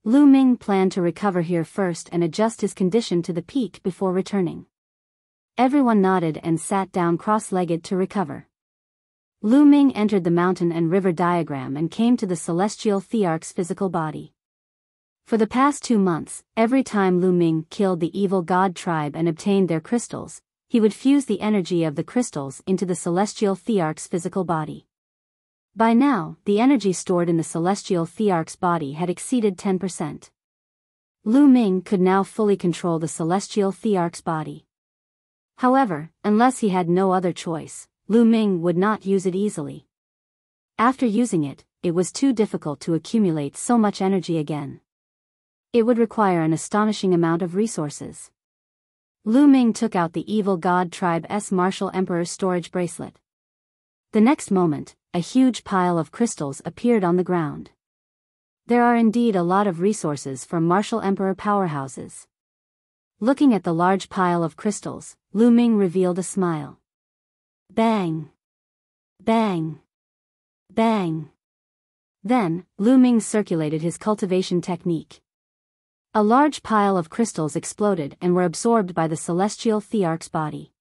Lu Ming planned to recover here first and adjust his condition to the peak before returning. Everyone nodded and sat down cross-legged to recover. Lu Ming entered the mountain and river diagram and came to the celestial Thearch's physical body. For the past 2 months, every time Lu Ming killed the evil god tribe and obtained their crystals, he would fuse the energy of the crystals into the celestial Thearch's physical body. By now, the energy stored in the celestial Thearch's body had exceeded 10%. Lu Ming could now fully control the celestial Thearch's body. However, unless he had no other choice, Lu Ming would not use it easily. After using it, it was too difficult to accumulate so much energy again. It would require an astonishing amount of resources. Lu Ming took out the evil god tribe's martial emperor's storage bracelet. The next moment, a huge pile of crystals appeared on the ground. There are indeed a lot of resources for martial emperor powerhouses. Looking at the large pile of crystals, Lu Ming revealed a smile. Bang! Bang! Bang! Then, Lu Ming circulated his cultivation technique. A large pile of crystals exploded and were absorbed by the celestial Thearch's body.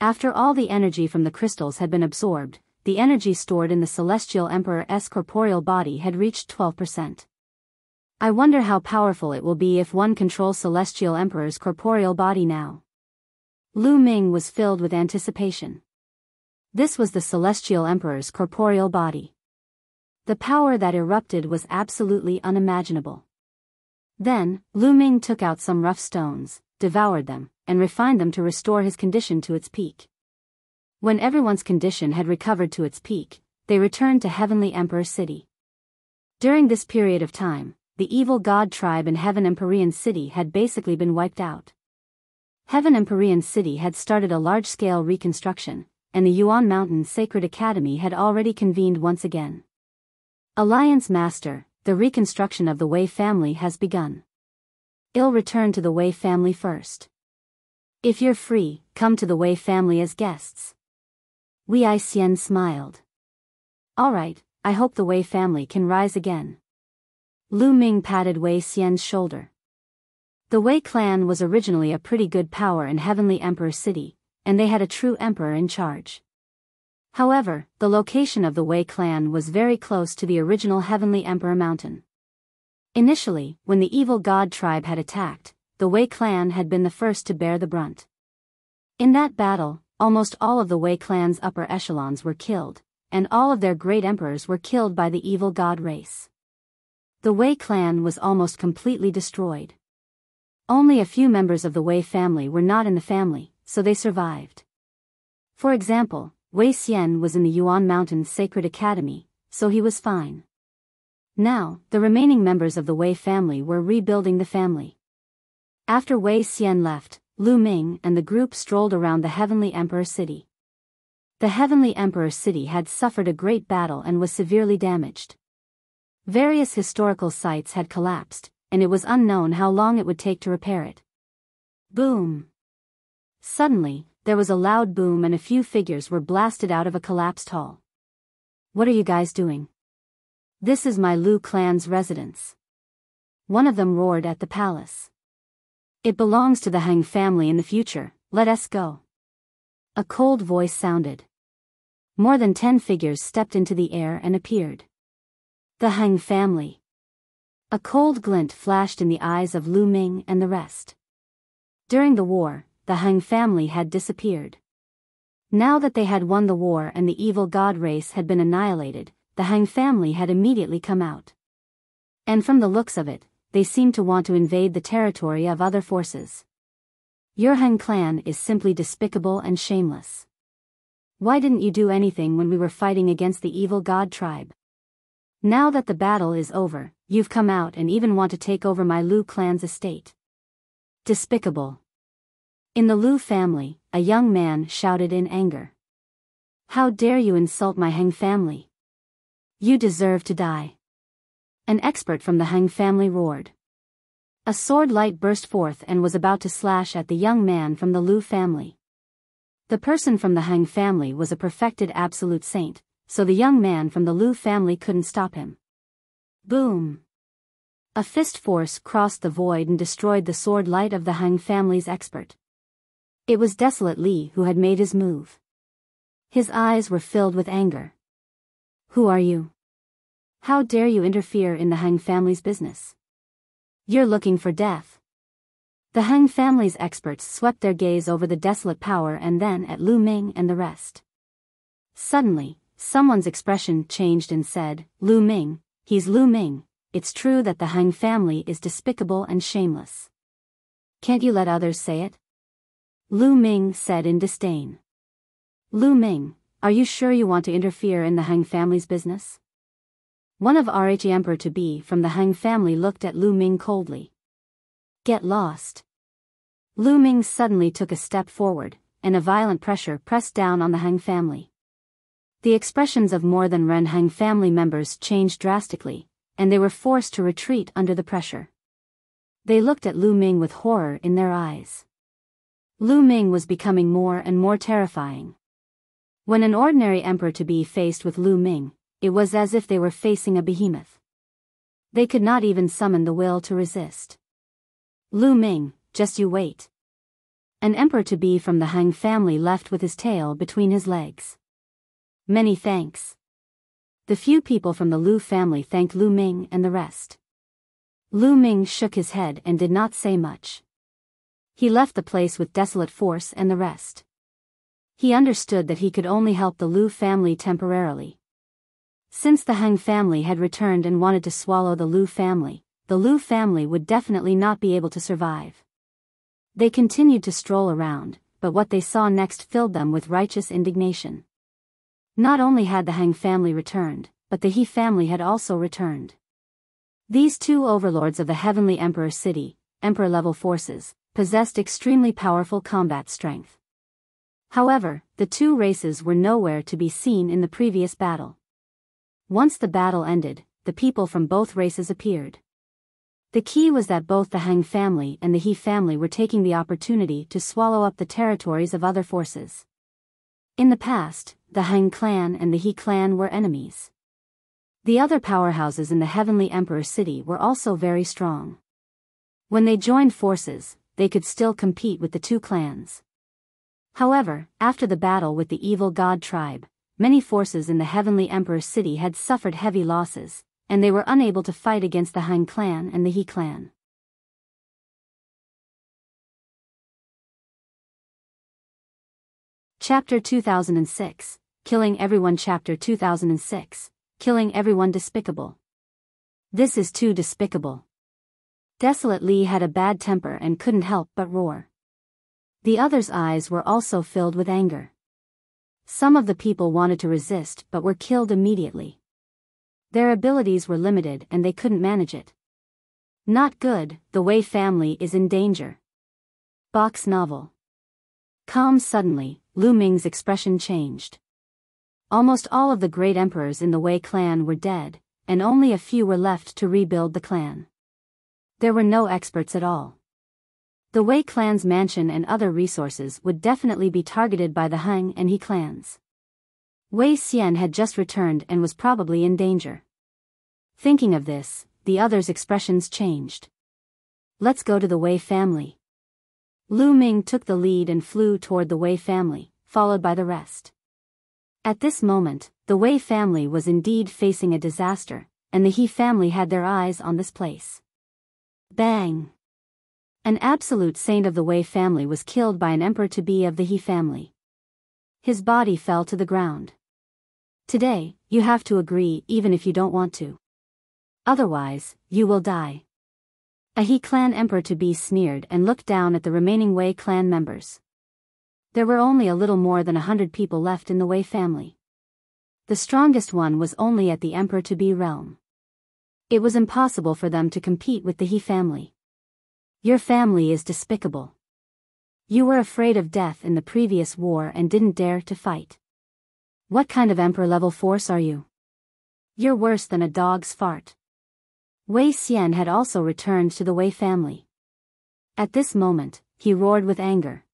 After all the energy from the crystals had been absorbed, the energy stored in the celestial emperor's corporeal body had reached 12%. I wonder how powerful it will be if one controls celestial emperor's corporeal body now. Lu Ming was filled with anticipation. This was the celestial emperor's corporeal body. The power that erupted was absolutely unimaginable. Then, Lu Ming took out some rough stones, devoured them, and refined them to restore his condition to its peak. When everyone's condition had recovered to its peak, they returned to Heavenly Emperor City. During this period of time, the evil god tribe in Heaven Empyrean City had basically been wiped out. Heaven Empyrean City had started a large-scale reconstruction, and the Yuan Mountain Sacred Academy had already convened once again. Alliance Master, the reconstruction of the Wei family has begun. I'll return to the Wei family first. If you're free, come to the Wei family as guests. Wei Xian smiled. Alright, I hope the Wei family can rise again. Lu Ming patted Wei Xian's shoulder. The Wei clan was originally a pretty good power in Heavenly Emperor City, and they had a true emperor in charge. However, the location of the Wei clan was very close to the original Heavenly Emperor Mountain. Initially, when the evil god tribe had attacked, the Wei clan had been the first to bear the brunt. In that battle, almost all of the Wei clan's upper echelons were killed, and all of their great emperors were killed by the evil god race. The Wei clan was almost completely destroyed. Only a few members of the Wei family were not in the family, so they survived. For example, Wei Xian was in the Yuan Mountain Sacred Academy, so he was fine. Now, the remaining members of the Wei family were rebuilding the family. After Wei Xian left, Lu Ming and the group strolled around the Heavenly Emperor City. The Heavenly Emperor City had suffered a great battle and was severely damaged. Various historical sites had collapsed, and it was unknown how long it would take to repair it. Boom! Suddenly, there was a loud boom and a few figures were blasted out of a collapsed hall. What are you guys doing? This is my Lu clan's residence. One of them roared at the palace. It belongs to the Heng family in the future, let us go. A cold voice sounded. More than 10 figures stepped into the air and appeared. The Heng family. A cold glint flashed in the eyes of Lu Ming and the rest. During the war, the Heng family had disappeared. Now that they had won the war and the evil god race had been annihilated, the Heng family had immediately come out. And from the looks of it, they seemed to want to invade the territory of other forces. Your Heng clan is simply despicable and shameless. Why didn't you do anything when we were fighting against the evil god tribe? Now that the battle is over, you've come out and even want to take over my Lu clan's estate. Despicable. In the Lu family, a young man shouted in anger. How dare you insult my Heng family? You deserve to die. An expert from the Heng family roared. A sword light burst forth and was about to slash at the young man from the Lu family. The person from the Heng family was a perfected absolute saint, so the young man from the Lu family couldn't stop him. Boom! A fist force crossed the void and destroyed the sword light of the Heng family's expert. It was Desolate Li who had made his move. His eyes were filled with anger. Who are you? How dare you interfere in the Heng family's business? You're looking for death. The Heng family's experts swept their gaze over the desolate power and then at Lu Ming and the rest. Suddenly, someone's expression changed and said, Lu Ming, he's Lu Ming, it's true that the Heng family is despicable and shameless. Can't you let others say it? Lu Ming said in disdain. Lu Ming, are you sure you want to interfere in the Heng family's business? One of RH Emperor-to-be from the Heng family looked at Lu Ming coldly. Get lost. Lu Ming suddenly took a step forward, and a violent pressure pressed down on the Hang family. The expressions of more than one Hang family members changed drastically, and they were forced to retreat under the pressure. They looked at Lu Ming with horror in their eyes. Lu Ming was becoming more and more terrifying. When an ordinary emperor-to-be faced with Lu Ming, it was as if they were facing a behemoth. They could not even summon the will to resist. Lu Ming, just you wait. An emperor-to-be from the Hang family left with his tail between his legs. Many thanks. The few people from the Lu family thanked Lu Ming and the rest. Lu Ming shook his head and did not say much. He left the place with desolate force and the rest. He understood that he could only help the Lu family temporarily. Since the Hang family had returned and wanted to swallow the Lu family would definitely not be able to survive. They continued to stroll around, but what they saw next filled them with righteous indignation. Not only had the Hang family returned, but the He family had also returned. These two overlords of the Heavenly Emperor City, Emperor-level forces, possessed extremely powerful combat strength. However, the two races were nowhere to be seen in the previous battle. Once the battle ended, the people from both races appeared. The key was that both the Hang family and the He family were taking the opportunity to swallow up the territories of other forces. In the past, the Hang clan and the He clan were enemies. The other powerhouses in the Heavenly Emperor City were also very strong. When they joined forces, they could still compete with the two clans. However, after the battle with the evil god tribe, many forces in the Heavenly Emperor City had suffered heavy losses, and they were unable to fight against the Hang clan and the He clan. Chapter 2006, Killing Everyone. Chapter 2006, Killing Everyone. Despicable. This is too despicable. Desolate Li had a bad temper and couldn't help but roar. The others' eyes were also filled with anger. Some of the people wanted to resist but were killed immediately. Their abilities were limited and they couldn't manage it. Not good, the Wei family is in danger. Box novel. Calm. Suddenly, Lu Ming's expression changed. Almost all of the great emperors in the Wei clan were dead, and only a few were left to rebuild the clan. There were no experts at all. The Wei clan's mansion and other resources would definitely be targeted by the Hang and He clans. Wei Xian had just returned and was probably in danger. Thinking of this, the others' expressions changed. Let's go to the Wei family. Lu Ming took the lead and flew toward the Wei family, followed by the rest. At this moment, the Wei family was indeed facing a disaster, and the He family had their eyes on this place. Bang! An absolute saint of the Wei family was killed by an emperor-to-be of the He family. His body fell to the ground. Today, you have to agree even if you don't want to. Otherwise, you will die. A He clan emperor-to-be sneered and looked down at the remaining Wei clan members. There were only a little more than 100 people left in the Wei family. The strongest one was only at the emperor-to-be realm. It was impossible for them to compete with the He family. Your family is despicable. You were afraid of death in the previous war and didn't dare to fight. What kind of emperor-level force are you? You're worse than a dog's fart. Wei Xian had also returned to the Wei family. At this moment, he roared with anger.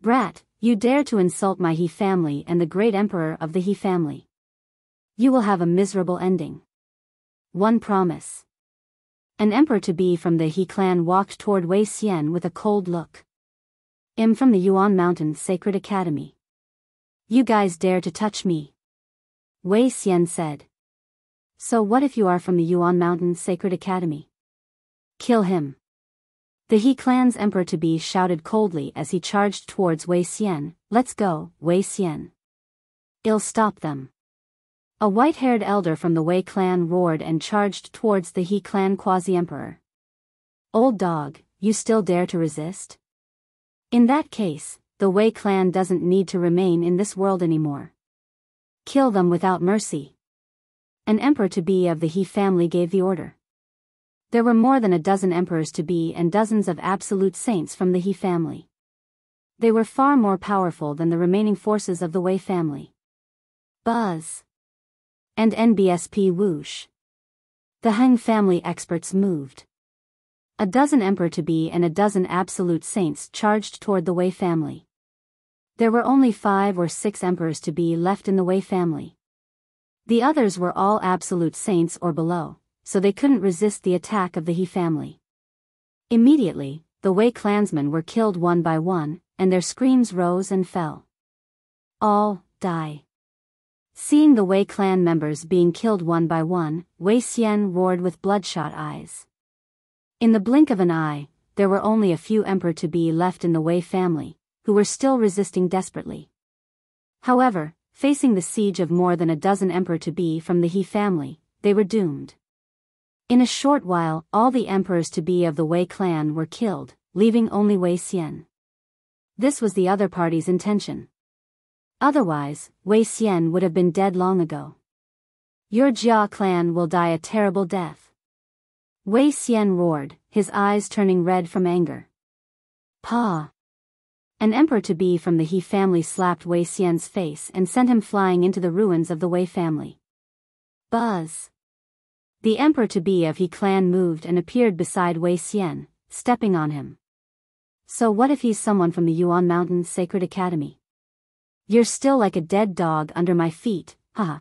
Brat, you dare to insult my He family and the great emperor of the He family. You will have a miserable ending. One promise. An emperor-to-be from the He clan walked toward Wei Xian with a cold look. I'm from the Yuan Mountain Sacred Academy. You guys dare to touch me? Wei Xian said. So what if you are from the Yuan Mountain Sacred Academy? Kill him. The He clan's emperor-to-be shouted coldly as he charged towards Wei Xian. Let's go, Wei Xian. I'll stop them. A white-haired elder from the Wei clan roared and charged towards the He clan quasi-emperor. Old dog, you still dare to resist? In that case, the Wei clan doesn't need to remain in this world anymore. Kill them without mercy. An emperor-to-be of the He family gave the order. There were more than a dozen emperors to be and dozens of absolute saints from the He family. They were far more powerful than the remaining forces of the Wei family. Buzz. And NBSP whoosh. The Heng family experts moved. A dozen emperor-to-be and a dozen absolute saints charged toward the Wei family. There were only 5 or 6 emperors-to-be left in the Wei family. The others were all absolute saints or below, so they couldn't resist the attack of the He family. Immediately, the Wei clansmen were killed one by one, and their screams rose and fell. All, die. Seeing the Wei clan members being killed one by one, Wei Xian roared with bloodshot eyes. In the blink of an eye, there were only a few emperor-to-be left in the Wei family, who were still resisting desperately. However, facing the siege of more than a dozen emperor-to-be from the He family, they were doomed. In a short while, all the emperors-to-be of the Wei clan were killed, leaving only Wei Xian. This was the other party's intention. Otherwise, Wei Xian would have been dead long ago. Your Jia clan will die a terrible death. Wei Xian roared, his eyes turning red from anger. Pa! An emperor-to-be from the He family slapped Wei Xian's face and sent him flying into the ruins of the Wei family. Buzz! The emperor-to-be of He clan moved and appeared beside Wei Xian, stepping on him. So what if he's someone from the Yuan Mountain's Sacred Academy? You're still like a dead dog under my feet, haha.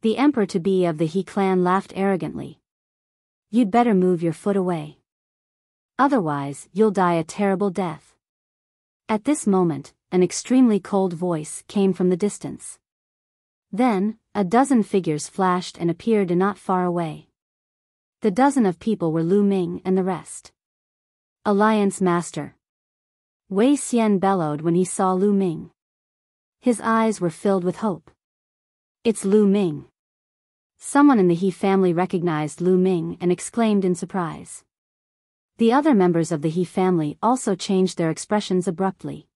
The emperor-to-be of the He clan laughed arrogantly. You'd better move your foot away. Otherwise, you'll die a terrible death. At this moment, an extremely cold voice came from the distance. Then, a dozen figures flashed and appeared not far away. The dozen of people were Lu Ming and the rest. Alliance Master. Wei Xian bellowed when he saw Lu Ming. His eyes were filled with hope. It's Lu Ming. Someone in the He family recognized Lu Ming and exclaimed in surprise. The other members of the He family also changed their expressions abruptly.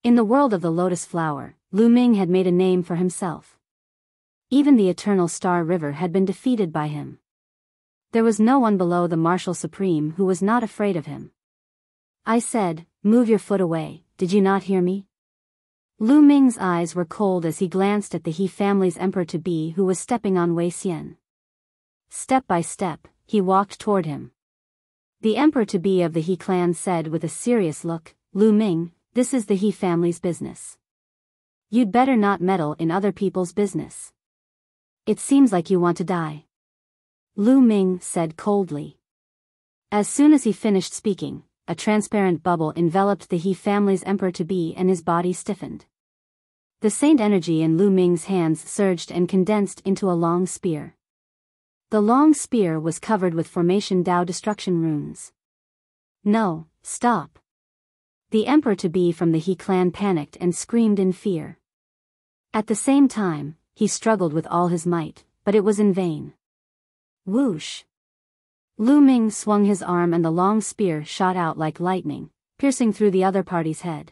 In the world of the Lotus Flower, Lu Ming had made a name for himself. Even the Eternal Star River had been defeated by him. There was no one below the Marshal Supreme who was not afraid of him. I said, move your foot away, did you not hear me? Lu Ming's eyes were cold as he glanced at the He family's emperor-to-be who was stepping on Wei Xian. Step by step, he walked toward him. The emperor-to-be of the He clan said with a serious look, Lu Ming, this is the He family's business. You'd better not meddle in other people's business. It seems like you want to die. Lu Ming said coldly. As soon as he finished speaking, a transparent bubble enveloped the He family's emperor-to-be and his body stiffened. The saint energy in Lu Ming's hands surged and condensed into a long spear. The long spear was covered with Formation Dao destruction runes. No, stop. The emperor-to-be from the He clan panicked and screamed in fear. At the same time, he struggled with all his might, but it was in vain. Whoosh! Lu Ming swung his arm and the long spear shot out like lightning, piercing through the other party's head.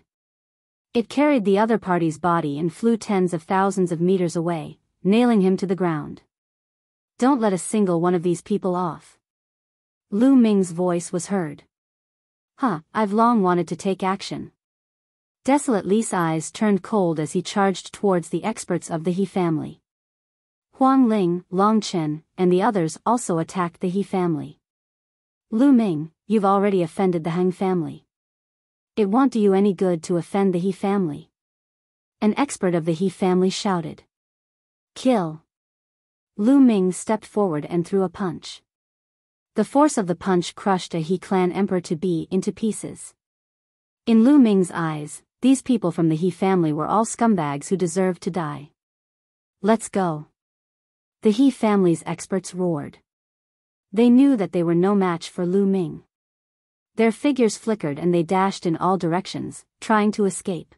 It carried the other party's body and flew tens of thousands of meters away, nailing him to the ground. Don't let a single one of these people off. Lu Ming's voice was heard. I've long wanted to take action. Desolate Li's eyes turned cold as he charged towards the experts of the He family. Huang Ling, Long Chen, and the others also attacked the He family. Lu Ming, you've already offended the Heng family. It won't do you any good to offend the He family. An expert of the He family shouted. Kill. Lu Ming stepped forward and threw a punch. The force of the punch crushed a He clan emperor-to-be into pieces. In Lu Ming's eyes, these people from the He family were all scumbags who deserved to die. Let's go. The He family's experts roared. They knew that they were no match for Lu Ming. Their figures flickered and they dashed in all directions, trying to escape.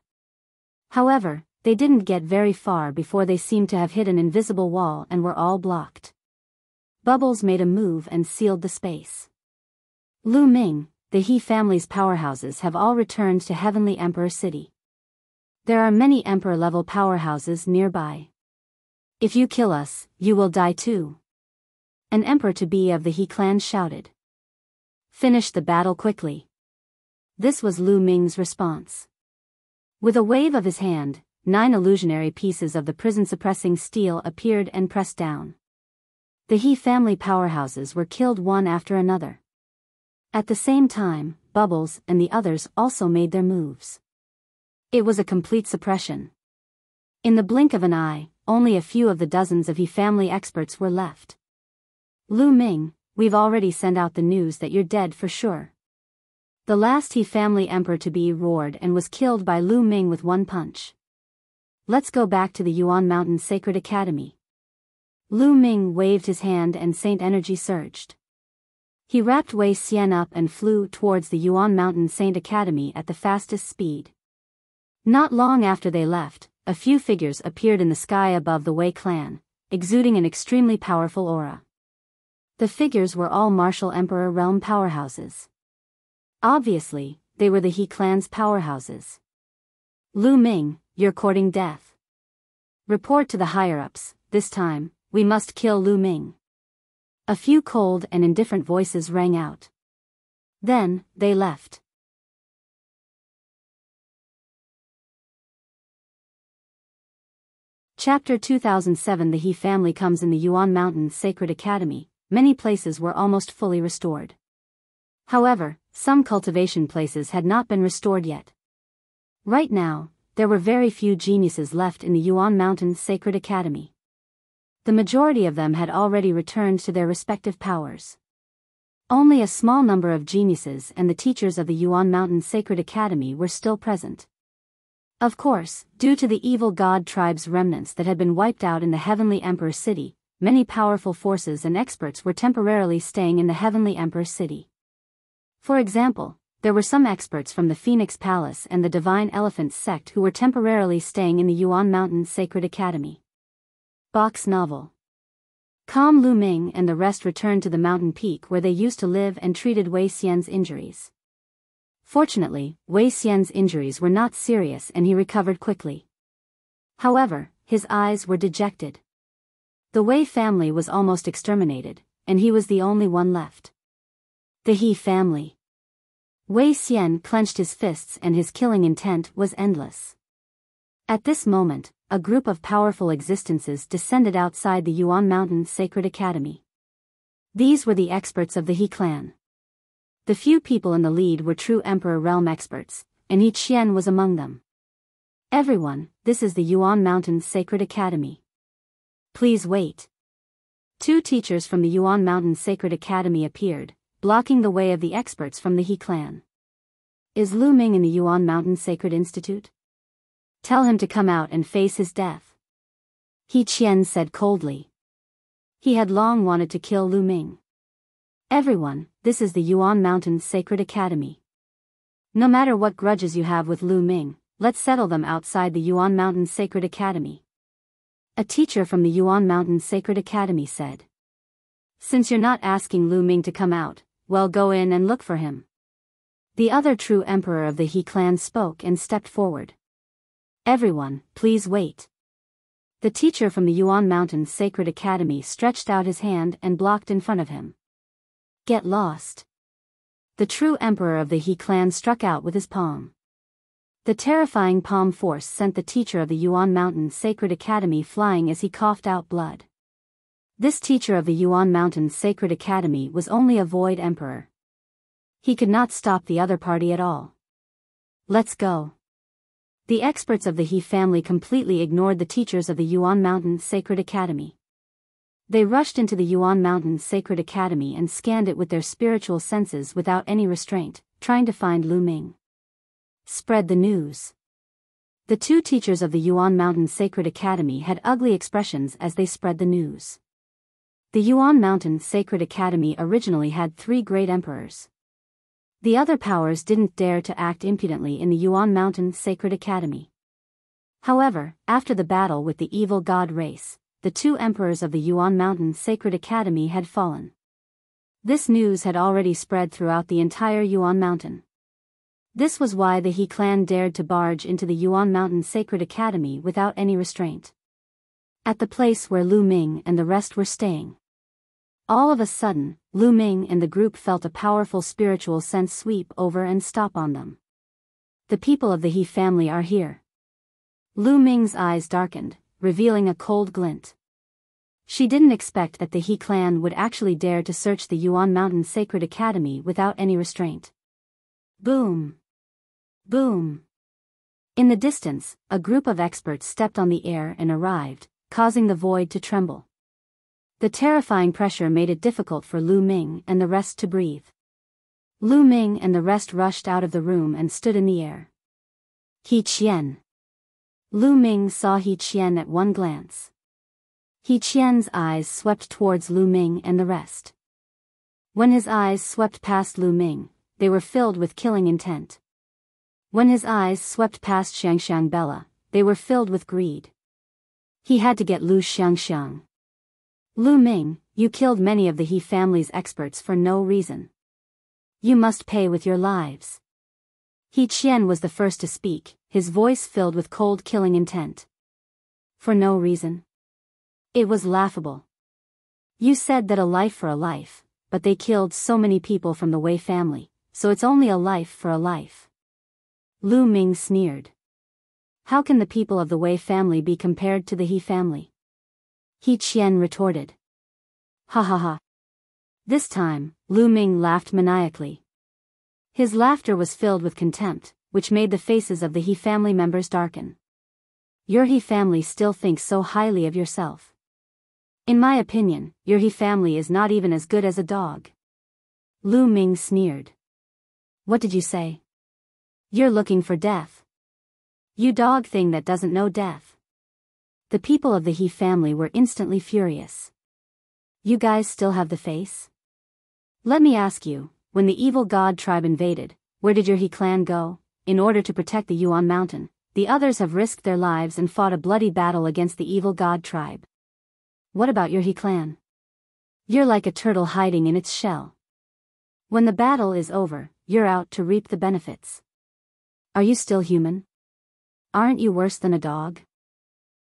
However, they didn't get very far before they seemed to have hit an invisible wall and were all blocked. Bubbles made a move and sealed the space. Lu Ming, the He family's powerhouses have all returned to Heavenly Emperor City. There are many Emperor-level powerhouses nearby. If you kill us, you will die too. An emperor-to-be of the He clan shouted. Finish the battle quickly. This was Lu Ming's response. With a wave of his hand, 9 illusionary pieces of the prison-suppressing steel appeared and pressed down. The He family powerhouses were killed one after another. At the same time, Bubbles and the others also made their moves. It was a complete suppression. In the blink of an eye, only a few of the dozens of He family experts were left. Lu Ming, we've already sent out the news that you're dead for sure. The last He family emperor-to-be roared and was killed by Lu Ming with one punch. Let's go back to the Yuan Mountain Sacred Academy. Lu Ming waved his hand and Saint energy surged. He wrapped Wei Xian up and flew towards the Yuan Mountain Saint Academy at the fastest speed. Not long after they left, a few figures appeared in the sky above the Wei clan, exuding an extremely powerful aura. The figures were all martial emperor realm powerhouses. Obviously, they were the He clan's powerhouses. Lu Ming, you're courting death. Report to the higher-ups, this time, we must kill Lu Ming. A few cold and indifferent voices rang out. Then, they left. Chapter 2007 The He family comes in the Yuan Mountain Sacred Academy. Many places were almost fully restored. However, some cultivation places had not been restored yet. Right now, there were very few geniuses left in the Yuan Mountain Sacred Academy. The majority of them had already returned to their respective powers. Only a small number of geniuses and the teachers of the Yuan Mountain Sacred Academy were still present. Of course, due to the evil god tribe's remnants that had been wiped out in the Heavenly Emperor City, many powerful forces and experts were temporarily staying in the Heavenly Emperor City. For example, there were some experts from the Phoenix Palace and the Divine Elephant sect who were temporarily staying in the Yuan Mountain Sacred Academy. Box novel. Calm Lu Ming and the rest returned to the mountain peak where they used to live and treated Wei Xian's injuries. Fortunately, Wei Xian's injuries were not serious and he recovered quickly. However, his eyes were dejected. The Wei family was almost exterminated, and he was the only one left. The He family. Wei Xian clenched his fists and his killing intent was endless. At this moment, a group of powerful existences descended outside the Yuan Mountain Sacred Academy. These were the experts of the He clan. The few people in the lead were true Emperor Realm experts, and He Qian was among them. Everyone, this is the Yuan Mountain Sacred Academy. Please wait. 2 teachers from the Yuan Mountain Sacred Academy appeared, blocking the way of the experts from the He clan. Is Lu Ming in the Yuan Mountain Sacred Institute? Tell him to come out and face his death. He Qian said coldly. He had long wanted to kill Lu Ming. Everyone, this is the Yuan Mountain Sacred Academy. No matter what grudges you have with Lu Ming, let's settle them outside the Yuan Mountain Sacred Academy. A teacher from the Yuan Mountain Sacred Academy said. Since you're not asking Lu Ming to come out, well, go in and look for him. The other true emperor of the He clan spoke and stepped forward. Everyone, please wait. The teacher from the Yuan Mountain Sacred Academy stretched out his hand and blocked in front of him. Get lost. The true emperor of the He clan struck out with his palm. The terrifying palm force sent the teacher of the Yuan Mountain Sacred Academy flying as he coughed out blood. This teacher of the Yuan Mountain Sacred Academy was only a void emperor. He could not stop the other party at all. Let's go. The experts of the He family completely ignored the teachers of the Yuan Mountain Sacred Academy. They rushed into the Yuan Mountain Sacred Academy and scanned it with their spiritual senses without any restraint, trying to find Lu Ming. Spread the news. The 2 teachers of the Yuan Mountain Sacred Academy had ugly expressions as they spread the news. The Yuan Mountain Sacred Academy originally had 3 great emperors. The other powers didn't dare to act impudently in the Yuan Mountain Sacred Academy. However, after the battle with the evil god race, the 2 emperors of the Yuan Mountain Sacred Academy had fallen. This news had already spread throughout the entire Yuan Mountain. This was why the He clan dared to barge into the Yuan Mountain Sacred Academy without any restraint. At the place where Lu Ming and the rest were staying. All of a sudden, Lu Ming and the group felt a powerful spiritual sense sweep over and stop on them. The people of the He family are here. Lu Ming's eyes darkened, revealing a cold glint. She didn't expect that the He clan would actually dare to search the Yuan Mountain Sacred Academy without any restraint. Boom! Boom! In the distance, a group of experts stepped on the air and arrived, causing the void to tremble. The terrifying pressure made it difficult for Lu Ming and the rest to breathe. Lu Ming and the rest rushed out of the room and stood in the air. He Qian. Lu Ming saw He Qian at one glance. He Qian's eyes swept towards Lu Ming and the rest. When his eyes swept past Lu Ming, they were filled with killing intent. When his eyes swept past Xiangxiang Bella, they were filled with greed. He had to get Lu Xiangxiang. Lu Ming, you killed many of the He family's experts for no reason. You must pay with your lives. He Qian was the first to speak, his voice filled with cold killing intent. For no reason? It was laughable. You said that a life for a life, but they killed so many people from the Wei family, so it's only a life for a life. Lu Ming sneered. How can the people of the Wei family be compared to the He family? He Qian retorted. Ha ha ha. This time, Lu Ming laughed maniacally. His laughter was filled with contempt, which made the faces of the He family members darken. Your He family still thinks so highly of yourself. In my opinion, your He family is not even as good as a dog. Lu Ming sneered. What did you say? You're looking for death. You dog thing that doesn't know death. The people of the He family were instantly furious. You guys still have the face? Let me ask you, when the evil god tribe invaded, where did your He clan go? In order to protect the Yuan Mountain, the others have risked their lives and fought a bloody battle against the evil god tribe. What about your He clan? You're like a turtle hiding in its shell. When the battle is over, you're out to reap the benefits. Are you still human? Aren't you worse than a dog?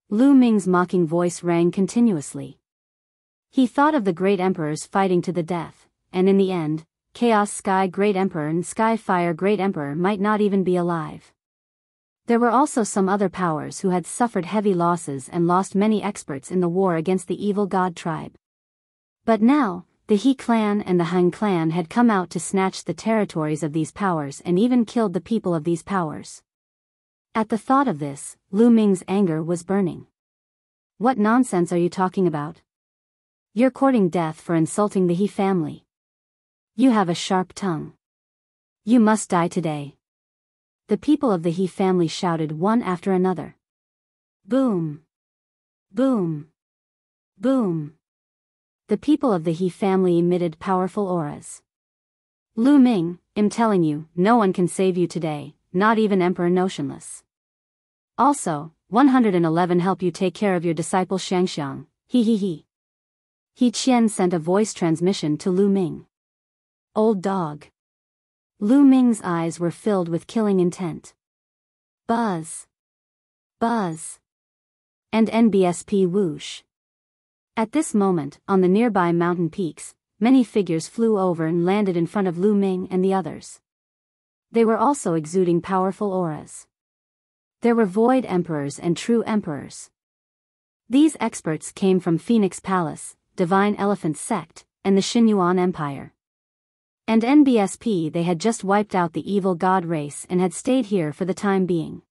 Lu Ming's mocking voice rang continuously. He thought of the great emperors fighting to the death, and in the end, Chaos Sky Great Emperor and Sky Fire Great Emperor might not even be alive. There were also some other powers who had suffered heavy losses and lost many experts in the war against the evil god tribe. But now, the He clan and the Han clan had come out to snatch the territories of these powers and even killed the people of these powers. At the thought of this, Lu Ming's anger was burning. What nonsense are you talking about? You're courting death for insulting the He family. You have a sharp tongue. You must die today. The people of the He family shouted one after another. Boom! Boom! Boom! The people of the He family emitted powerful auras. Lu Ming, I'm telling you, no one can save you today, not even Emperor Notionless. Also, 111 help you take care of your disciple Xiangxiang, he. He Qian sent a voice transmission to Lu Ming. Old dog. Lu Ming's eyes were filled with killing intent. Buzz. Buzz. And NBSP whoosh. At this moment, on the nearby mountain peaks, many figures flew over and landed in front of Lu Ming and the others. They were also exuding powerful auras. There were void emperors and true emperors. These experts came from Phoenix Palace, Divine Elephant Sect, and the Xinyuan Empire. And NBSP, they had just wiped out the evil god race and had stayed here for the time being.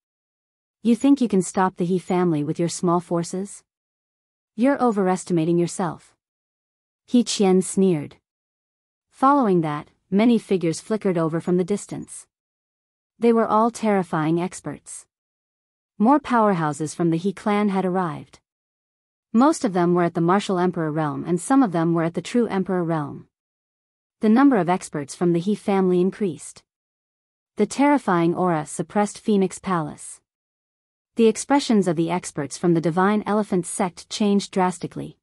You think you can stop the He family with your small forces? You're overestimating yourself. He Qian sneered. Following that, many figures flickered over from the distance. They were all terrifying experts. More powerhouses from the He clan had arrived. Most of them were at the Martial Emperor realm and some of them were at the True Emperor realm. The number of experts from the He family increased. The terrifying aura suppressed Phoenix Palace. The expressions of the experts from the Divine Elephant Sect changed drastically.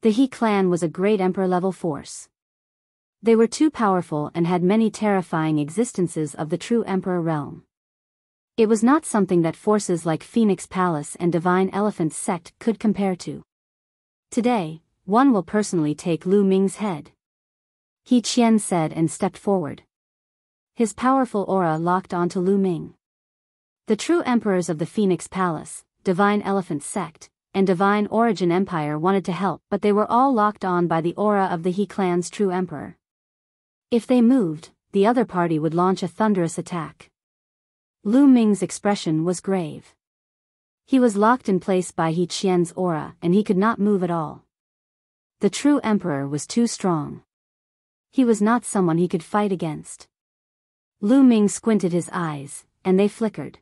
The He clan was a great emperor-level force. They were too powerful and had many terrifying existences of the True Emperor realm. It was not something that forces like Phoenix Palace and Divine Elephant Sect could compare to. Today, one will personally take Lu Ming's head," He Qian said and stepped forward. His powerful aura locked onto Lu Ming. The true emperors of the Phoenix Palace, Divine Elephant Sect, and Divine Origin Empire wanted to help, but they were all locked on by the aura of the He clan's true emperor. If they moved, the other party would launch a thunderous attack. Lu Ming's expression was grave. He was locked in place by He Qian's aura and he could not move at all. The true emperor was too strong. He was not someone he could fight against. Lu Ming squinted his eyes, and they flickered.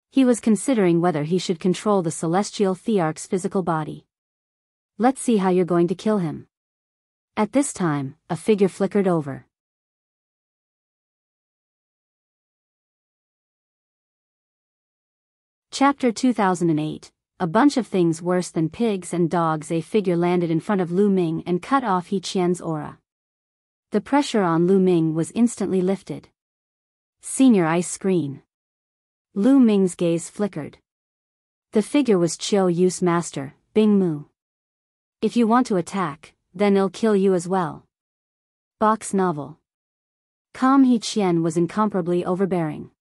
He was considering whether he should control the celestial Thearch's physical body. "Let's see how you're going to kill him." At this time, a figure flickered over. Chapter 2008. A bunch of things worse than pigs and dogs. A figure landed in front of Lu Ming and cut off He Qian's aura. The pressure on Lu Ming was instantly lifted. Senior ice screen. Lu Ming's gaze flickered. The figure was Qiu Yu's master, Bing Mu. "If you want to attack, then I'll kill you as well." Box novel. Calm He Qian was incomparably overbearing.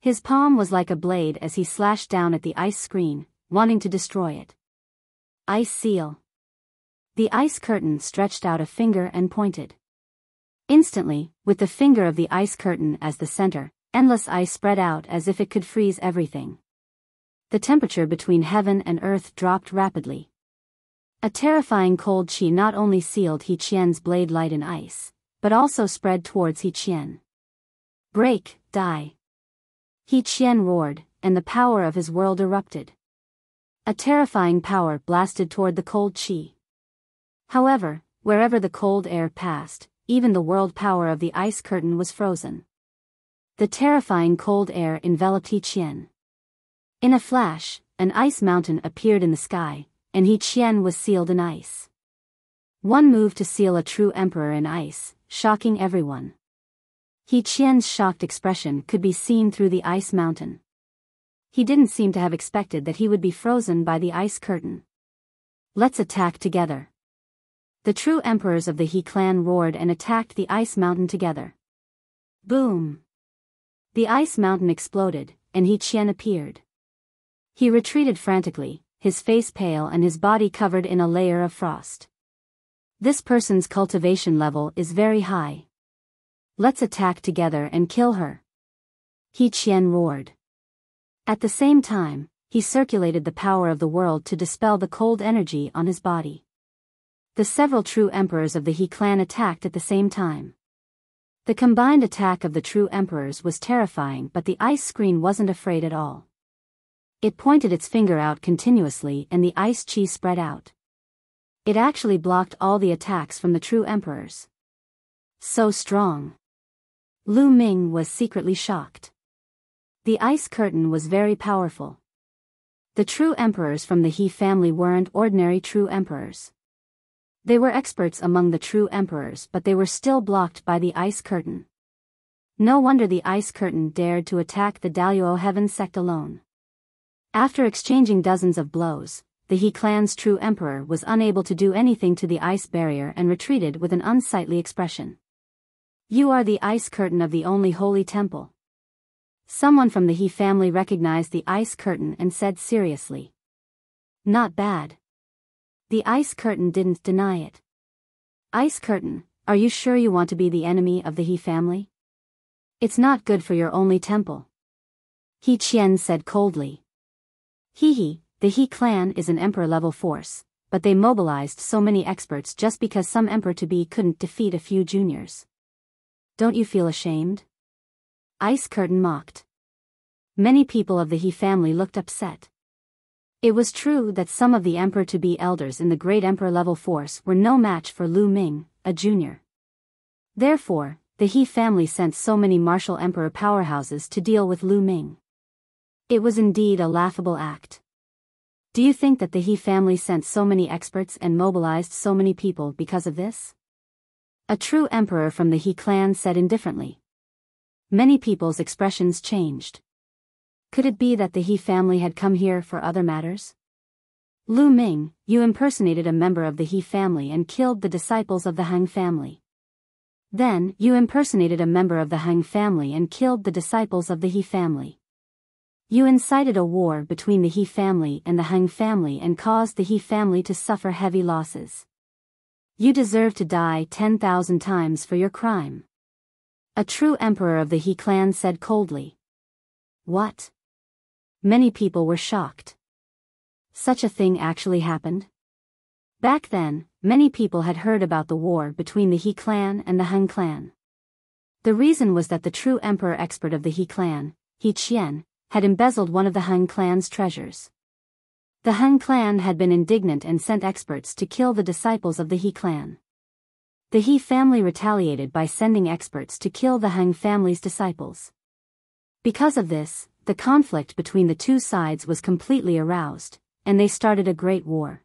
His palm was like a blade as he slashed down at the ice screen, wanting to destroy it. Ice seal. The ice curtain stretched out a finger and pointed. Instantly, with the finger of the ice curtain as the center, endless ice spread out as if it could freeze everything. The temperature between heaven and earth dropped rapidly. A terrifying cold chi not only sealed He Qian's blade light in ice, but also spread towards He Qian. "Break, die!" He Qian roared, and the power of his world erupted. A terrifying power blasted toward the cold chi. However, wherever the cold air passed, even the world power of the ice curtain was frozen. The terrifying cold air enveloped He Qian. In a flash, an ice mountain appeared in the sky, and He Qian was sealed in ice. One move to seal a true emperor in ice, shocking everyone. He Qian's shocked expression could be seen through the ice mountain. He didn't seem to have expected that he would be frozen by the ice curtain. "Let's attack together." The true emperors of the He clan roared and attacked the ice mountain together. Boom! The ice mountain exploded, and He Qian appeared. He retreated frantically, his face pale and his body covered in a layer of frost. This person's cultivation level is very high. "Let's attack together and kill her," He Qian roared. At the same time, he circulated the power of the world to dispel the cold energy on his body. The several true emperors of the He clan attacked at the same time. The combined attack of the true emperors was terrifying, but the ice screen wasn't afraid at all. It pointed its finger out continuously and the ice chi spread out. It actually blocked all the attacks from the true emperors. So strong. Lu Ming was secretly shocked. The ice curtain was very powerful. The true emperors from the He family weren't ordinary true emperors. They were experts among the true emperors, but they were still blocked by the ice curtain. No wonder the ice curtain dared to attack the Daluo Heaven sect alone. After exchanging dozens of blows, the He clan's true emperor was unable to do anything to the ice barrier and retreated with an unsightly expression. "You are the ice curtain of the only holy temple." Someone from the He family recognized the ice curtain and said seriously. "Not bad." The ice curtain didn't deny it. "Ice curtain, are you sure you want to be the enemy of the He family? It's not good for your only temple," He Qian said coldly. The He clan is an emperor-level force, but they mobilized so many experts just because some emperor-to-be couldn't defeat a few juniors. Don't you feel ashamed? Ice curtain mocked. Many people of the He family looked upset. It was true that some of the emperor-to-be elders in the great emperor-level force were no match for Lu Ming, a junior. Therefore, the He family sent so many martial emperor powerhouses to deal with Lu Ming. It was indeed a laughable act. Do you think that the He family sent so many experts and mobilized so many people because of this? A true emperor from the He clan said indifferently. Many people's expressions changed. Could it be that the He family had come here for other matters? Lu Ming, you impersonated a member of the He family and killed the disciples of the Heng family. Then, you impersonated a member of the Heng family and killed the disciples of the He family. You incited a war between the He family and the Heng family and caused the He family to suffer heavy losses. You deserve to die 10,000 times for your crime. A true emperor of the He clan said coldly. What? Many people were shocked. Such a thing actually happened? Back then, many people had heard about the war between the He clan and the Heng clan. The reason was that the true emperor expert of the He clan, He Qian, had embezzled one of the Heng clan's treasures. The Heng clan had been indignant and sent experts to kill the disciples of the He clan. The He family retaliated by sending experts to kill the Heng family's disciples. Because of this, the conflict between the two sides was completely aroused, and they started a great war.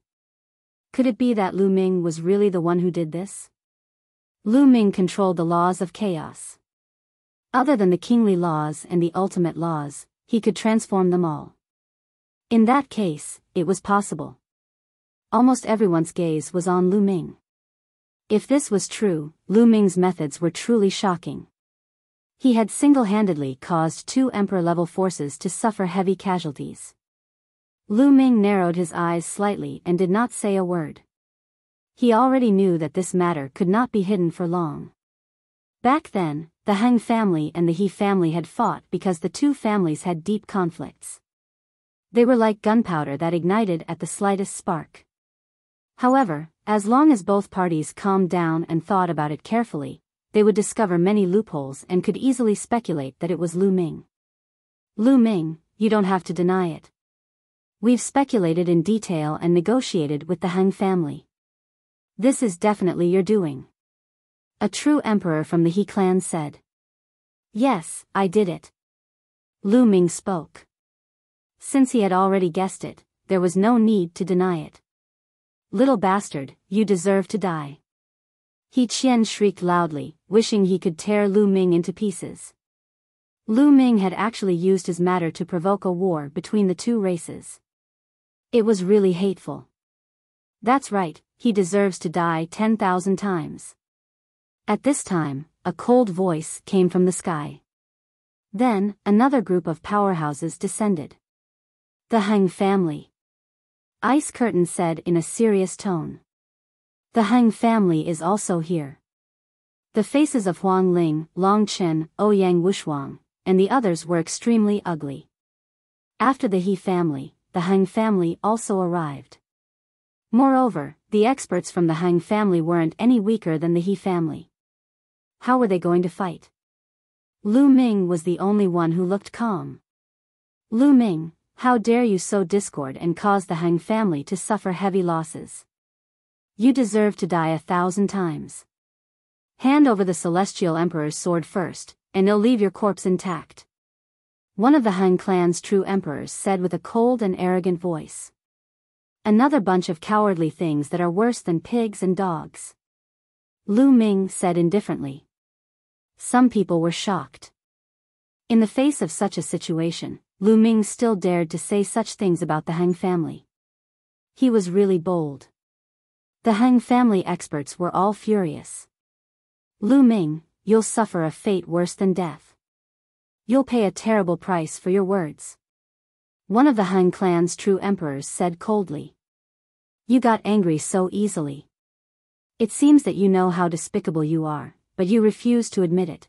Could it be that Lu Ming was really the one who did this? Lu Ming controlled the laws of chaos. Other than the kingly laws and the ultimate laws, he could transform them all. In that case, it was possible. Almost everyone's gaze was on Lu Ming. If this was true, Lu Ming's methods were truly shocking. He had single-handedly caused 2 emperor-level forces to suffer heavy casualties. Lu Ming narrowed his eyes slightly and did not say a word. He already knew that this matter could not be hidden for long. Back then, the Heng family and the He family had fought because the two families had deep conflicts. They were like gunpowder that ignited at the slightest spark. However, as long as both parties calmed down and thought about it carefully, they would discover many loopholes and could easily speculate that it was Lu Ming. Lu Ming, you don't have to deny it. We've speculated in detail and negotiated with the Heng family. This is definitely your doing. A true emperor from the He clan said. Yes, I did it. Lu Ming spoke. Since he had already guessed it, there was no need to deny it. Little bastard, you deserve to die. He Qian shrieked loudly, wishing he could tear Lu Ming into pieces. Lu Ming had actually used his matter to provoke a war between the two races. It was really hateful. That's right, he deserves to die 10,000 times. At this time, a cold voice came from the sky. Then, another group of powerhouses descended. The Heng family. Ice Curtain said in a serious tone. The Heng family is also here. The faces of Huang Ling, Long Chen, Ouyang Wushuang, and the others were extremely ugly. After the He family, the Heng family also arrived. Moreover, the experts from the Heng family weren't any weaker than the He family. How were they going to fight? Lu Ming was the only one who looked calm. Lu Ming, how dare you sow discord and cause the Heng family to suffer heavy losses? You deserve to die 1,000 times. Hand over the Celestial Emperor's sword first, and he'll leave your corpse intact. One of the Heng clan's true emperors said with a cold and arrogant voice. Another bunch of cowardly things that are worse than pigs and dogs. Lu Ming said indifferently. Some people were shocked. In the face of such a situation, Lu Ming still dared to say such things about the Heng family. He was really bold. The Heng family experts were all furious. Lu Ming, you'll suffer a fate worse than death. You'll pay a terrible price for your words. One of the Heng clan's true emperors said coldly. You got angry so easily. It seems that you know how despicable you are, but you refuse to admit it.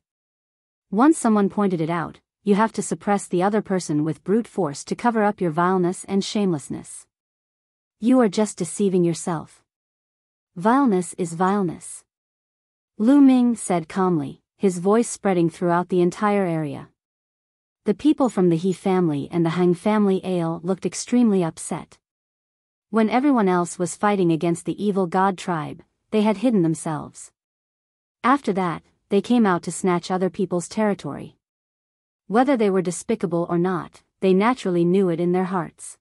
Once someone pointed it out, you have to suppress the other person with brute force to cover up your vileness and shamelessness. You are just deceiving yourself. Vileness is vileness. Lu Ming said calmly, his voice spreading throughout the entire area. The people from the He family and the Heng family looked extremely upset. When everyone else was fighting against the evil god tribe, they had hidden themselves. After that, they came out to snatch other people's territory. Whether they were despicable or not, they naturally knew it in their hearts.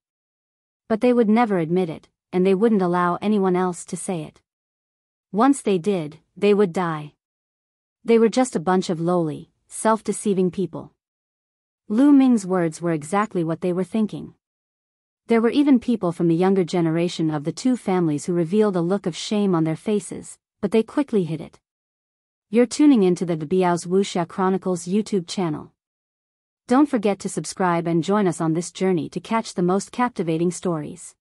But they would never admit it, and they wouldn't allow anyone else to say it. Once they did, they would die. They were just a bunch of lowly, self-deceiving people. Lu Ming's words were exactly what they were thinking. There were even people from the younger generation of the two families who revealed a look of shame on their faces, but they quickly hid it. You're tuning into the Biyao's Wuxia Chronicles YouTube channel. Don't forget to subscribe and join us on this journey to catch the most captivating stories.